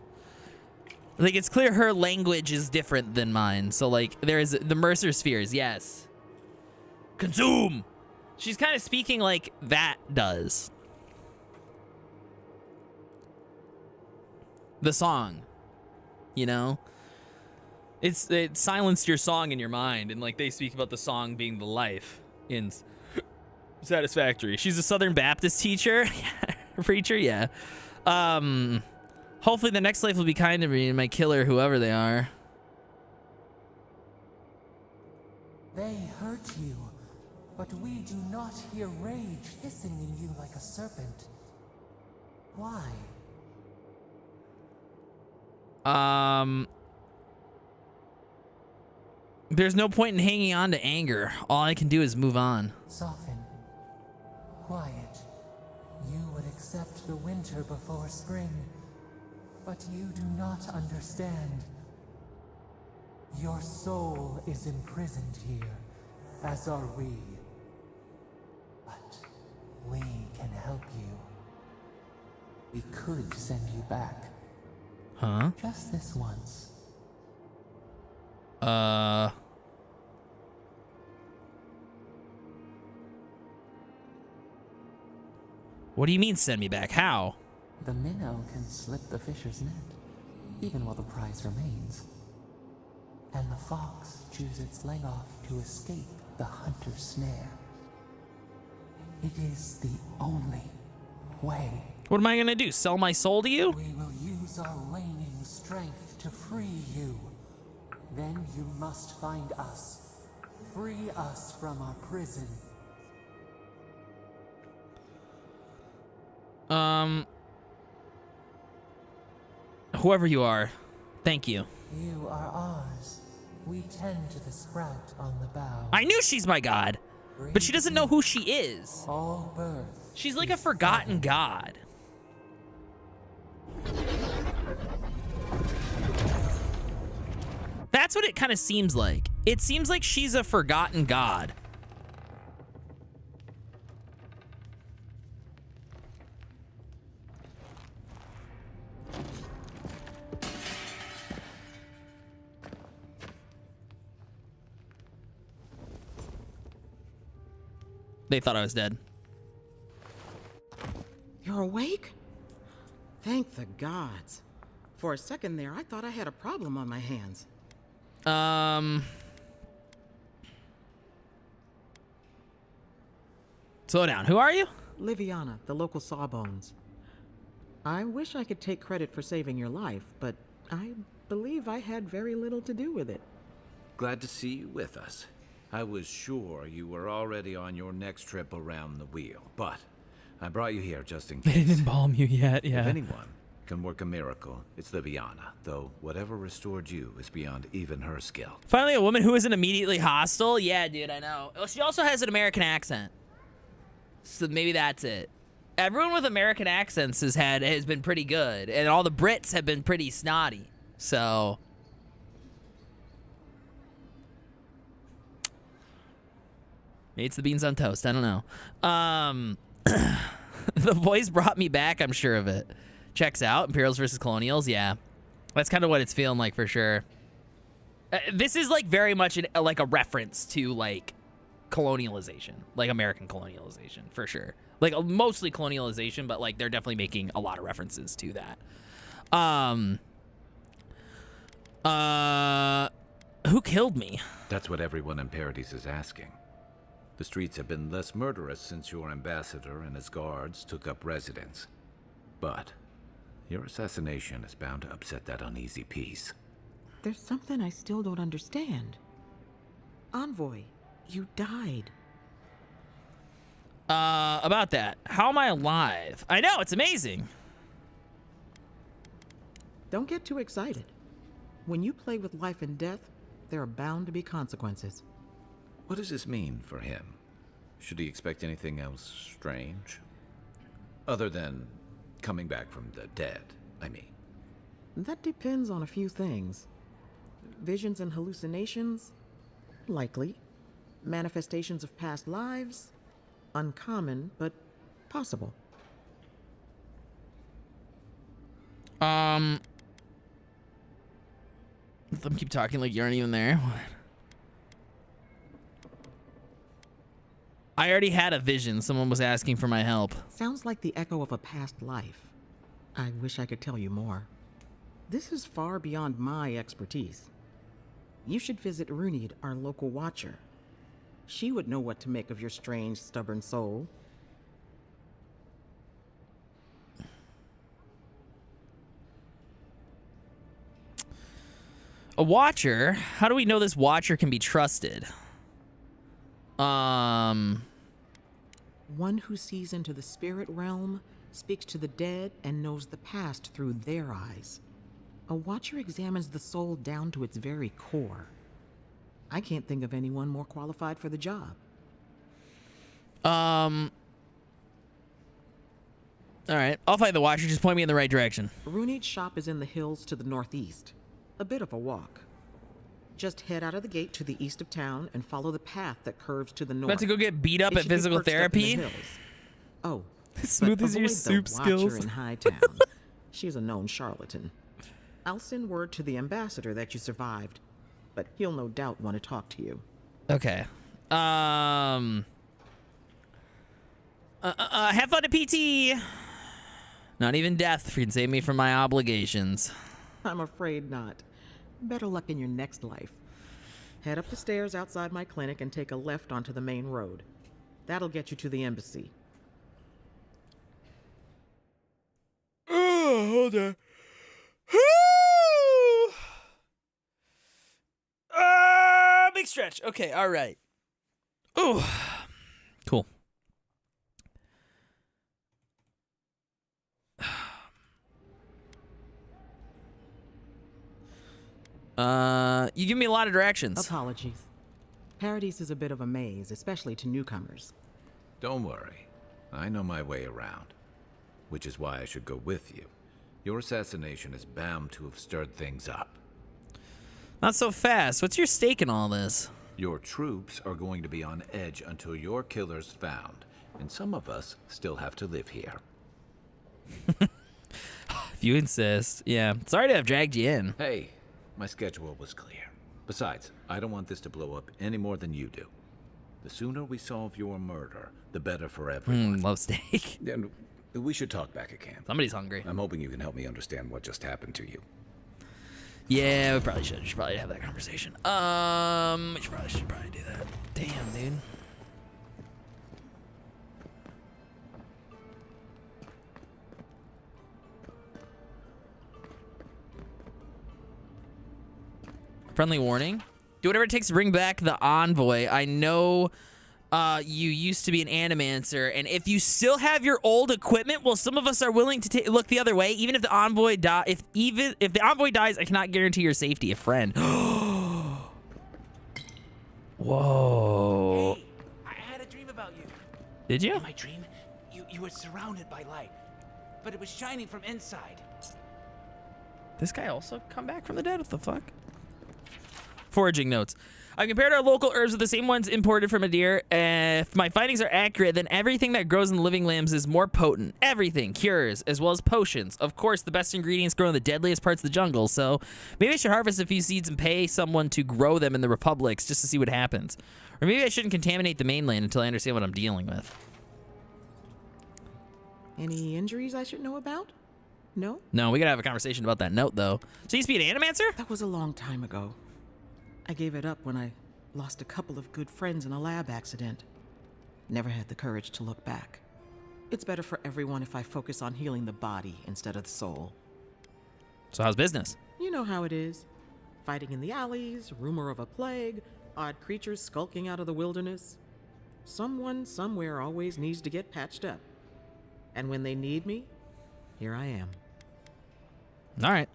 Like, it's clear her language is different than mine. So, like, there is the Mercer spheres, yes. Consume! She's kind of speaking like that does. The song. You know? It silenced your song in your mind, and like they speak about the song being the life in Satisfactory. She's a Southern Baptist teacher. Preacher, yeah. Hopefully the next life will be kind to me and my killer, whoever they are. They hurt you, but we do not hear rage hissing in you like a serpent. Why? There's no point in hanging on to anger. All I can do is move on. Soften. Quiet. You would accept the winter before spring, but you do not understand. Your soul is imprisoned here, as are we. But we can help you. We could send you back. Huh? Just this once. What do you mean send me back? How? The minnow can slip the fisher's net, even while the prize remains. And the fox chews its leg off to escape the hunter's snare. It is the only way. What am I gonna do? Sell my soul to you? We will use our waning strength to free you. Then you must find us. Free us from our prison. Whoever you are, thank you. You are ours. We tend to the sprout on the bough. I knew she's my god, but she doesn't know who she is. All birth. She's like a forgotten god. That's what it kind of seems like. It seems like she's a forgotten god. They thought I was dead. You're awake? Thank the gods. For a second there, I thought I had a problem on my hands. Slow down. Who are you? Liviana, the local Sawbones. I wish I could take credit for saving your life, but I believe I had very little to do with it. Glad to see you with us. I was sure you were already on your next trip around the wheel, but I brought you here just in case. They didn't embalm you yet, yeah. If anyone can work a miracle, it's Liviana, though whatever restored you is beyond even her skill. Finally, a woman who isn't immediately hostile? Yeah, dude, I know. Oh, she also has an American accent. So maybe that's it. Everyone with American accents has been pretty good, and all the Brits have been pretty snotty. So maybe it's the beans on toast. I don't know. The voice brought me back. I'm sure of it. Checks out. Imperials versus Colonials. Yeah, that's kind of what it's feeling like for sure. This is like very much like a reference to like colonialization, like American colonialization for sure. Like mostly colonialization, but like they're definitely making a lot of references to that. Who killed me? That's what everyone in Paradise is asking. The streets have been less murderous since your ambassador and his guards took up residence. But your assassination is bound to upset that uneasy peace. There's something I still don't understand. Envoy, you died. About that. How am I alive? I know, it's amazing. Don't get too excited. When you play with life and death, there are bound to be consequences. What does this mean for him? Should he expect anything else strange? Other than coming back from the dead, I mean. That depends on a few things. Visions and hallucinations? Likely. Manifestations of past lives? Uncommon, but possible. Let them keep talking like you aren't even there. I already had a vision. Someone was asking for my help. Sounds like the echo of a past life. I wish I could tell you more. This is far beyond my expertise. You should visit Runid, our local watcher. She would know what to make of your strange, stubborn soul. A watcher? How do we know this watcher can be trusted? One who sees into the spirit realm, speaks to the dead, and knows the past through their eyes. A watcher examines the soul down to its very core. I can't think of anyone more qualified for the job. All right, I'll find the watcher. Just point me in the right direction. Runid's shop is in the hills to the northeast. A bit of a walk. Just head out of the gate to the east of town and follow the path that curves to the north. About to go get beat up at physical therapy? Oh, as smooth as your soup skills. In Hightown. She's a known charlatan. I'll send word to the ambassador that you survived, but he'll no doubt want to talk to you. Okay. Have fun at PT. Not even death can save me from my obligations. I'm afraid not. Better luck in your next life. Head up the stairs outside my clinic and take a left onto the main road. That'll get you to the embassy. Oh, hold on. Big stretch. Okay, all right. Ooh. Cool. You give me a lot of directions. Apologies. Paradise is a bit of a maze, especially to newcomers. Don't worry. I know my way around. Which is why I should go with you. Your assassination is bound to have stirred things up. Not so fast. What's your stake in all this? Your troops are going to be on edge until your killer's found. And some of us still have to live here. If you insist. Yeah. Sorry to have dragged you in. Hey, my schedule was clear. Besides, I don't want this to blow up any more than you do. The sooner we solve your murder, the better for everyone. Love steak. And we should talk back at camp. Somebody's hungry. I'm hoping you can help me understand what just happened to you. Yeah, we probably should. We should probably have that conversation. We should probably do that. Damn, dude. Friendly warning. Do whatever it takes to bring back the envoy. I know you used to be an animancer, and if you still have your old equipment, well, some of us are willing to look the other way. Even if the envoy if the envoy dies, I cannot guarantee your safety. A friend. Whoa. Hey, I had a dream about you. Did you? In my dream, you were surrounded by light, but it was shining from inside. This guy also come back from the dead? What the fuck? Foraging notes. I compared our local herbs with the same ones imported from Adir. If my findings are accurate, then everything that grows in the living lambs is more potent. Everything. Cures, as well as potions. Of course, the best ingredients grow in the deadliest parts of the jungle, so maybe I should harvest a few seeds and pay someone to grow them in the republics just to see what happens. Or maybe I shouldn't contaminate the mainland until I understand what I'm dealing with. Any injuries I should know about? No? No, we gotta have a conversation about that note, though. So you used to be an animancer? That was a long time ago. I gave it up when I lost a couple of good friends in a lab accident. Never had the courage to look back. It's better for everyone if I focus on healing the body instead of the soul. So how's business? You know how it is. Fighting in the alleys, rumor of a plague, odd creatures skulking out of the wilderness. Someone somewhere always needs to get patched up. And when they need me, here I am. All right.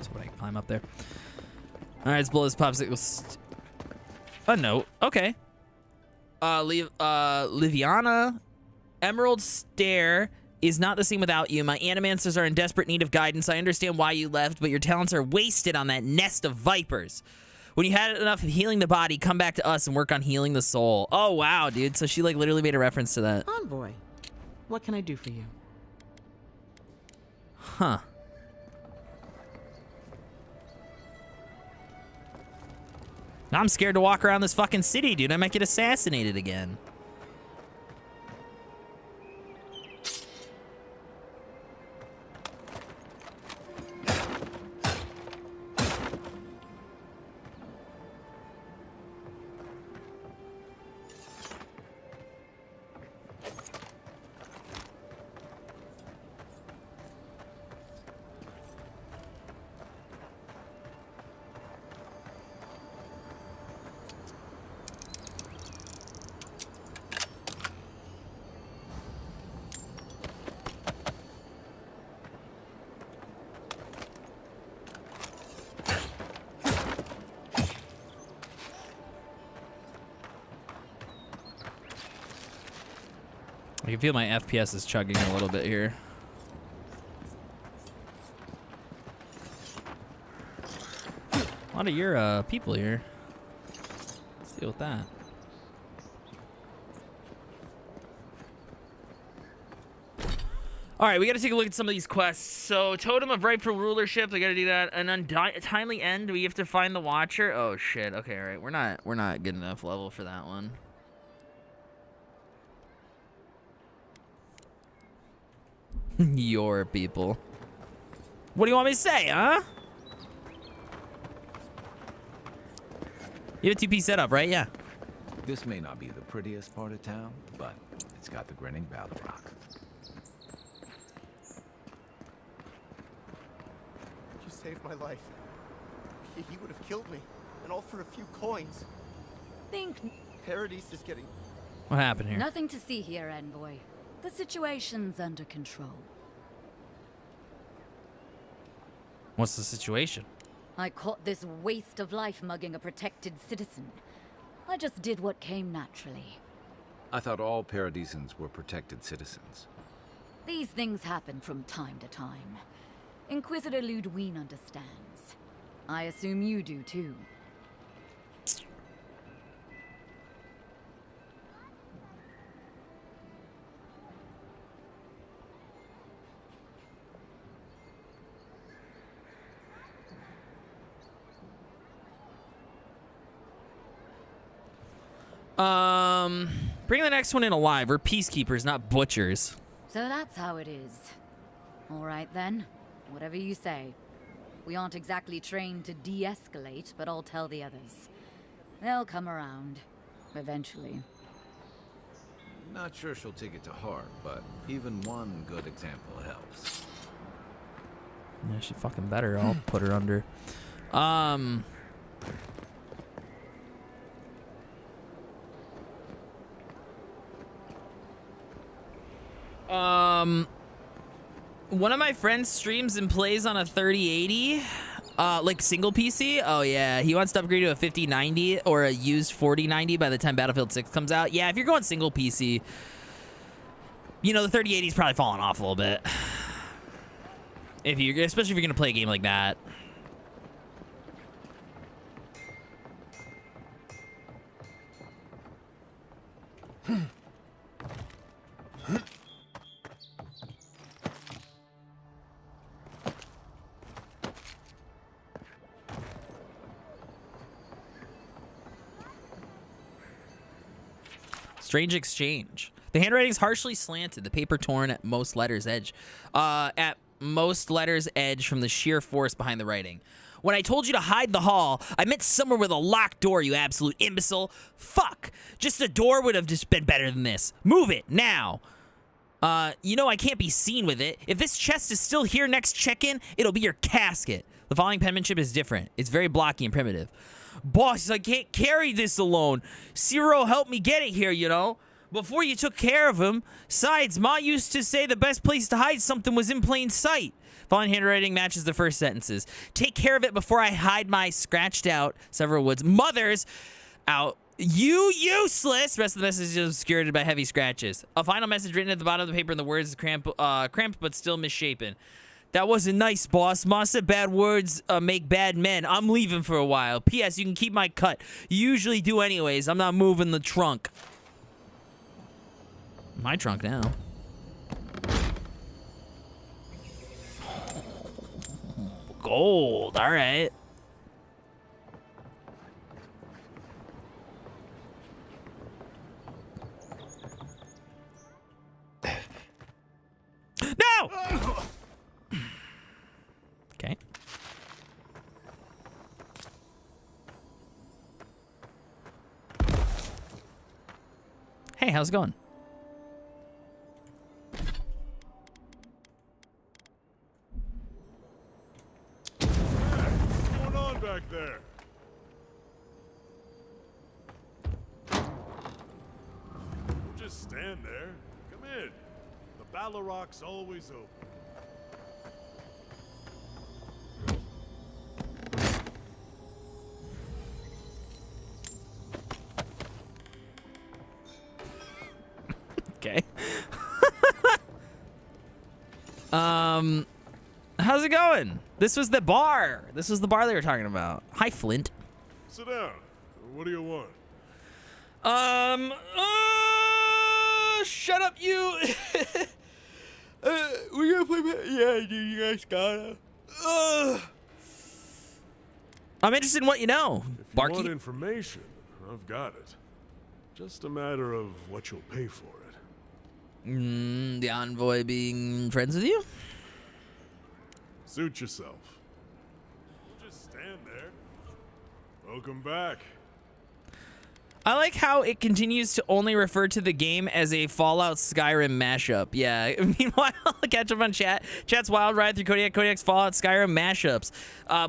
So I can climb up there. All right, let's blow this popsicle. A note. Okay. Liviana, Emerald Stare is not the same without you. My animancers are in desperate need of guidance. I understand why you left, but your talents are wasted on that nest of vipers. When you had enough of healing the body, come back to us and work on healing the soul. Oh, wow, dude. So she, like, literally made a reference to that. Envoy, what can I do for you? Huh. Now I'm scared to walk around this fucking city, dude. I might get assassinated again. I can feel my FPS is chugging a little bit here. A lot of your people here. Let's deal with that. All right, we got to take a look at some of these quests. So, Totem of Rightful Rulership, we got to do that. An untimely end, we have to find the Watcher. Oh shit. Okay, all right. We're not good enough level for that one. Your people. What do you want me to say, huh? You have a 2P setup, right? Yeah. This may not be the prettiest part of town, but it's got the grinning Battle Rock. You saved my life. He would have killed me, and all for a few coins. Think. Paradise is getting... What happened here? Nothing to see here, Envoy. The situation's under control. What's the situation? I caught this waste of life mugging a protected citizen. I just did what came naturally. I thought all Paradisans were protected citizens. These things happen from time to time. Inquisitor Ludwine understands. I assume you do too. Bring the next one in alive. We're peacekeepers, not butchers. So that's how it is. All right then. Whatever you say. We aren't exactly trained to de-escalate, but I'll tell the others. They'll come around. Eventually. Not sure she'll take it to heart, but even one good example helps. Yeah, she fucking better. I'll put her under. One of my friends streams and plays on a 3080, like single PC. Oh yeah, he wants to upgrade to a 5090 or a used 4090 by the time Battlefield 6 comes out. Yeah, if you're going single PC, you know the 3080 is probably falling off a little bit. Especially if you're gonna play a game like that. Strange exchange. The handwriting's harshly slanted, the paper torn at most letters edge. At most letters edge from the sheer force behind the writing. When I told you to hide the hall, I meant somewhere with a locked door, you absolute imbecile. Fuck! Just a door would have just been better than this. Move it, now! You know I can't be seen with it. If this chest is still here next check-in, it'll be your casket. The following penmanship is different. It's very blocky and primitive. Boss, I can't carry this alone. Zero helped me get it here, you know? Before you took care of him. Besides, Ma used to say the best place to hide something was in plain sight. Following handwriting matches the first sentences. Take care of it before I hide my scratched out several woods. Mothers out. You useless! Rest of the message is obscured by heavy scratches. A final message written at the bottom of the paper, and the words cramped but still misshapen. That wasn't nice, boss. Ma said bad words make bad men. I'm leaving for a while. P.S. You can keep my cut. You usually do anyways. I'm not moving the trunk. My trunk now. Gold. All right. how's it going? What's going on back there? Don't just stand there. Come in. The Balrog's always open. Okay. How's it going? This was the bar. This was the bar they were talking about. Hi, Flint. Sit down. What do you want? Shut up, you. We're gonna play. Yeah, dude, you guys gotta. I'm interested in what you know, If you Barky. want information, I've got it. Just a matter of what you'll pay for it. The envoy being friends with you? Suit yourself. Don't just stand there. Welcome back. I like how it continues to only refer to the game as a Fallout Skyrim mashup. Yeah, meanwhile, catch up on chat. Chat's wild ride through Kodiak's Fallout Skyrim mashups.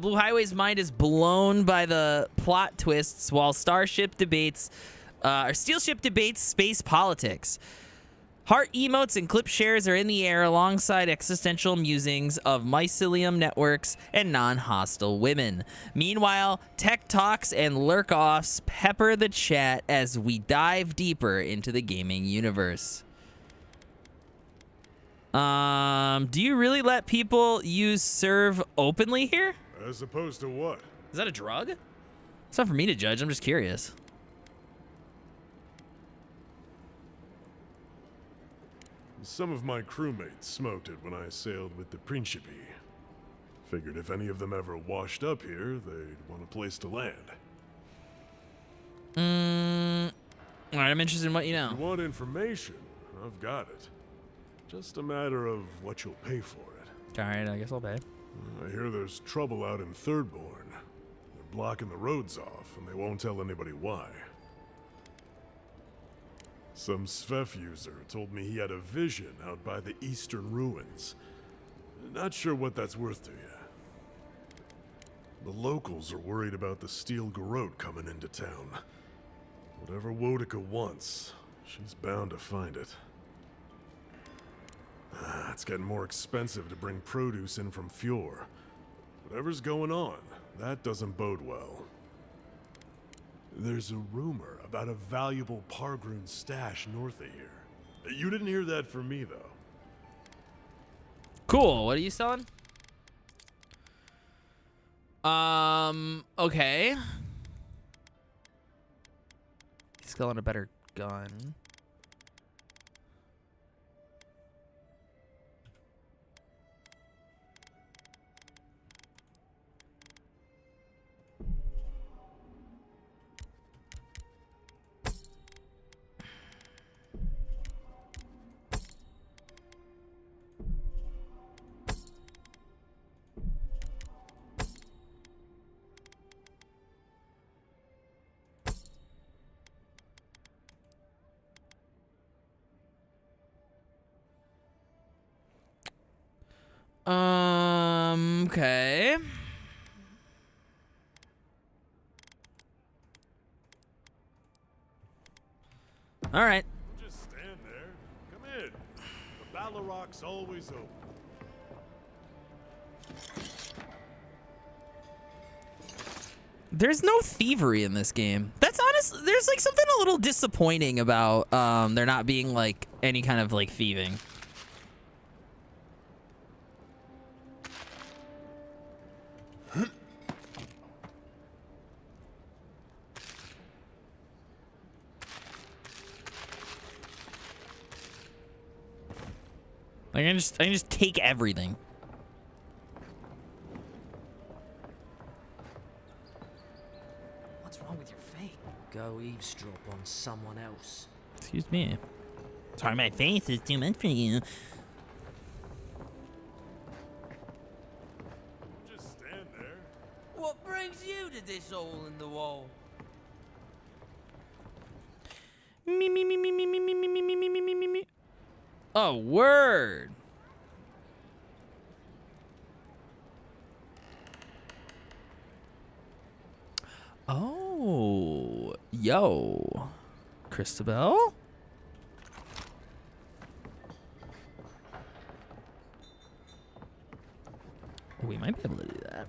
Blue Highway's mind is blown by the plot twists while Steelship debates space politics. Heart emotes and clip shares are in the air alongside existential musings of mycelium networks and non-hostile women. Meanwhile, tech talks and lurk-offs pepper the chat as we dive deeper into the gaming universe. Do you really let people use serve openly here? As opposed to what? Is that a drug? It's not for me to judge, I'm just curious. Some of my crewmates smoked it when I sailed with the Principe. Figured if any of them ever washed up here, they'd want a place to land. Alright, I'm interested in what you know. If you want information, I've got it. Just a matter of what you'll pay for it. Alright, I guess I'll pay. I hear there's trouble out in Thirdborn. They're blocking the roads off, and they won't tell anybody why. Some Svef user told me he had a vision out by the eastern ruins. Not sure what that's worth to you. The locals are worried about the steel garrote coming into town. Whatever Wodica wants, she's bound to find it. It's getting more expensive to bring produce in from Fjord. Whatever's going on, that doesn't bode well. There's a rumor about a valuable Pargroon stash north of here. You didn't hear that from me, though. Cool. What are you selling? Okay. He's selling a better gun. Okay. All right. Just stand there. Come in. The Balrog's always open. There's no thievery in this game. That's honest. There's like something a little disappointing about there not being like any kind of like thieving. Like I can just take everything. What's wrong with your face? Go eavesdrop on someone else. Excuse me. Sorry, my face is too much for you. Just stand there. What brings you to this hole in the wall? Me. Oh, word. Oh, yo, Christabel. We might be able to do that.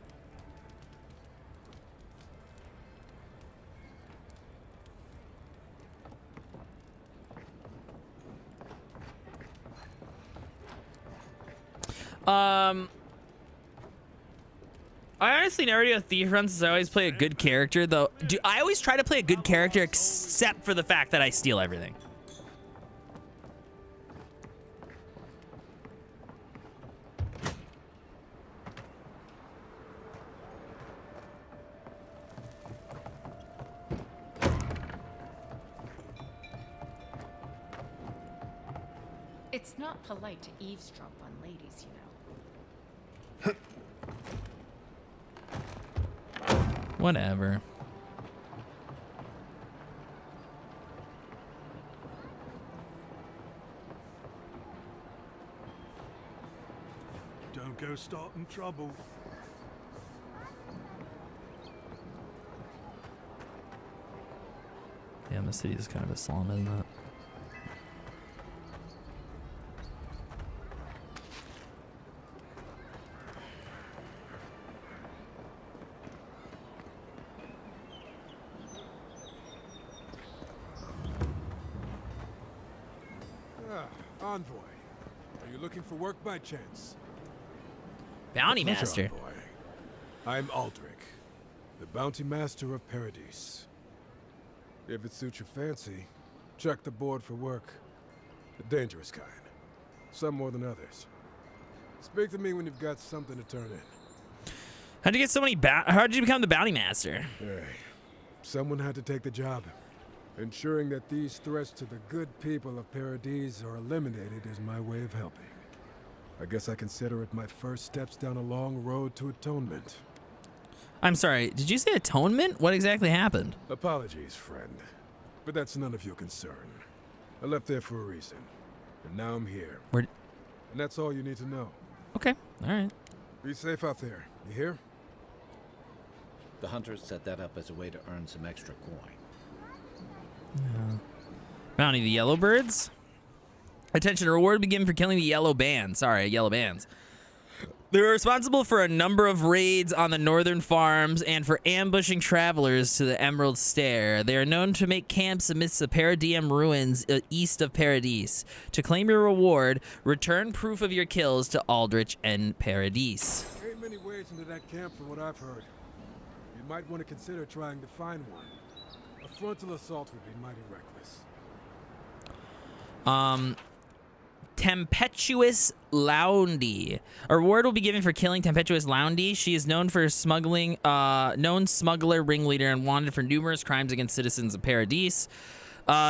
I honestly never do a thief run since I always play a good character, though. I always try to play a good character except for the fact that I steal everything. It's not polite to eavesdrop on ladies, you know. Whatever. Don't go starting trouble. Damn, the city is kind of a slum, isn't it? Envoy, are you looking for work by chance? Bounty Pleasure, Master. Envoy. I'm Aldrich, the Bounty Master of Paradise. If it suits your fancy, check the board for work. The dangerous kind. Some more than others. Speak to me when you've got something to turn in. How'd you get so many how'd you become the Bounty Master? Hey, someone had to take the job. Ensuring that these threats to the good people of Paradise are eliminated is my way of helping. I guess I consider it my first steps down a long road to atonement. I'm sorry, did you say atonement? What exactly happened? Apologies, friend. But that's none of your concern. I left there for a reason. And now I'm here. And that's all you need to know. Okay, alright. Be safe out there. You hear? The hunters set that up as a way to earn some extra coin. Bounty the yellow birds. Attention, a reward will be given for killing the yellow band. Sorry, yellow bands. They're responsible for a number of raids on the northern farms and for ambushing travelers to the Emerald Stair. They are known to make camps amidst the Paradisium ruins east of Paradise. To claim your reward, return proof of your kills to Aldrich and Paradise. Ain't many ways into that camp from what I've heard. You might want to consider trying to find one. A frontal assault would be mighty reckless. Tempestuous Loundy. A reward will be given for killing Tempestuous Loundy. She is known for smuggling, known smuggler, ringleader, and wanted for numerous crimes against citizens of Paradise.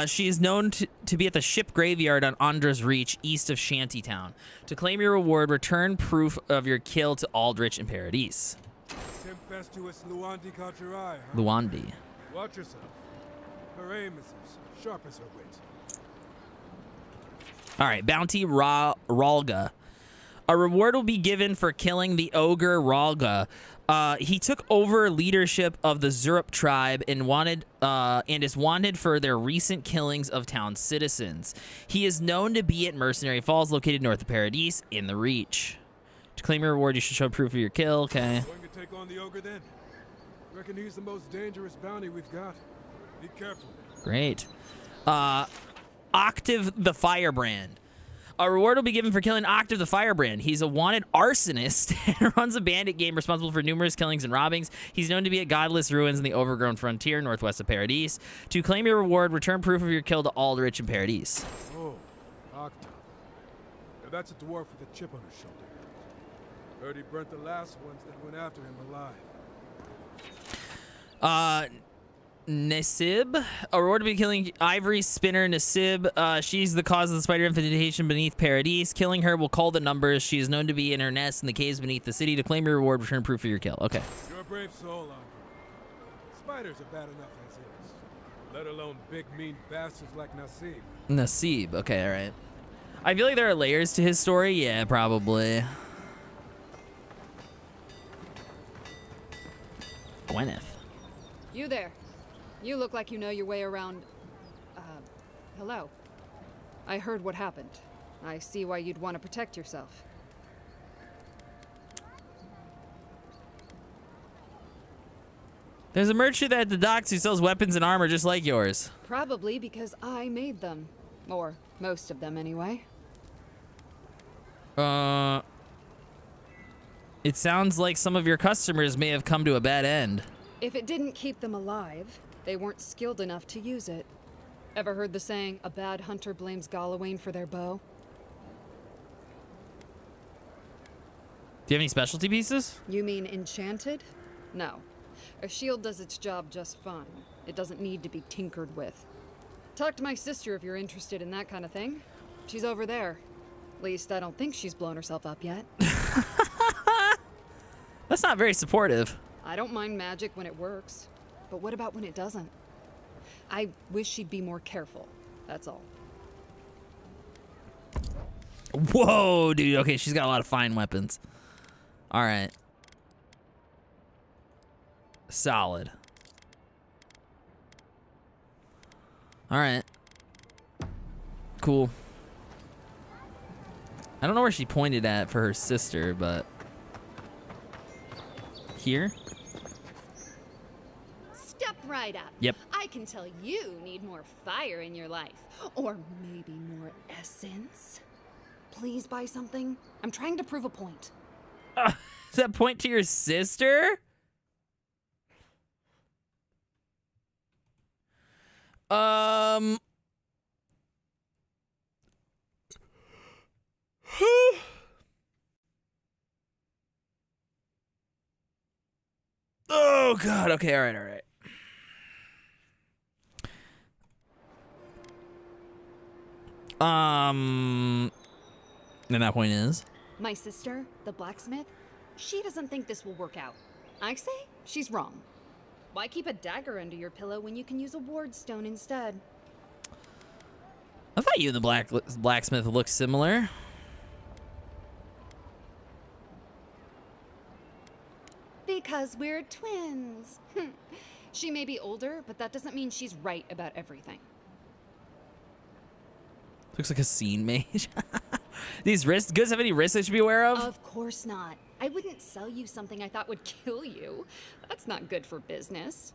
She is known to be at the ship graveyard on Andra's Reach, east of Shantytown. To claim your reward, return proof of your kill to Aldrich and Paradise. Tempestuous Luandi caught your eye, huh? Luandi. Watch yourself. Her aim is as sharp as her wit. All right, Bounty Ralga. A reward will be given for killing the ogre Ralga. He took over leadership of the Zurup tribe and is wanted for their recent killings of town citizens. He is known to be at Mercenary Falls, located north of Paradise, in the Reach. To claim your reward, you should show proof of your kill. Okay. Going to take on the ogre then? Reckon he's the most dangerous bounty we've got. Be careful. Great. Octave the Firebrand. A reward will be given for killing Octave the Firebrand. He's a wanted arsonist and runs a bandit game responsible for numerous killings and robbings. He's known to be at godless ruins in the overgrown frontier northwest of Paradise. To claim your reward, return proof of your kill to Aldrich and Paradise. Oh, Octave. Now that's a dwarf with a chip on his shoulder. Heard he burnt the last ones that went after him alive. Nasib. A reward to be killing Ivory Spinner Nasib. She's the cause of the spider infestation beneath Paradise. Killing her will call the numbers. She is known to be in her nest in the caves beneath the city. To claim your reward, return proof of your kill. Okay. You're a brave soul, Uncle. Spiders are bad enough as is. Let alone big mean bastards like Nasib. Nasib. Okay, all right. I feel like there are layers to his story. Yeah, probably. Gwyneth. You there. You look like you know your way around. Hello. I heard what happened. I see why you'd want to protect yourself. There's a merchant at the docks who sells weapons and armor just like yours. Probably because I made them. Or most of them, anyway. It sounds like some of your customers may have come to a bad end. If it didn't keep them alive, they weren't skilled enough to use it. Ever heard the saying, a bad hunter blames Galawain for their bow? Do you have any specialty pieces? You mean enchanted? No. A shield does its job just fine. It doesn't need to be tinkered with. Talk to my sister if you're interested in that kind of thing. She's over there. At least I don't think she's blown herself up yet. That's not very supportive. I don't mind magic when it works. But what about when it doesn't? I wish she'd be more careful. That's all. Whoa, dude. Okay, she's got a lot of fine weapons. All right. Solid. All right. Cool. I don't know where she pointed at for her sister, but... Here? Step right up. Yep. I can tell you need more fire in your life. Or maybe more essence. Please buy something. I'm trying to prove a point. Does that point to your sister? Oh God. Okay. All right. All right. And that point is? My sister, the blacksmith, she doesn't think this will work out. I say she's wrong. Why keep a dagger under your pillow when you can use a ward stone instead? I thought you and the blacksmith looked similar. Because we're twins. She may be older, but that doesn't mean she's right about everything. Looks like a scene mage. These wrists, goods have any wrists I should be aware of? Of course not. I wouldn't sell you something I thought would kill you. That's not good for business.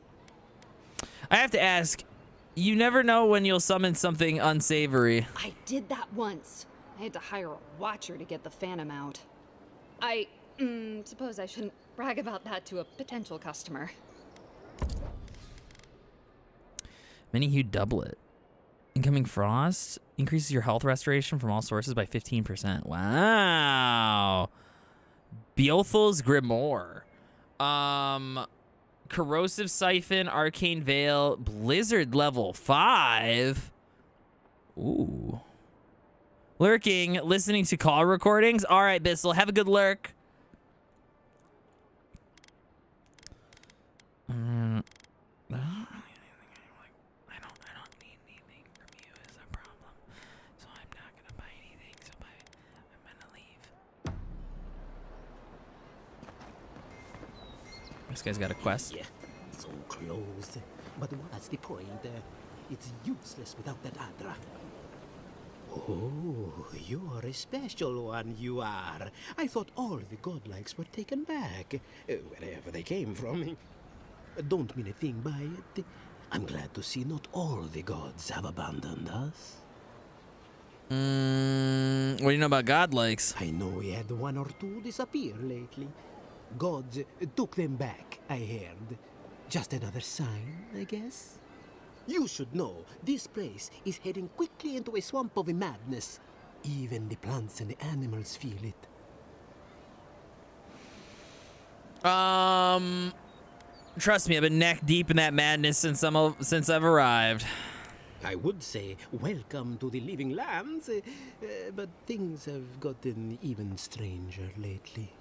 I have to ask, you never know when you'll summon something unsavory. I did that once. I had to hire a watcher to get the phantom out. I suppose I shouldn't brag about that to a potential customer. Many-hued doublet. Incoming frost increases your health restoration from all sources by 15%. Wow. Beothel's Grimoire. Corrosive Siphon, Arcane Veil, Blizzard level 5. Ooh. Lurking, listening to call recordings. All right, Bissell, have a good lurk. This guy's got a quest. Yeah, so close. But what's the point? It's useless without that Adra. Oh, you're a special one, you are. I thought all the godlikes were taken back, wherever they came from. Don't mean a thing by it. I'm glad to see not all the gods have abandoned us. What do you know about godlikes? I know we had one or two disappear lately. Gods took them back, I heard. Just another sign, I guess. You should know, this place is heading quickly into a swamp of madness. Even the plants and the animals feel it. Trust me, I've been neck deep in that madness since I've arrived. I would say welcome to the living lands, but things have gotten even stranger lately.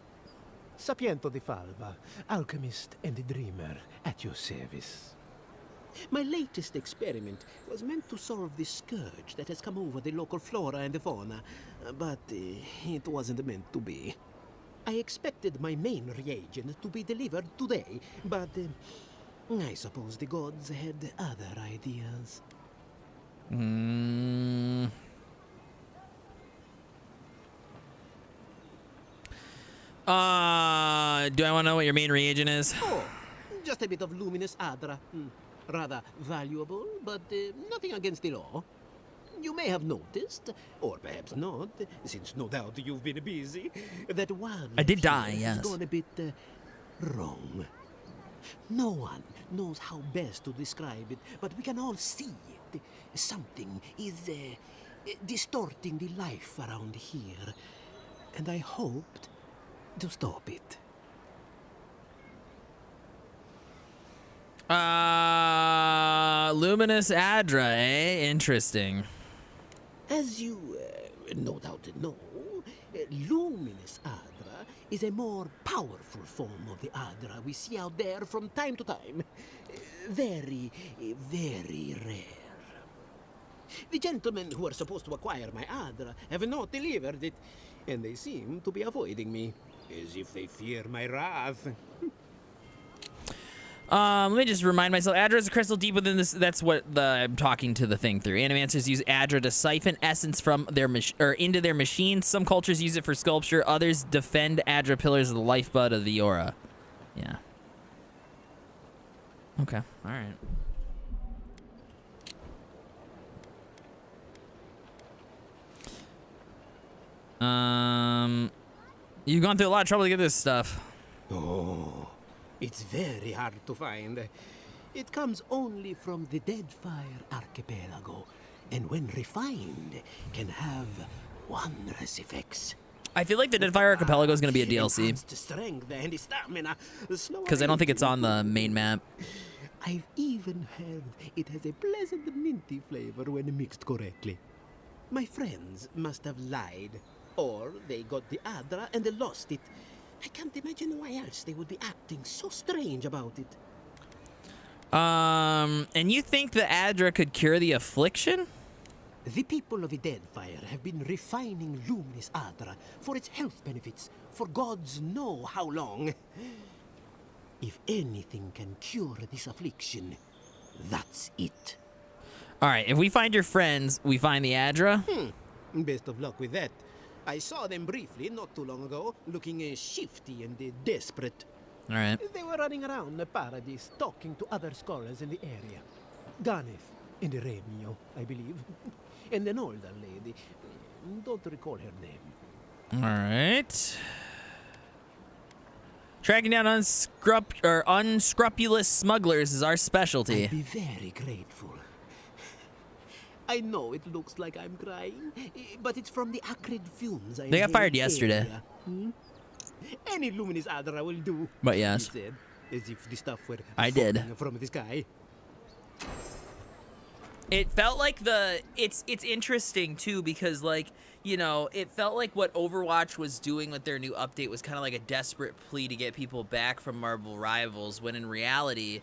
Sapiento di Falva, alchemist and dreamer, at your service. My latest experiment was meant to solve the scourge that has come over the local flora and fauna, but it wasn't meant to be. I expected my main reagent to be delivered today, but I suppose the gods had other ideas. Do I want to know what your main reagent is? Oh, just a bit of luminous adra. Rather valuable, but nothing against the law. You may have noticed, or perhaps not, since no doubt you've been busy, that one I did die, has yes. gone a bit wrong. No one knows how best to describe it, but we can all see it. Something is distorting the life around here, and I hoped to stop it. Luminous Adra, eh? Interesting. As you no doubt know, luminous Adra is a more powerful form of the Adra we see out there from time to time. Very, very rare. The gentlemen who are supposed to acquire my Adra have not delivered it, and they seem to be avoiding me, as if they fear my wrath. Let me just remind myself, Adra is a crystal deep within this. That's what I'm talking to the thing through. Animancers use Adra to siphon essence from their into their machines. Some cultures use it for sculpture. Others defend Adra pillars of the lifeblood of the aura. Yeah. Okay. All right. You've gone through a lot of trouble to get this stuff. Oh. It's very hard to find. It comes only from the Deadfire Archipelago, and when refined, can have wondrous effects. I feel like the Deadfire Archipelago is going to be a DLC. Strength and stamina. Because I don't think it's on the main map. I've even heard it has a pleasant minty flavor when mixed correctly. My friends must have lied, or they got the Adra and they lost it. I can't imagine why else they would be acting so strange about it. And you think the Adra could cure the affliction? The people of the Deadfire have been refining luminous Adra for its health benefits for gods know how long. If anything can cure this affliction, that's it. All right, if we find your friends, we find the Adra. Best of luck with that. I saw them briefly not too long ago, looking shifty and desperate. All right. They were running around the paradise, talking to other scholars in the area. Ganef and Remio, I believe. And an older lady. Don't recall her name. All right. Tracking down unscrupulous smugglers is our specialty. I'd be very grateful. I know it looks like I'm crying, but it's from the acrid fumes. They got fired yesterday. Any luminous Adra will do. But yes. He said, as if the stuff were I did. falling from the sky. It felt like it's interesting too, because like, you know, it felt like what Overwatch was doing with their new update was kind of like a desperate plea to get people back from Marvel Rivals, when in reality,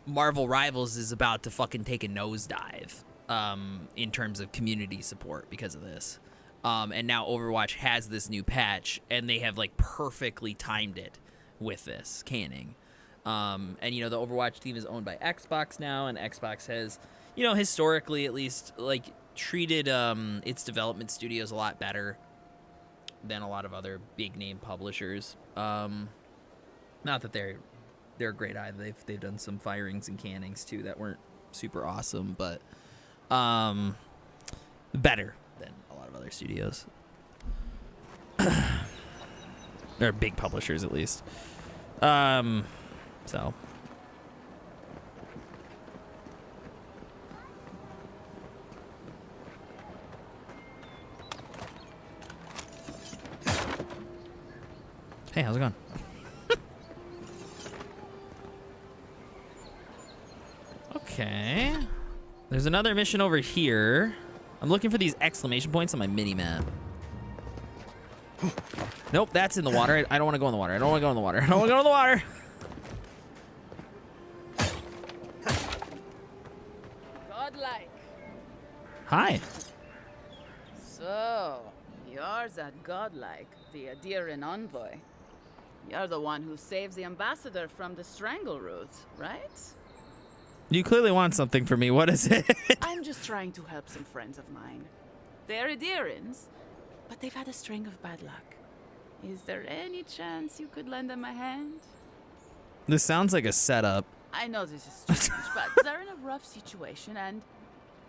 Marvel Rivals is about to fucking take a nosedive. In terms of community support because of this. And now Overwatch has this new patch, and they have like perfectly timed it with this canning. And you know, the Overwatch team is owned by Xbox now, and Xbox has, you know, historically at least, like, treated its development studios a lot better than a lot of other big name publishers. Not that they're great either. They've done some firings and cannings too that weren't super awesome, but better than a lot of other studios. They're big publishers, at least. So. Hey, how's it going? Okay. There's another mission over here. I'm looking for these exclamation points on my mini-map. Nope, that's in the water. I don't want to go in the water. I don't want to go in the water. I don't want to go in the water. Hi. So, you're that godlike, the Adiran envoy. You're the one who saves the ambassador from the strangle root, right? You clearly want something from me. What is it? I'm just trying to help some friends of mine. They're Adirans, but they've had a string of bad luck. Is there any chance you could lend them a hand? This sounds like a setup. I know this is strange, but they're in a rough situation and,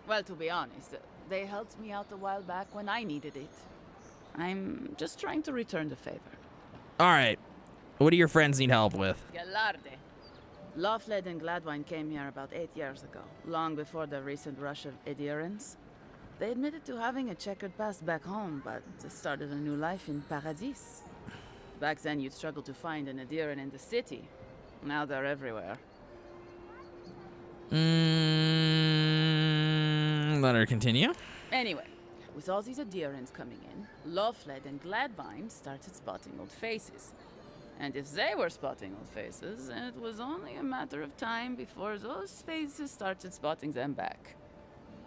well, to be honest, they helped me out a while back when I needed it. I'm just trying to return the favor. All right. What do your friends need help with? Galarde. Lofled and Gladwine came here about 8 years ago, long before the recent rush of adherents. They admitted to having a checkered past back home, but they started a new life in Paradis. Back then, you'd struggle to find an adherent in the city. Now they're everywhere. Let her continue. Anyway, with all these adherents coming in, Lofled and Gladwine started spotting old faces. And if they were spotting old faces, it was only a matter of time before those faces started spotting them back.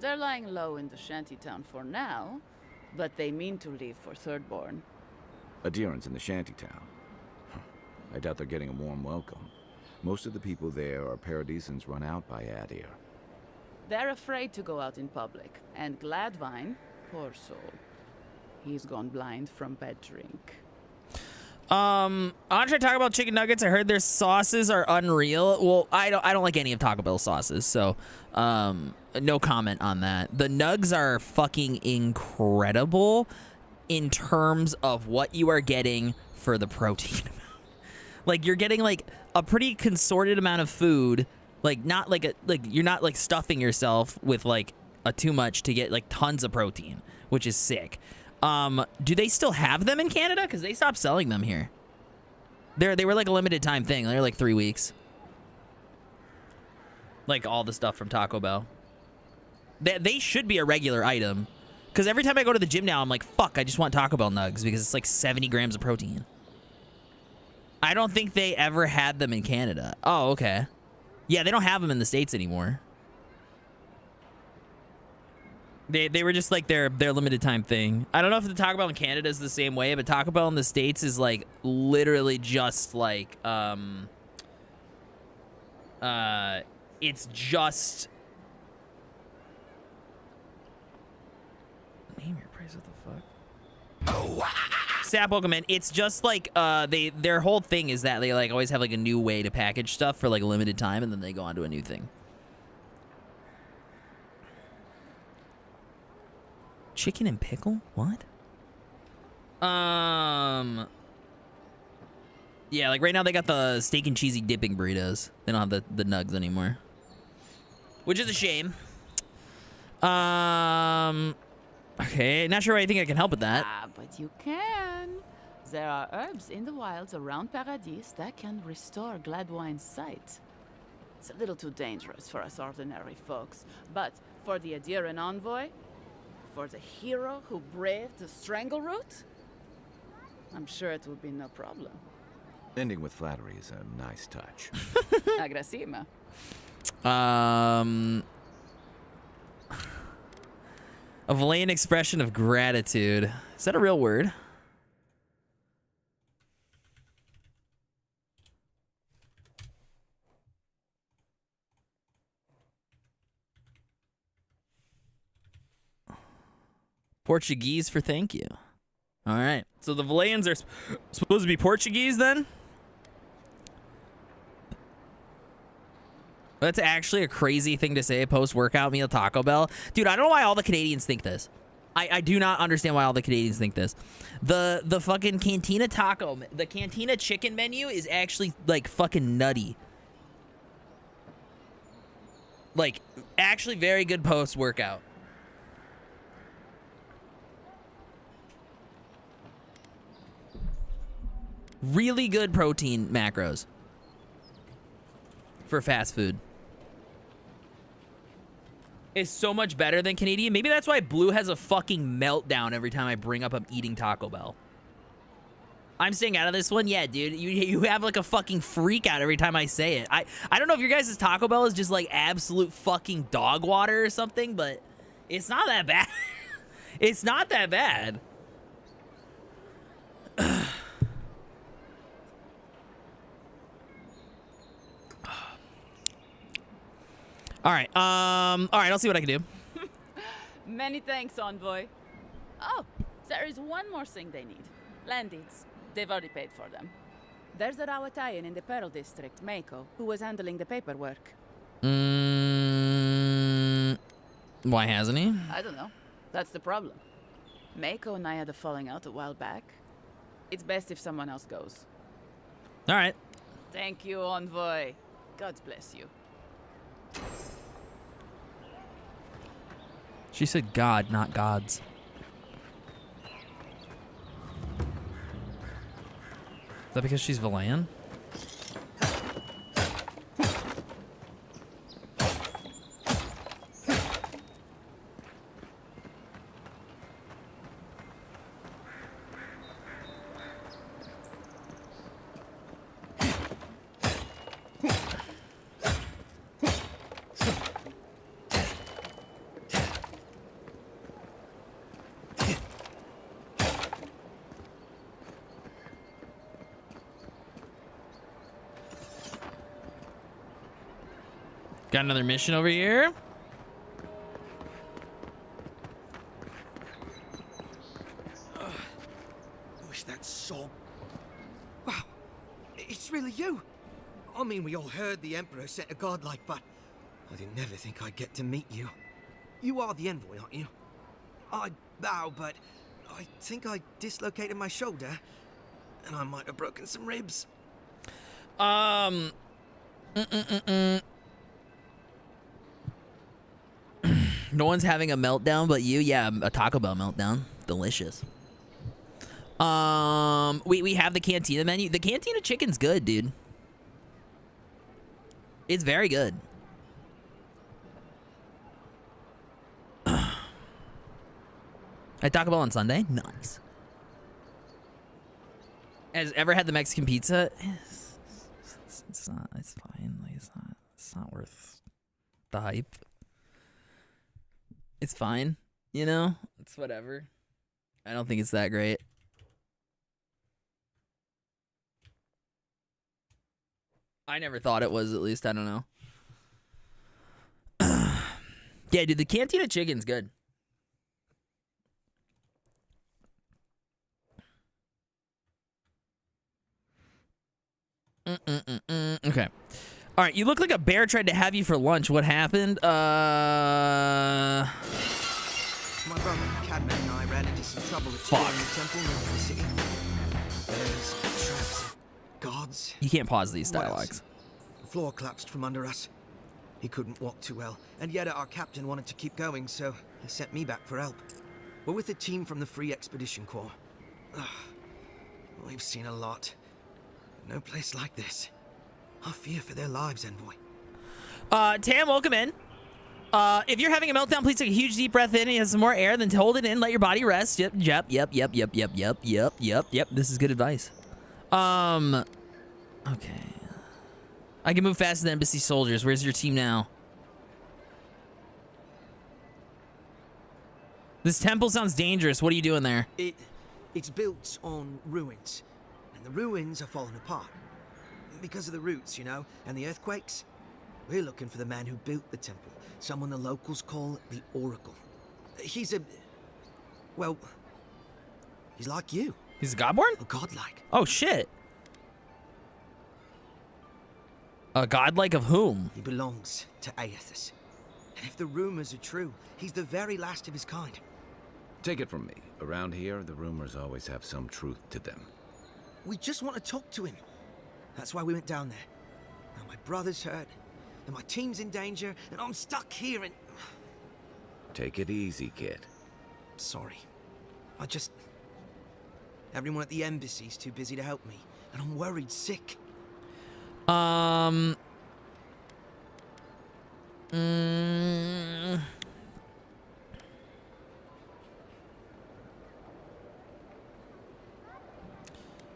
They're lying low in the shantytown for now, but they mean to leave for Thirdborn. Adherents in the shantytown. I doubt they're getting a warm welcome. Most of the people there are Paradisans run out by Adir. They're afraid to go out in public, and Gladwine, poor soul, he's gone blind from bad drink. I want to talk about chicken nuggets. I heard their sauces are unreal. Well, I don't like any of Taco Bell sauces, so no comment on that. The nugs are fucking incredible in terms of what you are getting for the protein. Like, you're getting like a pretty consorted amount of food, like not like you're not like stuffing yourself with like a too much to get like tons of protein, which is sick. Do they still have them in Canada? Because they stopped selling them here. They were like a limited time thing. They're like 3 weeks. Like all the stuff from Taco Bell. They should be a regular item. Because every time I go to the gym now, I'm like, fuck, I just want Taco Bell nugs because it's like 70 grams of protein. I don't think they ever had them in Canada. Oh, okay. Yeah, they don't have them in the States anymore. They were just like their limited time thing. I don't know if the Taco Bell in Canada is the same way, but Taco Bell in the States is like literally just like it's just name your price. What the fuck? Sap, welcome in. It's just like their whole thing is that they like always have like a new way to package stuff for like a limited time, and then they go on to a new thing. Chicken and pickle? What? Yeah, like right now they got the steak and cheesy dipping burritos. They don't have the nugs anymore, which is a shame. Okay, not sure I think I can help with that. But you can. There are herbs in the wilds around Paradis that can restore Gladwine's sight. It's a little too dangerous for us ordinary folks, but for the Adiran envoy, for the hero who braved the strangle route, I'm sure it will be no problem. Ending with flattery is a nice touch. Agrasima. A Valayan expression of gratitude. Is that a real word? Portuguese for thank you. All right. So the Valayans are supposed to be Portuguese then? That's actually a crazy thing to say, post-workout meal Taco Bell. Dude, I don't know why all the Canadians think this. I do not understand why all the Canadians think this. The fucking Cantina taco, the Cantina chicken menu is actually like fucking nutty. Like, actually very good post-workout. Really good protein macros for fast food. It's so much better than Canadian. Maybe that's why Blue has a fucking meltdown every time I bring up I'm eating Taco Bell. I'm staying out of this one. Yeah, dude. You have like a fucking freak out every time I say it. I don't know if your guys' Taco Bell is just like absolute fucking dog water or something, but It's not that bad. It's not that bad. All right. I'll see what I can do. Many thanks, Envoy. Oh, there is one more thing they need. Land deeds. They've already paid for them. There's a Rawatayan in the Pearl District, Mako, who was handling the paperwork. Why hasn't he? I don't know. That's the problem. Mako and I had a falling out a while back. It's best if someone else goes. All right. Thank you, Envoy. God bless you. She said God, not gods. Is that because she's Valayan? Got another mission over here. Wish that sob. Wow, it's really you. I mean, we all heard the Emperor sent a godlike, but I didn't never think I'd get to meet you. You are the envoy, aren't you? I bow, but I think I dislocated my shoulder, and I might have broken some ribs. No one's having a meltdown but you. Yeah, a Taco Bell meltdown. Delicious. We have the cantina menu. The cantina chicken's good, dude. It's very good. At Taco Bell on Sunday? Nice. Has ever had the Mexican pizza? It's not. It's fine. Like, it's not worth the hype. It's fine, you know? It's whatever. I don't think it's that great. I never thought it was, at least. I don't know. Yeah, dude, the cantina chicken's good. Okay. All right, you look like a bear tried to have you for lunch. What happened? My brother Cadman and I ran into some trouble exploring the temple near the city. There's traps, guards. You can't pause these dialogues. The floor collapsed from under us. He couldn't walk too well, and yet our captain wanted to keep going, so he sent me back for help. We're with a team from the Free Expedition Corps. We've seen a lot. No place like this. I fear for their lives, Envoy. Tam, welcome in. If you're having a meltdown, please take a huge deep breath in and have some more air, then hold it in, let your body rest. Yep. This is good advice. Okay. I can move faster than embassy soldiers. Where's your team now? This temple sounds dangerous. What are you doing there? It's built on ruins, and the ruins are falling apart. Because of the roots, you know, and the earthquakes. We're looking for the man who built the temple, someone the locals call the Oracle. He's a... well, he's like you. He's a godborn? A godlike. Oh, shit. A godlike of whom? He belongs to Aethys. And if the rumors are true, he's the very last of his kind. Take it from me. Around here, the rumors always have some truth to them. We just want to talk to him. That's why we went down there. Now my brother's hurt, and my team's in danger, and I'm stuck here and... Take it easy, kid. Sorry. Everyone at the embassy's too busy to help me, and I'm worried sick.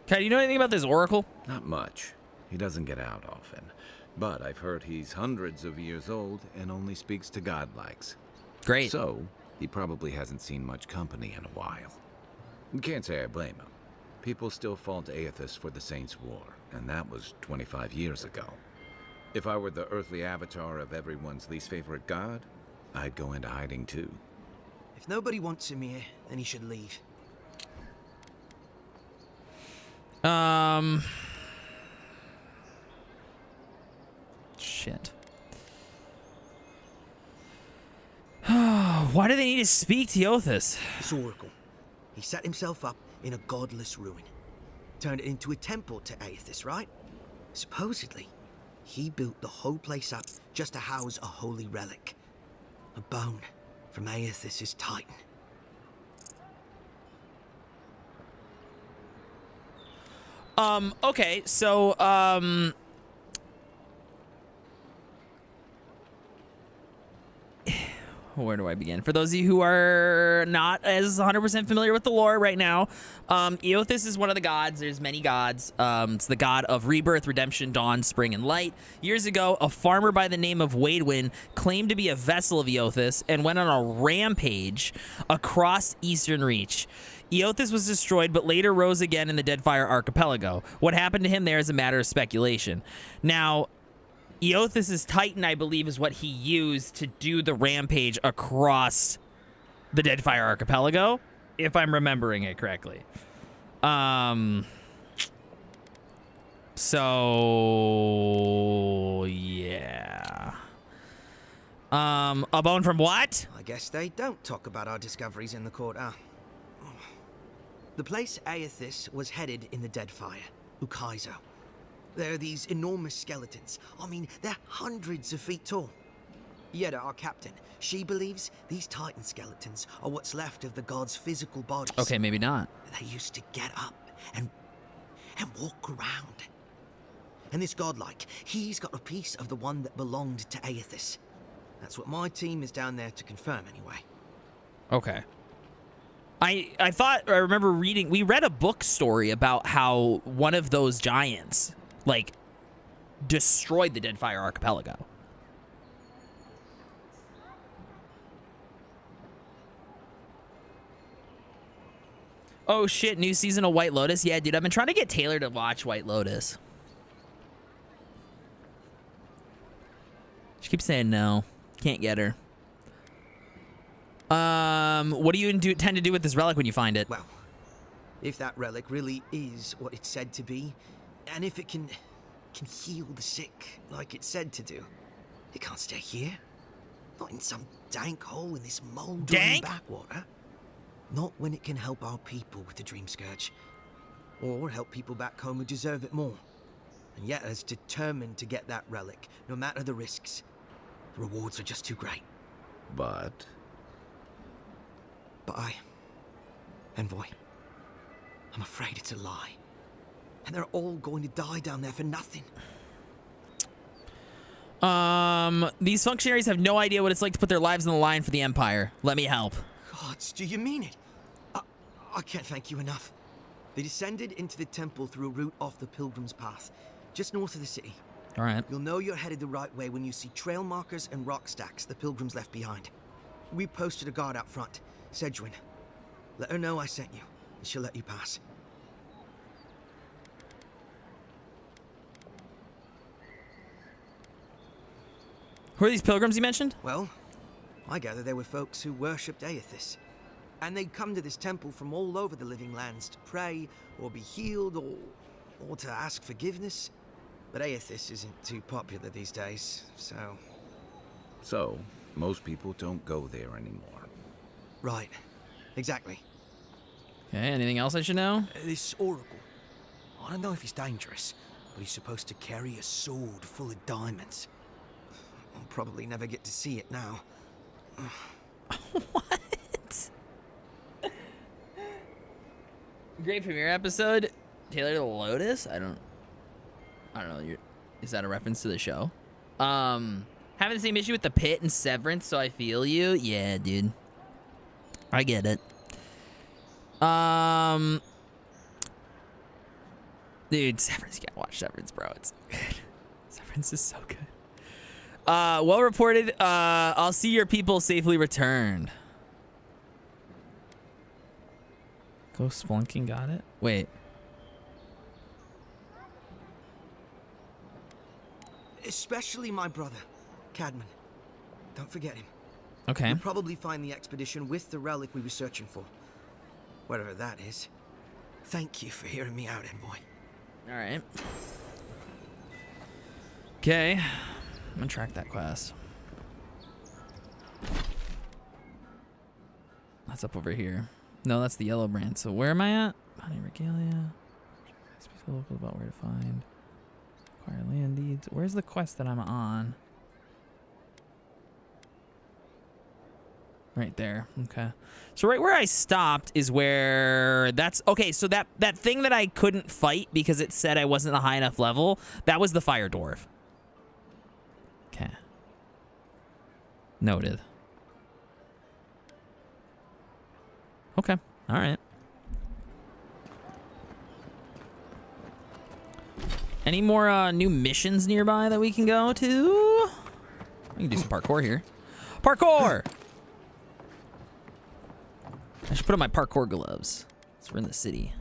Okay, do you know anything about this Oracle? Not much. He doesn't get out often. But I've heard he's hundreds of years old and only speaks to godlikes. Great. So, He probably hasn't seen much company in a while. Can't say I blame him. People still fault Aethys for the Saints' War, and that was 25 years ago. If I were the earthly avatar of everyone's least favorite god, I'd go into hiding too. If nobody wants him here, then he should leave. Shit. Why do they need to speak to Aethys? This oracle. He set himself up in a godless ruin. Turned it into a temple to Aethys, right? Supposedly, he built the whole place up just to house a holy relic. A bone from Aethys' titan. Okay, so, where do I begin? For those of you who are not as 100% familiar with the lore right now, Aethys is one of the gods. There's many gods. It's the god of rebirth, redemption, dawn, spring, and light. Years ago, a farmer by the name of Waidwin claimed to be a vessel of Aethys and went on a rampage across Eastern Reach. Aethys was destroyed, but later rose again in the Deadfire Archipelago. What happened to him there is a matter of speculation. Now, Aethys' Titan, I believe, is what he used to do the rampage across the Deadfire Archipelago, if I'm remembering it correctly. So, yeah. A bone from what? I guess they don't talk about our discoveries in the court, huh? The place Aethys was headed in the Deadfire, Ukaizo. There are these enormous skeletons. I mean, they're hundreds of feet tall. Yeda, our captain, she believes these titan skeletons are what's left of the god's physical bodies. Okay, maybe not. They used to get up and walk around. And this godlike, he's got a piece of the one that belonged to Aethys. That's what my team is down there to confirm anyway. Okay. I remember reading, we read a book story about how one of those giants, like, destroyed the Deadfire Archipelago. Oh shit, new season of White Lotus? Yeah, dude, I've been trying to get Taylor to watch White Lotus. She keeps saying no. Can't get her. What do you intend to do with this relic when you find it? Well, if that relic really is what it's said to be, and if it can heal the sick like it's said to do, it can't stay here. Not in some dank hole in this mouldering backwater. Not when it can help our people with the Dream Scourge. Or help people back home who deserve it more. And yet is determined to get that relic, no matter the risks. The rewards are just too great. But Envoy, I'm afraid it's a lie. And they're all going to die down there for nothing. These functionaries have no idea what it's like to put their lives on the line for the Empire. Let me help. Gods, do you mean it? I can't thank you enough. They descended into the temple through a route off the Pilgrim's Path, just north of the city. All right. You'll know you're headed the right way when you see trail markers and rock stacks the Pilgrims left behind. We posted a guard out front, Sedgwin. Let her know I sent you, and she'll let you pass. Who are these pilgrims you mentioned? Well, I gather they were folks who worshipped Aethys. And they'd come to this temple from all over the living lands to pray, or be healed, or to ask forgiveness. But Aethys isn't too popular these days, so... So, most people don't go there anymore. Right. Exactly. Okay, anything else I should know? This oracle. I don't know if he's dangerous, but he's supposed to carry a sword full of diamonds. I'll probably never get to see it now. What? Great premiere episode. Taylor the Lotus? I don't know. Is that a reference to the show? Having the same issue with the Pit and Severance, so I feel you. Yeah, dude. I get it. Dude, Severance, you gotta watch Severance, bro. It's so good. Severance is so good. Well reported. I'll see your people safely returned. Go spelunking, got it. Wait. Especially my brother, Cadman. Don't forget him. Okay. You'll probably find the expedition with the relic we were searching for. Whatever that is. Thank you for hearing me out, Envoy. All right. Okay. I'm gonna track that quest. That's up over here. No, that's the yellow brand. So where am I at? Bounty Regalia. Speak to local about where to find. Acquire land deeds. Where's the quest that I'm on? Right there. Okay. So right where I stopped is where that's okay. So that thing that I couldn't fight because it said I wasn't a high enough level, that was the fire dwarf. Okay. Noted. Okay. All right. Any more new missions nearby that we can go to? We can do some parkour here. Parkour! I should put on my parkour gloves. So we're in the city.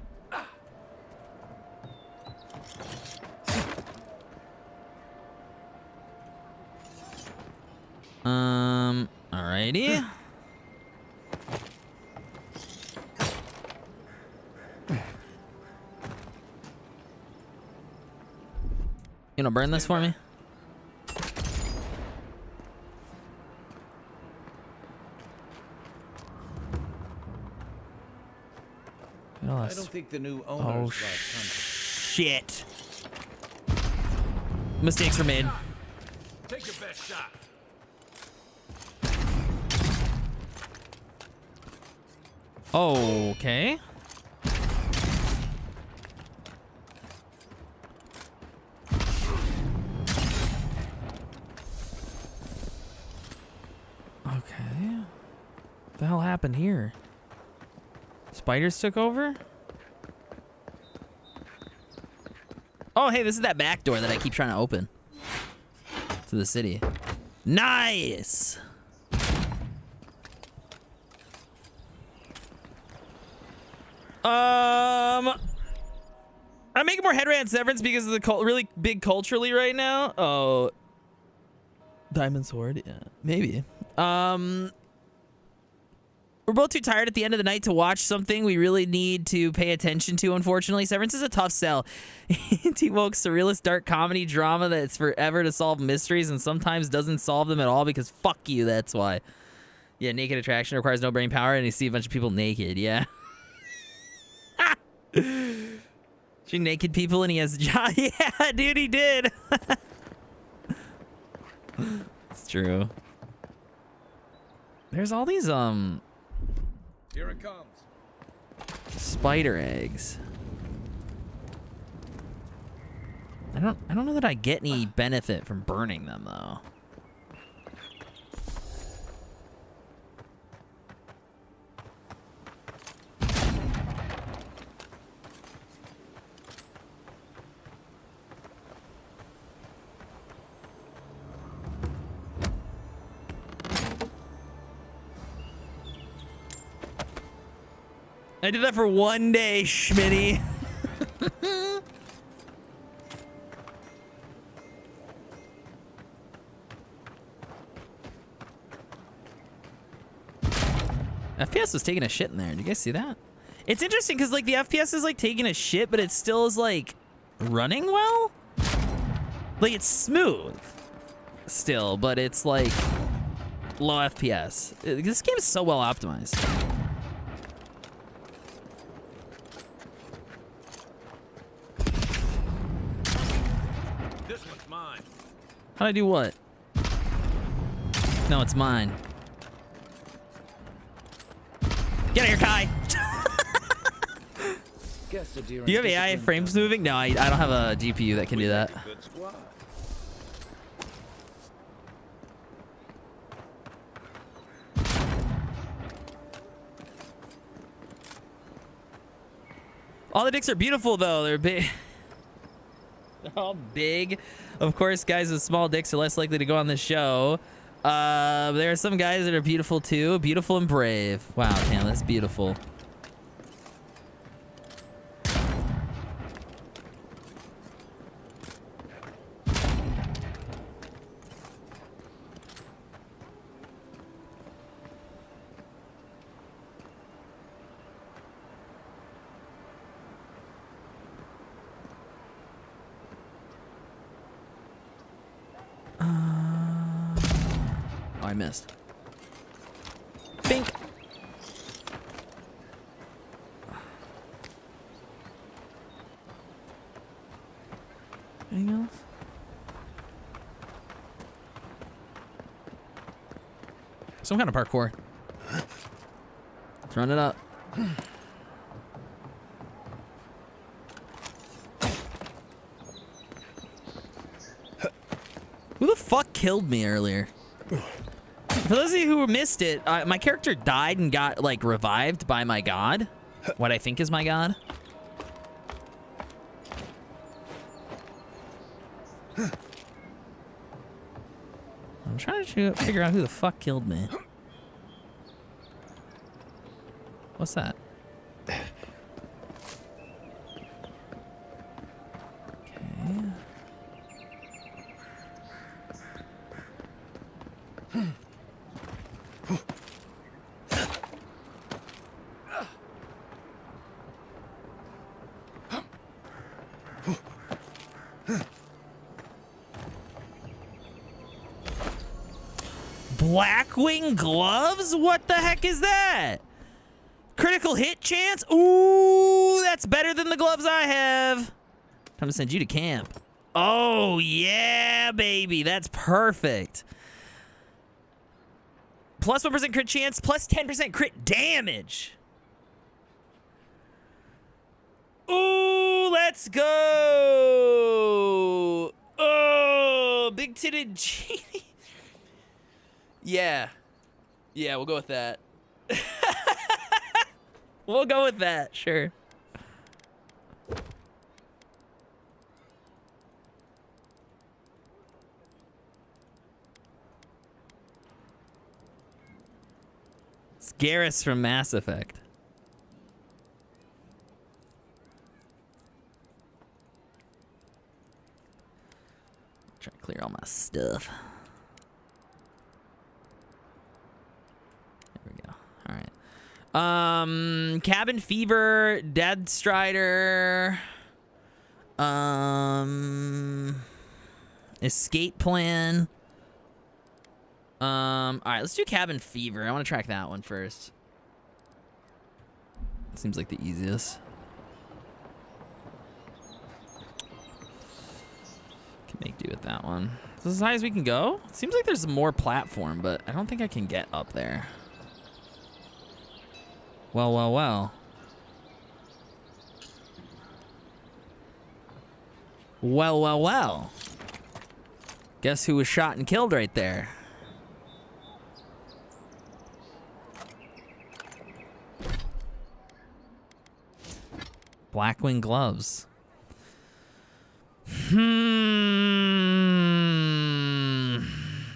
Alrighty. You gonna burn this for me? I don't think the new owners got shit. Mistakes were made. Take your best shot. Okay. Okay. What the hell happened here? Spiders took over? Oh, hey, this is that back door that I keep trying to open to the city. Nice. I'm making more headband severance because of the really big culturally right now. Oh, diamond sword, yeah, maybe. We're both too tired at the end of the night to watch something we really need to pay attention to, unfortunately. Severance is a tough sell. It evokes surrealist dark comedy drama that's forever to solve mysteries and sometimes doesn't solve them at all because fuck you, that's why. Yeah, naked attraction requires no brain power and you see a bunch of people naked, yeah. See naked people and he has a job. Yeah, dude, he did. It's true. There's all these, Here it comes. spider eggs. I don't know that I get any benefit from burning them though. I did that for one day, Schmitty. FPS was taking a shit in there. Did you guys see that? It's interesting because like the FPS is like taking a shit, but it still is like running well. Like it's smooth still, but it's like low FPS. This game is so well optimized. This one's mine. How'd I do what? No, it's mine. Get out of here, Kai! Do you have AI frames moving? No, I don't have a GPU that can do that. Good squad. All the dicks are beautiful, though. They're big. They're all big. Of course, guys with small dicks are less likely to go on this show. There are some guys that are beautiful, too. Beautiful and brave. Wow, damn, that's beautiful. I missed. Bink. Anything else? Some kind of parkour. Let's run it up. Who the fuck killed me earlier? For those of you who missed it, my character died and got, like, revived by my god. What I think is my god. I'm trying to figure out who the fuck killed me. What's that? Okay. Blackwing gloves? What the heck is that? Critical hit chance? Ooh, that's better than the gloves I have. Time to send you to camp. Oh, yeah, baby. That's perfect. Plus 1% crit chance, plus 10% crit damage. Ooh, let's go. Oh, big titted genie. Yeah. Yeah, we'll go with that. We'll go with that, sure. It's Garrus from Mass Effect. Try to clear all my stuff. All right. Cabin Fever, Dead Strider, Escape Plan. All right, let's do Cabin Fever. I want to track that one first. Seems like the easiest. Can make do with that one. Is this as high as we can go? It seems like there's more platform, but I don't think I can get up there. Well, well, well. Well, well, well. Guess who was shot and killed right there? Blackwing gloves.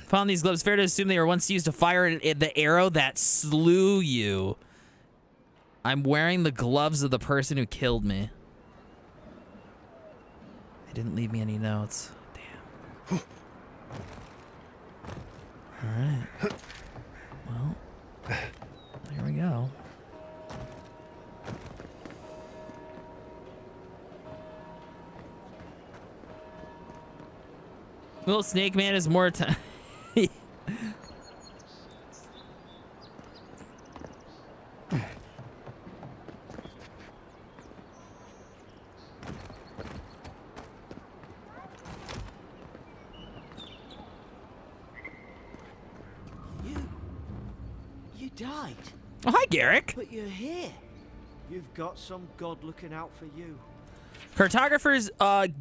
Found these gloves. Fair to assume they were once used to fire the arrow that slew you. I'm wearing the gloves of the person who killed me. They didn't leave me any notes. Damn. All right. Well, here we go. Little Snake Man is more time. You died. Oh, hi, Garrick. But you're here. You've got some god looking out for you. Cartographer's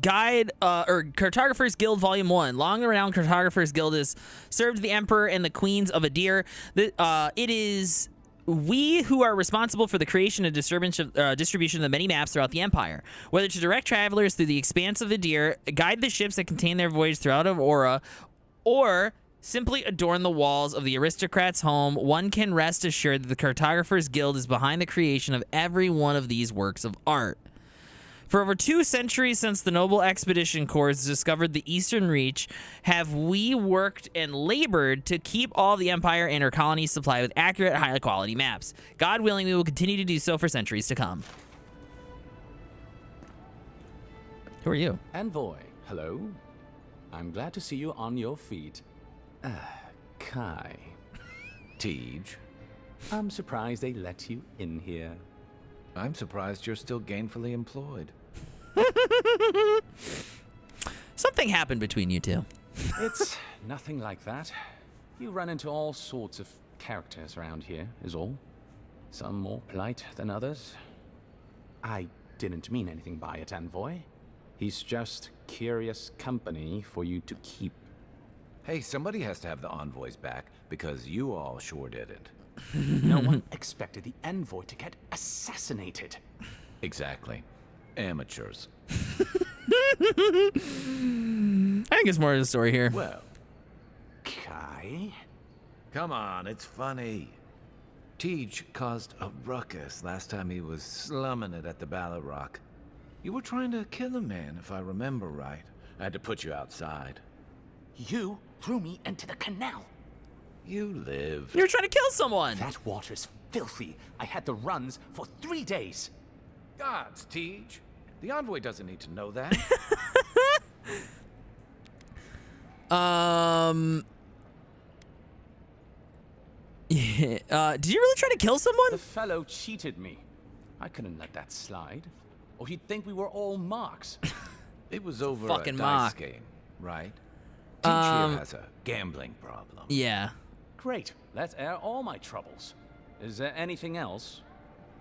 Guide, or Cartographer's Guild Volume 1. Long and renowned Cartographer's Guild has served the Emperor and the Queens of Adir. It is we who are responsible for the creation and distribution of the many maps throughout the Empire. Whether to direct travelers through the expanse of Adir, guide the ships that contain their voyage throughout Aurora, or simply adorn the walls of the aristocrat's home, one can rest assured that the Cartographer's Guild is behind the creation of every one of these works of art. For over 2 centuries since the Noble Expedition Corps discovered the Eastern Reach, have we worked and labored to keep all the Empire and her colonies supplied with accurate, high-quality maps. God willing, we will continue to do so for centuries to come. Who are you? Envoy, hello. I'm glad to see you on your feet. Kai. Tej. I'm surprised they let you in here. I'm surprised you're still gainfully employed. Something happened between you two. It's nothing like that. You run into all sorts of characters around here, is all. Some more polite than others. I didn't mean anything by it, Envoy. He's just curious company for you to keep. Hey, somebody has to have the envoys back, because you all sure didn't. No one expected the Envoy to get assassinated. Exactly. Amateurs. I think there's more to the story here. Well, Kai? Come on, it's funny. Tej caused a ruckus last time he was slumming it at the Ballad Rock. You were trying to kill a man, if I remember right. I had to put you outside. You threw me into the canal. You lived. You were trying to kill someone. That water's filthy. I had the runs for 3 days. Gods, Tej. The envoy doesn't need to know that. Yeah, did you really try to kill someone? The fellow cheated me. I couldn't let that slide. Or he'd think we were all marks. It was over Fucking a dice mock. game, right? Tej here has a gambling problem. Yeah. Great. Let's air all my troubles. Is there anything else?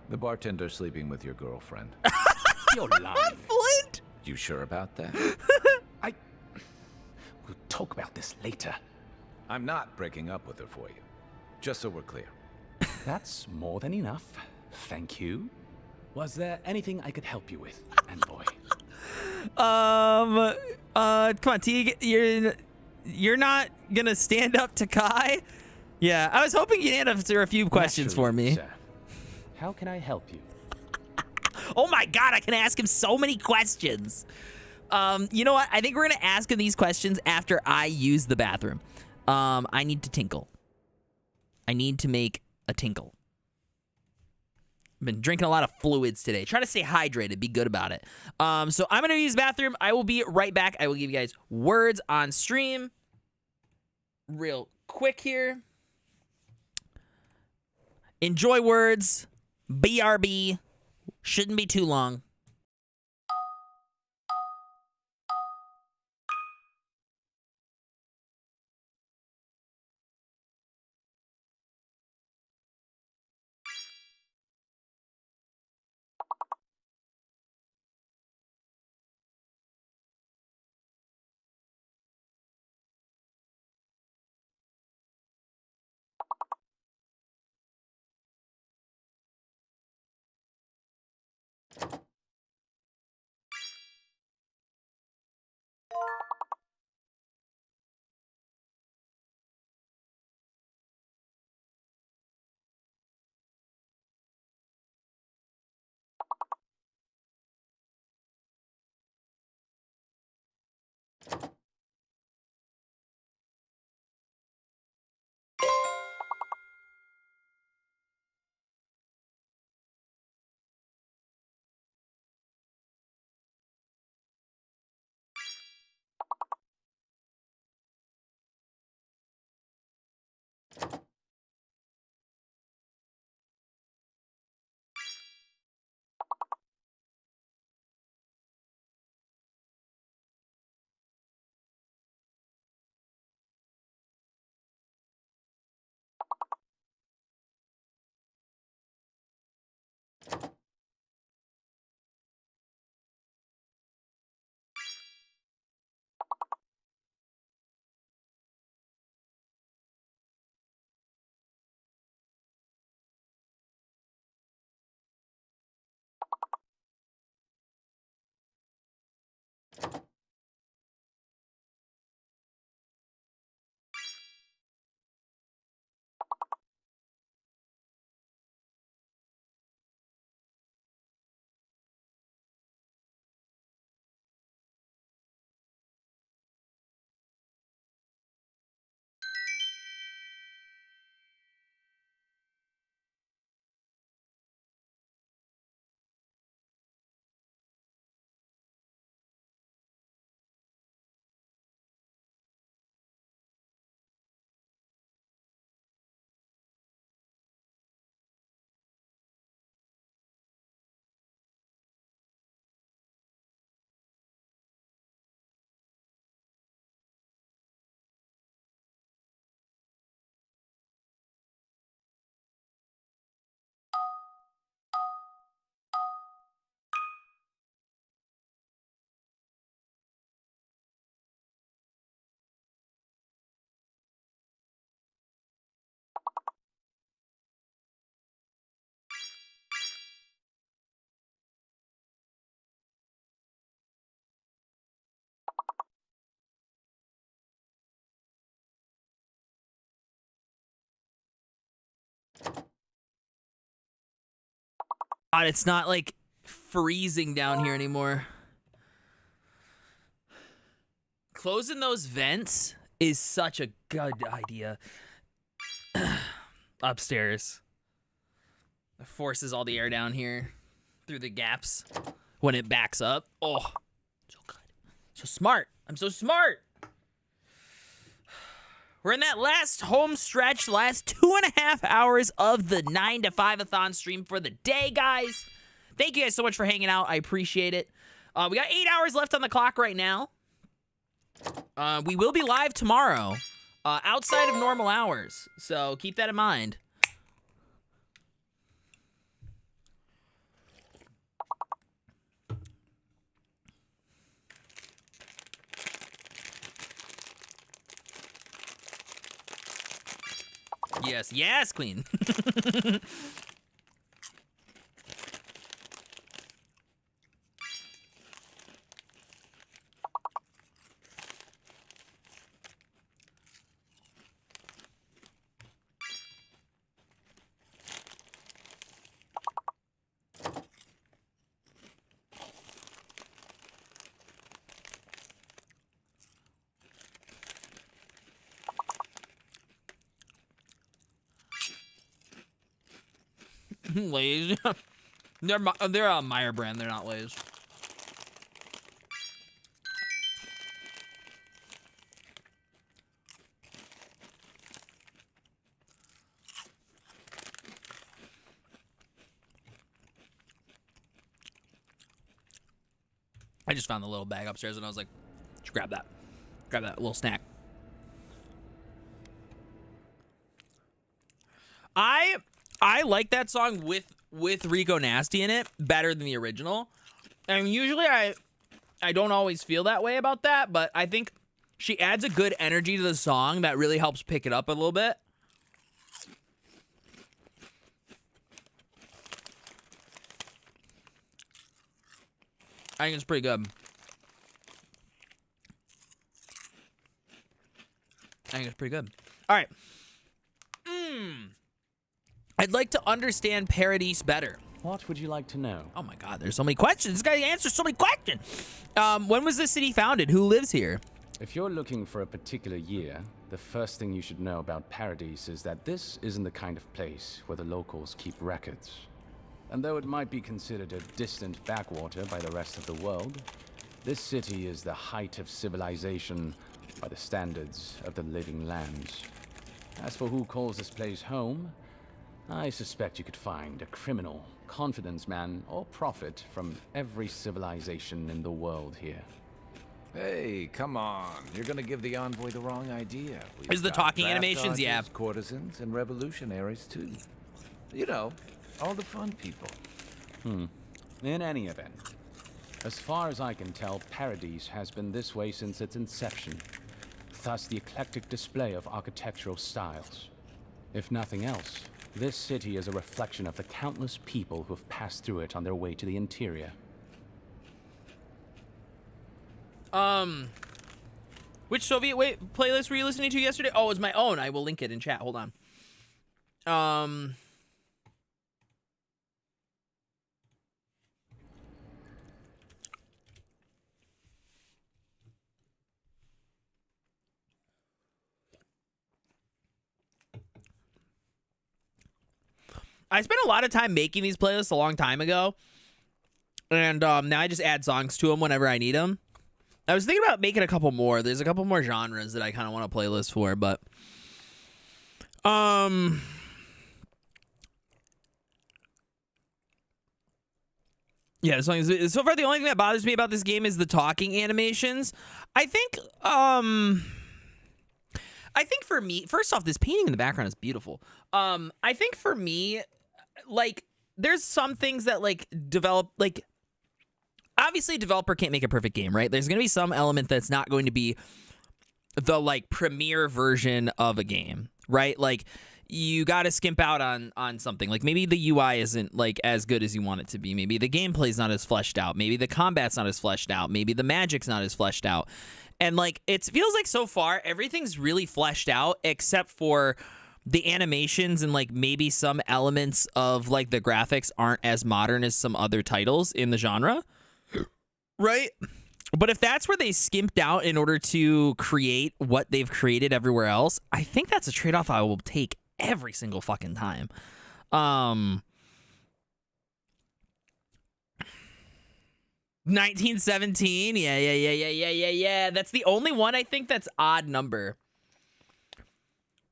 The bartender sleeping with your girlfriend. You're lying. Flint! You sure about that? We'll talk about this later. I'm not breaking up with her for you. Just so we're clear. That's more than enough. Thank you. Was there anything I could help you with, Envoy? Come on, Teague, you're not gonna stand up to Kai? Yeah, I was hoping you'd answer a few questions for me. Sir. How can I help you? Oh my god, I can ask him so many questions. You know what? I think we're gonna ask him these questions after I use the bathroom. I need to tinkle. I need to make a tinkle. I've been drinking a lot of fluids today. Try to stay hydrated. Be good about it. So I'm going to use the bathroom. I will be right back. I will give you guys words on stream real quick here. Enjoy words. BRB. Shouldn't be too long. God, it's not like freezing down here anymore. Closing those vents is such a good idea. Upstairs. It forces all the air down here through the gaps when it backs up. Oh, so good. So smart. I'm so smart. We're in that last home stretch, last 2.5 hours of the 9 to 5-a-thon stream for the day, guys. Thank you guys so much for hanging out. I appreciate it. We got 8 hours left on the clock right now. We will be live tomorrow, outside of normal hours. So keep that in mind. Yes, yes, Queen. Lay's. They're a Meyer brand. They're not Lay's. I just found the little bag upstairs and I was like, just grab that. Grab that little snack. I like that song with Rico Nasty in it better than the original. And usually I don't always feel that way about that, but I think she adds a good energy to the song that really helps pick it up a little bit. I think it's pretty good. All right. I'd like to understand Paradise better. What would you like to know? Oh my God, there's so many questions. This guy answers so many questions. When was the city founded? Who lives here? If you're looking for a particular year, the first thing you should know about Paradise is that this isn't the kind of place where the locals keep records. And though it might be considered a distant backwater by the rest of the world, this city is the height of civilization by the standards of the living lands. As for who calls this place home, I suspect you could find a criminal, confidence man, or prophet from every civilization in the world here. Hey, come on. You're gonna give the envoy the wrong idea. Is the talking draft animations? dodgers, Yeah. Courtesans and revolutionaries, too. You know, all the fun people. In any event, as far as I can tell, Paradise has been this way since its inception. Thus the eclectic display of architectural styles. If nothing else, this city is a reflection of the countless people who have passed through it on their way to the interior. Which Soviet playlist were you listening to yesterday? Oh, it was my own. I will link it in chat. Hold on. I spent a lot of time making these playlists a long time ago, and now I just add songs to them whenever I need them. I was thinking about making a couple more. There's a couple more genres that I kind of want a playlist for, but yeah, so far the only thing that bothers me about this game is the talking animations. I think for me, first off, this painting in the background is beautiful. I think for me, like, there's some things that, like, obviously a developer can't make a perfect game, right? There's going to be some element that's not going to be the, like, premiere version of a game, right? Like, you got to skimp out on something. Like, maybe the UI isn't, like, as good as you want it to be. Maybe the gameplay's not as fleshed out. Maybe the combat's not as fleshed out. Maybe the magic's not as fleshed out. And, like, it feels like so far everything's really fleshed out except for the animations and like maybe some elements of like the graphics aren't as modern as some other titles in the genre, right? But if that's where they skimped out in order to create what they've created everywhere else, I think that's a trade-off I will take every single fucking time. 1917, yeah. That's the only one I think that's odd number.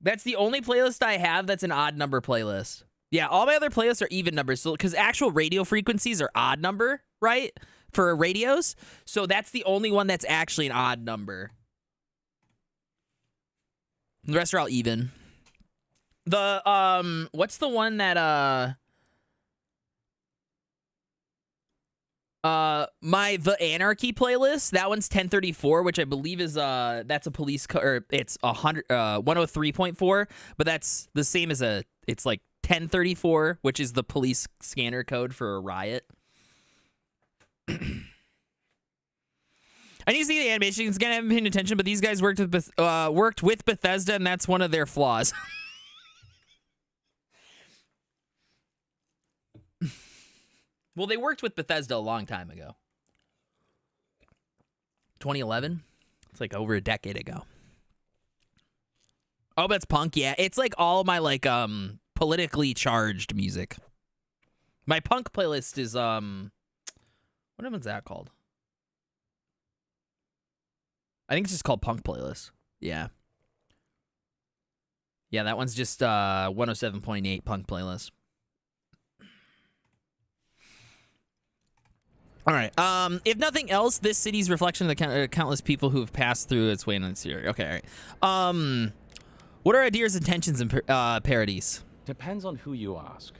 That's the only playlist I have that's an odd number playlist. Yeah, all my other playlists are even numbers. So, because actual radio frequencies are odd number, right? For radios. So that's the only one that's actually an odd number. The rest are all even. The, what's the one that, the Anarchy playlist, that one's 1034, which I believe is that's a police or it's 103.4, but that's the same as it's like 1034, which is the police scanner code for a riot. I need to see the animations again. I haven't paid attention, but these guys worked with Bethesda, and that's one of their flaws. Well, they worked with Bethesda a long time ago. 2011? It's like over a decade ago. Oh, that's punk, yeah. It's like all my like politically charged music. My punk playlist is what one's that called? I think it's just called Punk Playlist. Yeah. Yeah, that one's just 107.8 Punk Playlist. All right. If nothing else, this city's reflection of the countless people who have passed through its way in this area. Okay, all right. What are Adir's intentions in Paradise? Depends on who you ask.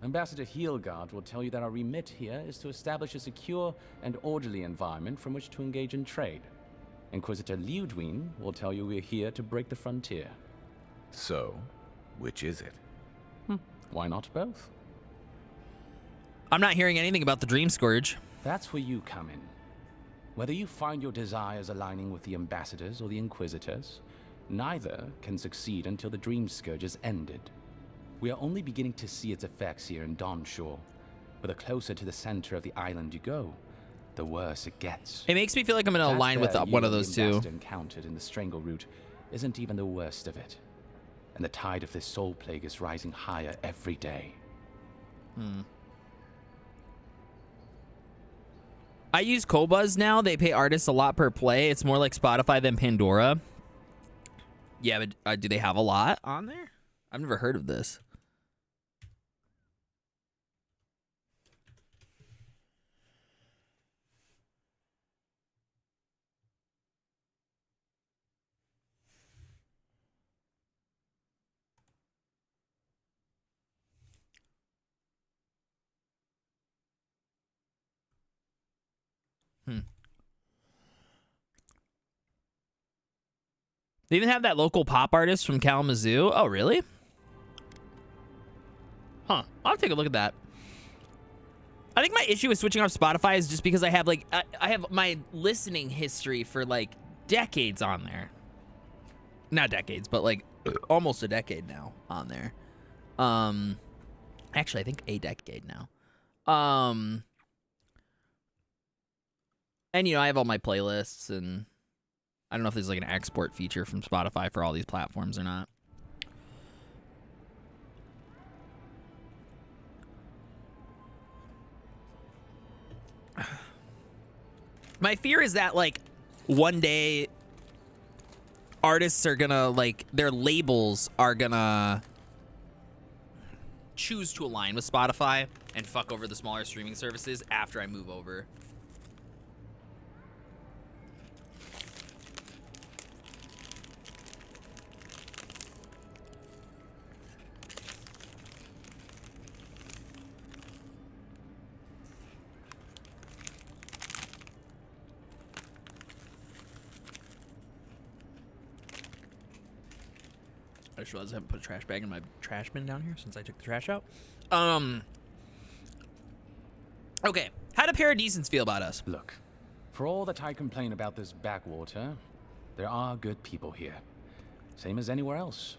Ambassador Heelgard will tell you that our remit here is to establish a secure and orderly environment from which to engage in trade. Inquisitor Liudwin will tell you we're here to break the frontier. So, which is it? Why not both? I'm not hearing anything about the Dream Scourge. That's where you come in. Whether you find your desires aligning with the ambassadors or the inquisitors, neither can succeed until the Dream Scourge is ended. We are only beginning to see its effects here in Dawnshore, but the closer to the center of the island you go, the worse it gets. It makes me feel like I'm going to align with one of those two. The encountered in the Strangle Route isn't even the worst of it, and the tide of this soul plague is rising higher every day. I use Qobuz now. They pay artists a lot per play. It's more like Spotify than Pandora. Yeah, but do they have a lot on there? I've never heard of this. They even have that local pop artist from Kalamazoo. Oh, really? Huh. I'll have to take a look at that. I think my issue with switching off Spotify is just because I have like I have my listening history for like decades on there. Not decades, but like almost a decade now on there. Actually, I think a decade now. And you know, I have all my playlists, and I don't know if there's like an export feature from Spotify for all these platforms or not. My fear is that like one day artists are gonna like their labels are gonna choose to align with Spotify and fuck over the smaller streaming services after I move over. I just realized I haven't put a trash bag in my trash bin down here since I took the trash out. Okay, how do Paradisans feel about us? Look, for all that I complain about this backwater, there are good people here. Same as anywhere else.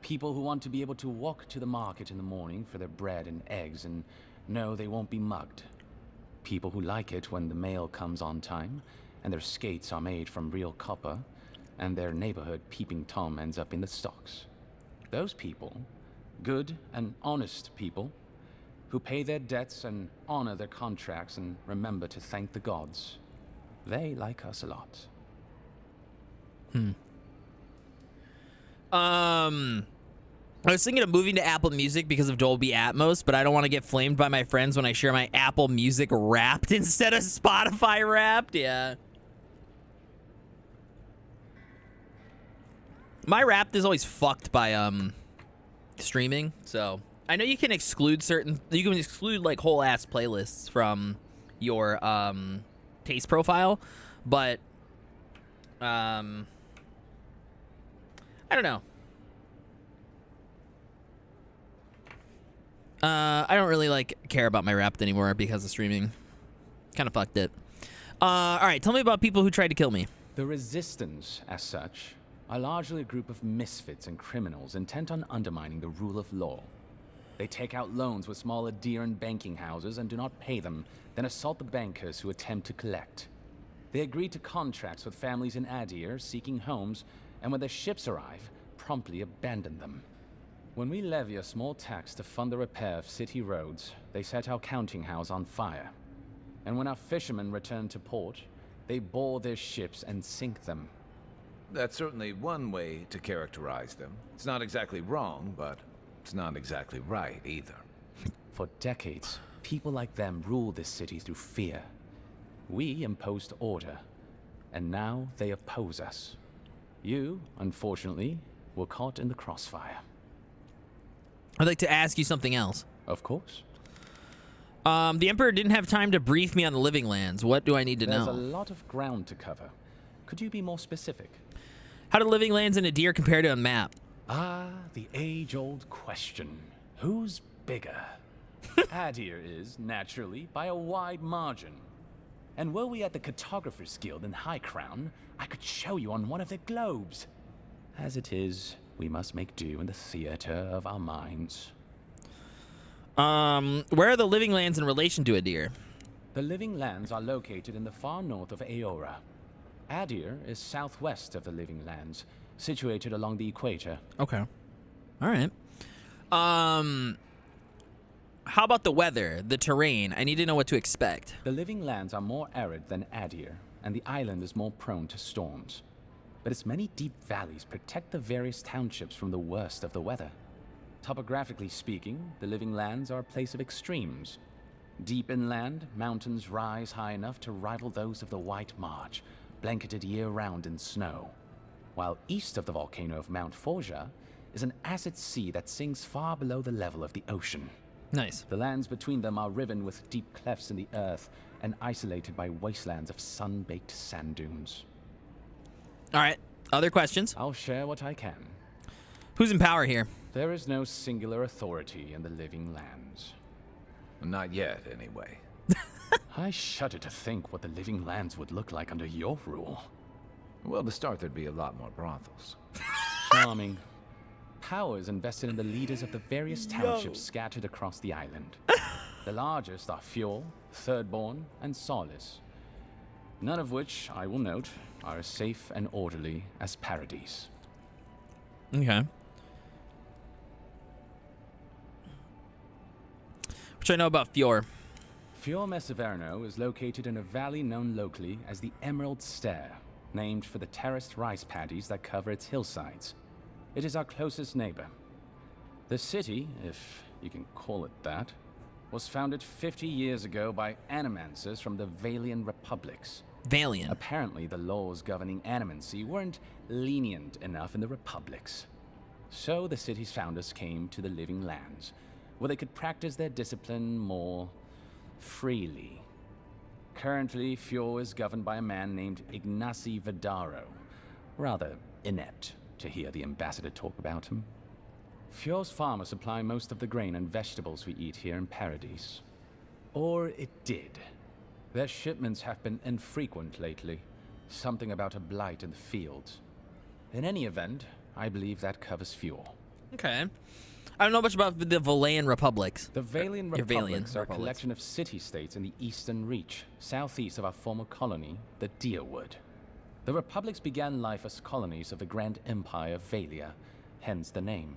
People who want to be able to walk to the market in the morning for their bread and eggs and know they won't be mugged. People who like it when the mail comes on time, and their skates are made from real copper, and their neighborhood peeping Tom ends up in the stocks. Those people, good and honest people, who pay their debts and honor their contracts and remember to thank the gods, they like us a lot. I was thinking of moving to Apple Music because of Dolby Atmos, but I don't want to get flamed by my friends when I share my Apple Music Wrapped instead of Spotify Wrapped. Yeah. My Wrapped is always fucked by streaming, so I know you can exclude like whole ass playlists from your taste profile, but I don't know. I don't really care about my Wrapped anymore because of streaming. Kind of fucked it. All right, tell me about people who tried to kill me. The Resistance, as such, are largely a group of misfits and criminals intent on undermining the rule of law. They take out loans with small Adiran banking houses and do not pay them, then assault the bankers who attempt to collect. They agree to contracts with families in Adir seeking homes, and when their ships arrive, promptly abandon them. When we levy a small tax to fund the repair of city roads, they set our counting house on fire. And when our fishermen return to port, they board their ships and sink them. That's certainly one way to characterize them. It's not exactly wrong, but it's not exactly right either. For decades, people like them ruled this city through fear. We imposed order, and now they oppose us. You, unfortunately, were caught in the crossfire. I'd like to ask you something else. Of course. The Emperor didn't have time to brief me on the Living Lands. What do I need to know? There's a lot of ground to cover. Could you be more specific? How do Living Lands and Adir compare to a map? Ah, the age-old question. Who's bigger? Adir is, naturally, by a wide margin. And were we at the Cartographers Guild in High Crown, I could show you on one of their globes. As it is, we must make do in the theater of our minds. Where are the Living Lands in relation to Adir? The Living Lands are located in the far north of Aora. Adir is southwest of the Living Lands, situated along the equator. Okay. All right. How about the weather, the terrain? I need to know what to expect. The Living Lands are more arid than Adir, and the island is more prone to storms. But its many deep valleys protect the various townships from the worst of the weather. Topographically speaking, the Living Lands are a place of extremes. Deep inland, mountains rise high enough to rival those of the White March, blanketed year-round in snow. While east of the volcano of Mount Forja is an acid sea that sinks far below the level of the ocean. Nice. The lands between them are riven with deep clefts in the earth and isolated by wastelands of sun-baked sand dunes. All right. Other questions? I'll share what I can. Who's in power here? There is no singular authority in the Living Lands. Not yet, anyway. I shudder to think what the Living Lands would look like under your rule. Well, to start, there'd be a lot more brothels. Charming. Power is invested in the leaders of the various townships scattered across the island. The largest are Fjord, Thirdborn, and Solace. None of which, I will note, are as safe and orderly as Paradise. Okay. What should I know about Fjord? Fjord Messeverno is located in a valley known locally as the Emerald Stair, named for the terraced rice paddies that cover its hillsides. It is our closest neighbor. The city, if you can call it that, was founded 50 years ago by animancers from the Valian Republics. Valian? Apparently, the laws governing animancy weren't lenient enough in the Republics. So the city's founders came to the Living Lands, where they could practice their discipline more freely. Currently, Fjord is governed by a man named Ignacy Vidaro. Rather inept to hear the ambassador talk about him. Fjord's farmers supply most of the grain and vegetables we eat here in Paradise. Or it did. Their shipments have been infrequent lately. Something about a blight in the fields. In any event, I believe that covers Fjord. Okay. I don't know much about the Valayan republics. The Valian Your republics are a republics. collection of city-states in the Eastern Reach, southeast of our former colony, the Deerwood. The republics began life as colonies of the Grand Empire of Valia, hence the name.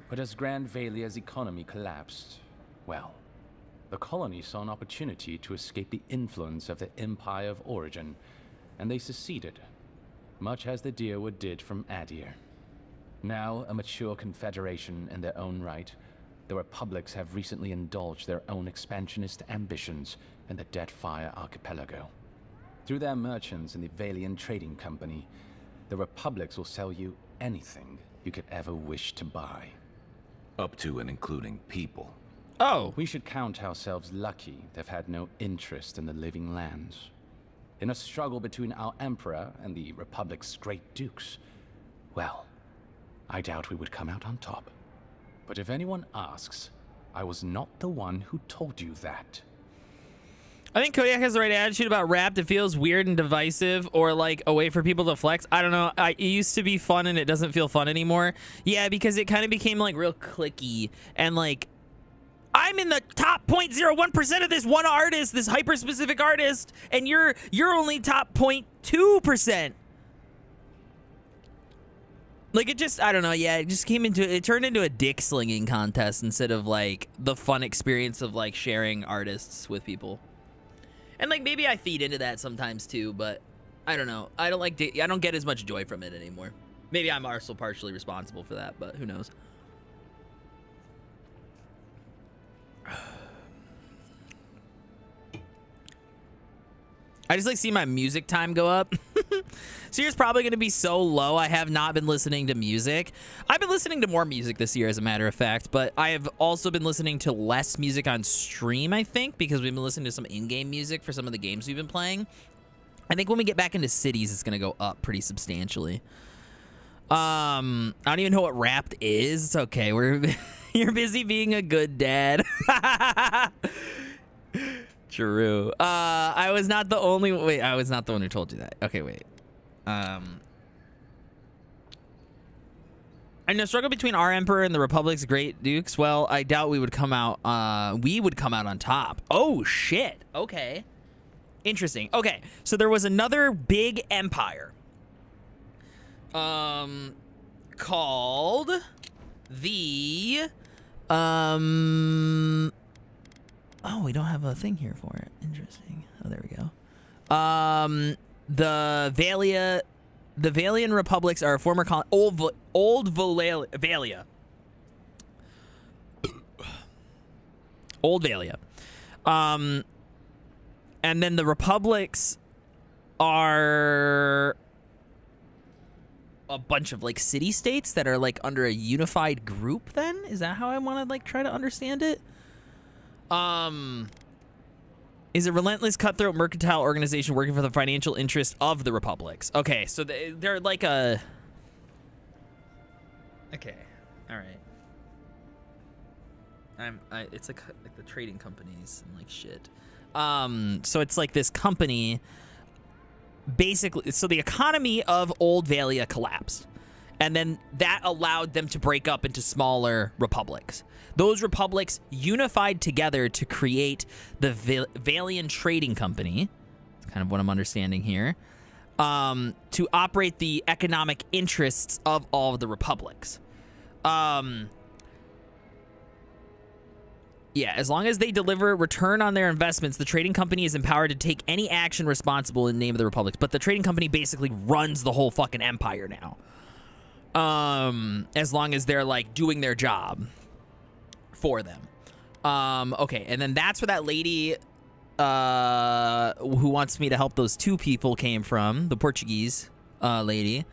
But as Grand Valia's economy collapsed, well, the colony saw an opportunity to escape the influence of the Empire of Origin, and they seceded, much as the Deerwood did from Adir. Now a mature confederation in their own right, the republics have recently indulged their own expansionist ambitions in the Deadfire Archipelago. Through their merchants in the Valian Trading Company, the republics will sell you anything you could ever wish to buy. Up to and including people. Oh. We should count ourselves lucky they've had no interest in the living lands. In a struggle between our emperor and the republic's great dukes, well, I doubt we would come out on top. But if anyone asks, I was not the one who told you that. I think Kodiak has the right attitude about Wrapped. It feels weird and divisive, or like a way for people to flex. I don't know. It used to be fun and it doesn't feel fun anymore. Yeah, because it kind of became like real cliquey and like, I'm in the top 0.01% of this one artist, this hyper-specific artist, and you're only top 0.2%. Like, it just, I don't know, yeah, it turned into a dick slinging contest instead of like the fun experience of like sharing artists with people. And like maybe I feed into that sometimes too, but I don't know. I don't get as much joy from it anymore. Maybe I'm also partially responsible for that, but who knows. I just like see my music time go up. This year's probably going to be so low. I have not been listening to music. I've been listening to more music this year, as a matter of fact, but I have also been listening to less music on stream, I think, because we've been listening to some in-game music for some of the games we've been playing. I think when we get back into cities, it's going to go up pretty substantially. I don't even know what Wrapped is. It's okay. You're busy being a good dad. True. I was not the only. Wait, I was not the one who told you that. Okay, wait. I know struggle between our emperor and the Republic's great dukes. Well, I doubt we would come out. We would come out on top. Oh shit. Okay. Interesting. Okay, so there was another big empire. Called the Oh, we don't have a thing here for it. Interesting. Oh, there we go. The Valian republics are a former colony. Old Valia. Old Valia. And then the republics are a bunch of like city states that are like under a unified group. Then is that how I want to like try to understand it? Is a relentless cutthroat mercantile organization working for the financial interest of the republics. Okay, so they're like a... Okay, all right. It's like the trading companies and like shit. So it's like this company, basically, so the economy of Old Valia collapsed. And then that allowed them to break up into smaller republics. Those republics unified together to create the Valian Trading Company. That's kind of what I'm understanding here. To operate the economic interests of all of the republics. Yeah, as long as they deliver return on their investments, the trading company is empowered to take any action responsible in the name of the republics. But the trading company basically runs the whole fucking empire now. As long as they're like doing their job for them. Okay, and then that's where that lady who wants me to help those two people came from, the Portuguese lady.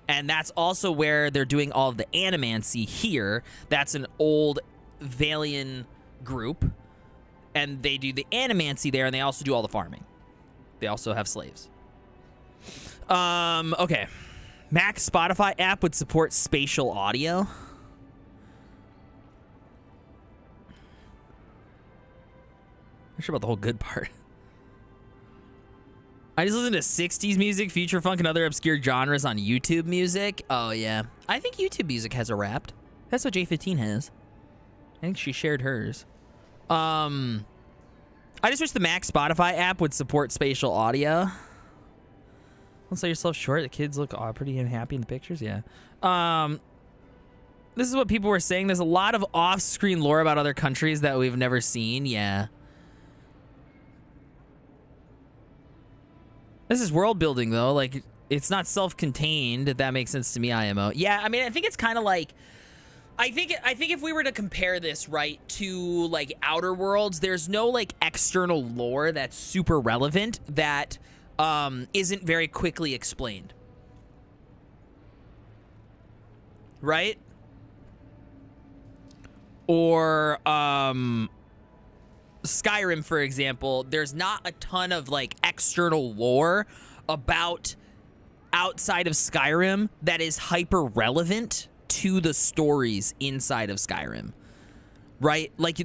And that's also where they're doing all of the animancy here. That's an old Valian group. And they do the animancy there, and they also do all the farming. They also have slaves. Okay. Mac Spotify app would support spatial audio. I'm sure about the whole good part. I just listen to 60s music, future funk, and other obscure genres on YouTube music. Oh, yeah. I think YouTube music has a Wrapped. That's what J15 has. I think she shared hers. I just wish the Mac Spotify app would support spatial audio. Don't sell yourself short. The kids look pretty happy in the pictures. Yeah. This is what people were saying. There's a lot of off-screen lore about other countries that we've never seen. Yeah. This is world building though. Like, it's not self-contained, if that makes sense to me, IMO. Yeah, I mean, I think it's kind of like, I think if we were to compare this, right, to like Outer Worlds, there's no like external lore that's super relevant that isn't very quickly explained. Right? Or Skyrim, for example, there's not a ton of like external lore about outside of Skyrim that is hyper relevant to the stories inside of Skyrim, right? Like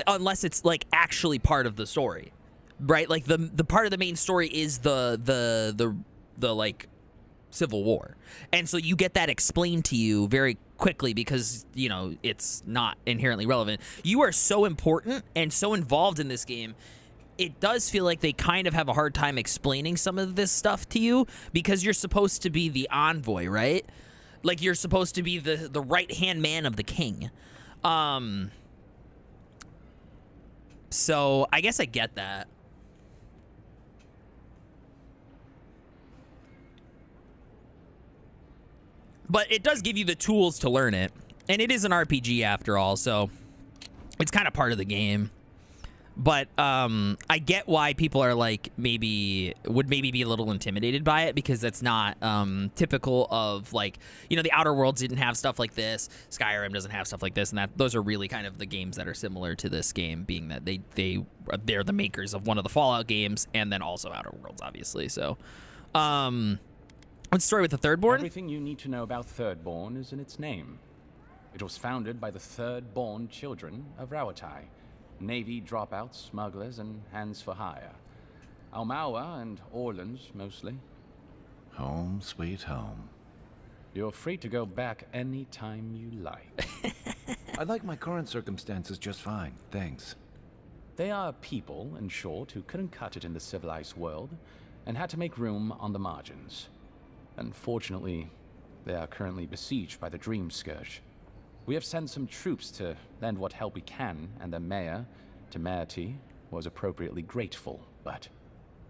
unless it's like actually part of the story, right? Like the part of the main story is the like Civil War, and so you get that explained to you very quickly because, you know, it's not inherently relevant. You are so important and so involved in this game, it does feel like they kind of have a hard time explaining some of this stuff to you because you're supposed to be the envoy, right? Like, you're supposed to be the right-hand man of the king. So I guess I get that. But it does give you the tools to learn it. And it is an RPG after all, so it's kind of part of the game. But I get why people are like would maybe be a little intimidated by it because that's not typical of, like, you know, the Outer Worlds didn't have stuff like this. Skyrim doesn't have stuff like this, and those are really kind of the games that are similar to this game, being that they're the makers of one of the Fallout games and then also Outer Worlds, obviously. So what's the story with the Thirdborn? Everything you need to know about Thirdborn is in its name. It was founded by the Thirdborn children of Rawatai, Navy dropouts, smugglers, and hands for hire. Almawa and Orleans, mostly. Home, sweet home. You're free to go back any time you like. I like my current circumstances just fine, thanks. They are people, in short, who couldn't cut it in the civilized world and had to make room on the margins. Unfortunately, they are currently besieged by the Dream Scourge. We have sent some troops to lend what help we can, and the mayor, Temerity, was appropriately grateful, but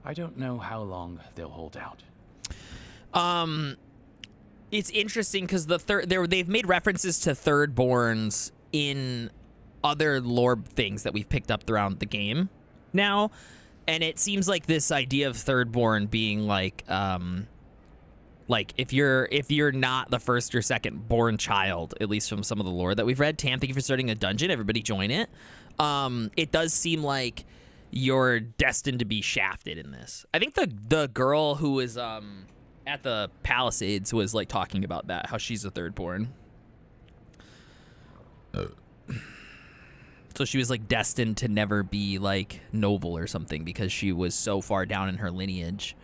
I don't know how long they'll hold out. It's interesting because they've made references to Thirdborns in other lore things that we've picked up throughout the game now, and it seems like this idea of Thirdborn being like if you're not the first or second born child, at least from some of the lore that we've read. Tam, thank you for starting a dungeon. Everybody join it. It does seem like you're destined to be shafted in this. I think the girl who was at the Palisades was like talking about that, how she's a Thirdborn. So she was like destined to never be like noble or something because she was so far down in her lineage.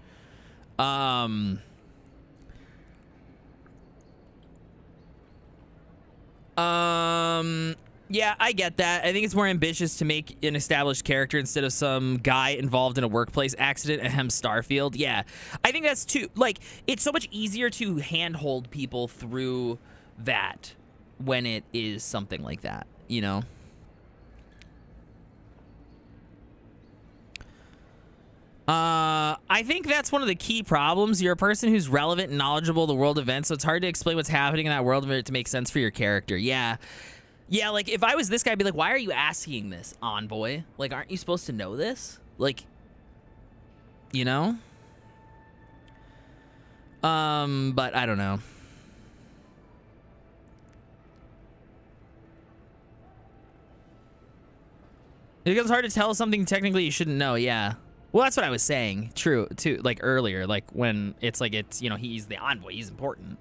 Yeah, I get that. I think it's more ambitious to make an established character instead of some guy involved in a workplace accident at Starfield. Yeah, I think that's too, like, it's so much easier to handhold people through that when it is something like that, you know? I think that's one of the key problems. You're a person who's relevant and knowledgeable of the world events, so it's hard to explain what's happening in that world event to make sense for your character. Yeah. Yeah, like, if I was this guy, I'd be like, why are you asking this, envoy? Like, aren't you supposed to know this? Like, you know? But I don't know. It becomes hard to tell something technically you shouldn't know, yeah. Well, that's what I was saying, true, too, like, earlier, like, when it's, like, it's, you know, he's the envoy, he's important.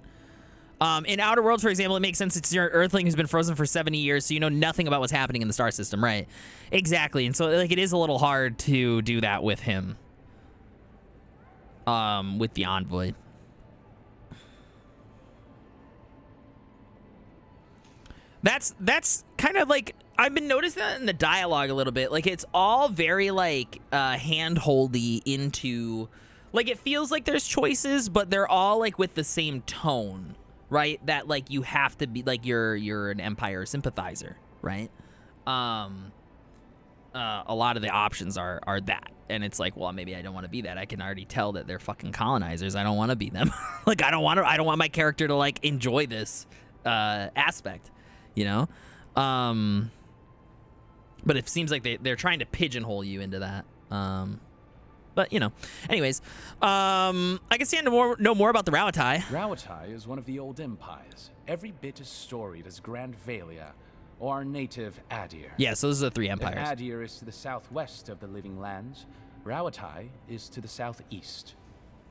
In Outer Worlds, for example, it makes sense. It's your Earthling who's been frozen for 70 years, so you know nothing about what's happening in the star system, right? Exactly, and so, like, it is a little hard to do that with him. With the envoy. That's kind of like, I've been noticing that in the dialogue a little bit. Like, it's all very like hand-holdy into, like, it feels like there's choices, but they're all like with the same tone, right? That like you have to be like you're an Empire sympathizer, right? A lot of the options are that, and it's like, well, maybe I don't want to be that. I can already tell that they're fucking colonizers. I don't want to be them. Like, I don't want my character to like enjoy this aspect, you know. But it seems like they're trying to pigeonhole you into that. But, you know, anyways, I can stand to know more about the Rauatai. Rauatai is one of the old empires, every bit as storied as Grand Valia or our native Adir. Yeah, so those are the three empires. If Adir is to the southwest of the Living Lands, Rauatai is to the southeast.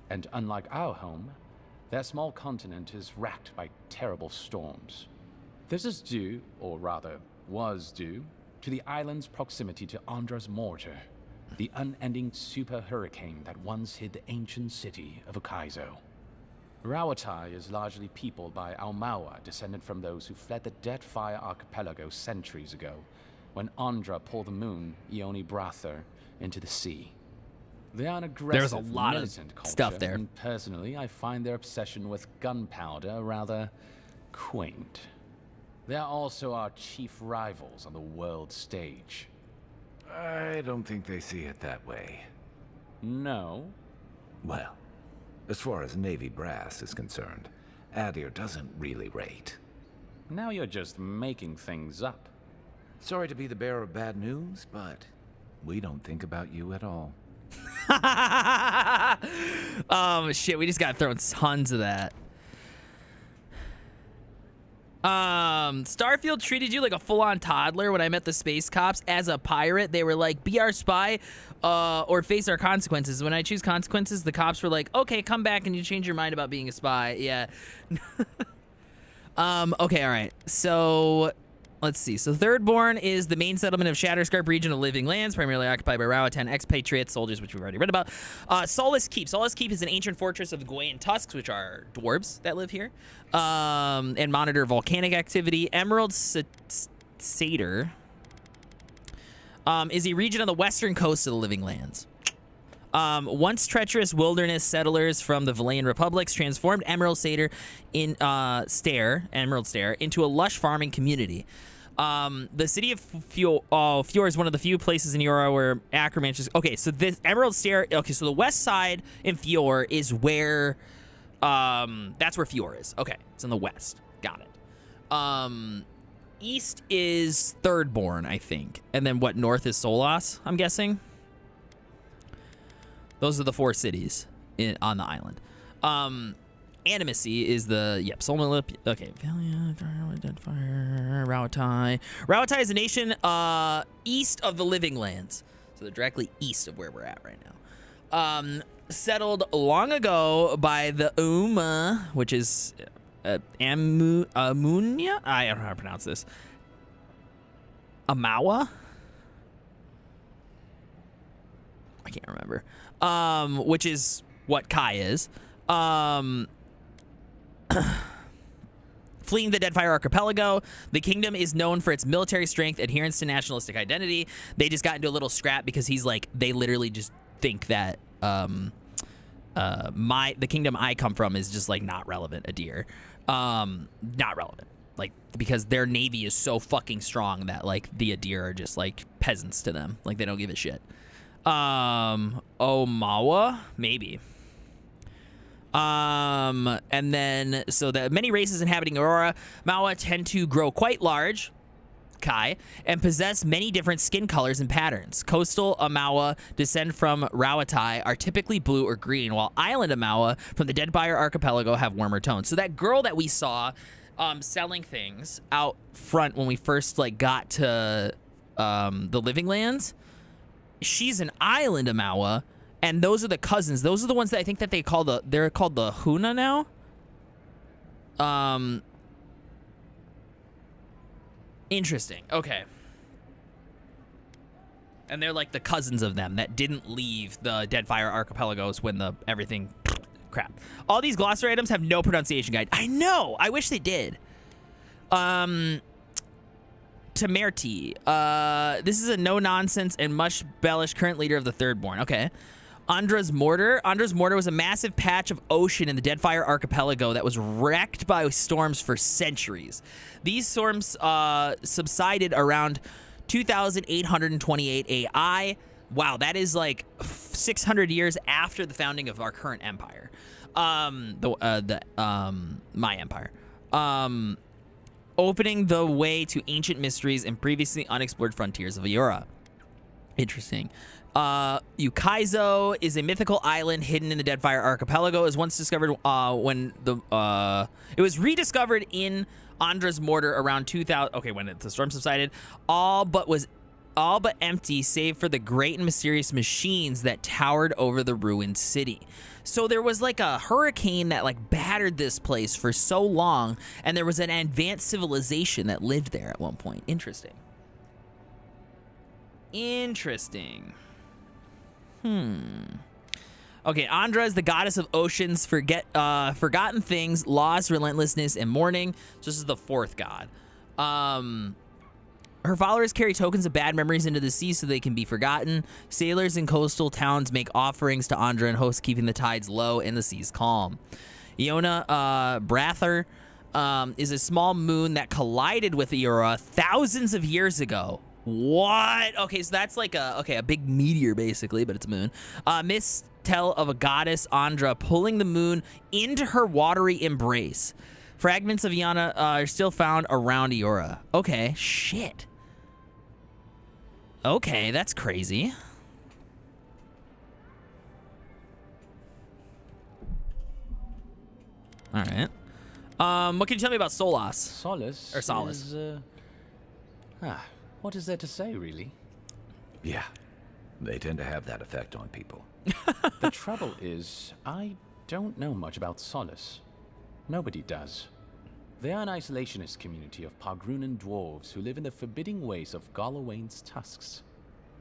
And unlike our home, their small continent is racked by terrible storms. This is due, or rather, was due, to the island's proximity to Andra's mortar, the unending super hurricane that once hid the ancient city of Ukaizo. Rauatai is largely peopled by Aumaua, descended from those who fled the Deadfire Archipelago centuries ago, when Andra pulled the moon, Ioni Brather, into the sea. They are an aggressive, There's a lot of militant culture, stuff there. and personally, I find their obsession with gunpowder rather quaint. They are also our chief rivals on the world stage. I don't think they see it that way. No? Well, as far as Navy brass is concerned, Adir doesn't really rate. Now you're just making things up. Sorry to be the bearer of bad news, but we don't think about you at all. Shit, we just got thrown tons of that. Starfield treated you like a full-on toddler when I met the space cops as a pirate. They were like, be our spy, or face our consequences. When I choose consequences, the cops were like, okay, come back and you change your mind about being a spy. Yeah. Okay, all right. So, let's see. So, Thirdborn is the main settlement of Shatterscarp region of Living Lands, primarily occupied by Rauatan expatriate soldiers, which we've already read about. Solace Keep. Solace Keep is an ancient fortress of the Gwayan Tusks, which are dwarves that live here, and monitor volcanic activity. Emerald Satyr is a region on the western coast of the Living Lands. Once treacherous wilderness settlers from the Valayan Republics transformed Emerald Satyr in Emerald Stair into a lush farming community. The city of Fjord is one of the few places in Eora where acromancies. Okay, so this Emerald Stair. Okay, so the west side in Fjord is where, that's where Fjord is. Okay, it's in the west. Got it. East is Thirdborn, I think, and then what? North is Solas, I'm guessing. Those are the four cities on the island. Animacy is the, Solmalip. Okay. Rauatai. Rauatai is a nation east of the Living Lands. So they're directly east of where we're at right now. Settled long ago by the Uma, which is Amunia? I don't know how to pronounce this. Amawa? I can't remember. Which is what Kai is. Fleeing the Deadfire Archipelago, the kingdom is known for its military strength, adherence to nationalistic identity. They just got into a little scrap because he's like, they literally just think that the kingdom I come from is just like not relevant, Adir. Not relevant. Like, because their navy is so fucking strong that like the Adir are just like peasants to them. Like, they don't give a shit. Omawa, maybe. And then, so the many races inhabiting Aurora, Mawa tend to grow quite large, Kai, and possess many different skin colors and patterns. Coastal Amawa descend from Rauatai are typically blue or green, while island Amawa from the Deadfire Archipelago have warmer tones. So that girl that we saw, selling things out front when we first like got to, the Living Lands, she's an island Amawa, and those are the cousins. Those are the ones that I think that they're called the Huna now. Interesting. Okay. And they're like the cousins of them that didn't leave the Deadfire Archipelagos when everything crap. All these glossary items have no pronunciation guide. I know. I wish they did. Temerty. This is a no-nonsense and much-bellish current leader of the Thirdborn. Okay. Andra's Mortar. Andra's Mortar was a massive patch of ocean in the Deadfire Archipelago that was wrecked by storms for centuries. These storms subsided around 2828 AI. Wow, that is like 600 years after the founding of our current empire. My empire. Opening the way to ancient mysteries and previously unexplored frontiers of Eora. Interesting. Ukaizo is a mythical island hidden in the Deadfire Archipelago. It was once discovered when it was rediscovered in Andra's Mortar around 2000. Okay, when the storm subsided, all but empty, save for the great and mysterious machines that towered over the ruined city. So there was like a hurricane that like battered this place for so long, and there was an advanced civilization that lived there at one point. Interesting. Okay, Andra is the goddess of oceans, forgotten things, loss, relentlessness, and mourning. So this is the fourth god. Her followers carry tokens of bad memories into the sea so they can be forgotten. Sailors in coastal towns make offerings to Andra in hopes, keeping the tides low and the seas calm. Iona Brather is a small moon that collided with Eora thousands of years ago. What? Okay, so that's like a big meteor basically, but it's a moon. Myths tell of a goddess Andra pulling the moon into her watery embrace. Fragments of Iona are still found around Eora. Okay, shit. Okay, that's crazy. All right. What can you tell me about Solas? Solace. Or Solace. What is there to say, really? Yeah, they tend to have that effect on people. The trouble is, I don't know much about Solace. Nobody does. They are an isolationist community of Pargrunan dwarves who live in the forbidding ways of Galawain's tusks.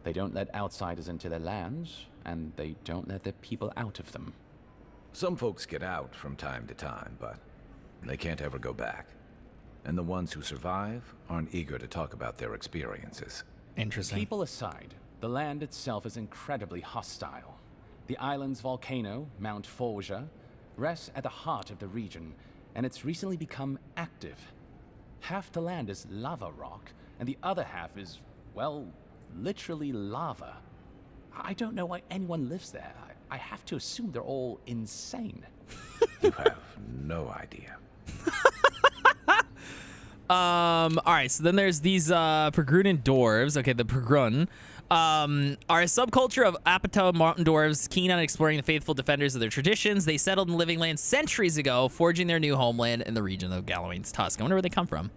They don't let outsiders into their lands, and they don't let their people out of them. Some folks get out from time to time, but they can't ever go back. And the ones who survive aren't eager to talk about their experiences. Interesting. People aside, the land itself is incredibly hostile. The island's volcano, Mount Forja, rests at the heart of the region, and it's recently become active. Half the land is lava rock, and the other half is, well, literally lava. I don't know why anyone lives there. I have to assume they're all insane. You have no idea. All right, so then there's these Pergrunan dwarves. Okay, the Pergrun are a subculture of Apatow mountain dwarves keen on exploring the faithful defenders of their traditions. They settled in Living Land centuries ago, forging their new homeland in the region of Galawain's Tusk. I wonder where they come from.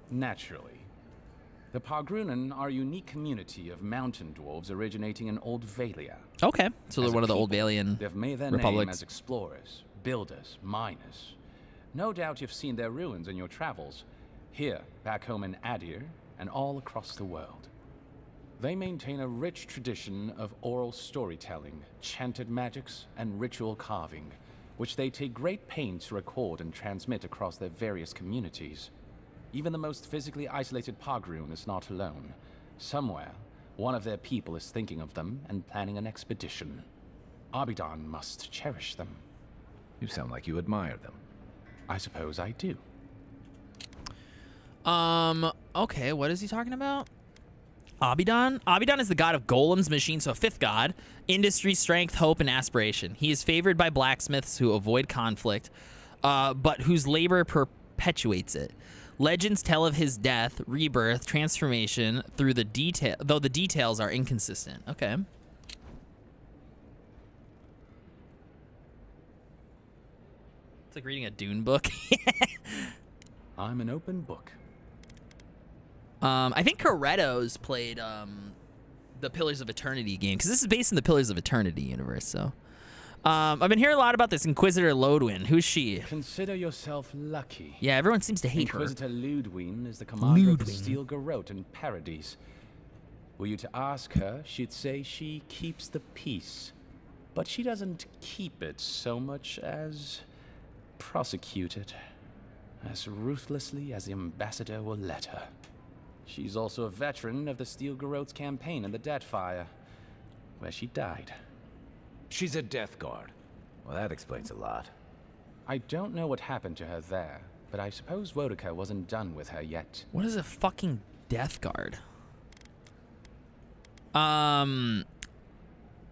Naturally. The Pargrunan are a unique community of mountain dwarves originating in Old Valia. Okay, so they're one of the Old Valian They've made their republics. name as explorers, builders, miners. No doubt you've seen their ruins in your travels, here, back home in Adir, and all across the world. They maintain a rich tradition of oral storytelling, chanted magics, and ritual carving, which they take great pains to record and transmit across their various communities. Even the most physically isolated Pargrun is not alone. Somewhere, one of their people is thinking of them and planning an expedition. Abidan must cherish them. You sound like you admire them. I suppose I do. Okay, what is he talking about? Abidan? Abidan is the god of golems, machines, so a fifth god. Industry, strength, hope, and aspiration. He is favored by blacksmiths who avoid conflict, but whose labor perpetuates it. Legends tell of his death, rebirth, transformation through the though the details are inconsistent. Okay. It's like reading a Dune book. I'm an open book. I think Corretto's played the Pillars of Eternity game, because this is based in the Pillars of Eternity universe. So, I've been hearing a lot about this Inquisitor Lodwyn. Who's she? Consider yourself lucky. Yeah, everyone seems to hate her. Inquisitor Ludwyn is the commander of the Steel Garrote in Paradise. Were you to ask her, she'd say she keeps the peace. But she doesn't keep it so much as prosecute it. as ruthlessly as the ambassador will let her. She's also a veteran of the Steel Garrote's campaign in the Deathfire, where she died. She's a Death Guard. Well, that explains a lot. I don't know what happened to her there, but I suppose Wodica wasn't done with her yet. What is a fucking Death Guard?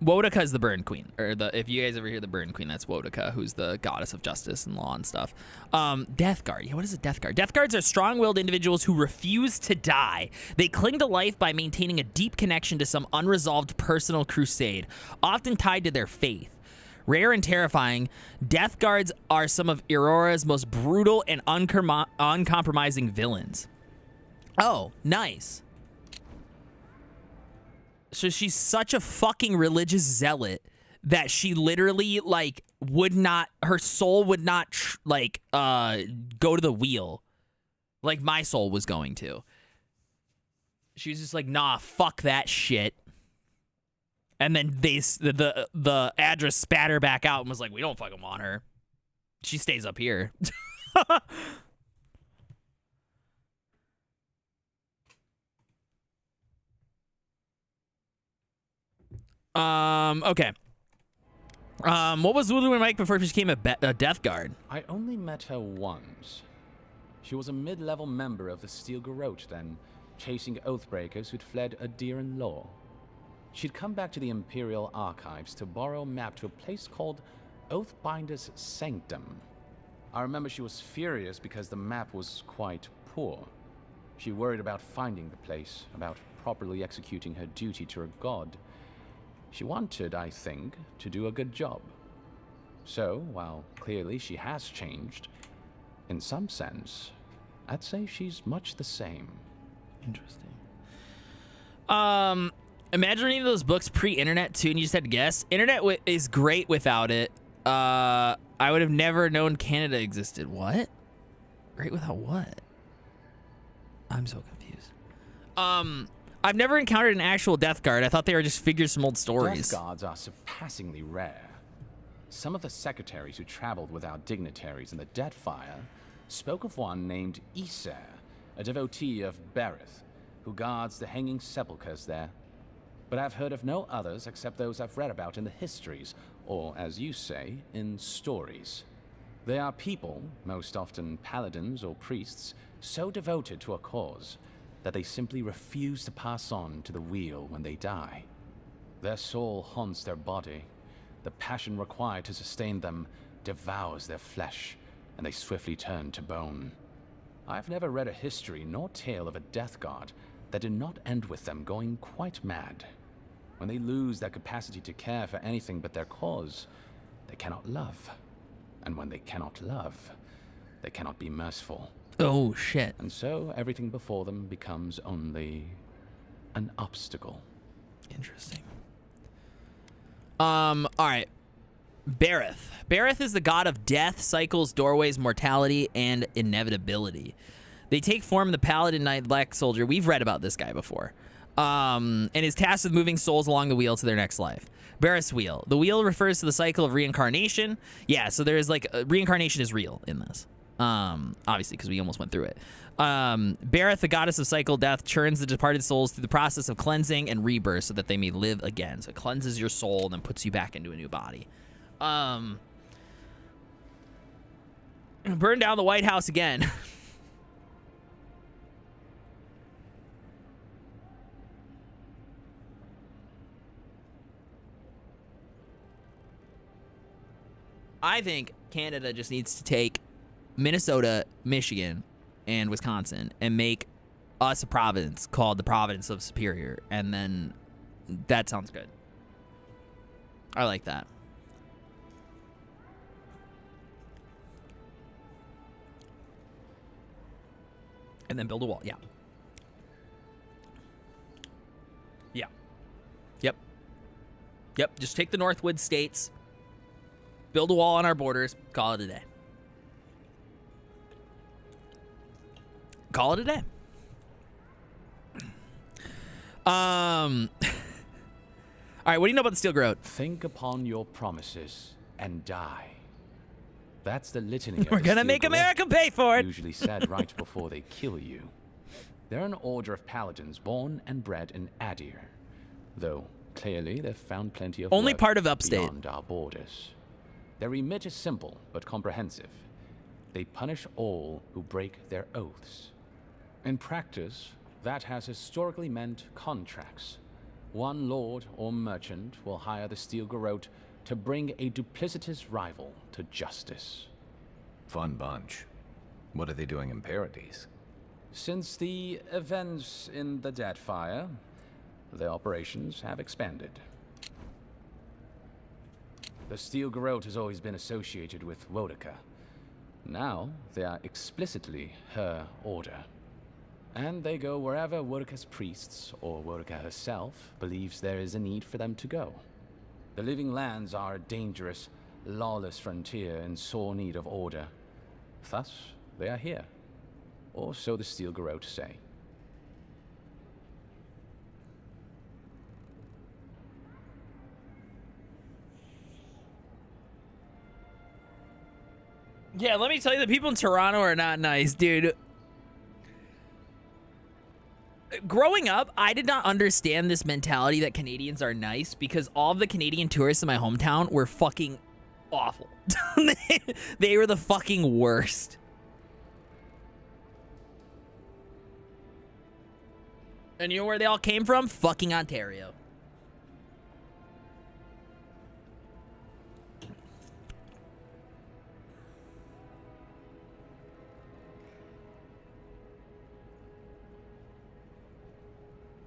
Wodica is the Burn Queen, or if you guys ever hear the Burn Queen, that's Wodica, who's the goddess of justice and law and stuff. Death Guard. Yeah, what is a Death Guard? Death Guards are strong-willed individuals who refuse to die. They cling to life by maintaining a deep connection to some unresolved personal crusade, often tied to their faith. Rare and terrifying, Death Guards are some of Aurora's most brutal and uncompromising villains. Oh, nice. So she's such a fucking religious zealot that she literally, like, would not, her soul would not, go to the wheel like my soul was going to. She was just like, nah, fuck that shit. And then the address spat her back out and was like, we don't fucking want her. She stays up here. Okay. What was Lulu and Mike before she became a Death Guard? I only met her once. She was a mid-level member of the Steel Garrote then, chasing Oathbreakers who'd fled Adiran law. She'd come back to the Imperial Archives to borrow a map to a place called Oathbinder's Sanctum. I remember she was furious because the map was quite poor. She worried about finding the place, about properly executing her duty to her god. She wanted, I think, to do a good job. So, while clearly she has changed, in some sense, I'd say she's much the same. Interesting. Imagine reading those books pre-internet too, and you just had to guess. Internet is great without it. I would have never known Canada existed. What? Great without what? I'm so confused. I've never encountered an actual Death Guard. I thought they were just figures from old stories. Death Guards are surpassingly rare. Some of the secretaries who traveled with our dignitaries in the Deathfire spoke of one named Iser, a devotee of Berith, who guards the hanging sepulchres there. But I've heard of no others except those I've read about in the histories, or, as you say, in stories. They are people, most often paladins or priests, so devoted to a cause that they simply refuse to pass on to the wheel when they die. Their soul haunts their body. The passion required to sustain them devours their flesh, and they swiftly turn to bone. I've never read a history nor tale of a Death Guard that did not end with them going quite mad. When they lose their capacity to care for anything but their cause, they cannot love. And when they cannot love, they cannot be merciful. Oh, shit. And so everything before them becomes only an obstacle. Interesting. All right. Berith. Berith is the god of death, cycles, doorways, mortality, and inevitability. They take form in the Paladin Knight Black Soldier. We've read about this guy before. And is tasked with moving souls along the wheel to their next life. Berith's wheel. The wheel refers to the cycle of reincarnation. Yeah, so there is like reincarnation is real in this. Obviously, because we almost went through it. Berith, the goddess of cycle death, churns the departed souls through the process of cleansing and rebirth so that they may live again. So it cleanses your soul and then puts you back into a new body. Burn down the White House again. I think Canada just needs to take Minnesota, Michigan, and Wisconsin and make us a province called the Province of Superior. And then that sounds good. I like that. And then build a wall. Yeah. Yeah. Yep. Yep. Just take the Northwood states, build a wall on our borders, call it a day. Call it a day. All right, what do you know about the Steel Garrote? Think upon your promises and die. That's the litany of We're the gonna Steel make Garrote, America pay for it. usually said right before they kill you. They're an order of paladins born and bred in Adir, though clearly they've found plenty of Only work part of upstate. beyond our borders. Their remit is simple but comprehensive. They punish all who break their oaths. In practice, that has historically meant contracts. One lord or merchant will hire the Steel Garrote to bring a duplicitous rival to justice. Fun bunch. What are they doing in Paradise? Since the events in the Deadfire, the operations have expanded. The Steel Garrote has always been associated with Wodaka. Now, they are explicitly her order. And they go wherever Wodaka's priests, or Wodaka herself, believes there is a need for them to go. The Living Lands are a dangerous, lawless frontier in sore need of order. Thus, they are here. Or so the Steel Garrote say. Yeah, let me tell you, the people in Toronto are not nice, dude. Growing up, I did not understand this mentality that Canadians are nice because all of the Canadian tourists in my hometown were fucking awful. They were the fucking worst. And you know where they all came from? Fucking Ontario.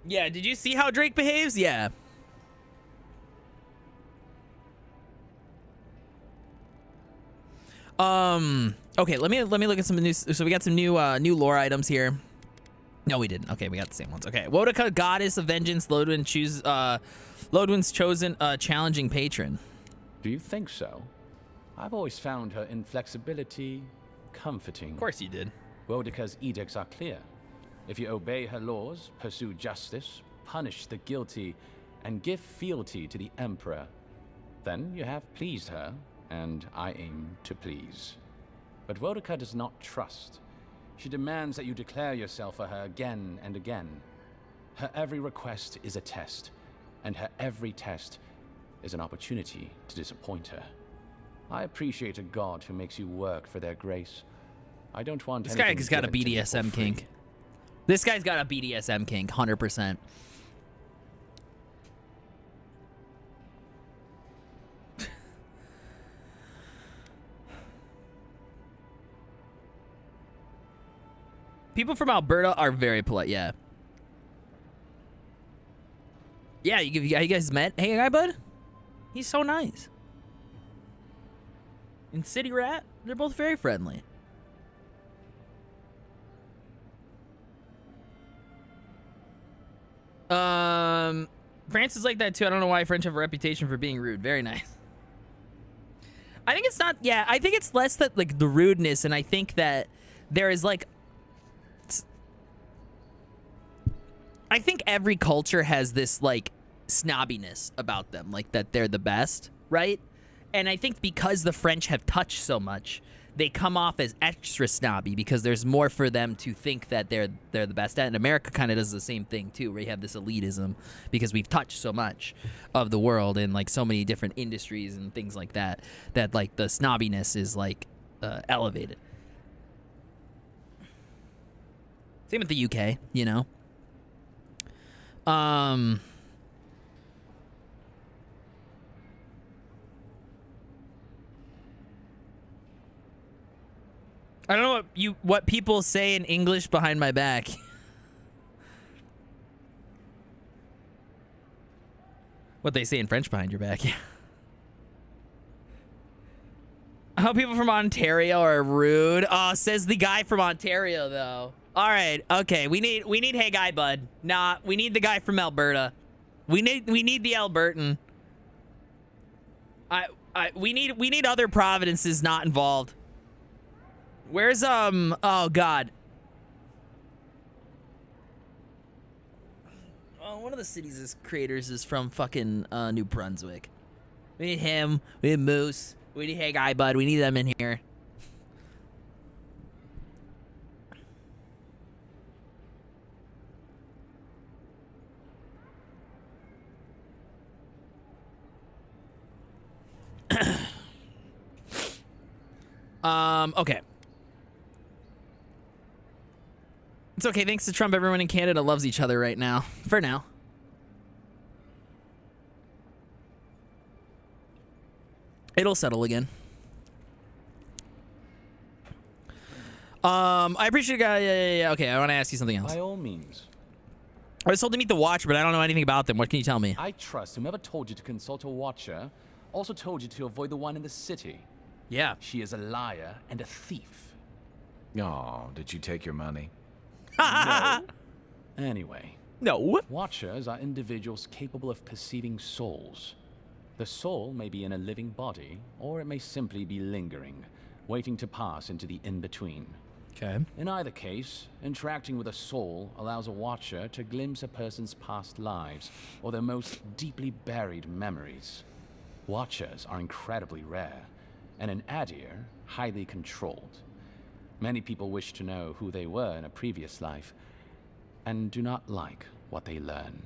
Yeah, did you see how Drake behaves? Yeah. Okay, let me look at some new. So we got some new lore items here. No, we didn't. Okay, we got the same ones. Okay, Wodaka, goddess of vengeance, Lodwin's chosen challenging patron. Do you think so? I've always found her inflexibility comforting. Of course you did. Wodaka's edicts are clear. If you obey her laws, pursue justice, punish the guilty, and give fealty to the Emperor, then you have pleased her, and I aim to please. But Wodaka does not trust. She demands that you declare yourself for her again and again. Her every request is a test, and her every test is an opportunity to disappoint her. I appreciate a god who makes you work for their grace. I don't want this guy's got a BDSM kink. This guy's got a BDSM kink, 100%. People from Alberta are very polite, yeah. Yeah, you guys met? Hey, guy, bud? He's so nice. And City Rat, they're both very friendly. France is like that too. I don't know why French have a reputation for being rude. Very nice. I think it's not, yeah, I think it's less that like the rudeness, and I think that there is like, I think every culture has this like snobbiness about them, like that they're the best, right? And I think because the French have touched so much, they come off as extra snobby because there's more for them to think that they're the best at. And America kind of does the same thing too, where you have this elitism because we've touched so much of the world in like so many different industries and things like that, that like the snobbiness is like elevated. Same with the UK, you know. I don't know what people say in English behind my back. What they say in French behind your back. Yeah. How people from Ontario are rude. Says the guy from Ontario though. All right, okay. We need hey guy bud. Nah, we need the guy from Alberta. We need the Albertan. We need other provinces not involved. Where's oh god. Oh, one of the cities' creators is from fucking New Brunswick. We need him. We need Moose. We need Hey Guy Bud. We need them in here. Okay. It's okay. Thanks to Trump, everyone in Canada loves each other right now. For now. It'll settle again. I appreciate you guys. Yeah. Okay, I want to ask you something else. By all means. I was told to meet the Watcher, but I don't know anything about them. What can you tell me? I trust whomever told you to consult a Watcher also told you to avoid the one in the city. Yeah. She is a liar and a thief. Oh, did you take your money? No. Anyway. No. Watchers are individuals capable of perceiving souls. The soul may be in a living body, or it may simply be lingering, waiting to pass into the in-between. Okay. In either case, interacting with a soul allows a Watcher to glimpse a person's past lives or their most deeply buried memories. Watchers are incredibly rare, and in Adir, highly controlled. Many people wish to know who they were in a previous life, and do not like what they learn.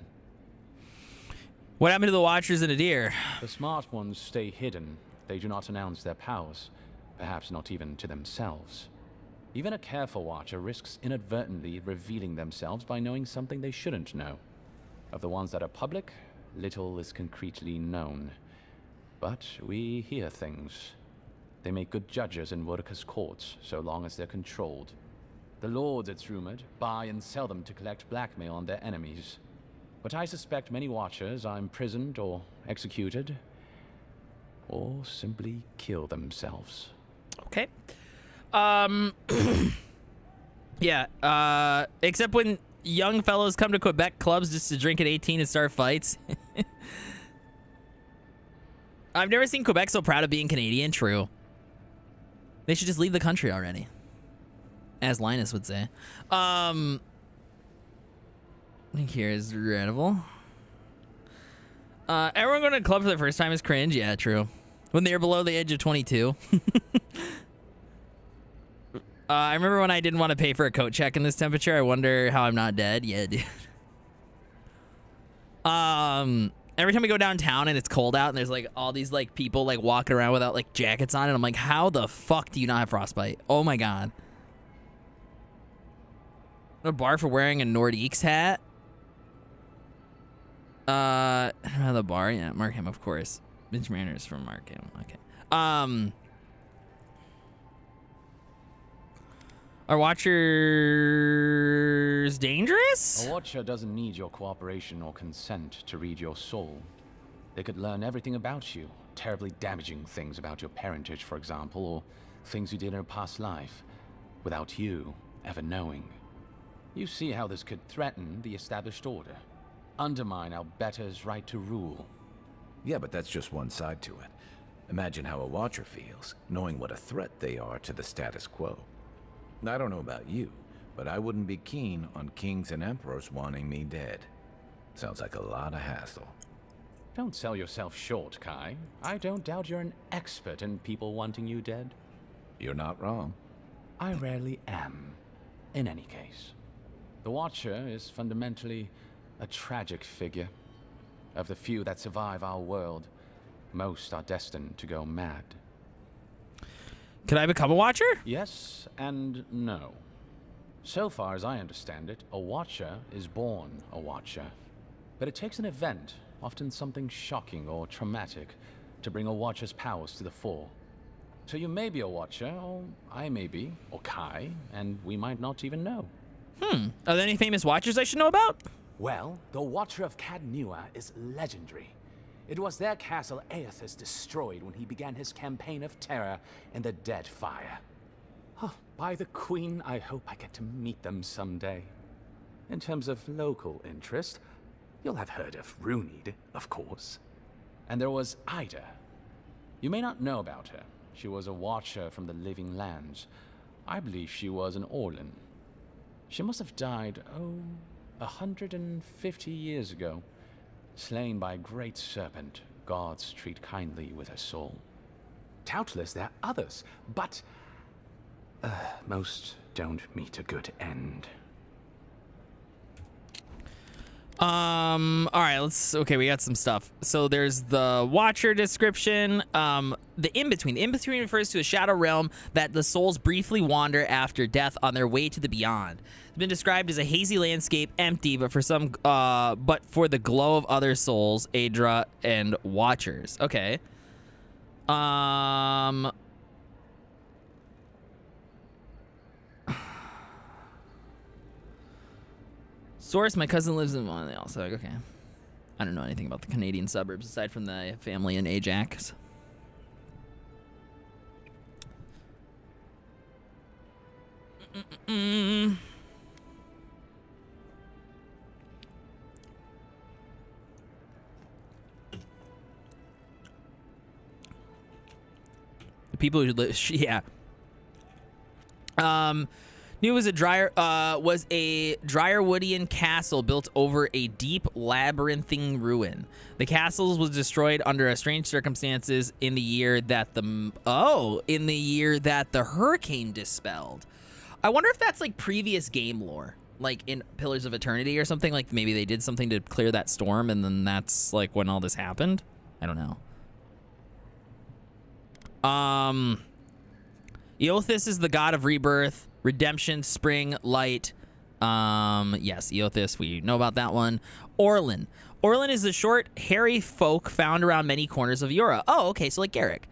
What happened to the Watchers in Adir? The smart ones stay hidden. They do not announce their powers, perhaps not even to themselves. Even a careful Watcher risks inadvertently revealing themselves by knowing something they shouldn't know. Of the ones that are public, little is concretely known. But we hear things. They make good judges in Wodaka's courts, so long as they're controlled. The lords, it's rumored, buy and sell them to collect blackmail on their enemies. But I suspect many Watchers are imprisoned or executed, or simply kill themselves. Okay. Yeah, except when young fellows come to Quebec clubs just to drink at 18 and start fights. I've never seen Quebec so proud of being Canadian. True. They should just leave the country already. As Linus would say. I think here is regrettable. Everyone going to a club for the first time is cringe. Yeah, true. When they're below the age of 22. I remember when I didn't want to pay for a coat check in this temperature. I wonder how I'm not dead. Yeah, dude. Every time we go downtown and it's cold out and there's like all these like people like walking around without like jackets on, and I'm like, how the fuck do you not have frostbite? Oh my god. A bar for wearing a Nordiques hat. The bar, yeah, Markham, of course. Bench Mariners from Markham. Okay. Are Watchers dangerous? A Watcher doesn't need your cooperation or consent to read your soul. They could learn everything about you, terribly damaging things about your parentage, for example, or things you did in a past life, without you ever knowing. You see how this could threaten the established order, undermine our betters' right to rule. Yeah, but that's just one side to it. Imagine how a Watcher feels, knowing what a threat they are to the status quo. I don't know about you, but I wouldn't be keen on kings and emperors wanting me dead. Sounds like a lot of hassle. Don't sell yourself short, Kai. I don't doubt you're an expert in people wanting you dead. You're not wrong. I rarely am. In any case, the Watcher is fundamentally a tragic figure. Of the few that survive our world, most are destined to go mad. Could I become a Watcher? Yes and no. So far as I understand it, a Watcher is born a Watcher. But it takes an event, often something shocking or traumatic, to bring a Watcher's powers to the fore. So you may be a Watcher, or I may be, or Kai, and we might not even know. Are there any famous Watchers I should know about? Well, the Watcher of Cadnua is legendary. It was their castle Aethys destroyed when he began his campaign of terror in the Dead Fire. Oh, by the Queen, I hope I get to meet them someday. In terms of local interest, you'll have heard of Runid, of course. And there was Ida. You may not know about her. She was a Watcher from the Living Lands. I believe she was an Orlan. She must have died, 150 years ago. Slain by a great serpent, gods treat kindly with her soul. Doubtless there are others, but most don't meet a good end. All right, okay, we got some stuff. So there's the Watcher description. The in-between. The in-between refers to a shadow realm that the souls briefly wander after death on their way to the beyond. It's been described as a hazy landscape, empty, but for the glow of other souls, Aedra and Watchers. Okay. Source, my cousin lives in Montreal, so okay. I don't know anything about the Canadian suburbs aside from the family in Ajax. The people who live, yeah. Knew it was a Dryerwoodian castle built over a deep labyrinthine ruin. The castle was destroyed under a strange circumstances in the year that the hurricane dispelled. I wonder if that's like previous game lore, like in Pillars of Eternity or something. Like maybe they did something to clear that storm, and then that's like when all this happened. I don't know. Eothas is the god of rebirth, redemption, spring, light. Yes, Eothas, we know about that one. Orlin. Orlin is the short, hairy folk found around many corners of Yura. Oh, okay, so like Garrick.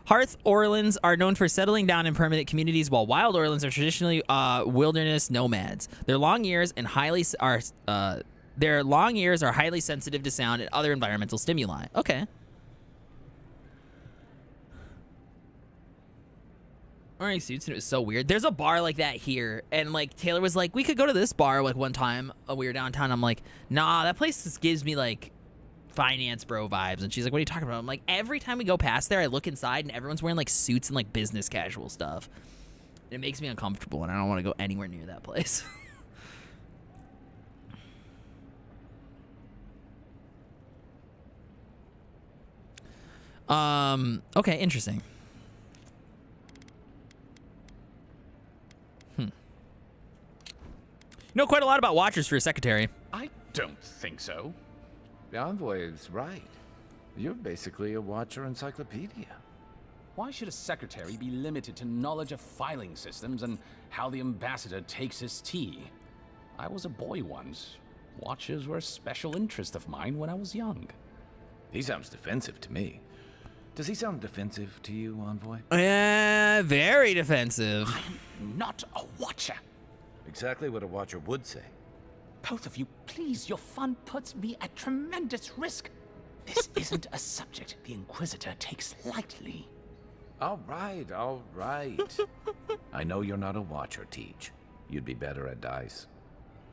Hearth Orlins are known for settling down in permanent communities, while wild Orlins are traditionally wilderness nomads. Their long ears are highly sensitive to sound and other environmental stimuli. Okay. Wearing suits, and it was so weird. There's a bar like that here, and like Taylor was like, we could go to this bar like one time. We were downtown. I'm like, nah, that place just gives me like finance bro vibes. And she's like, what are you talking about? I'm like, every time we go past there, I look inside and everyone's wearing like suits and like business casual stuff. It makes me uncomfortable, and I don't want to go anywhere near that place. Okay, interesting. You know quite a lot about Watchers for a secretary. I don't think so. The envoy is right. You're basically a Watcher encyclopedia. Why should a secretary be limited to knowledge of filing systems and how the ambassador takes his tea? I was a boy once. Watchers were a special interest of mine when I was young. He sounds defensive to me. Does he sound defensive to you, Envoy? Yeah, very defensive. I'm not a Watcher. Exactly what a Watcher would say. Both of you, please, your fun puts me at tremendous risk. This isn't a subject the Inquisitor takes lightly. All right, all right. I know you're not a Watcher, Teach. You'd be better at dice.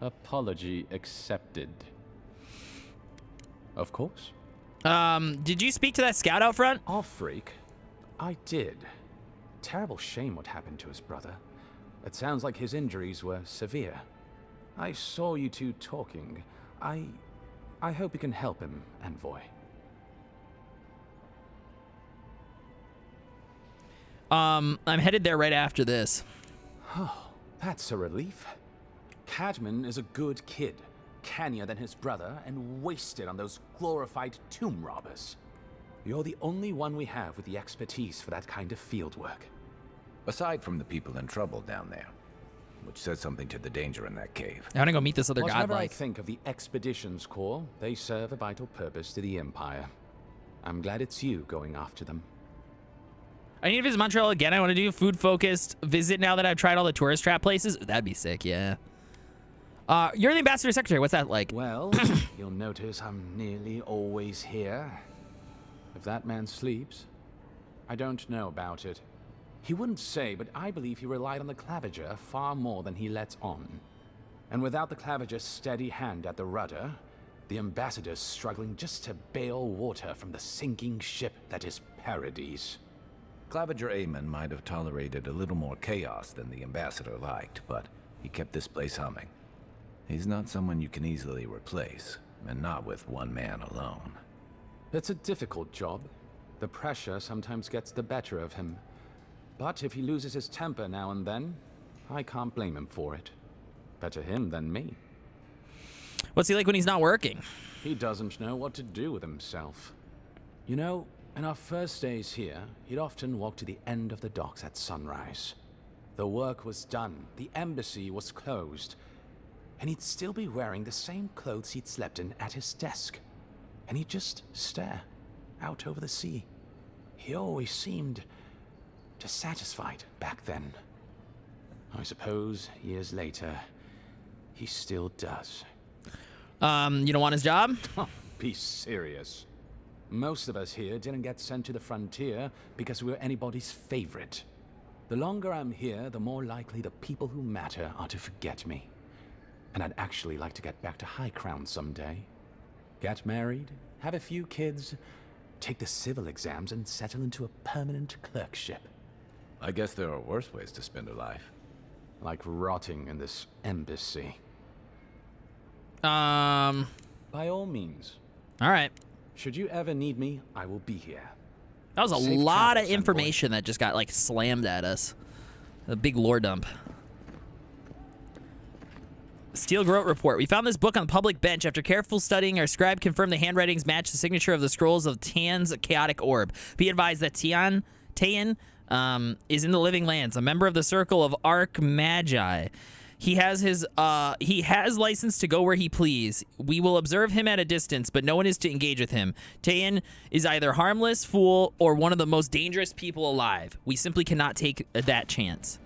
Apology accepted. Of course. Did you speak to that scout out front? Off freak. I did. Terrible shame what happened to his brother. It sounds like his injuries were severe. I saw you two talking. I hope you can help him, Envoy. I'm headed there right after this. Oh, that's a relief. Cadman is a good kid, cannier than his brother, and wasted on those glorified tomb robbers. You're the only one we have with the expertise for that kind of field work. Aside from the people in trouble down there, which says something to the danger in that cave. I want to go meet this other Whatever godlike. I think of the Expeditions Corps, they serve a vital purpose to the Empire. I'm glad it's you going after them. I need to visit Montreal again. I want to do a food-focused visit now that I've tried all the tourist trap places. That'd be sick, yeah. You're the ambassador secretary. What's that like? Well, you'll notice I'm nearly always here. If that man sleeps, I don't know about it. He wouldn't say, but I believe he relied on the Claviger far more than he lets on. And without the Claviger's steady hand at the rudder, the ambassador's struggling just to bail water from the sinking ship that is Paradise. Claviger Aemon might have tolerated a little more chaos than the ambassador liked, but he kept this place humming. He's not someone you can easily replace, and not with one man alone. It's a difficult job. The pressure sometimes gets the better of him. But if he loses his temper now and then, I can't blame him for it. Better him than me. What's he like when he's not working? He doesn't know what to do with himself. You know, in our first days here, he'd often walk to the end of the docks at sunrise. The work was done, the embassy was closed, and he'd still be wearing the same clothes he'd slept in at his desk. And he'd just stare out over the sea. He always seemed dissatisfied back then. I suppose years later, he still does. You don't want his job? Be serious. Most of us here didn't get sent to the frontier because we were anybody's favorite. The longer I'm here, the more likely the people who matter are to forget me. And I'd actually like to get back to High Crown someday. Get married, have a few kids, take the civil exams, and settle into a permanent clerkship. I guess there are worse ways to spend a life. Like rotting in this embassy. By all means. All right. Should you ever need me, I will be here. That was a Safe lot of travels, information that just got, like, slammed at us. A big lore dump. Steel Groat Report. We found this book on the public bench. After careful studying, our scribe confirmed the handwritings match the signature of the scrolls of Tan's chaotic orb. Be advised that Tan is in the Living Lands, a member of the Circle of Archmagi. He has license to go where he please. We will observe him at a distance, but no one is to engage with him. Tan is either harmless, fool, or one of the most dangerous people alive. We simply cannot take that chance.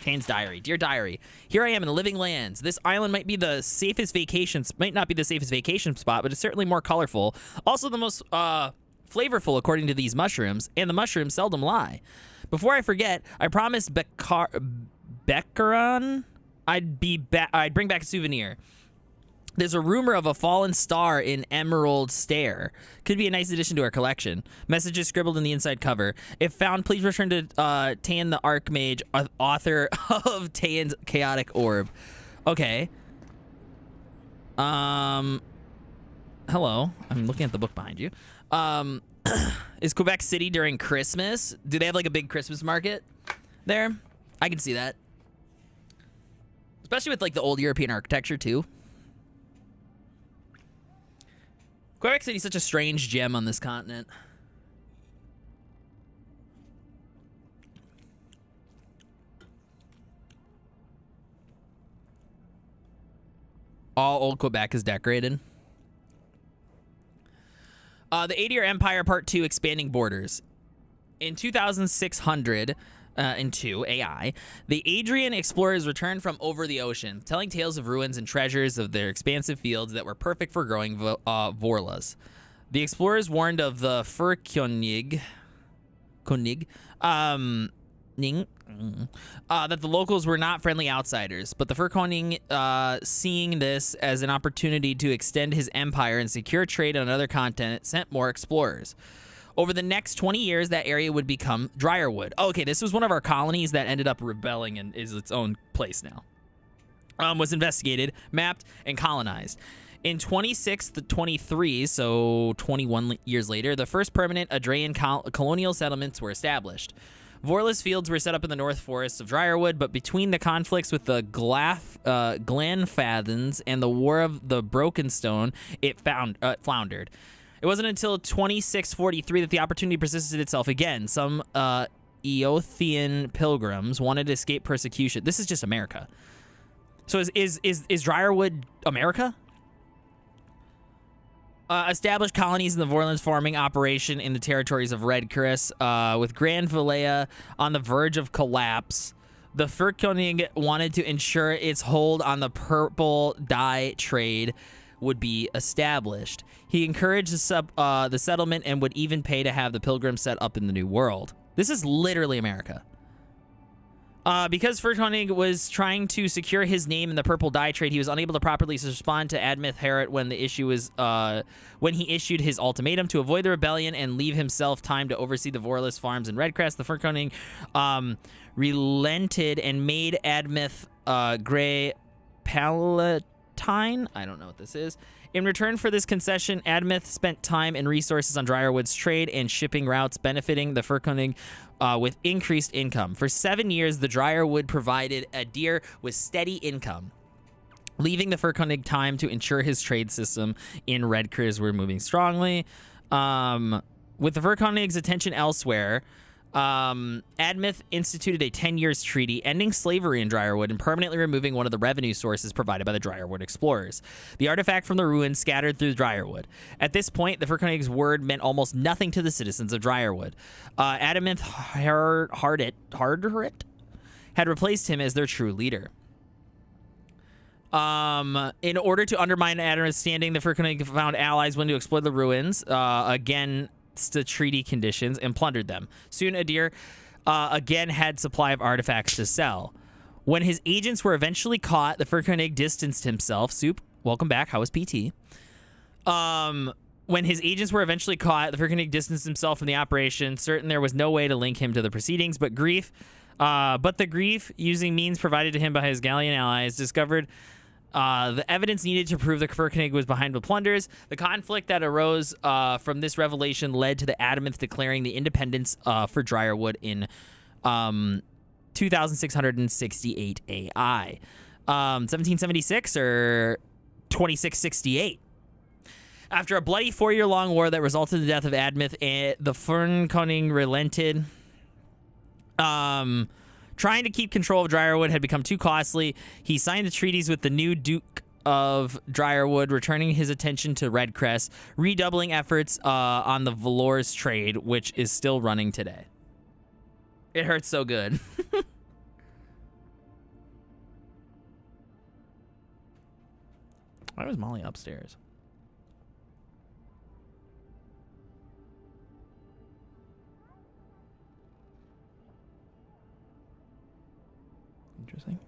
Tan's diary. Dear diary, here I am in the Living Lands. This island might not be the safest vacation spot, but it's certainly more colorful. Also the most flavorful according to these mushrooms, and the mushrooms seldom lie. Before I forget, I promised Beccaron I'd bring back a souvenir. There's a rumor of a fallen star in Emerald Stair. Could be a nice addition to our collection. Messages scribbled in the inside cover. If found, please return to Tan the Archmage, author of Tan's Chaotic Orb. Okay. Hello. I'm looking at the book behind you. Is Quebec City during Christmas? Do they have like a big Christmas market there? I can see that. Especially with like the old European architecture too. Quebec City is such a strange gem on this continent. All old Quebec is decorated. The 80-Year Empire Part 2, Expanding Borders. In 2602 AI, the Adrian explorers returned from over the ocean, telling tales of ruins and treasures of their expansive fields that were perfect for growing vorlas. The explorers warned of the Furkonig, that the locals were not friendly outsiders, but the Furkonig, seeing this as an opportunity to extend his empire and secure trade on another continent, sent more explorers. Over the next 20 years, that area would become Dryerwood. Oh, okay, this was one of our colonies that ended up rebelling and is its own place now. Was investigated, mapped, and colonized. In 2623, so 21 years later, the first permanent Adraean colonial settlements were established. Vorless fields were set up in the North Forests of Dryerwood, but between the conflicts with the Glenfathens and the War of the Broken Stone, it floundered. It wasn't until 2643 that the opportunity persisted itself again. Some Eothian pilgrims wanted to escape persecution. This is just America. So is Dryerwood America? Established colonies in the Vorlands farming operation in the territories of Red Chris, with Grand Valea on the verge of collapse. The Furkonig wanted to ensure its hold on the purple dye trade would be established. He encouraged the settlement and would even pay to have the pilgrims set up in the New World. This is literally America. Because Furkonig was trying to secure his name in the purple dye trade, he was unable to properly respond to Admeth Harrod when the issue was when he issued his ultimatum to avoid the rebellion and leave himself time to oversee the Vorless farms in Redcrest. The Furkonig relented and made Admeth Grey Palatine. I don't know what this is. In return for this concession, Admeth spent time and resources on Dryerwood's trade and shipping routes, benefiting the Furkonig with increased income. For 7 years, the Dryerwood provided Adir with steady income. leaving the Fyrkonig time to ensure his trade system in Red Kriz were moving strongly. With the Fyrkonig's attention elsewhere, Admeth instituted a 10 years treaty ending slavery in Dryerwood and permanently removing one of the revenue sources provided by the Dryerwood explorers. The artifact from the ruins scattered through Dryerwood. At this point, the Fyrkonig's word meant almost nothing to the citizens of Dryerwood. Adamith Hardrit had replaced him as their true leader. In order to undermine Adamith's standing, the Fyrkonig found allies willing to explore the ruins again the treaty conditions and plundered them. Soon Adir again had supply of artifacts to sell. When his agents were eventually caught, the Fyrkonig distanced himself. Soup, welcome back. How was PT? When his agents were eventually caught, the Fyrkonig distanced himself from the operation, certain there was no way to link him to the proceedings, but the Grief, using means provided to him by his Gallian allies, discovered the evidence needed to prove the Fyrkonig was behind the plunders. The conflict that arose from this revelation led to the Adamith declaring the independence for Dryerwood in 2668 AI. 1776 or 2668. After a bloody 4-year-long war that resulted in the death of Admeth, the Fyrkonig relented. Trying to keep control of Dryerwood had become too costly. He signed the treaties with the new Duke of Dryerwood, returning his attention to Red Crest, redoubling efforts on the Valor's trade, which is still running today. It hurts so good. Why was Molly upstairs? Interesting.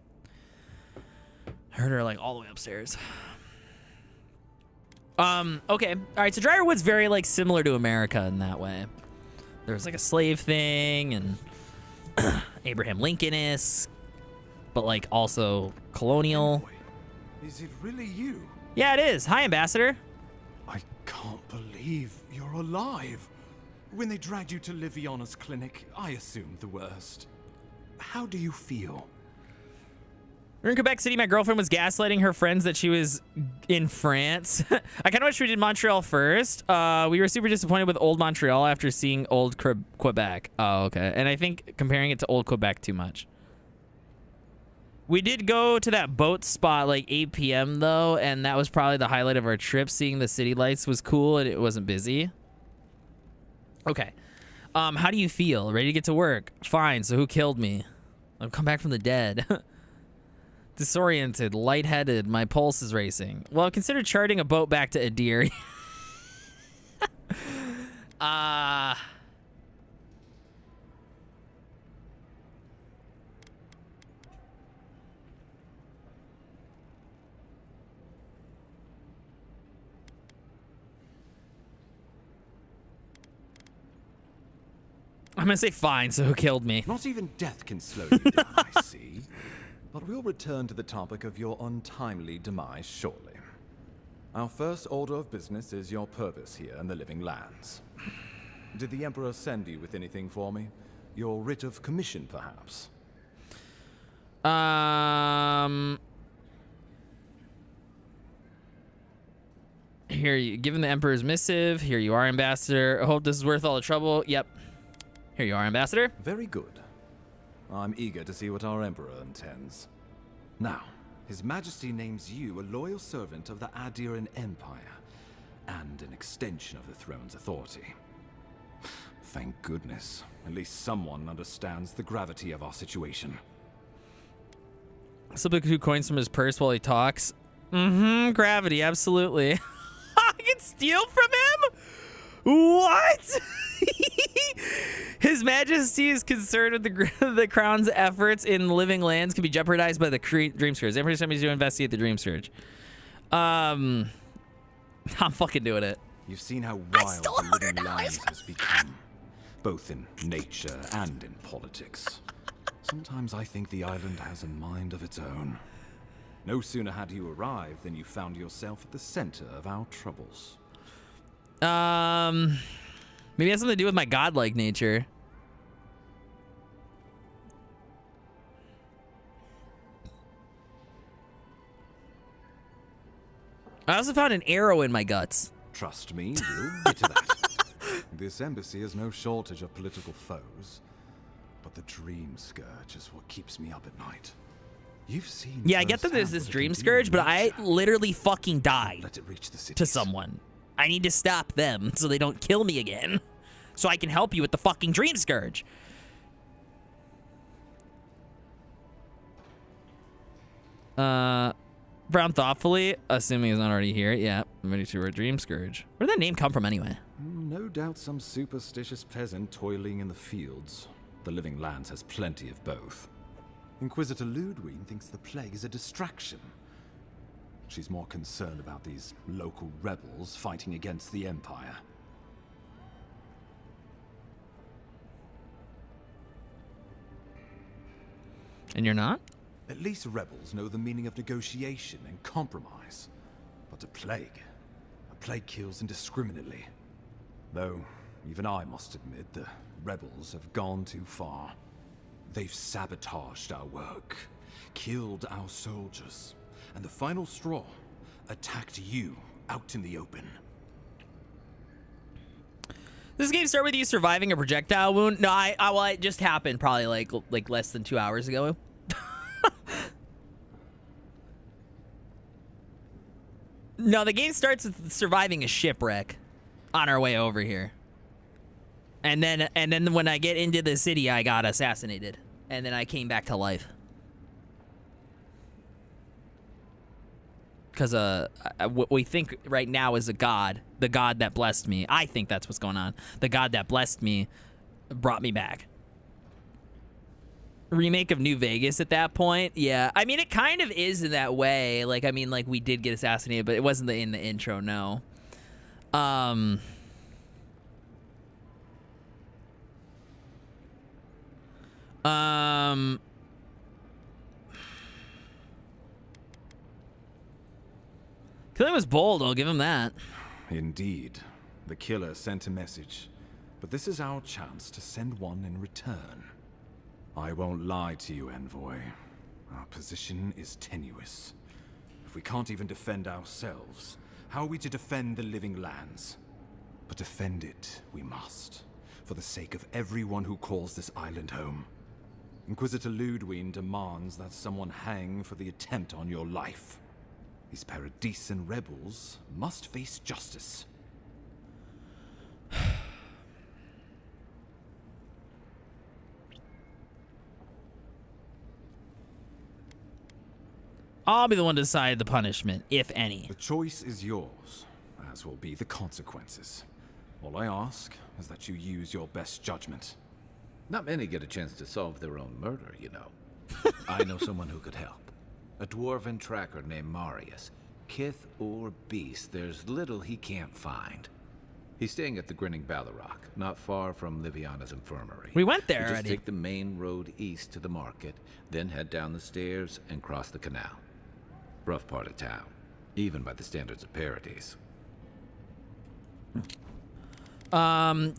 I heard her like all the way upstairs. Okay. All right. So Dryerwood's very like similar to America in that way. There's like a slave thing and Abraham Lincoln-esque, but like also colonial. Is it really you? Yeah, it is. Hi, Ambassador. I can't believe you're alive. When they dragged you to Liviana's clinic, I assumed the worst. How do you feel? We're in Quebec City. My girlfriend was gaslighting her friends that she was in France. I kind of wish we did Montreal first. We were super disappointed with Old Montreal after seeing Old Quebec. Oh, okay. And I think comparing it to Old Quebec too much. We did go to that boat spot like 8 p.m. though, and that was probably the highlight of our trip. Seeing the city lights was cool and it wasn't busy. Okay. How do you feel? Ready to get to work? Fine. So who killed me? I've come back from the dead. Disoriented, lightheaded, my pulse is racing. Well, consider charting a boat back to Adir. I'm gonna say fine, so who killed me? Not even death can slow you down, I see. But we'll return to the topic of your untimely demise shortly. Our first order of business is your purpose here in the Living Lands. Did the Emperor send you with anything for me? Your writ of commission, perhaps? Here you, given the Emperor's missive, here you are, Ambassador. I hope this is worth all the trouble. Yep. Here you are, Ambassador. Very good. I'm eager to see what our Emperor intends. Now, His Majesty names you a loyal servant of the Adiran Empire, and an extension of the throne's authority. Thank goodness. At least someone understands the gravity of our situation. Slip 2 coins from his purse while he talks. Gravity, absolutely. I can steal from him? What? His Majesty is concerned with the Crown's efforts in living lands can be jeopardized by the Dream Scourge. Every time he's to investigate the Dream Scourge. I'm fucking doing it. You've seen how wild the living lands has become, both in nature and in politics. Sometimes I think the island has a mind of its own. No sooner had you arrived than you found yourself at the center of our troubles. Maybe it has something to do with my godlike nature. I also found an arrow in my guts. Trust me, we'll get to that. This embassy has no shortage of political foes, but the dream scourge is what keeps me up at night. You've seen. Yeah, I get that there's this dream scourge, but I literally fucking died Let it reach the city. to someone. I need to stop them so they don't kill me again, so I can help you with the fucking dream scourge. Brown thoughtfully, assuming he's not already here. Yeah, I'm ready to a dream scourge. Where did that name come from anyway? No doubt some superstitious peasant toiling in the fields. The Living Lands has plenty of both. Inquisitor Ludwig thinks the plague is a distraction. She's more concerned about these local rebels fighting against the Empire. And you're not? At least rebels know the meaning of negotiation and compromise. But a plague kills indiscriminately. Though, even I must admit, the rebels have gone too far. They've sabotaged our work, killed our soldiers, and the final straw, attacked you out in the open. Does this game start with you surviving a projectile wound? No, well, it just happened probably like less than 2 hours ago. No, the game starts with surviving a shipwreck on our way over here. And then when I get into the city, I got assassinated. And then I came back to life. Because what we think right now is a god. The god that blessed me. I think that's what's going on. The god that blessed me brought me back. Remake of New Vegas at that point. Yeah, I mean, it kind of is in that way. Like, I mean, like, we did get assassinated, but it wasn't in the intro, no. Killing was bold, I'll give him that. Indeed. The killer sent a message. But this is our chance to send one in return. I won't lie to you, Envoy. Our position is tenuous. If we can't even defend ourselves, how are we to defend the Living Lands? But defend it we must, for the sake of everyone who calls this island home. Inquisitor Ludwig demands that someone hang for the attempt on your life. These Paradisian rebels must face justice. I'll be the one to decide the punishment, if any. The choice is yours, as will be the consequences. All I ask is that you use your best judgment. Not many get a chance to solve their own murder, you know. I know someone who could help. A dwarven tracker named Marius. Kith or beast, there's little he can't find. He's staying at the Grinning Ballarrock, not far from Liviana's infirmary. We went there just already. Take the main road east to the market, then head down the stairs and cross the canal. Rough part of town, even by the standards of Paradise.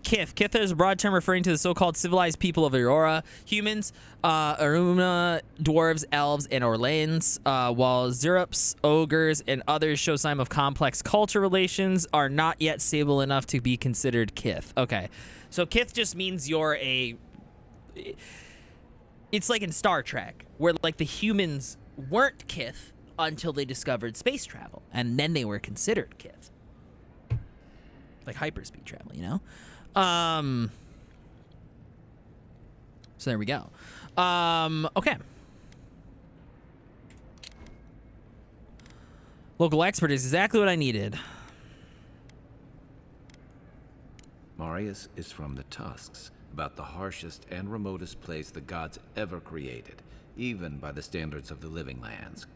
Kith. Kith is a broad term referring to the so-called civilized people of Aurora. Humans, Aruna, dwarves, elves, and Orlanes, while Zerups, ogres, and others show sign of complex culture relations, are not yet stable enough to be considered Kith. Okay, so Kith just means you're a... It's like in Star Trek, where like the humans weren't Kith until they discovered space travel, and then they were considered Kith. Like hyperspeed travel, you know? So there we go. Okay. Local expert is exactly what I needed. Marius is from the Tusks, about the harshest and remotest place the gods ever created, even by the standards of the Living Lands.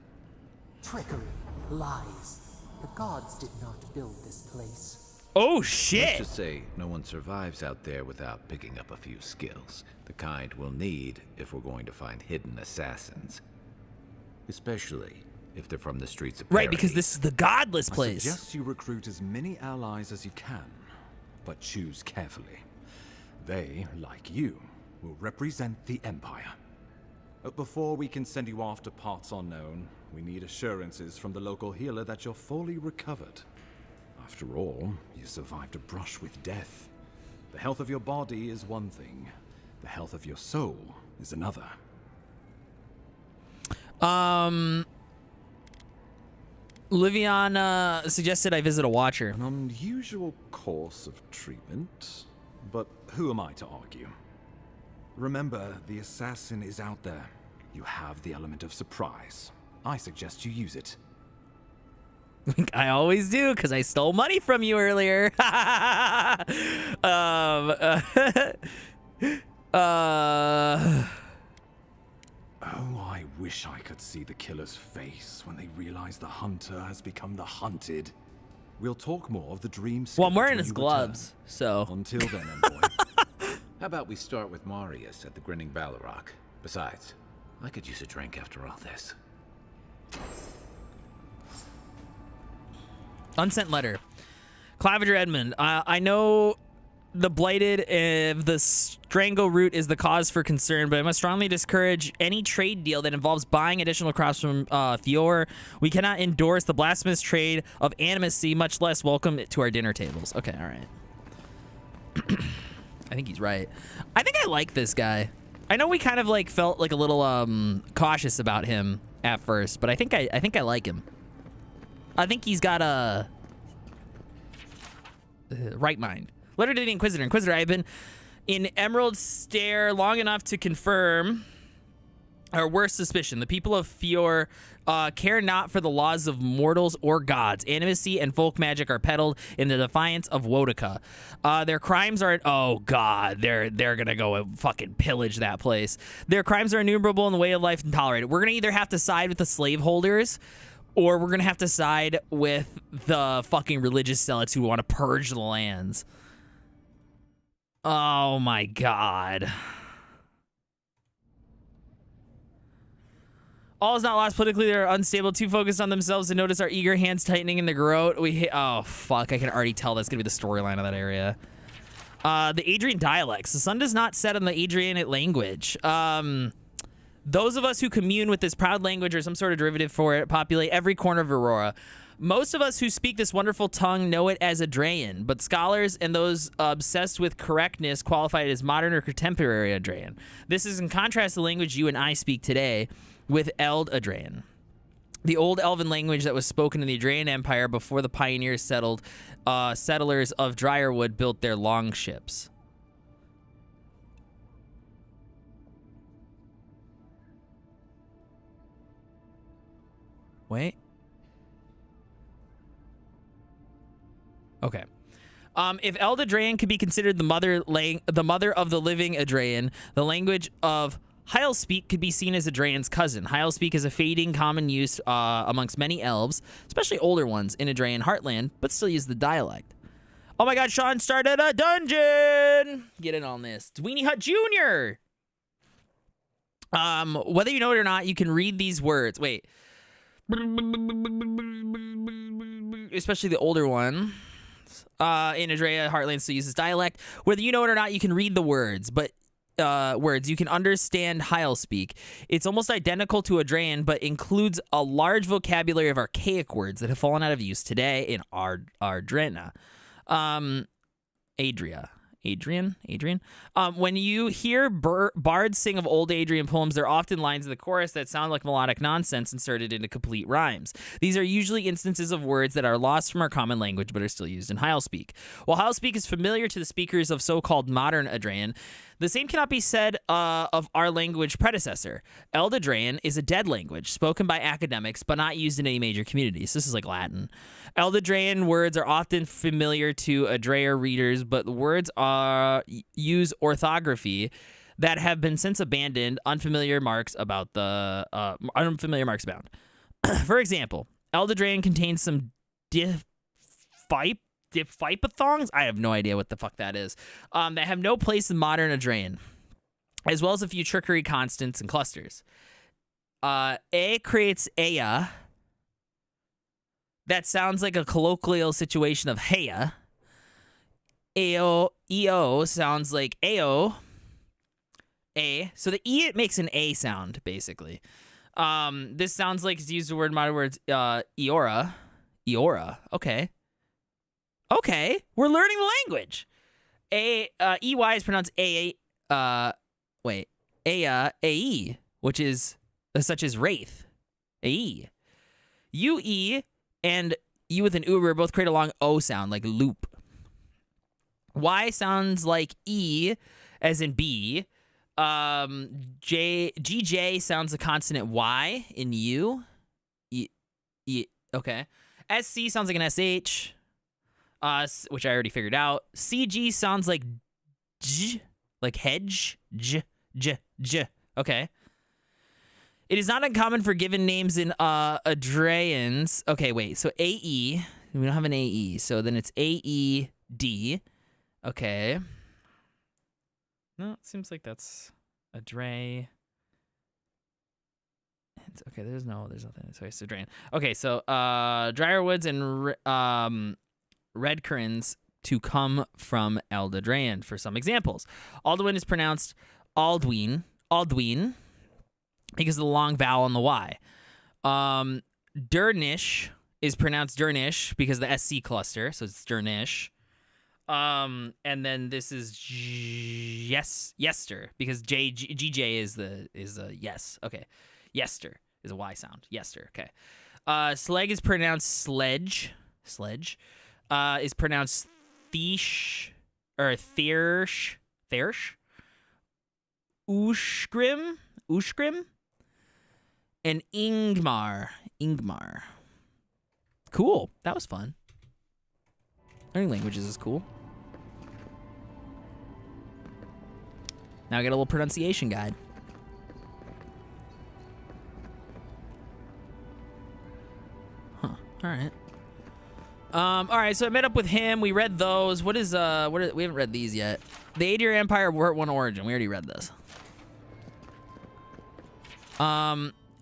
Trickery, lies. The gods did not build this place. Oh, shit! Let's just say no one survives out there without picking up a few skills. The kind we'll need if we're going to find hidden assassins. Especially if they're from the streets of Right, because this is the godless place. I suggest you recruit as many allies as you can, but choose carefully. They, like you, will represent the Empire. Before we can send you off to parts unknown, we need assurances from the local healer that you're fully recovered. After all, you survived a brush with death. The health of your body is one thing. The health of your soul is another. Liviana suggested I visit a watcher. An unusual course of treatment, but who am I to argue? Remember, the assassin is out there. You have the element of surprise. I suggest you use it. I always do, because I stole money from you earlier. Oh, I wish I could see the killer's face when they realize the hunter has become the hunted. We'll talk more of the dream. Well, I'm wearing his gloves, so. Until then, envoy. How about we start with Marius at the Grinning Balrog? Besides, I could use a drink after all this. Unsent letter. Claviger Edmund. I know the blighted, the strangle root is the cause for concern, but I must strongly discourage any trade deal that involves buying additional crops from Fior. We cannot endorse the blasphemous trade of animacy, much less welcome it to our dinner tables. Okay, all right. I think he's right. I think I like this guy. I know we kind of like felt like a little cautious about him at first, but I think I like him. I think he's got a right mind. Letter to the Inquisitor. Inquisitor, I have been in Emerald Stair long enough to confirm our worst suspicion. The people of Fior care not for the laws of mortals or gods. Animacy and folk magic are peddled in the defiance of Wotica. Their crimes are... Oh, God. They're going to go and fucking pillage that place. Their crimes are innumerable in the way of life intolerated. We're going to either have to side with the slaveholders, or we're going to have to side with the fucking religious zealots who want to purge the lands. Oh, my God. All is not lost politically. They're unstable, too focused on themselves to notice our eager hands tightening in the garrote. Oh, fuck. I can already tell that's going to be the storyline of that area. The Adrian dialects. The sun does not set on the Adrianic language. Those of us who commune with this proud language or some sort of derivative for it populate every corner of Aurora. Most of us who speak this wonderful tongue know it as Adrayan, but scholars and those obsessed with correctness qualify it as modern or contemporary Adrayan. This is in contrast to the language you and I speak today with Eld Adrayan, the old elven language that was spoken in the Adrayan Empire before the pioneers settlers of Dryerwood built their longships. Wait. Okay. If Eld Adrayan could be considered the mother of the living Adrayan, the language of Heilspeak could be seen as Adrayan's cousin. Heilspeak is a fading common use amongst many elves, especially older ones in Adrayan Heartland, but still use the dialect. Oh my God, Sean started a dungeon! Get in on this. Dweeny Hut Jr. Whether you know it or not, you can read these words. Wait. Especially the older one. In Adrayan Heartland still uses dialect. Whether you know it or not, you can read the words, but you can understand Heilspeak. It's almost identical to Adrayan, but includes a large vocabulary of archaic words that have fallen out of use today in Ardrena. Adrian. When you hear bards sing of old Adrian poems, there are often lines in the chorus that sound like melodic nonsense inserted into complete rhymes. These are usually instances of words that are lost from our common language but are still used in Heilspeak. While Heilspeak is familiar to the speakers of so-called modern Adrayan, the same cannot be said of our language predecessor. Eld Adrayan is a dead language, spoken by academics, but not used in any major communities. This is like Latin. Eld Adrayan words are often familiar to Adraya readers, but the words use orthography that have been since abandoned. Unfamiliar marks abound. For example, Eld Adrayan contains some diphthongs? I have no idea what the fuck that is. That have no place in modern Adrayan, as well as a few trickery constants and clusters. A creates Aya. That sounds like a colloquial situation of Heya. EO sounds like Ao. A. So the E, it makes an A sound, basically. This sounds like it's used the word modern words, Eora. Eora. Okay. Okay. We're learning the language. EY is pronounced AE, which is such as wraith. AE. UE and U with an Uber both create a long O sound, like loop. Y sounds like E, as in B. GJ sounds a consonant Y in U. Okay. SC sounds like an SH, which I already figured out. CG sounds like J, like hedge. J. Okay. It is not uncommon for given names in Adraeans. Okay, wait. So AE. We don't have an AE. So then it's AED. Okay. No, it seems like that's Adre. Okay, there's nothing. Sorry, it's Adraean. Okay, so Dryerwoods and Red Currens to come from Eldadraan for some examples. Alduin is pronounced Aldwin, because of the long vowel on the Y. Dernish is pronounced Dernish because of the SC cluster, so it's Dernish. And then this is Yester because GJ is a yes. Okay. Yester is a Y sound. Yester. Okay. Sleg is pronounced sledge. Sledge. Is pronounced Thiesh or Thiersh. Ushgrim. And Ingmar. Cool. That was fun. Learning languages is cool. Now I got a little pronunciation guide. Huh. All right. All right. So I met up with him. We read those. We haven't read these yet. The Adria Empire Part 1 Origin. We already read this.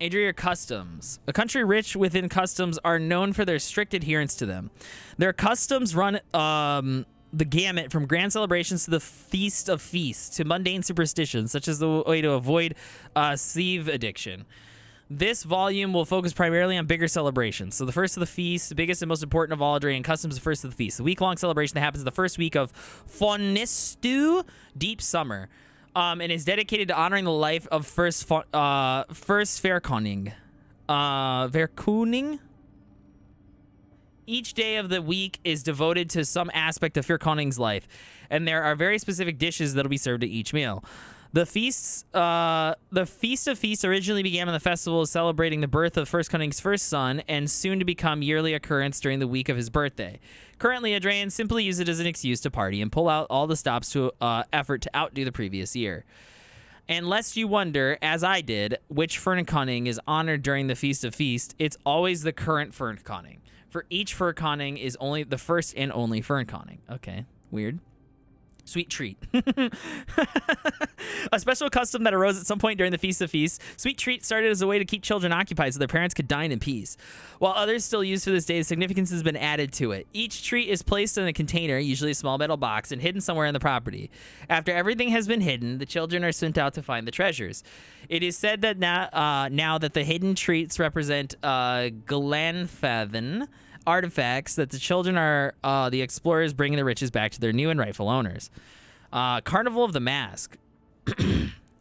Adria customs. A country rich within customs are known for their strict adherence to them. Their customs run the gamut from grand celebrations to the feast of feasts to mundane superstitions, such as the way to avoid sieve addiction. This volume will focus primarily on bigger celebrations. So the first of the feast, the biggest and most important of all Adrian customs, the first of the feast. The week-long celebration that happens the first week of Fonistu, Deep Summer. And is dedicated to honoring the life of first Verkoning. Verkoning? Each day of the week is devoted to some aspect of Verkoning's life, and there are very specific dishes that will be served at each meal. The Feast of Feasts originally began when the festival was celebrating the birth of Verkoning's first son, and soon to become yearly occurrence during the week of his birthday. Currently, Adrian simply use it as an excuse to party and pull out all the stops to effort to outdo the previous year. And lest you wonder, as I did, which Verkoning is honored during the Feast of Feast, it's always the current Verkoning. For each Verkoning is only the first and only Verkoning. Okay, weird. Sweet treat. A special custom that arose at some point during the Feast of Feasts. Sweet treat started as a way to keep children occupied so their parents could dine in peace. While others still used to this day, significance has been added to it. Each treat is placed in a container, usually a small metal box, and hidden somewhere on the property. After everything has been hidden, the children are sent out to find the treasures. It is said that now that the hidden treats represent Glanfathen artifacts, that the children are the explorers bringing the riches back to their new and rightful owners. Carnival of the Mask.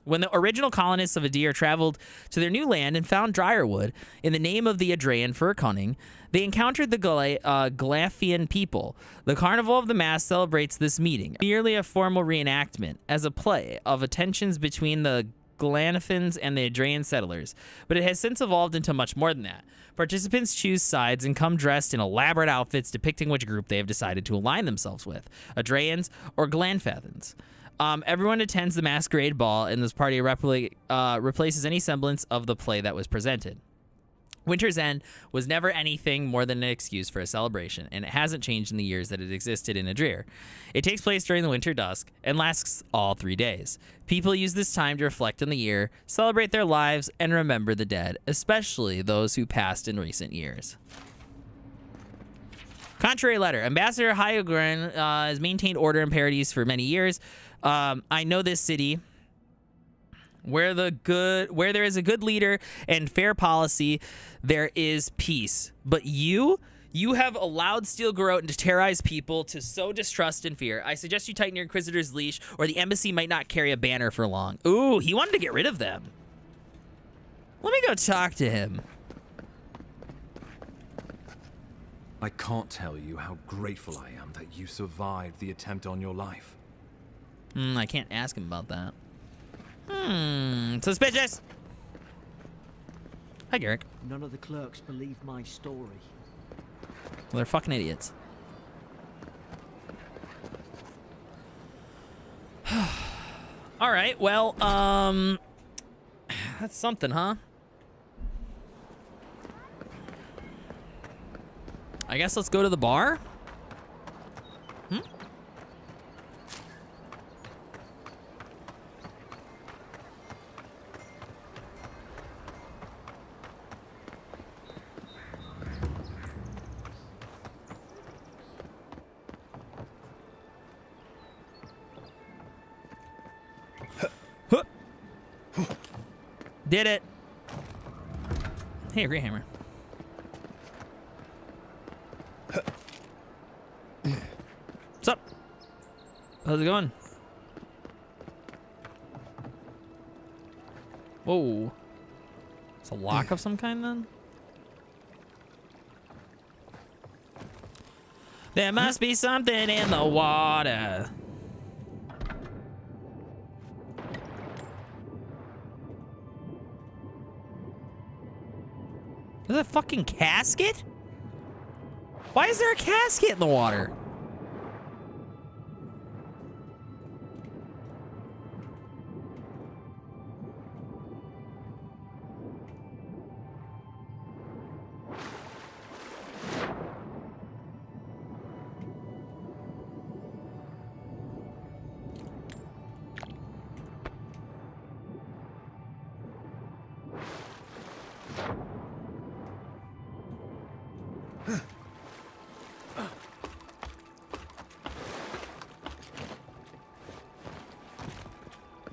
When the original colonists of Adir traveled to their new land and found Dryerwood in the name of the Adraean Verkoning, they encountered the Glathian people. The Carnival of the Mask celebrates this meeting, merely a formal reenactment, as a play of tensions between the Glanafins and the Adraean settlers, but it has since evolved into much more than that. Participants choose sides and come dressed in elaborate outfits depicting which group they have decided to align themselves with, Adraeans or Glanfathens. Everyone attends the masquerade ball, and this party replaces any semblance of the play that was presented. Winter's End was never anything more than an excuse for a celebration, and it hasn't changed in the years that it existed in Adrir. It takes place during the winter dusk and lasts all 3 days. People use this time to reflect on the year, celebrate their lives, and remember the dead, especially those who passed in recent years. Contrary letter. Ambassador Hyogren has maintained order in Paradis for many years. I know this city. Where there is a good leader and fair policy, there is peace. But you have allowed Steel Garrote to terrorize people to sow distrust and fear. I suggest you tighten your Inquisitor's leash, or the embassy might not carry a banner for long. Ooh, he wanted to get rid of them. Let me go talk to him. I can't tell you how grateful I am that you survived the attempt on your life. I can't ask him about that. Suspicious. Hi, Garrick. None of the clerks believe my story. Well, they're fucking idiots. All right. Well, that's something, huh? I guess let's go to the bar. Did it. Hey, great hammer. What's up? How's it going? Whoa. It's a lock of some kind then? There must be something in the water. There's a fucking casket? Why is there a casket in the water?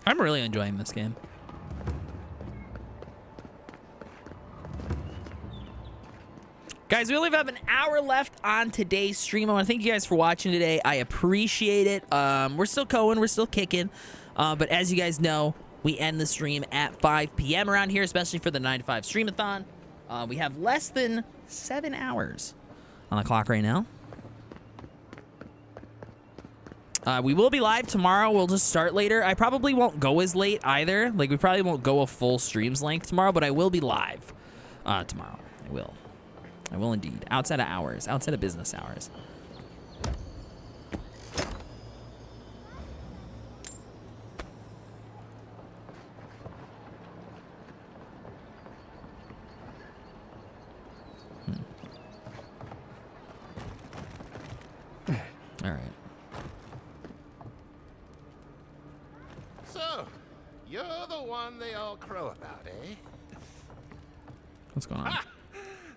I'm really enjoying this game. Guys, we only have an hour left on today's stream. I want to thank you guys for watching today. I appreciate it. We're still going. We're still kicking. But as you guys know, we end the stream at 5 p.m. around here, especially for the 9 to 5 stream-a-thon. We have less than 7 hours on the clock right now. We will be live tomorrow. We'll just start later. I probably won't go as late either. Like, we probably won't go a full stream's length tomorrow, but I will be live tomorrow. I will. I will indeed. Outside of hours. Outside of business hours. All right. So, you're the one they all crow about, eh? What's going on? Ha!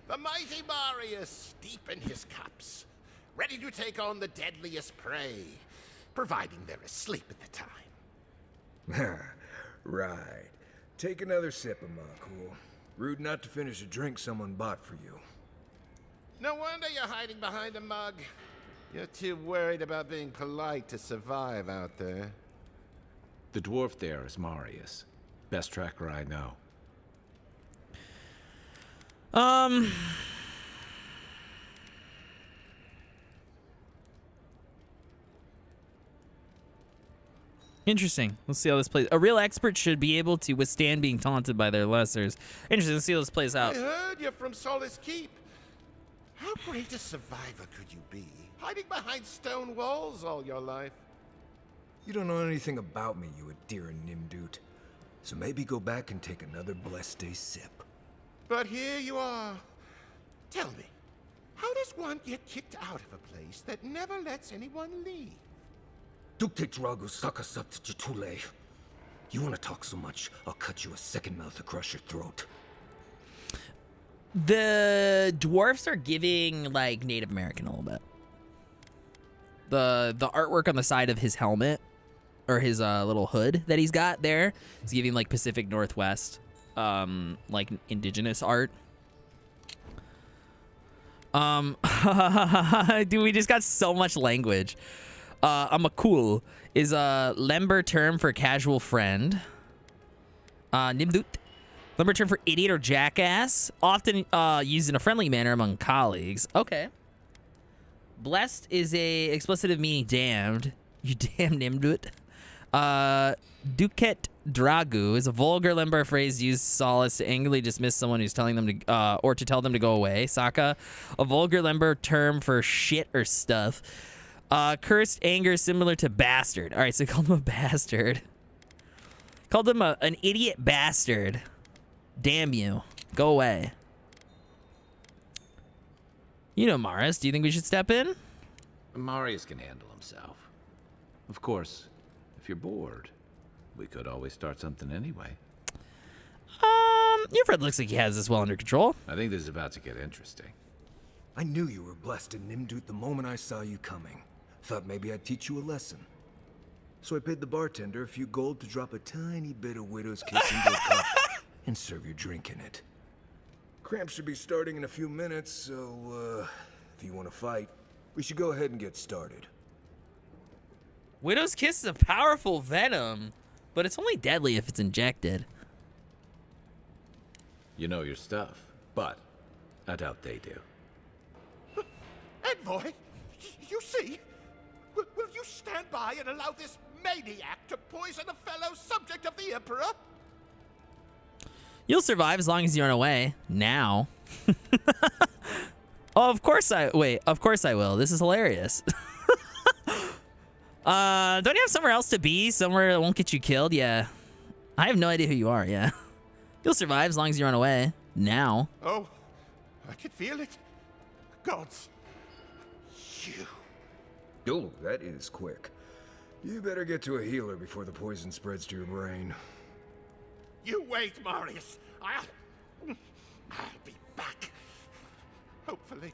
The mighty Marius, deep in his cups, ready to take on the deadliest prey, providing they're asleep at the time. Right. Take another sip of my cool. Rude not to finish a drink someone bought for you. No wonder you're hiding behind a mug. You're too worried about being polite to survive out there. The dwarf there is Marius. Best tracker I know. Interesting. Let's see how this plays. A real expert should be able to withstand being taunted by their lessers. Interesting. Let's see how this plays out. I heard you're from Solace Keep. How great a survivor could you be, hiding behind stone walls all your life? You don't know anything about me, you Adira Nimdut. So maybe go back and take another blessed day sip. But here you are. Tell me, how does one get kicked out of a place that never lets anyone leave? Dukte Drago Sakasat Jitule. You want to talk so much, I'll cut you a second mouth across your throat. The dwarfs are giving, like, Native American a little bit. The artwork on the side of his helmet or his little hood that he's got there. He's giving like Pacific Northwest, like indigenous art. Dude, we just got so much language. I'm a cool is a Lember term for casual friend. Nimdut, Lember term for idiot or jackass, often used in a friendly manner among colleagues. Okay. Blessed is a explicitive meaning damned. You damn Nimdut. Duket Dragu is a vulgar Lember phrase used solace to angrily dismiss someone who's telling them to, or to tell them to go away. Saka, a vulgar Lember term for shit or stuff. Cursed anger similar to bastard. All right, so called him a bastard. Called him an idiot bastard. Damn you. Go away. You know Marius. Do you think we should step in? Marius can handle himself. Of course, if you're bored, we could always start something anyway. Your friend looks like he has this well under control. I think this is about to get interesting. I knew you were blessed in Nimdut the moment I saw you coming. Thought maybe I'd teach you a lesson. So I paid the bartender a few gold to drop a tiny bit of Widow's Kiss into a cup and serve your drink in it. Cramps should be starting in a few minutes, so if you want to fight, we should go ahead and get started. Widow's Kiss is a powerful venom, but it's only deadly if it's injected. You know your stuff, but I doubt they do. Envoy, you see? Will you stand by and allow this maniac to poison a fellow subject of the Emperor? You'll survive as long as you run away. Now. Oh, of course I will. This is hilarious. Don't you have somewhere else to be? Somewhere that won't get you killed? Yeah. I have no idea who you are, yeah. You'll survive as long as you run away. Now. Oh, I can feel it. Gods. You. Oh, that is quick. You better get to a healer before the poison spreads to your brain. You wait, Marius. I'll be back. Hopefully.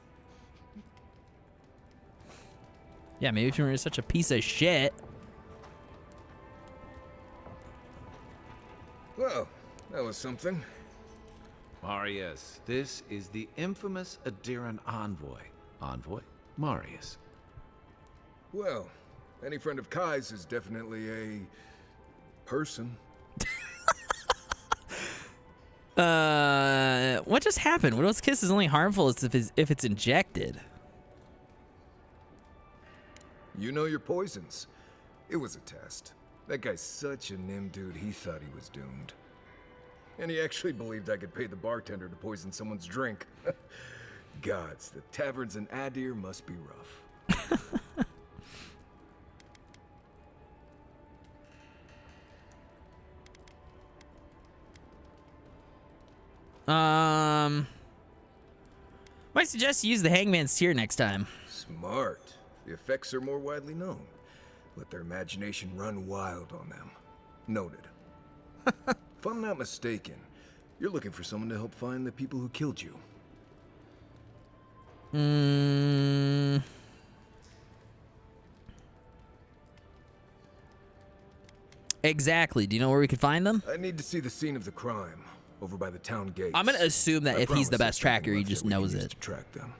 Yeah, maybe if you were such a piece of shit. Well, that was something. Marius, this is the infamous Adiran envoy. Envoy Marius. Well, any friend of Kai's is definitely a person. What just happened? Widow's Kiss is only harmful if it's injected. You know your poisons. It was a test. That guy's such a nim dude, he thought he was doomed. And he actually believed I could pay the bartender to poison someone's drink. Gods, the taverns in Adir must be rough. Might suggest you use the Hangman's Tear next time. Smart. The effects are more widely known. Let their imagination run wild on them. Noted. If I'm not mistaken, you're looking for someone to help find the people who killed you. Exactly. Do you know where we could find them? I need to see the scene of the crime, over by the town gates. I'm gonna assume that if he's the best tracker, he just knows it. To track them.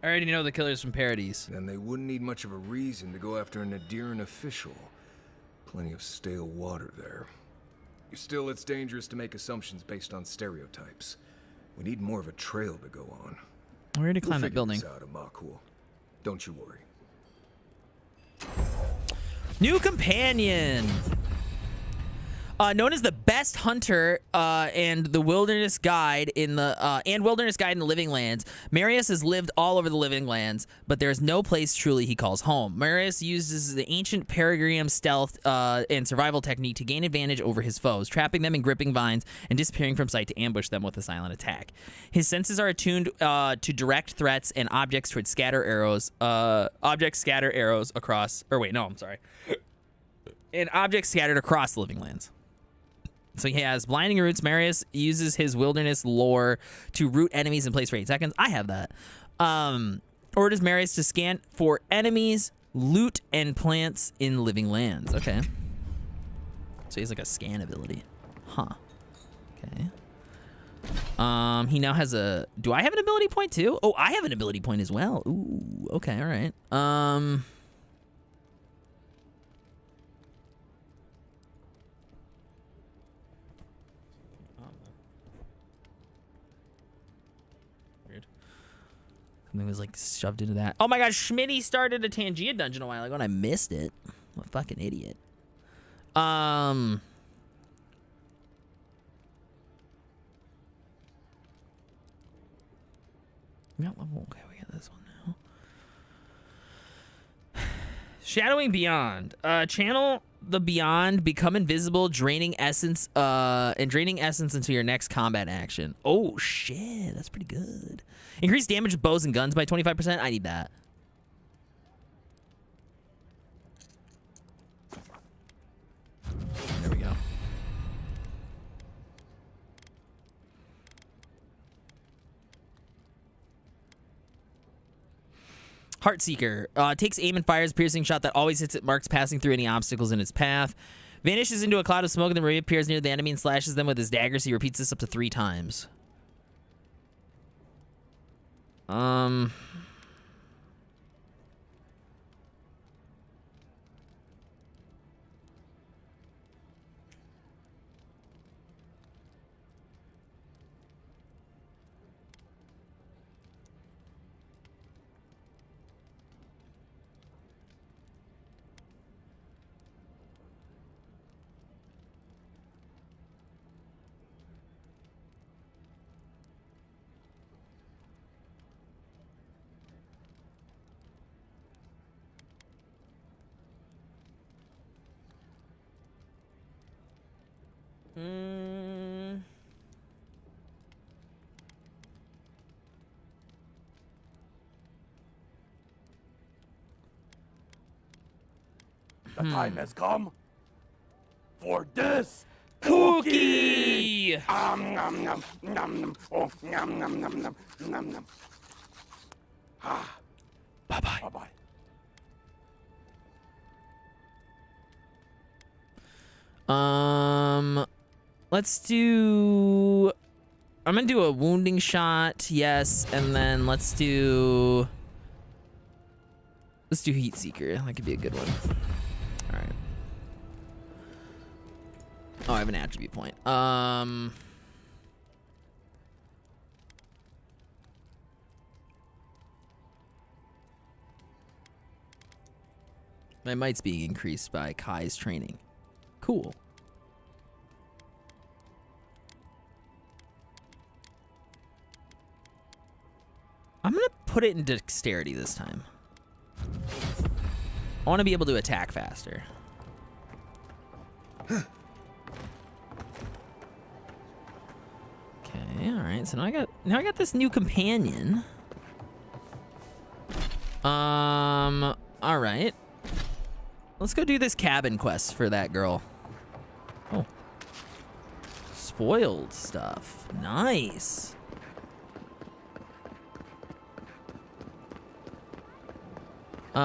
I already know the killers from Paradise. Then they wouldn't need much of a reason to go after an Adiran official. Plenty of stale water there. Still, it's dangerous to make assumptions based on stereotypes. We need more of a trail to go on. We're ready to climb that building. This out, Amakul. Don't you worry. New companion. Known as the best hunter and the wilderness guide in the Living Lands, Marius has lived all over the Living Lands, but there is no place truly he calls home. Marius uses the ancient Peregrine stealth and survival technique to gain advantage over his foes, trapping them in gripping vines and disappearing from sight to ambush them with a silent attack. His senses are attuned to direct threats and objects towards scatter arrows. And objects scattered across the Living Lands. So he has Blinding Roots. Marius uses his wilderness lore to root enemies in place for 8 seconds. I have that. Orders Marius to scan for enemies, loot, and plants in living lands. Okay. So he has like a scan ability. Huh. Okay. He now has a... Do I have an ability point too? Oh, I have an ability point as well. Ooh, okay, all right. Weird. Something was like shoved into that. Oh my gosh, Schmitty started a Tangia dungeon a while ago and I missed it. I'm a fucking idiot. Okay, we got this one now. Shadowing Beyond. Channel the Beyond, become invisible, draining essence until your next combat action. Oh shit, that's pretty good. Increase damage of bows and guns by 25%. I need that. There we go. Heartseeker. Takes aim and fires a piercing shot that always hits it, marks passing through any obstacles in its path. Vanishes into a cloud of smoke and then reappears near the enemy and slashes them with his daggers. He repeats this up to 3 times. The time has come for this cookie. Nom nom nom nom nom. Oh, nom nom nom nom nom nom. Ah. Bye bye. Bye bye. Let's do... I'm gonna do a wounding shot, yes, and then let's do Heat Seeker. That could be a good one. All right. Oh, I have an attribute point. My might's being increased by Kai's training. Cool. I'm gonna put it in dexterity this time. I want to be able to attack faster. Okay, all right. So now I got this new companion. All right. Let's go do this cabin quest for that girl. Oh. Spoiled stuff. Nice.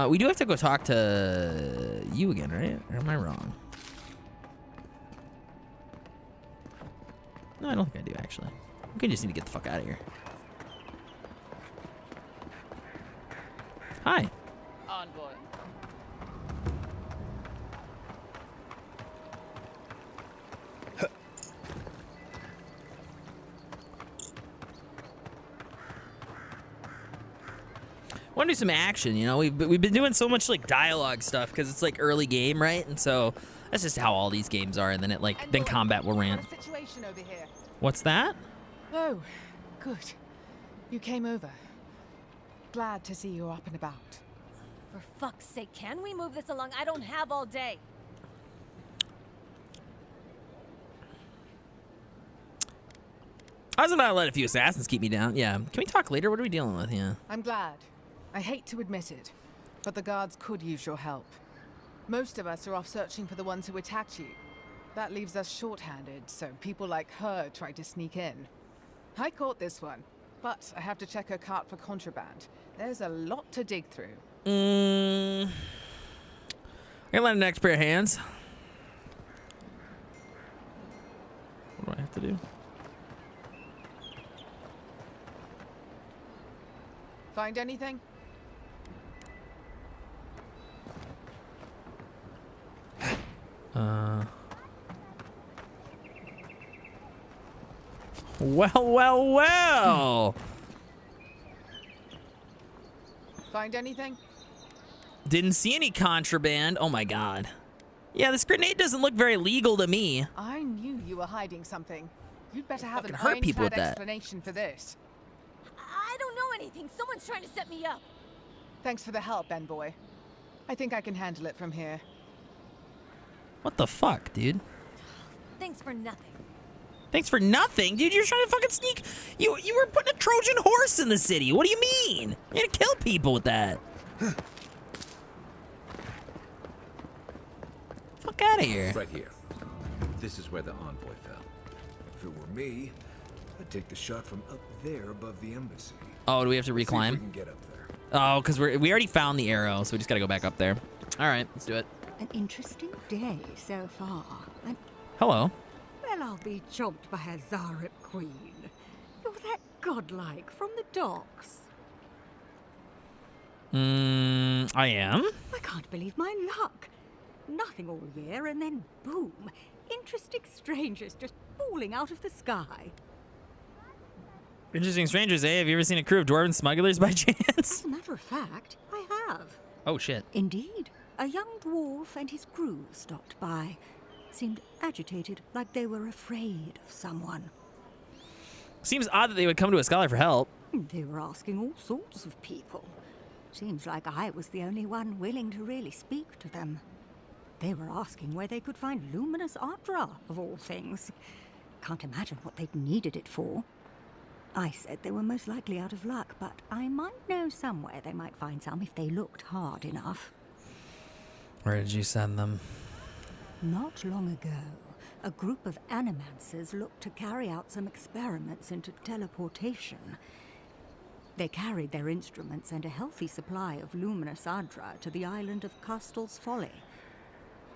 We do have to go talk to you again, right? Or am I wrong? No, I don't think I do, actually. We just need to get the fuck out of here. Hi. Envoy. Want to do some action, you know? We've been doing so much like dialogue stuff because it's like early game, right? And so that's just how all these games are. And then then combat will ramp. Situation over here. What's that? Oh, good. You came over. Glad to see you up and about. For fuck's sake, can we move this along? I don't have all day. I was about to let a few assassins keep me down. Yeah. Can we talk later? What are we dealing with? Yeah. I'm glad. I hate to admit it, but the guards could use your help. Most of us are off searching for the ones who attacked you. that leaves us short-handed, so people like her try to sneak in. I caught this one, but I have to check her cart for contraband. There's a lot to dig through. I'm gonna let an next pair of hands. What do I have to do? Find anything? Well. Find anything? Didn't see any contraband. Oh my god. Yeah, this grenade doesn't look very legal to me. I knew you were hiding something. You'd better have an Fucking hurt people with ironclad that. explanation for this. I don't know anything. Someone's trying to set me up. Thanks for the help, Ben boy. I think I can handle it from here. What the fuck, dude? Thanks for nothing. Thanks for nothing, dude. You're trying to fucking sneak. You were putting a Trojan horse in the city. What do you mean? You're gonna kill people with that. Fuck out of here. Right here. This is where the envoy fell. If it were me, I'd take the shot from up there above the embassy. Oh, do we have to Let's see if reclimb? we can get up there. Oh, because we already found the arrow, so we just gotta go back up there. All right, let's do it. An interesting day so far. And, Hello. well, I'll be chomped by a Zarep queen. You're that godlike from the docks. I am. I can't believe my luck. Nothing all year, and then boom, interesting strangers just falling out of the sky. Interesting strangers, eh? Have you ever seen a crew of dwarven smugglers by chance? As a matter of fact, I have. Oh shit. Indeed. A young dwarf and his crew stopped by. Seemed agitated, like they were afraid of someone. Seems odd that they would come to a scholar for help. They were asking all sorts of people. Seems like I was the only one willing to really speak to them. They were asking where they could find luminous Ardra, of all things. Can't imagine what they'd needed it for. I said they were most likely out of luck, but I might know somewhere they might find some if they looked hard enough. Where did you send them? Not long ago, a group of animancers looked to carry out some experiments into teleportation. They carried their instruments and a healthy supply of luminous Ardra to the island of Castel's Folly.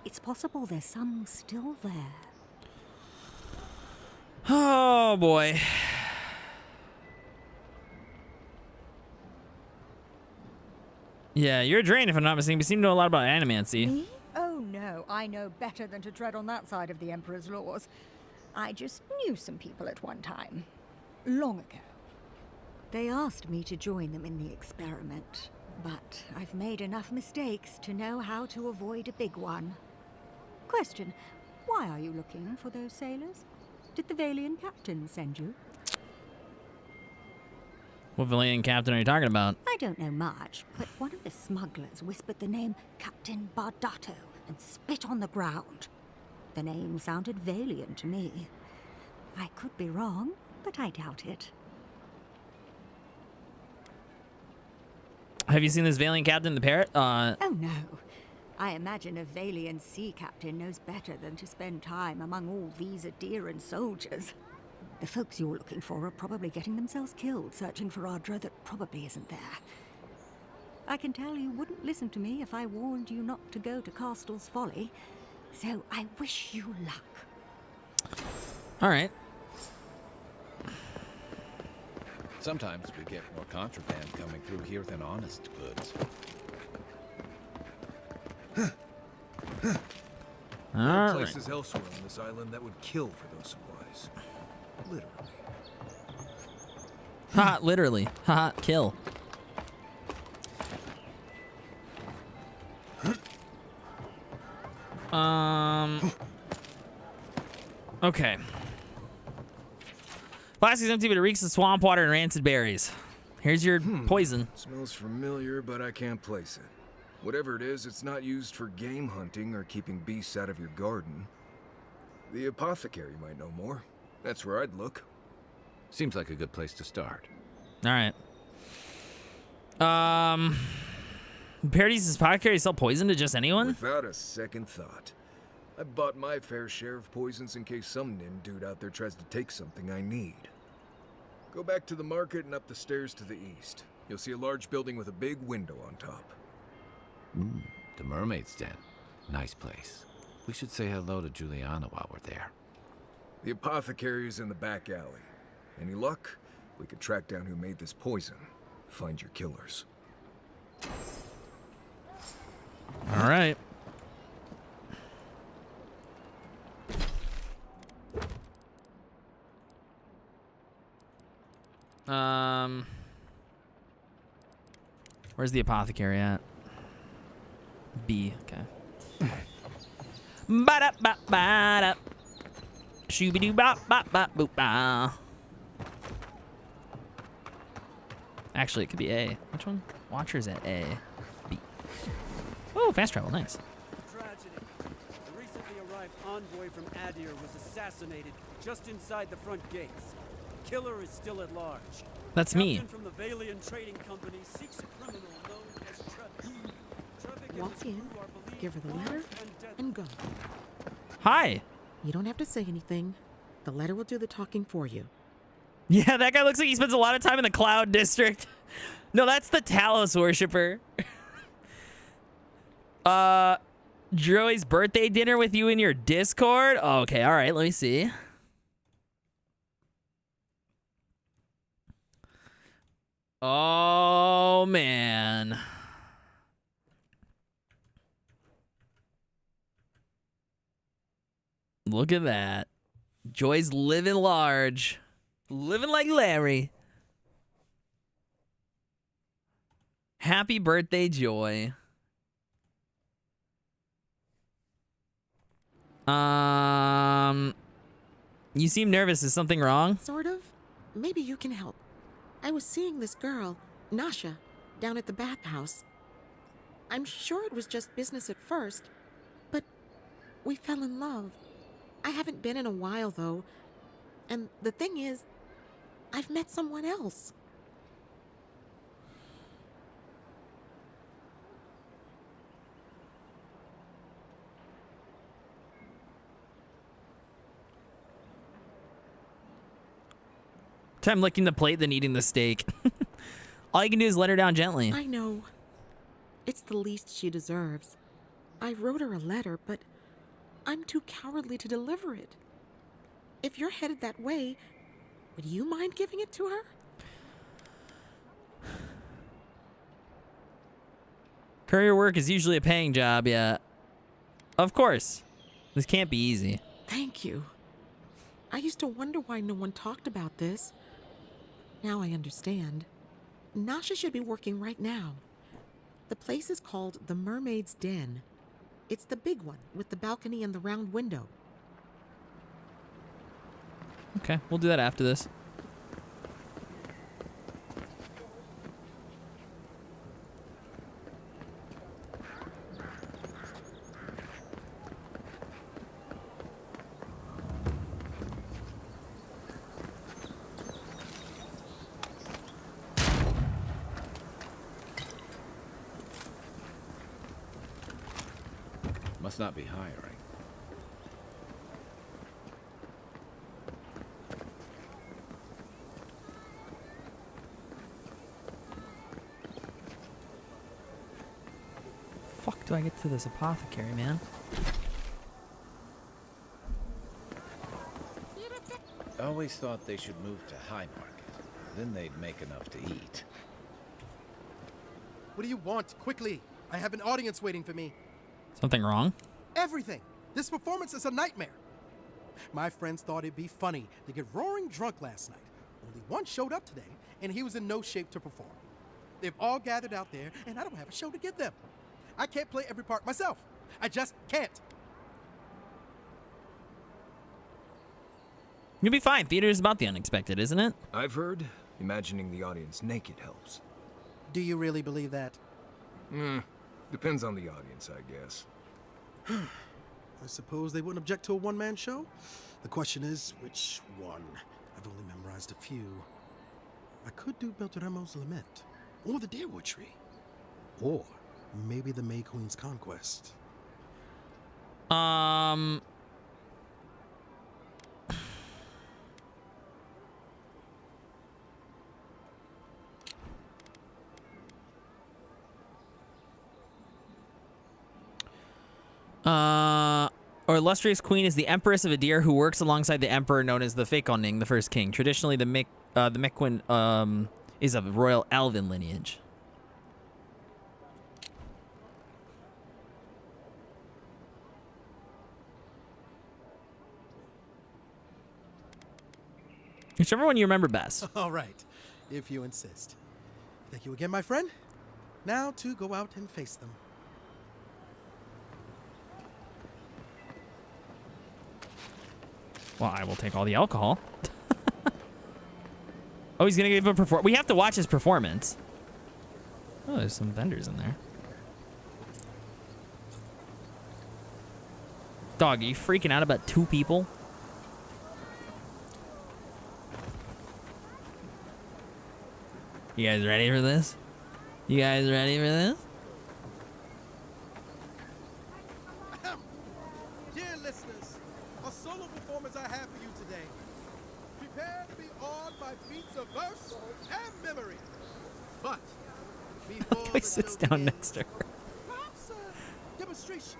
It's possible there's some still there. Oh boy. Yeah, you're a drain if I'm not mistaken. You seem to know a lot about animancy. Me? Oh no, I know better than to tread on that side of the Emperor's laws. I just knew some people at one time. Long ago. They asked me to join them in the experiment, but I've made enough mistakes to know how to avoid a big one. Question, why are you looking for those sailors? Did the Valian captain send you? What Valyrian captain are you talking about? I don't know much, but one of the smugglers whispered the name Captain Bardato and spit on the ground. The name sounded Valian to me. I could be wrong, but I doubt it. Have you seen this Valiant captain, the parrot? Oh no. I imagine a Valian sea captain knows better than to spend time among all these Adiran soldiers. The folks you're looking for are probably getting themselves killed searching for Ardra that probably isn't there. I can tell you wouldn't listen to me if I warned you not to go to Castel's Folly, so I wish you luck. All right. Sometimes we get more contraband coming through here than honest goods. There are All right. places elsewhere on this island that would kill for those supplies. Literally. Haha, literally. Haha, kill. Okay. Plastic's empty, but it reeks of swamp water and rancid berries. Here's your poison. Smells familiar, but I can't place it. Whatever it is, it's not used for game hunting or keeping beasts out of your garden. The apothecary might know more. That's where I'd look. Seems like a good place to start. All right. Parodies' apothecary sell poison to just anyone? Without a second thought. I've bought my fair share of poisons in case some nim dude out there tries to take something I need. Go back to the market and up the stairs to the east. You'll see a large building with a big window on top. The Mermaid's Den. Nice place. We should say hello to Juliana while we're there. The apothecary is in the back alley. Any luck? We could track down who made this poison. Find your killers. All right. Where's the apothecary at? B. Okay. Ba-da ba ba-da. Shooby-doo ba ba ba boop ba. Actually, it could be A. Which one? Watcher's at A. B. Oh, fast travel. Nice. Tragedy. The recently arrived envoy from Adir was assassinated just inside the front gates. Killer is still at large. That's me. Captain from the Valian Trading Company seeks a criminal known as Trevik. Walk in, give her the letter, and go. Hi. You don't have to say anything. The letter will do the talking for you. Yeah, that guy looks like he spends a lot of time in the Cloud District. No, that's the Talos worshiper. Joey's birthday dinner with you in your Discord? Okay, all right, let me see. Oh, man. Look at that. Joy's living large. Living like Larry. Happy birthday, Joy. You seem nervous. Is something wrong? Sort of. Maybe you can help. I was seeing this girl, Nasha, down at the bathhouse. I'm sure it was just business at first, but we fell in love. I haven't been in a while, though. And the thing is, I've met someone else. Time licking the plate than eating the steak. All you can do is let her down gently. I know. It's the least she deserves. I wrote her a letter, but I'm too cowardly to deliver it. If you're headed that way, would you mind giving it to her? Courier work is usually a paying job, yeah. Of course. This can't be easy. Thank you. I used to wonder why no one talked about this. Now I understand. Nasha should be working right now. The place is called the Mermaid's Den. It's the big one with the balcony and the round window. Okay, we'll do that after this. Must not be hiring. Fuck do I get to this apothecary, man? I always thought they should move to High Market. Then they'd make enough to eat. What do you want? Quickly! I have an audience waiting for me. Something wrong? Everything! This performance is a nightmare. My friends thought it'd be funny to get roaring drunk last night. Only one showed up today, and he was in no shape to perform. They've all gathered out there, and I don't have a show to give them. I can't play every part myself. I just can't. You'll be fine. Theater is about the unexpected, isn't it? I've heard imagining the audience naked helps. Do you really believe that? Depends on the audience, I guess. I suppose they wouldn't object to a one-man show? The question is, which one? I've only memorized a few. I could do Beltramo's Lament, or the Deerwood Tree, or maybe the May Queen's Conquest. Our illustrious queen is the empress of Adir, who works alongside the emperor known as the Fekoning, the first king. Traditionally, the Mequin is of royal elven lineage. Whichever one you remember best. All right, if you insist. Thank you again, my friend. Now to go out and face them. Well, I will take all the alcohol. Oh, he's gonna give a performance. We have to watch his performance. Oh, there's some vendors in there. Dog, are you freaking out about 2 people? You guys ready for this? You guys ready for this? Dear listeners, a solo performance I have for you today. Prepare to be awed by feats of verse and memory. But before He sits down next to her. perhaps a demonstration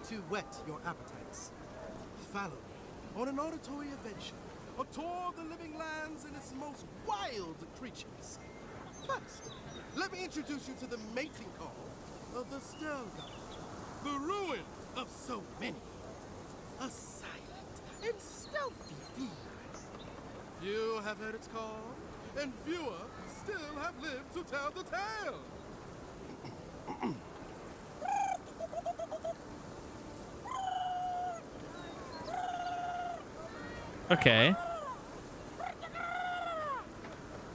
to whet your appetites. Follow me on an auditory adventure, a tour of the living lands and its most wild creatures. First, let me introduce you to the mating call of the Stelgar, the ruin of so many. A silent and stealthy feline. Few have heard its call, and fewer still have lived to tell the tale. Okay.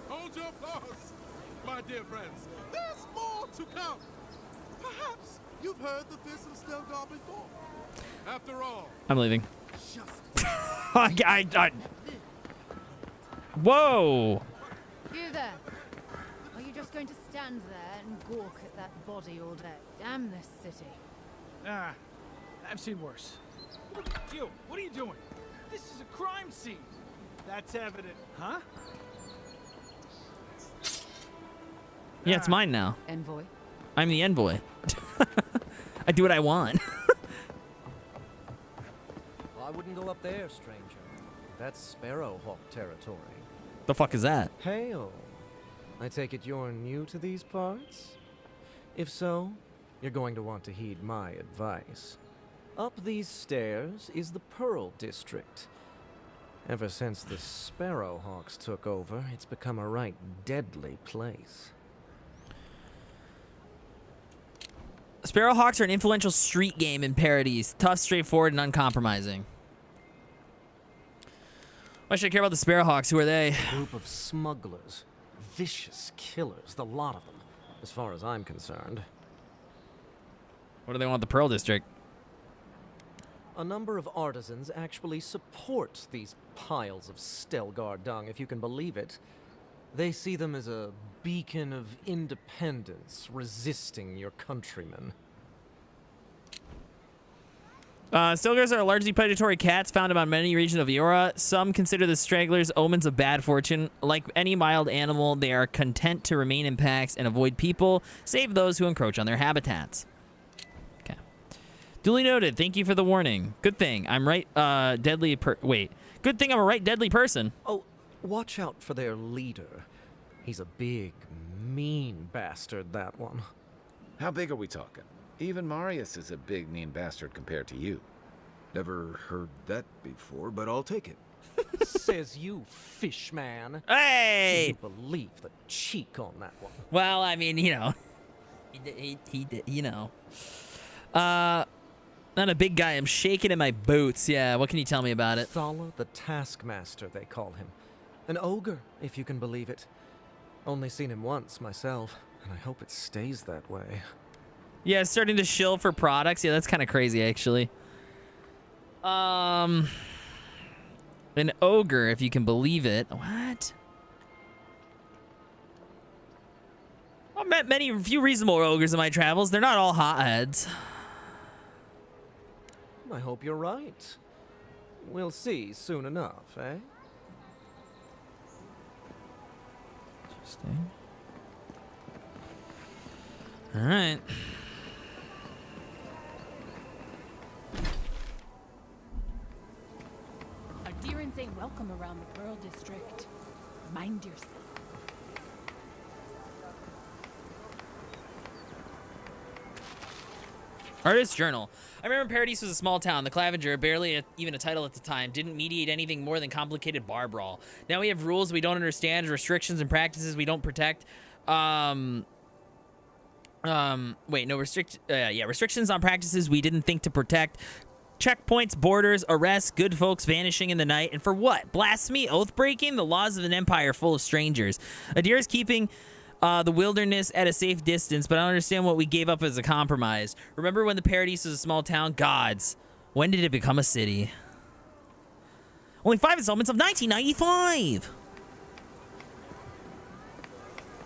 Hold your applause, my dear friends. There's more to come. Perhaps you've heard the fearsome Stelgar before. After all, I'm leaving. Whoa! You there. Are you just going to stand there and gawk at that body all day? Damn this city. Ah, I've seen worse. You, what are you doing? This is a crime scene. That's evident, huh? Yeah, it's mine now. Envoy. I'm the envoy. I do what I want. Well, I wouldn't go up there, stranger. That's Sparrowhawk territory. The fuck is that? Hail. I take it you're new to these parts? If so, you're going to want to heed my advice. Up these stairs is the Pearl District. Ever since the Sparrowhawks took over, it's become a right deadly place. Sparrowhawks are an influential street game in Paradise. Tough, straightforward, and uncompromising. Why should I care about the Sparrowhawks? Who are they? A group of smugglers. Vicious killers, the lot of them, as far as I'm concerned. What do they want the Pearl District? A number of artisans actually support these piles of Stelgar dung, if you can believe it. They see them as a beacon of independence, resisting your countrymen. Stelgars are largely predatory cats found about many regions of Eora. Some consider the stragglers omens of bad fortune. Like any mild animal, they are content to remain in packs and avoid people, save those who encroach on their habitats. Okay. Duly noted. Thank you for the warning. Good thing I'm right. Good thing I'm a right deadly person. Oh, watch out for their leader. He's a big, mean bastard, that one. How big are we talking? Even Marius is a big, mean bastard compared to you. Never heard that before, but I'll take it. Says you, fish man. Hey! Can you believe the cheek on that one? Well, I mean, you know, he did, you know. Not a big guy. I'm shaking in my boots. Yeah, what can you tell me about it? Thala the Taskmaster, they call him. An ogre, if you can believe it. Only seen him once myself, and I hope it stays that way. Yeah, starting to shill for products. Yeah, that's kind of crazy, actually. An ogre, if you can believe it. What? I've met few reasonable ogres in my travels. They're not all hotheads. I hope you're right. We'll see soon enough, eh? Interesting. All right. Adherents ain't welcome around the Pearl District. Mind yourself. Artist journal. I remember Paradise was a small town. The Clavenger, barely even a title at the time, didn't mediate anything more than complicated bar brawl. Now we have rules we don't understand, restrictions and practices we don't protect. Restrictions on practices we didn't think to protect. Checkpoints, borders, arrests, good folks vanishing in the night. And for what? Blasphemy, oath breaking, the laws of an empire full of strangers. Adir is keeping the wilderness at a safe distance, but I don't understand what we gave up as a compromise. Remember when the Paradise was a small town? Gods, when did it become a city? Only 5 installments of 1995.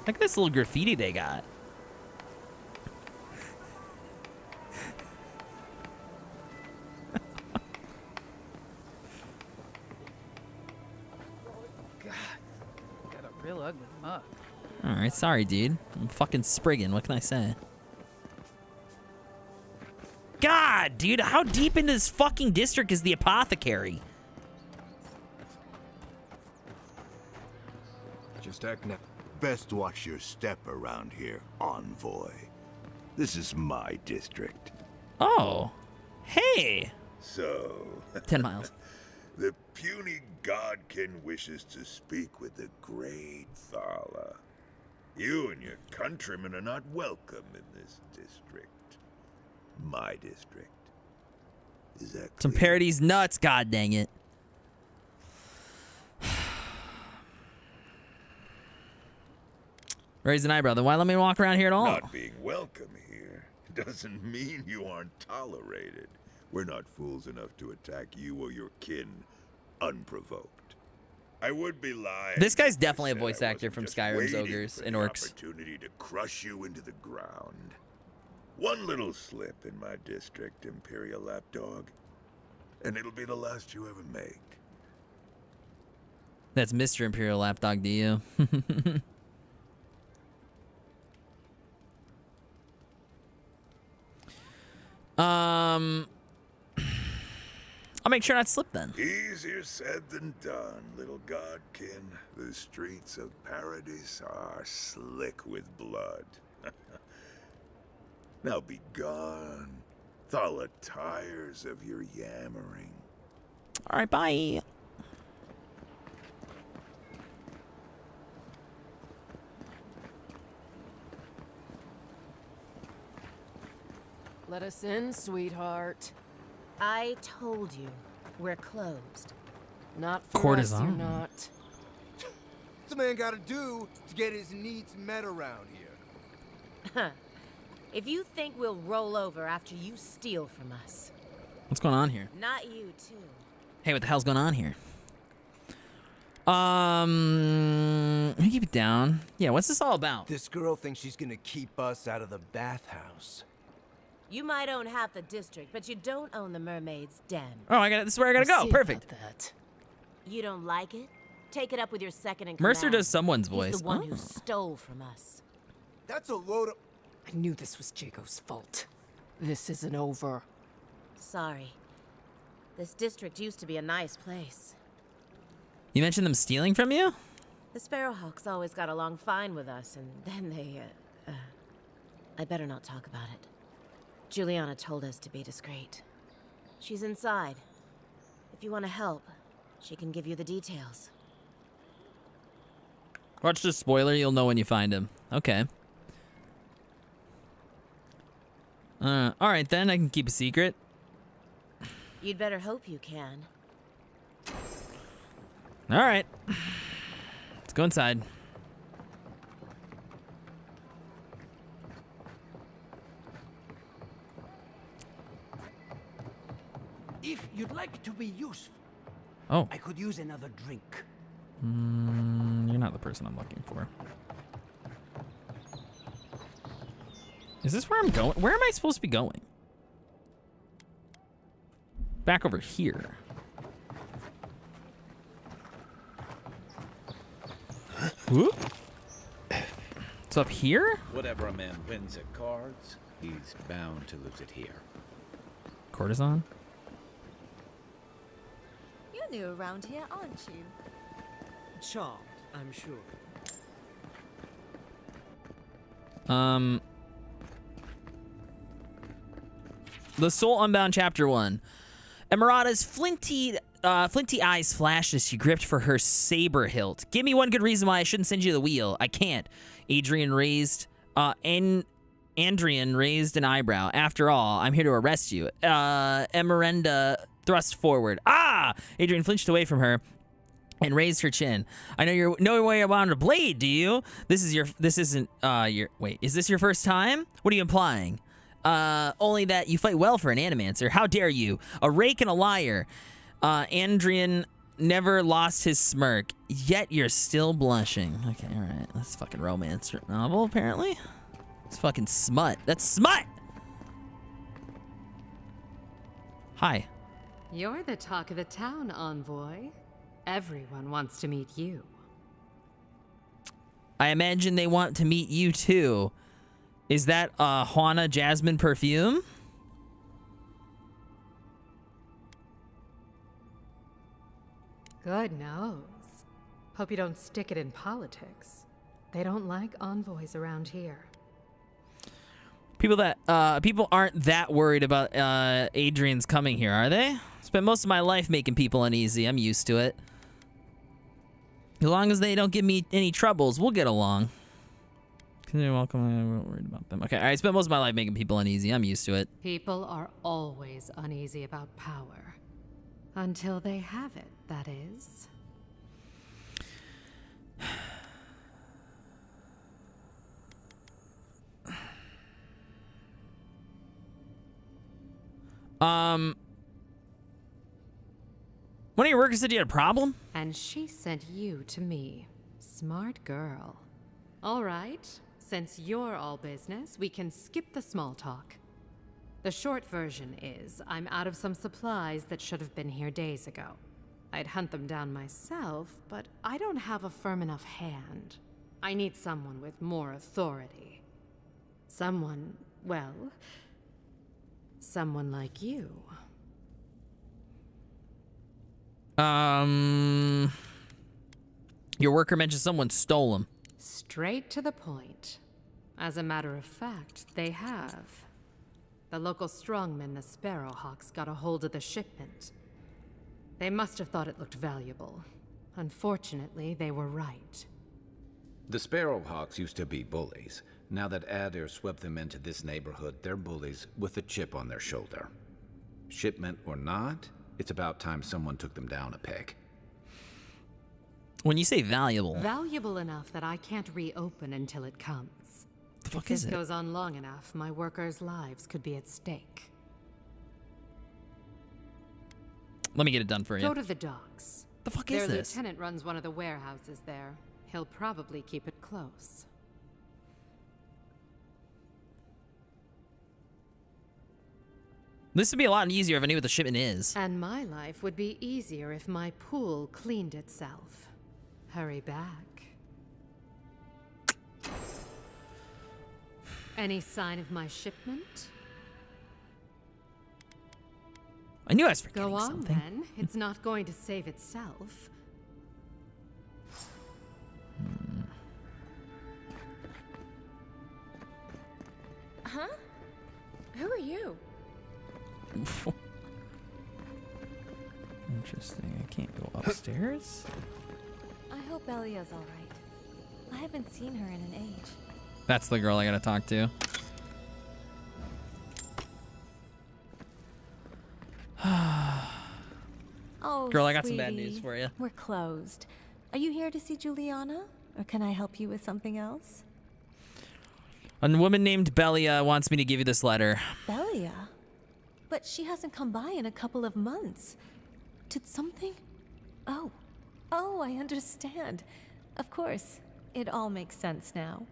Look at this little graffiti they got. Got a real ugly mug. All right, sorry, dude. I'm fucking Spriggan. What can I say? God, dude, how deep into this fucking district is the apothecary? Just act now. Best watch your step around here, envoy. This is my district. Oh, hey. So, 10 miles. The puny godkin wishes to speak with the great Thala. You and your countrymen are not welcome in this district. My district. Is that Some Paradise nuts, god dang it. Raise an eyebrow. Then why let me walk around here at all? Not being welcome here doesn't mean you aren't tolerated. We're not fools enough to attack you or your kin unprovoked. I would be lying. This guy's definitely a voice actor from Skyrim's Ogres and Orcs. Opportunity to crush you into the ground. One little slip in my district, Imperial Lapdog, and it'll be the last you ever make. That's Mr. Imperial Lapdog to you. I'll make sure not to slip then. Easier said than done, little godkin. The streets of Paradise are slick with blood. Now be gone. Thala tires of your yammering. All right, bye. Let us in, sweetheart. I told you, we're closed. Not for us, Courtesan. you're not. What's a man gotta do to get his needs met around here? If you think we'll roll over after you steal from us. What's going on here? Not you, too. Hey, what the hell's going on here? Let me keep it down. Yeah, what's this all about? This girl thinks she's gonna keep us out of the bathhouse. You might own half the district, but you don't own the mermaid's den. Oh, this is where I gotta go. Perfect. You don't like it? Take it up with your second in Mercer command. does someone's He's voice. the one Oh. who stole from us. That's a load of... I knew this was Jago's fault. This isn't over. Sorry. This district used to be a nice place. You mentioned them stealing from you? The Sparrowhawks always got along fine with us, and then they, I better not talk about it. Juliana told us to be discreet. She's inside. If you want to help, she can give you the details. Watch the spoiler. You'll know when you find him. Okay. All right, then. I can keep a secret. You'd better hope you can. All right. Let's go inside. If you'd like to be useful, Oh. I could use another drink. You're not the person I'm looking for. Is this where I'm going? Where am I supposed to be going? back over here. Whoop. It's up here? Whatever a man wins at cards, he's bound to lose it here. Courtesan? You're new around here, aren't you? Charmed, I'm sure. The Soul Unbound Chapter 1. Emerada's flinty eyes flashed as she gripped for her saber hilt. Give me one good reason why I shouldn't send you the wheel. I can't. Andrian raised an eyebrow. After all, I'm here to arrest you. Emerenda thrust forward. Ah! Adrian flinched away from her and raised her chin. I know you're no way around a blade, do you? Is this your first time? What are you implying? Only that you fight well for an animancer. How dare you? A rake and a liar. Andrian never lost his smirk, yet you're still blushing. Okay, alright. That's fucking romance novel, apparently. It's fucking smut. That's smut! Hi. You're the talk of the town, envoy. Everyone wants to meet you. I imagine they want to meet you too. Is that Juana Jasmine perfume? Good knows. Hope you don't stick it in politics. They don't like envoys around here. People aren't that worried about Adrian's coming here, are they? Spent most of my life making people uneasy. I'm used to it. As long as they don't give me any troubles, we'll get along. You're welcome. I'm not worried about them. Okay, I spent most of my life making people uneasy. I'm used to it. People are always uneasy about power. Until they have it, that is. One of your workers said you had a problem? And she sent you to me. Smart girl. All right. Since you're all business, we can skip the small talk. The short version is, I'm out of some supplies that should have been here days ago. I'd hunt them down myself, but I don't have a firm enough hand. I need someone with more authority. Someone, well, someone like you. Your worker mentioned someone stole them. Straight to the point. As a matter of fact, they have. The local strongmen, the Sparrowhawks, got a hold of the shipment. They must have thought it looked valuable. Unfortunately, they were right. The Sparrowhawks used to be bullies. Now that Adair swept them into this neighborhood, they're bullies with a chip on their shoulder. Shipment or not, it's about time someone took them down a peg. When you say valuable... Valuable enough that I can't reopen until it comes. The fuck if is this it? goes on long enough, my workers' lives could be at stake. Let me get it done for you. Go to the docks. The fuck Their is this? lieutenant runs one of the warehouses there. He'll probably keep it close. This would be a lot easier if I knew what the shipment is. And my life would be easier if my pool cleaned itself. Hurry back. Any sign of my shipment? I knew I was forgetting Go on, something. then. It's not going to save itself. Huh? Who are you? Interesting. I can't go upstairs? I hope Elia's all right. I haven't seen her in an age. That's the girl I gotta talk to. Oh, Girl, I got some bad sweetie, news for you. We're closed. Are you here to see Juliana? Or can I help you with something else? A woman named Belia wants me to give you this letter. Belia? But she hasn't come by in a couple of months. Did something... Oh, I understand. Of course. It all makes sense now.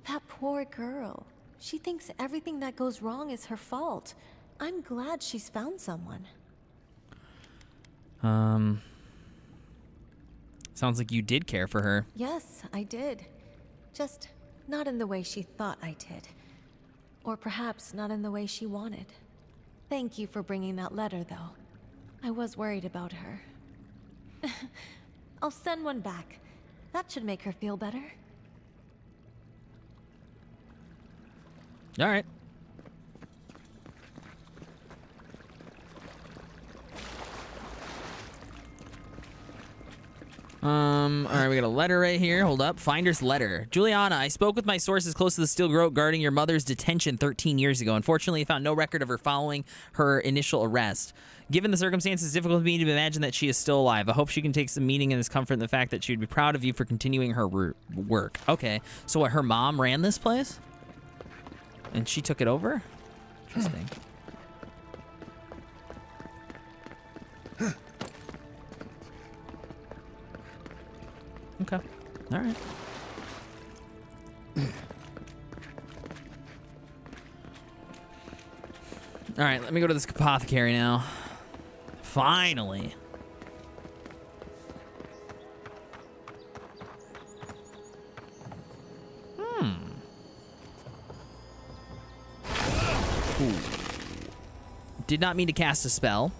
That poor girl. She thinks everything that goes wrong is her fault. I'm glad she's found someone. Sounds like you did care for her. Yes, I did. Just not in the way she thought I did. Or perhaps not in the way she wanted. Thank you for bringing that letter, though. I was worried about her. I'll send one back. That should make her feel better. All right. All right, we got a letter right here. Hold up. Finder's letter. Juliana, I spoke with my sources close to the Steel Grove guarding your mother's detention 13 years ago. Unfortunately, I found no record of her following her initial arrest. Given the circumstances, it's difficult for me to imagine that she is still alive. I hope she can take some meaning in this comfort in the fact that she would be proud of you for continuing her work. Okay, so what, her mom ran this place? And she took it over? Interesting. Okay. All right. All right, let me go to this apothecary now. Finally. Ooh. Did not mean to cast a spell.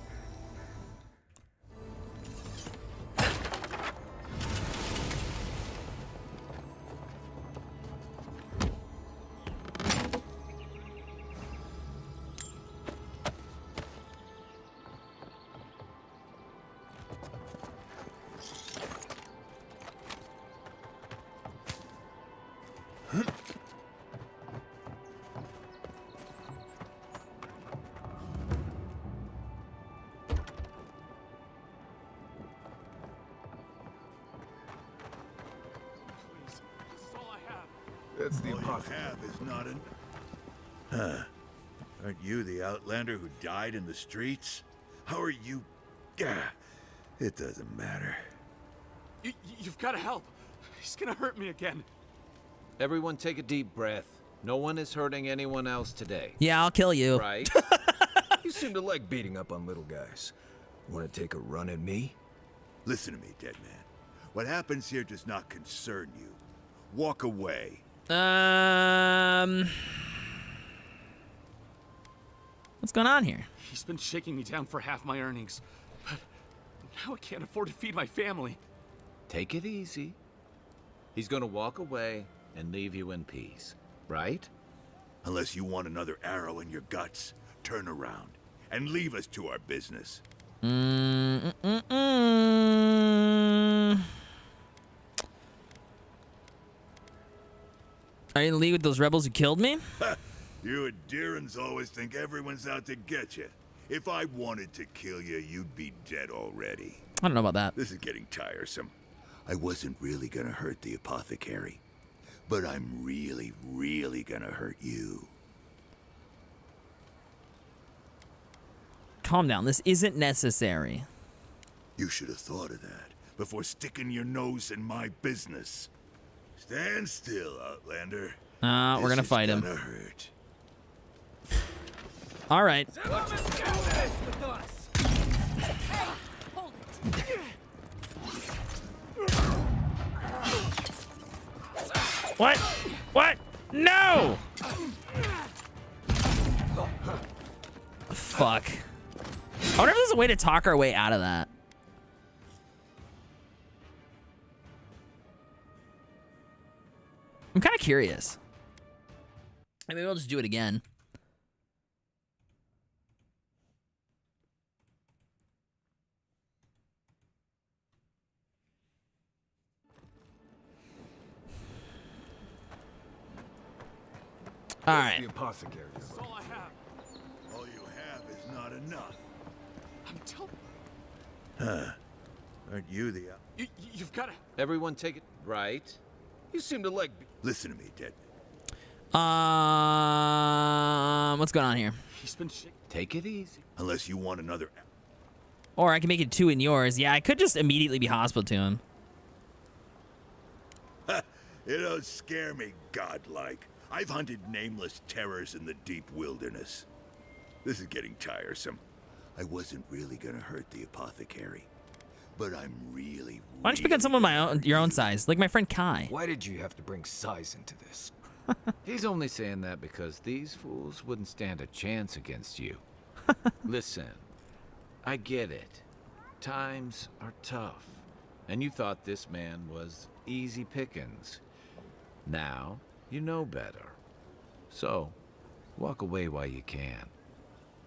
That's the apothecary. All you have is not an... Huh. Aren't you the outlander who died in the streets? How are you... Gah. It doesn't matter. You've got to help. He's gonna hurt me again. Everyone take a deep breath. No one is hurting anyone else today. Yeah, I'll kill you. Right? You seem to like beating up on little guys. Want to take a run at me? Listen to me, dead man. What happens here does not concern you. Walk away. What's going on here? He's been shaking me down for half my earnings, but now I can't afford to feed my family. Take it easy. He's gonna walk away and leave you in peace, right? Unless you want another arrow in your guts, turn around and leave us to our business. Are you in league with those rebels who killed me? You and Deerins always think everyone's out to get you. If I wanted to kill you, you'd be dead already. I don't know about that. This is getting tiresome. I wasn't really gonna hurt the apothecary, but I'm really, really gonna hurt you. Calm down. This isn't necessary. You should have thought of that before sticking your nose in my business. Stand still, Outlander. We're gonna fight him. Hurt. All right. What? What? No! Fuck. I wonder if there's a way to talk our way out of that. I'm kind of curious. Maybe we'll just do it again. All right. The apothecary. That's all I have. All you have is not enough. I'm telling. Huh. Aren't you the... You've got to... Everyone take it... Right. You seem to like... Listen to me, Dead. What's going on here? He's been shaking. Take it easy. Unless you want another... Or I can make it 2 in yours. Yeah, I could just immediately be hospital to him. It don't scare me, godlike. I've hunted nameless terrors in the deep wilderness. This is getting tiresome. I wasn't really gonna hurt the apothecary, but I'm really. Why don't you pick on someone your own size, like my friend Kai? Why did you have to bring size into this? He's only saying that because these fools wouldn't stand a chance against you. Listen, I get it. Times are tough, and you thought this man was easy pickings. Now, you know better. So, walk away while you can.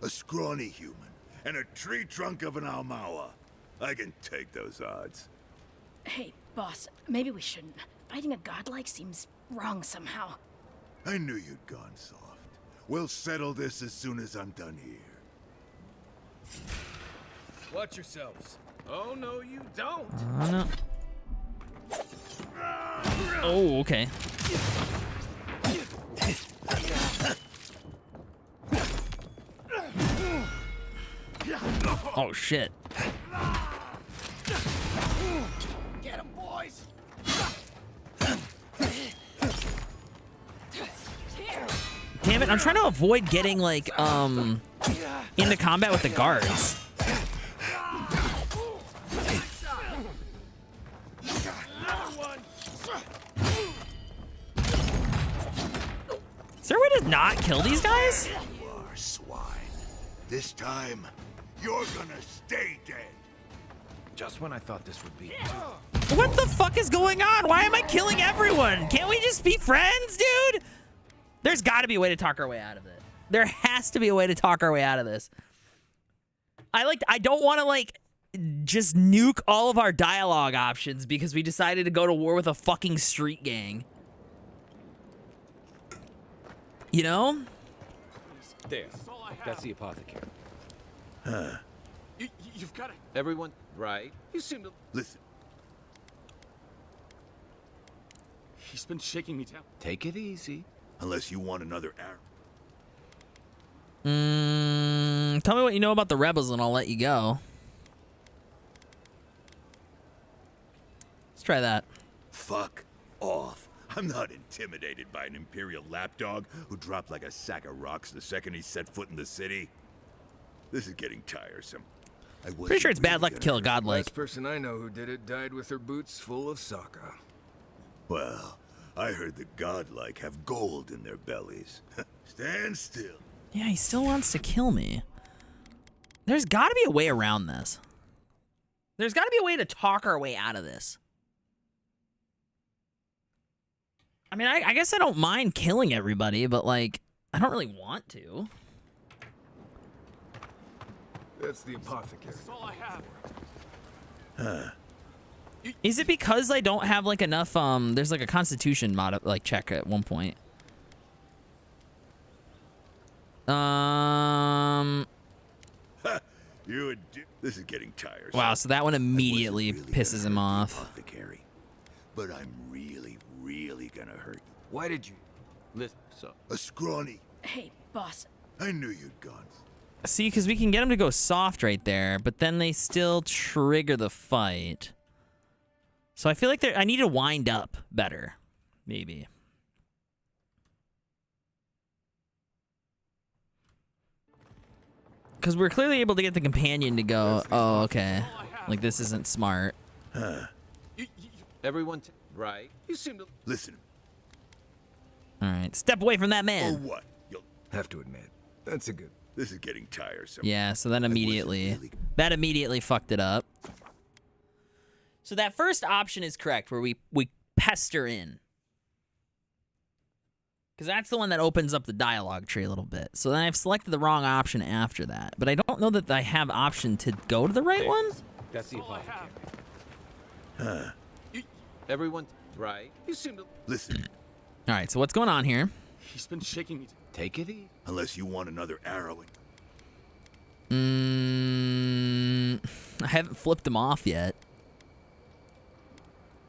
A scrawny human and a tree trunk of an Almawa. I can take those odds. Hey, boss, maybe we shouldn't. Fighting a godlike seems wrong somehow. I knew you'd gone soft. We'll settle this as soon as I'm done here. Watch yourselves. Oh, no, you don't. No. Oh, okay. Oh, shit. Get him, boys! Damn it, I'm trying to avoid getting, like, into combat with the guards. Is there a way to not kill these guys? You are swine. This time, you're gonna stay dead. Just when I thought this would be. What the fuck is going on? Why am I killing everyone? Can't we just be friends, dude? There's got to be a way to talk our way out of it. There has to be a way to talk our way out of this. I don't want to, like, just nuke all of our dialogue options because we decided to go to war with a fucking street gang. You know? There. That's the apothecary. Huh. You've got it. Everyone, right? You seem to... Listen. He's been shaking me down. Take it easy. Unless you want another arrow. Tell me what you know about the rebels and I'll let you go. Let's try that. Fuck off. I'm not intimidated by an Imperial lapdog who dropped like a sack of rocks the second he set foot in the city. This is getting tiresome. Pretty sure it's bad luck to kill a godlike. Last person I know who did it died with her boots full of Sokka. Well, I heard the godlike have gold in their bellies. Stand still. Yeah, he still wants to kill me. There's got to be a way around this. There's got to be a way to talk our way out of this. I mean, I guess I don't mind killing everybody, but, like, I don't really want to. That's the apothecary. That's all I have. Huh. Is it because I don't have, like, enough, there's, like, a constitution like check at one point. This is getting tiresome. Wow, so that one immediately pisses him off. Apothecary, but I'm really gonna hurt you. Why did you? Listen, so... A scrawny. Hey, boss. I knew you'd gone. See, because we can get him to go soft right there, but then they still trigger the fight. So I feel like I need to wind up better, maybe. Because we're clearly able to get the companion to go, oh, okay. Like, this isn't smart. Huh. Everyone, right? You seem to... Listen. All right, step away from that man. Or what? You'll have to admit, that's a good... This is getting tiresome. Yeah, so then immediately... That immediately fucked it up. So that first option is correct, where we pester in. Because that's the one that opens up the dialogue tree a little bit. So then I've selected the wrong option after that. But I don't know that I have option to go to the right one. That's the apothecary. Huh. Everyone, right? You seem to... Listen. All right, so what's going on here? He's been shaking me. Take it easy. Unless you want another arrow. I haven't flipped him off yet.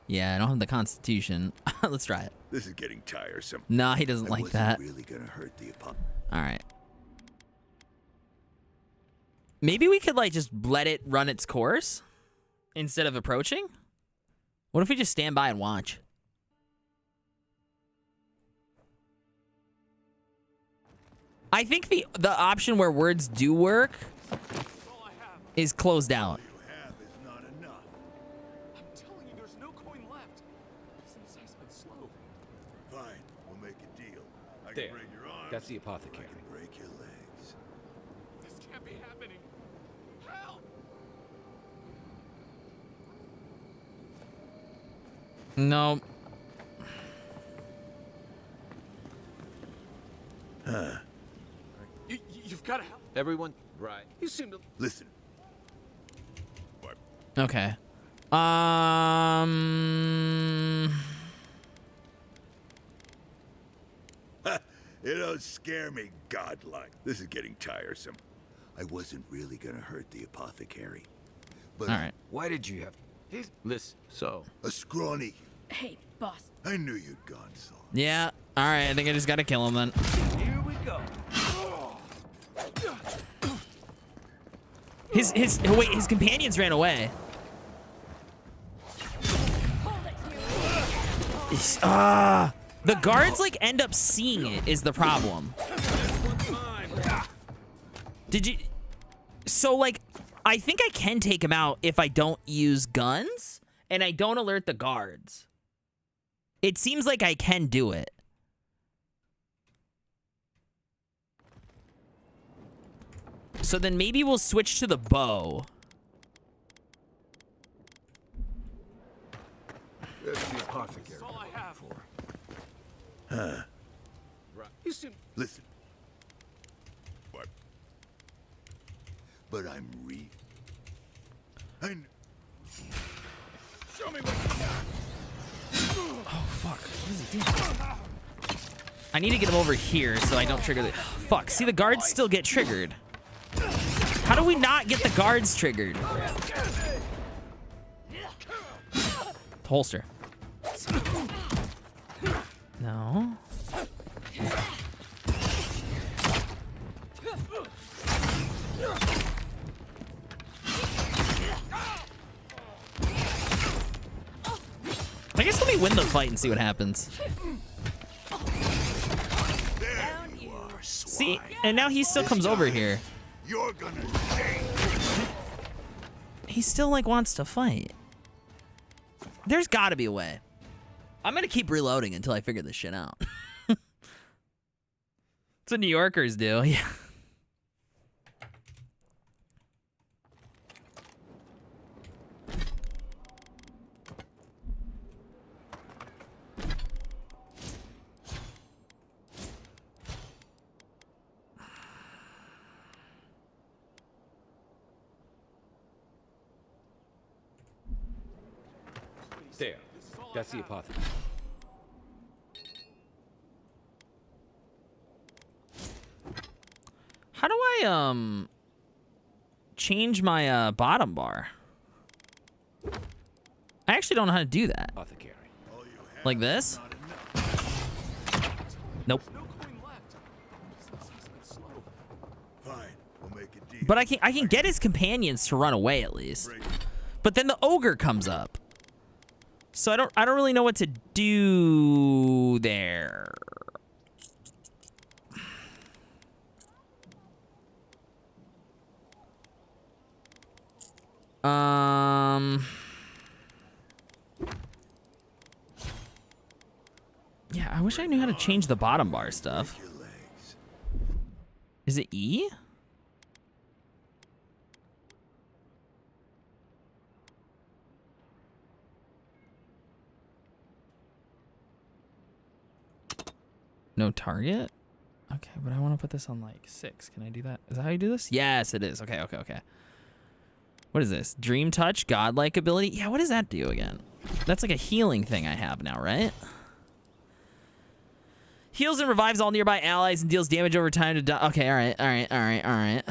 Yeah, I don't have the constitution. Let's try it. This is getting tiresome. Nah, he doesn't like that. Really gonna hurt the opponent. All right. Maybe we could, like, just let it run its course instead of approaching? What if we just stand by and watch? I think the option where words do work is closed out. I'm telling you, there's no coin left. Business has been slow. Fine, we'll make a deal. I There. can break your arms. That's the apothecary. I can break your legs. This can't be happening. Help! No. Huh. You've got to help. Everyone, right. You seem to... Listen. Okay. You don't scare me, godlike. This is getting tiresome. I wasn't really gonna hurt the apothecary. But all right. Why did you have... Listen, so... A scrawny. Hey, boss. I knew you'd gone so. Yeah. All right. I think I just gotta kill him then. Here we go. His companions ran away. The guards like end up seeing it is the problem. Did you? So like, I think I can take him out if I don't use guns and I don't alert the guards. It seems like I can do it. So then maybe we'll switch to the bow. That's the apothecary. That's all I have. Huh. Right. You seem... Listen. What? But I'm Show me what you got. Oh fuck! What is he doing? I need to get him over here so I don't trigger the. Fuck! See, the guards still get triggered. How do we not get the guards triggered? Holster. No. I guess let me win the fight and see what happens. See, and now he still comes over here. You're gonna stay. He still like wants to fight. There's got to be a way. I'm gonna keep reloading until I figure this shit out. That's what New Yorkers do. Yeah. There. That's the apothecary. How do I change my bottom bar? I actually don't know how to do that. Apothecary. Like this? Nope. Fine, we'll make a deal. But I can get his companions to run away at least. But then the ogre comes up. So I don't really know what to do there. Yeah, I wish I knew how to change the bottom bar stuff. Is it E? No target? Okay, but I want to put this on like 6. Can I do that? Is that how you do this? Yes, it is. Okay, okay, okay. What is this? Dream Touch, Godlike ability? Yeah, what does that do again? That's like a healing thing I have now, right? Heals and revives all nearby allies and deals damage over time to die. Okay, alright, alright, alright, alright.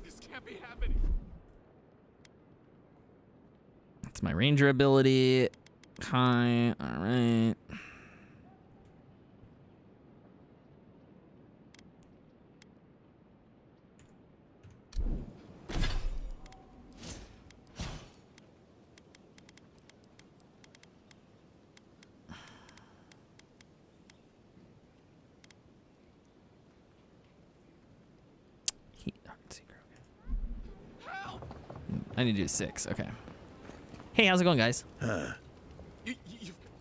This can't be happening. That's my ranger ability. Okay, alright. Heat Heart Secret. I need to do 6. Okay. Hey, how's it going, guys?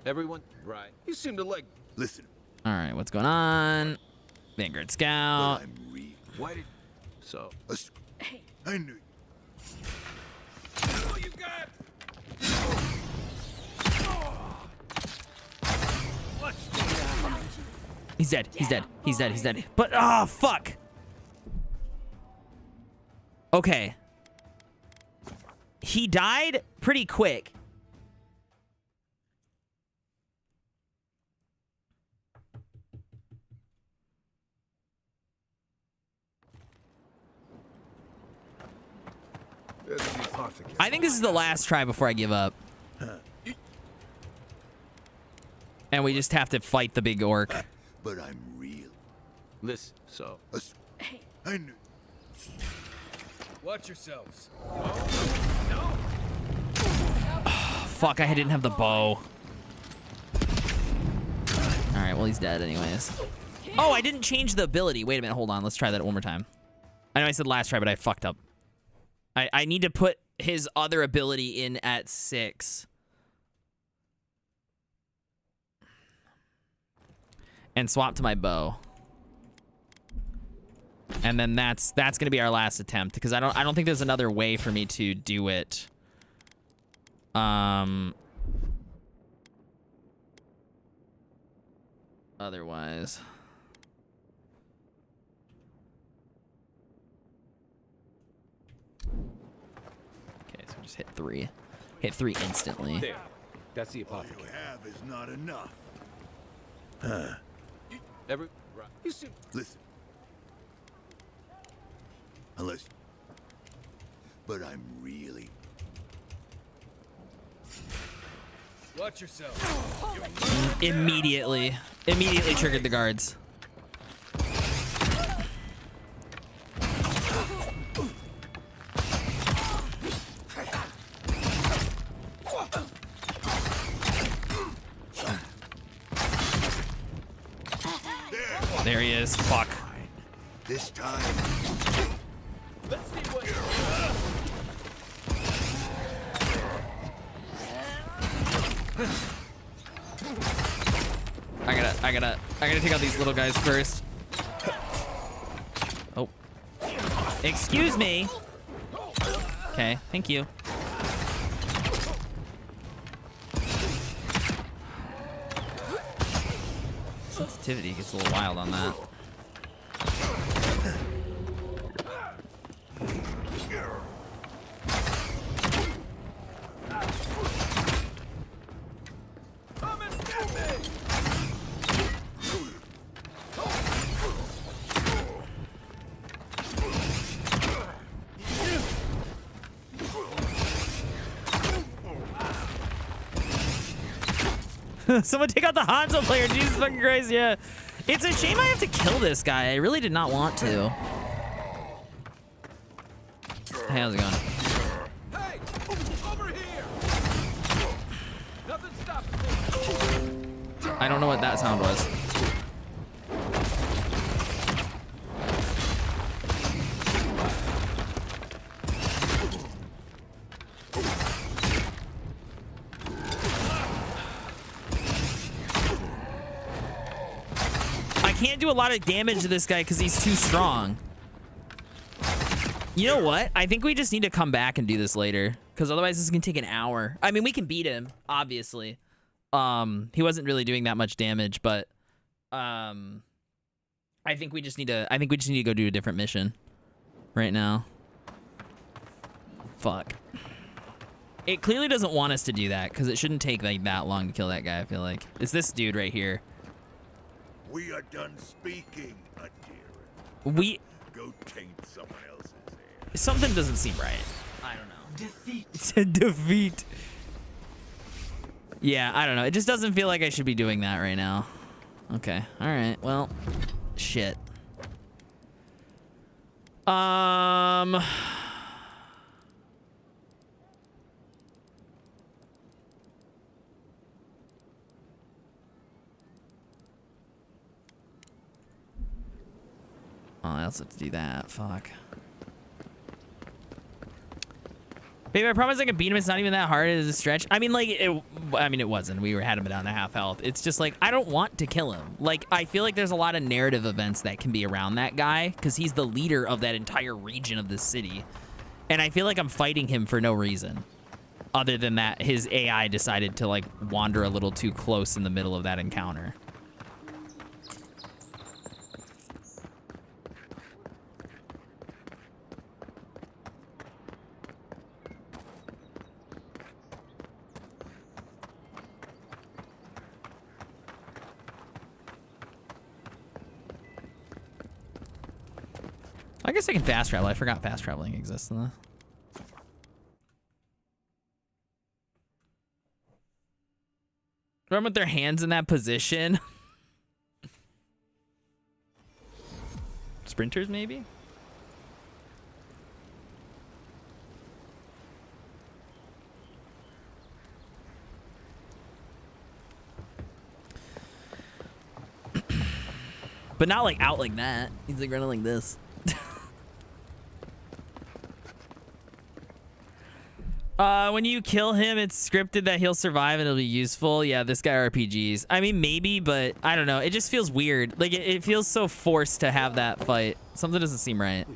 Everyone, right? You seem to like. Listen. All right, what's going on? Vanguard Scout. Why did? So. I knew. Oh, you got. He's dead. He's dead. He's dead. He's dead. But oh fuck. Okay. He died pretty quick. I think this is the last try before I give up. And we just have to fight the big orc. But I'm real. Listen, so. I knew. Watch yourselves. Fuck, I didn't have the bow. Alright, well, he's dead anyways. Oh, I didn't change the ability. Wait a minute, hold on. Let's try that one more time. I know I said last try, but I fucked up. I need to put his other ability in at 6. And swap to my bow. And then that's gonna be our last attempt, because I don't think there's another way for me to do it. Otherwise. Okay, so just hit 3. Hit 3 instantly. There. That's the apothecary. All you have is not enough. You seem. Listen. Unless. But I'm really. Watch yourself. Immediately triggered the guards. There he is. Fuck. This time. Let's see what. I gotta take out these little guys first. Oh. Excuse me. Okay, thank you. Sensitivity gets a little wild on that. Someone take out the Hanzo player. Jesus fucking Christ, yeah. It's a shame I have to kill this guy. I really did not want to. Hey, how's it going? Hey, over here. Nothing stops me. I don't know what that sound was. I can't do a lot of damage to this guy because he's too strong. You know what? I think we just need to come back and do this later, because otherwise this is gonna take an hour. I mean, we can beat him, obviously. He wasn't really doing that much damage, but I think we just need to. I think we just need to go do a different mission right now. Fuck. It clearly doesn't want us to do that, because it shouldn't take like that long to kill that guy. I feel like it's this dude right here. We are done speaking, Adira. We Go taint someone else's air. something doesn't seem right. I don't know. Defeat. It's a defeat. Yeah, I don't know. It just doesn't feel like I should be doing that right now. Okay. All right. Well, shit. Oh, I also have to do that. Fuck. Baby, I promise I can beat him. It's not even that hard as a stretch. I mean, like, it wasn't. We had him down to half health. It's just like, I don't want to kill him. Like, I feel like there's a lot of narrative events that can be around that guy because he's the leader of that entire region of the city. And I feel like I'm fighting him for no reason. Other than that, his AI decided to, like, wander a little too close in the middle of that encounter. I guess I can fast travel. I forgot fast traveling exists in this. Run with their hands in that position. Sprinters, maybe? But not like out like that. He's like running like this. When you kill him, it's scripted that he'll survive and it'll be useful. Yeah, this guy RPGs. I mean, maybe, but I don't know. It just feels weird. Like, it feels so forced to have that fight. Something doesn't seem right.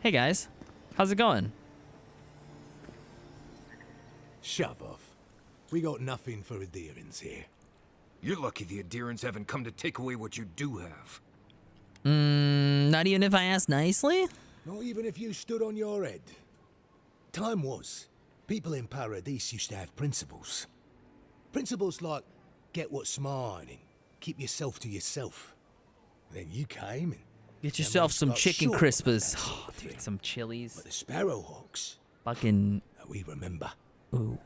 Hey, guys. How's it going? Shove off. We got nothing for adherents here. You're lucky the adherents haven't come to take away what you do have. Not even if I ask nicely? Not even if you stood on your head. Time was, people in Paradise used to have principles. Principles like, get what's mine and keep yourself to yourself. And then you came and... Get yourself some chicken crispers. Oh, dude, some chilies. But the Sparrowhawks... Fucking... We remember. Ooh.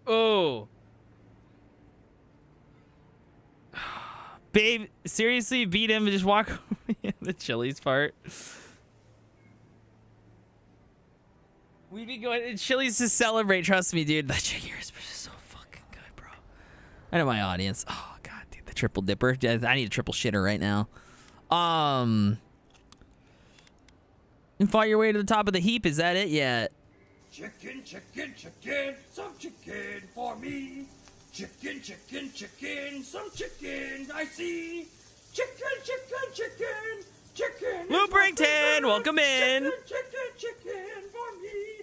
Oh. Babe, seriously, beat him and just walk over the chilies part. We'd be going to Chili's to celebrate. Trust me, dude. That chicken crispers is so fucking good, bro. I know my audience. Oh, God, dude. The triple dipper. I need a triple shitter right now. And fought your way to the top of the heap. Is that it yet? Chicken, chicken, chicken, some chicken for me. Chicken, chicken, chicken, some chicken I see. Chicken, chicken, chicken, chicken. Looprington, welcome in. Chicken, chicken, chicken for me.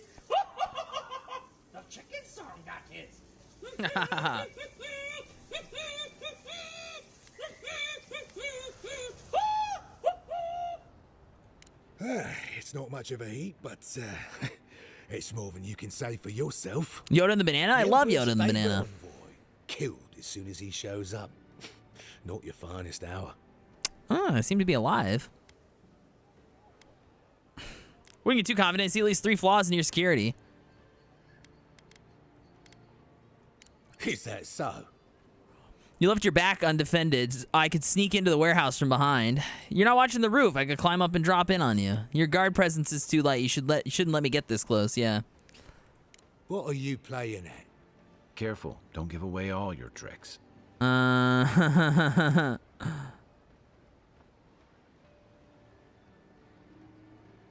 The chicken song that is. It's not much of a heat, but it's more than you can say for yourself. Yoda and the banana? I love Yoda and the banana. Killed as soon as he shows up. Not your finest hour. Oh, I seem to be alive. Wouldn't get too confident. See at least 3 flaws in your security. Is that so? You left your back undefended. I could sneak into the warehouse from behind. You're not watching the roof. I could climb up and drop in on you. Your guard presence is too light. You shouldn't let me get this close. Yeah. What are you playing at? Careful. Don't give away all your tricks.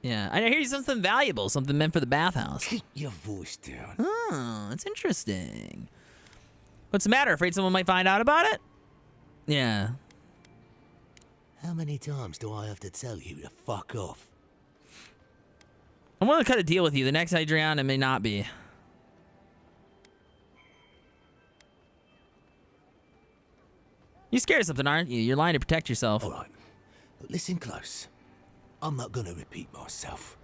Yeah, I hear you something valuable, something meant for the bathhouse. Keep your voice down. Oh, that's interesting. What's the matter? Afraid someone might find out about it? Yeah. How many times do I have to tell you to fuck off? I'm willing to cut a deal with you. The next Adriana may not be. You're scared of something, aren't you? You're lying to protect yourself. All right, but listen close. I'm not gonna repeat myself.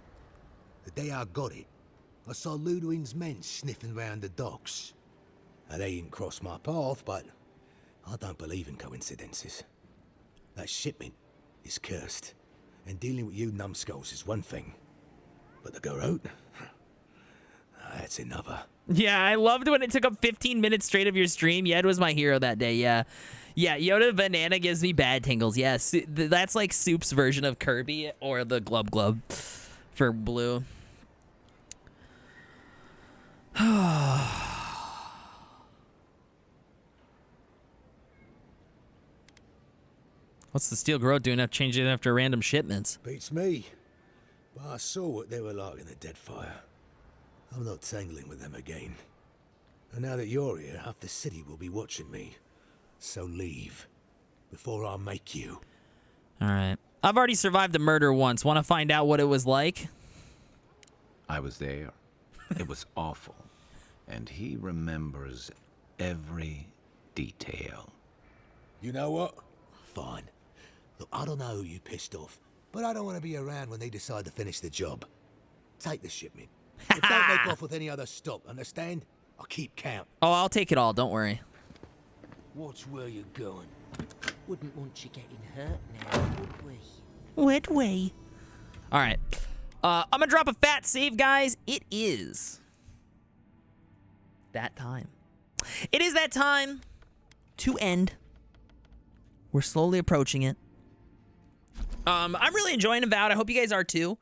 The day I got it, I saw Ludwig's men sniffing round the docks. Now, they didn't cross my path, but I don't believe in coincidences. That shipment is cursed, and dealing with you numbskulls is one thing. But the Garrote, that's another. Yeah, I loved when it took up 15 minutes straight of your stream. Yed was my hero that day, yeah. Yeah, Yoda Banana gives me bad tingles. Yes, that's like Soup's version of Kirby or the Glub Glub for Blue. What's the Steel Garrote doing up changing it after random shipments? Beats me. But I saw what they were like in the Deadfire. I'm not tangling with them again. And now that you're here, half the city will be watching me. So leave, before I make you. All right. I've already survived a murder once. Want to find out what it was like? I was there. It was awful. And he remembers every detail. You know what? Fine. Look, I don't know who you pissed off, but I don't want to be around when they decide to finish the job. Take the shipment. But don't make off with any other stock, understand? I'll keep count. Oh, I'll take it all. Don't worry. Watch where you're going. Wouldn't want you getting hurt now, would we? Would we? All right. I'm going to drop a fat save, guys. It is that time. It is that time to end. We're slowly approaching it. I'm really enjoying Avowed. I hope you guys are too.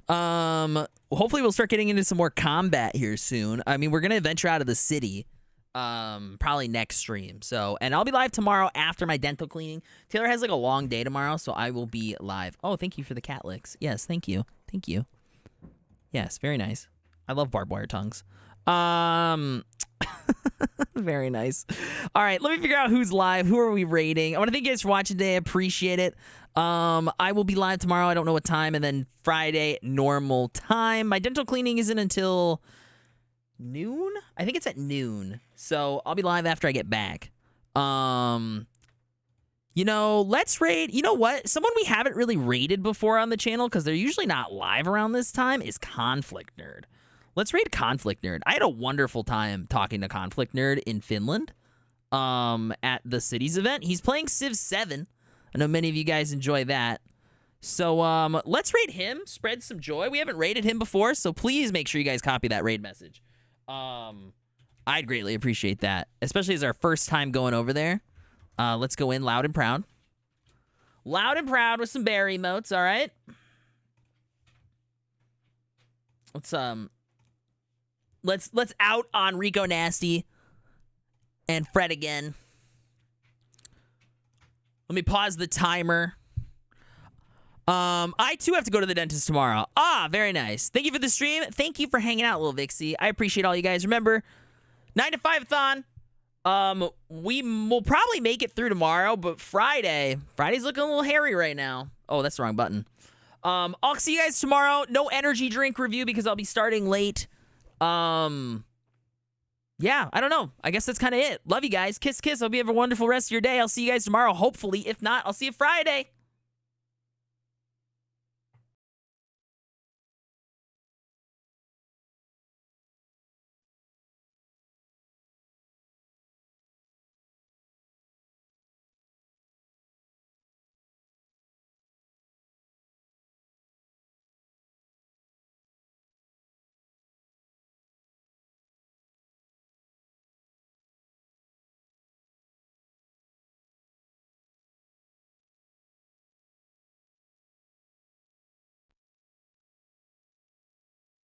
Hopefully we'll start getting into some more combat here soon. I mean, we're going to venture out of the city probably next stream. So, and I'll be live tomorrow after my dental cleaning. Taylor has like a long day tomorrow, so I will be live. Oh, thank you for the cat licks. Yes, thank you. Thank you. Yes, very nice. I love barbed wire tongues. Very nice. All right, let me figure out who's live. Who are we rating? I want to thank you guys for watching today. I appreciate it. I will be live tomorrow. I don't know what time. And then Friday, normal time. My dental cleaning isn't until noon? I think it's at noon. So I'll be live after I get back. You know, let's raid. You know what? Someone we haven't really raided before on the channel, because they're usually not live around this time, is Conflict Nerd. Let's raid Conflict Nerd. I had a wonderful time talking to Conflict Nerd in Finland at the Cities event. He's playing Civ 7. I know many of you guys enjoy that. So let's raid him. Spread some joy. We haven't raided him before, so please make sure you guys copy that raid message. I'd greatly appreciate that, especially as our first time going over there. Let's go in loud and proud. Loud and proud with some bear emotes, all right? Let's out on Rico Nasty and Fred again. Let me pause the timer. I too have to go to the dentist tomorrow. Ah, very nice. Thank you for the stream. Thank you for hanging out, little Vixie. I appreciate all you guys. Remember, 9 to 5 Thon. We will probably make it through tomorrow, but Friday's looking a little hairy right now. Oh, that's the wrong button. I'll see you guys tomorrow. No energy drink review because I'll be starting late. Yeah, I don't know. I guess that's kind of it. Love you guys. Kiss, kiss. Hope you have a wonderful rest of your day. I'll see you guys tomorrow, hopefully. If not, I'll see you Friday.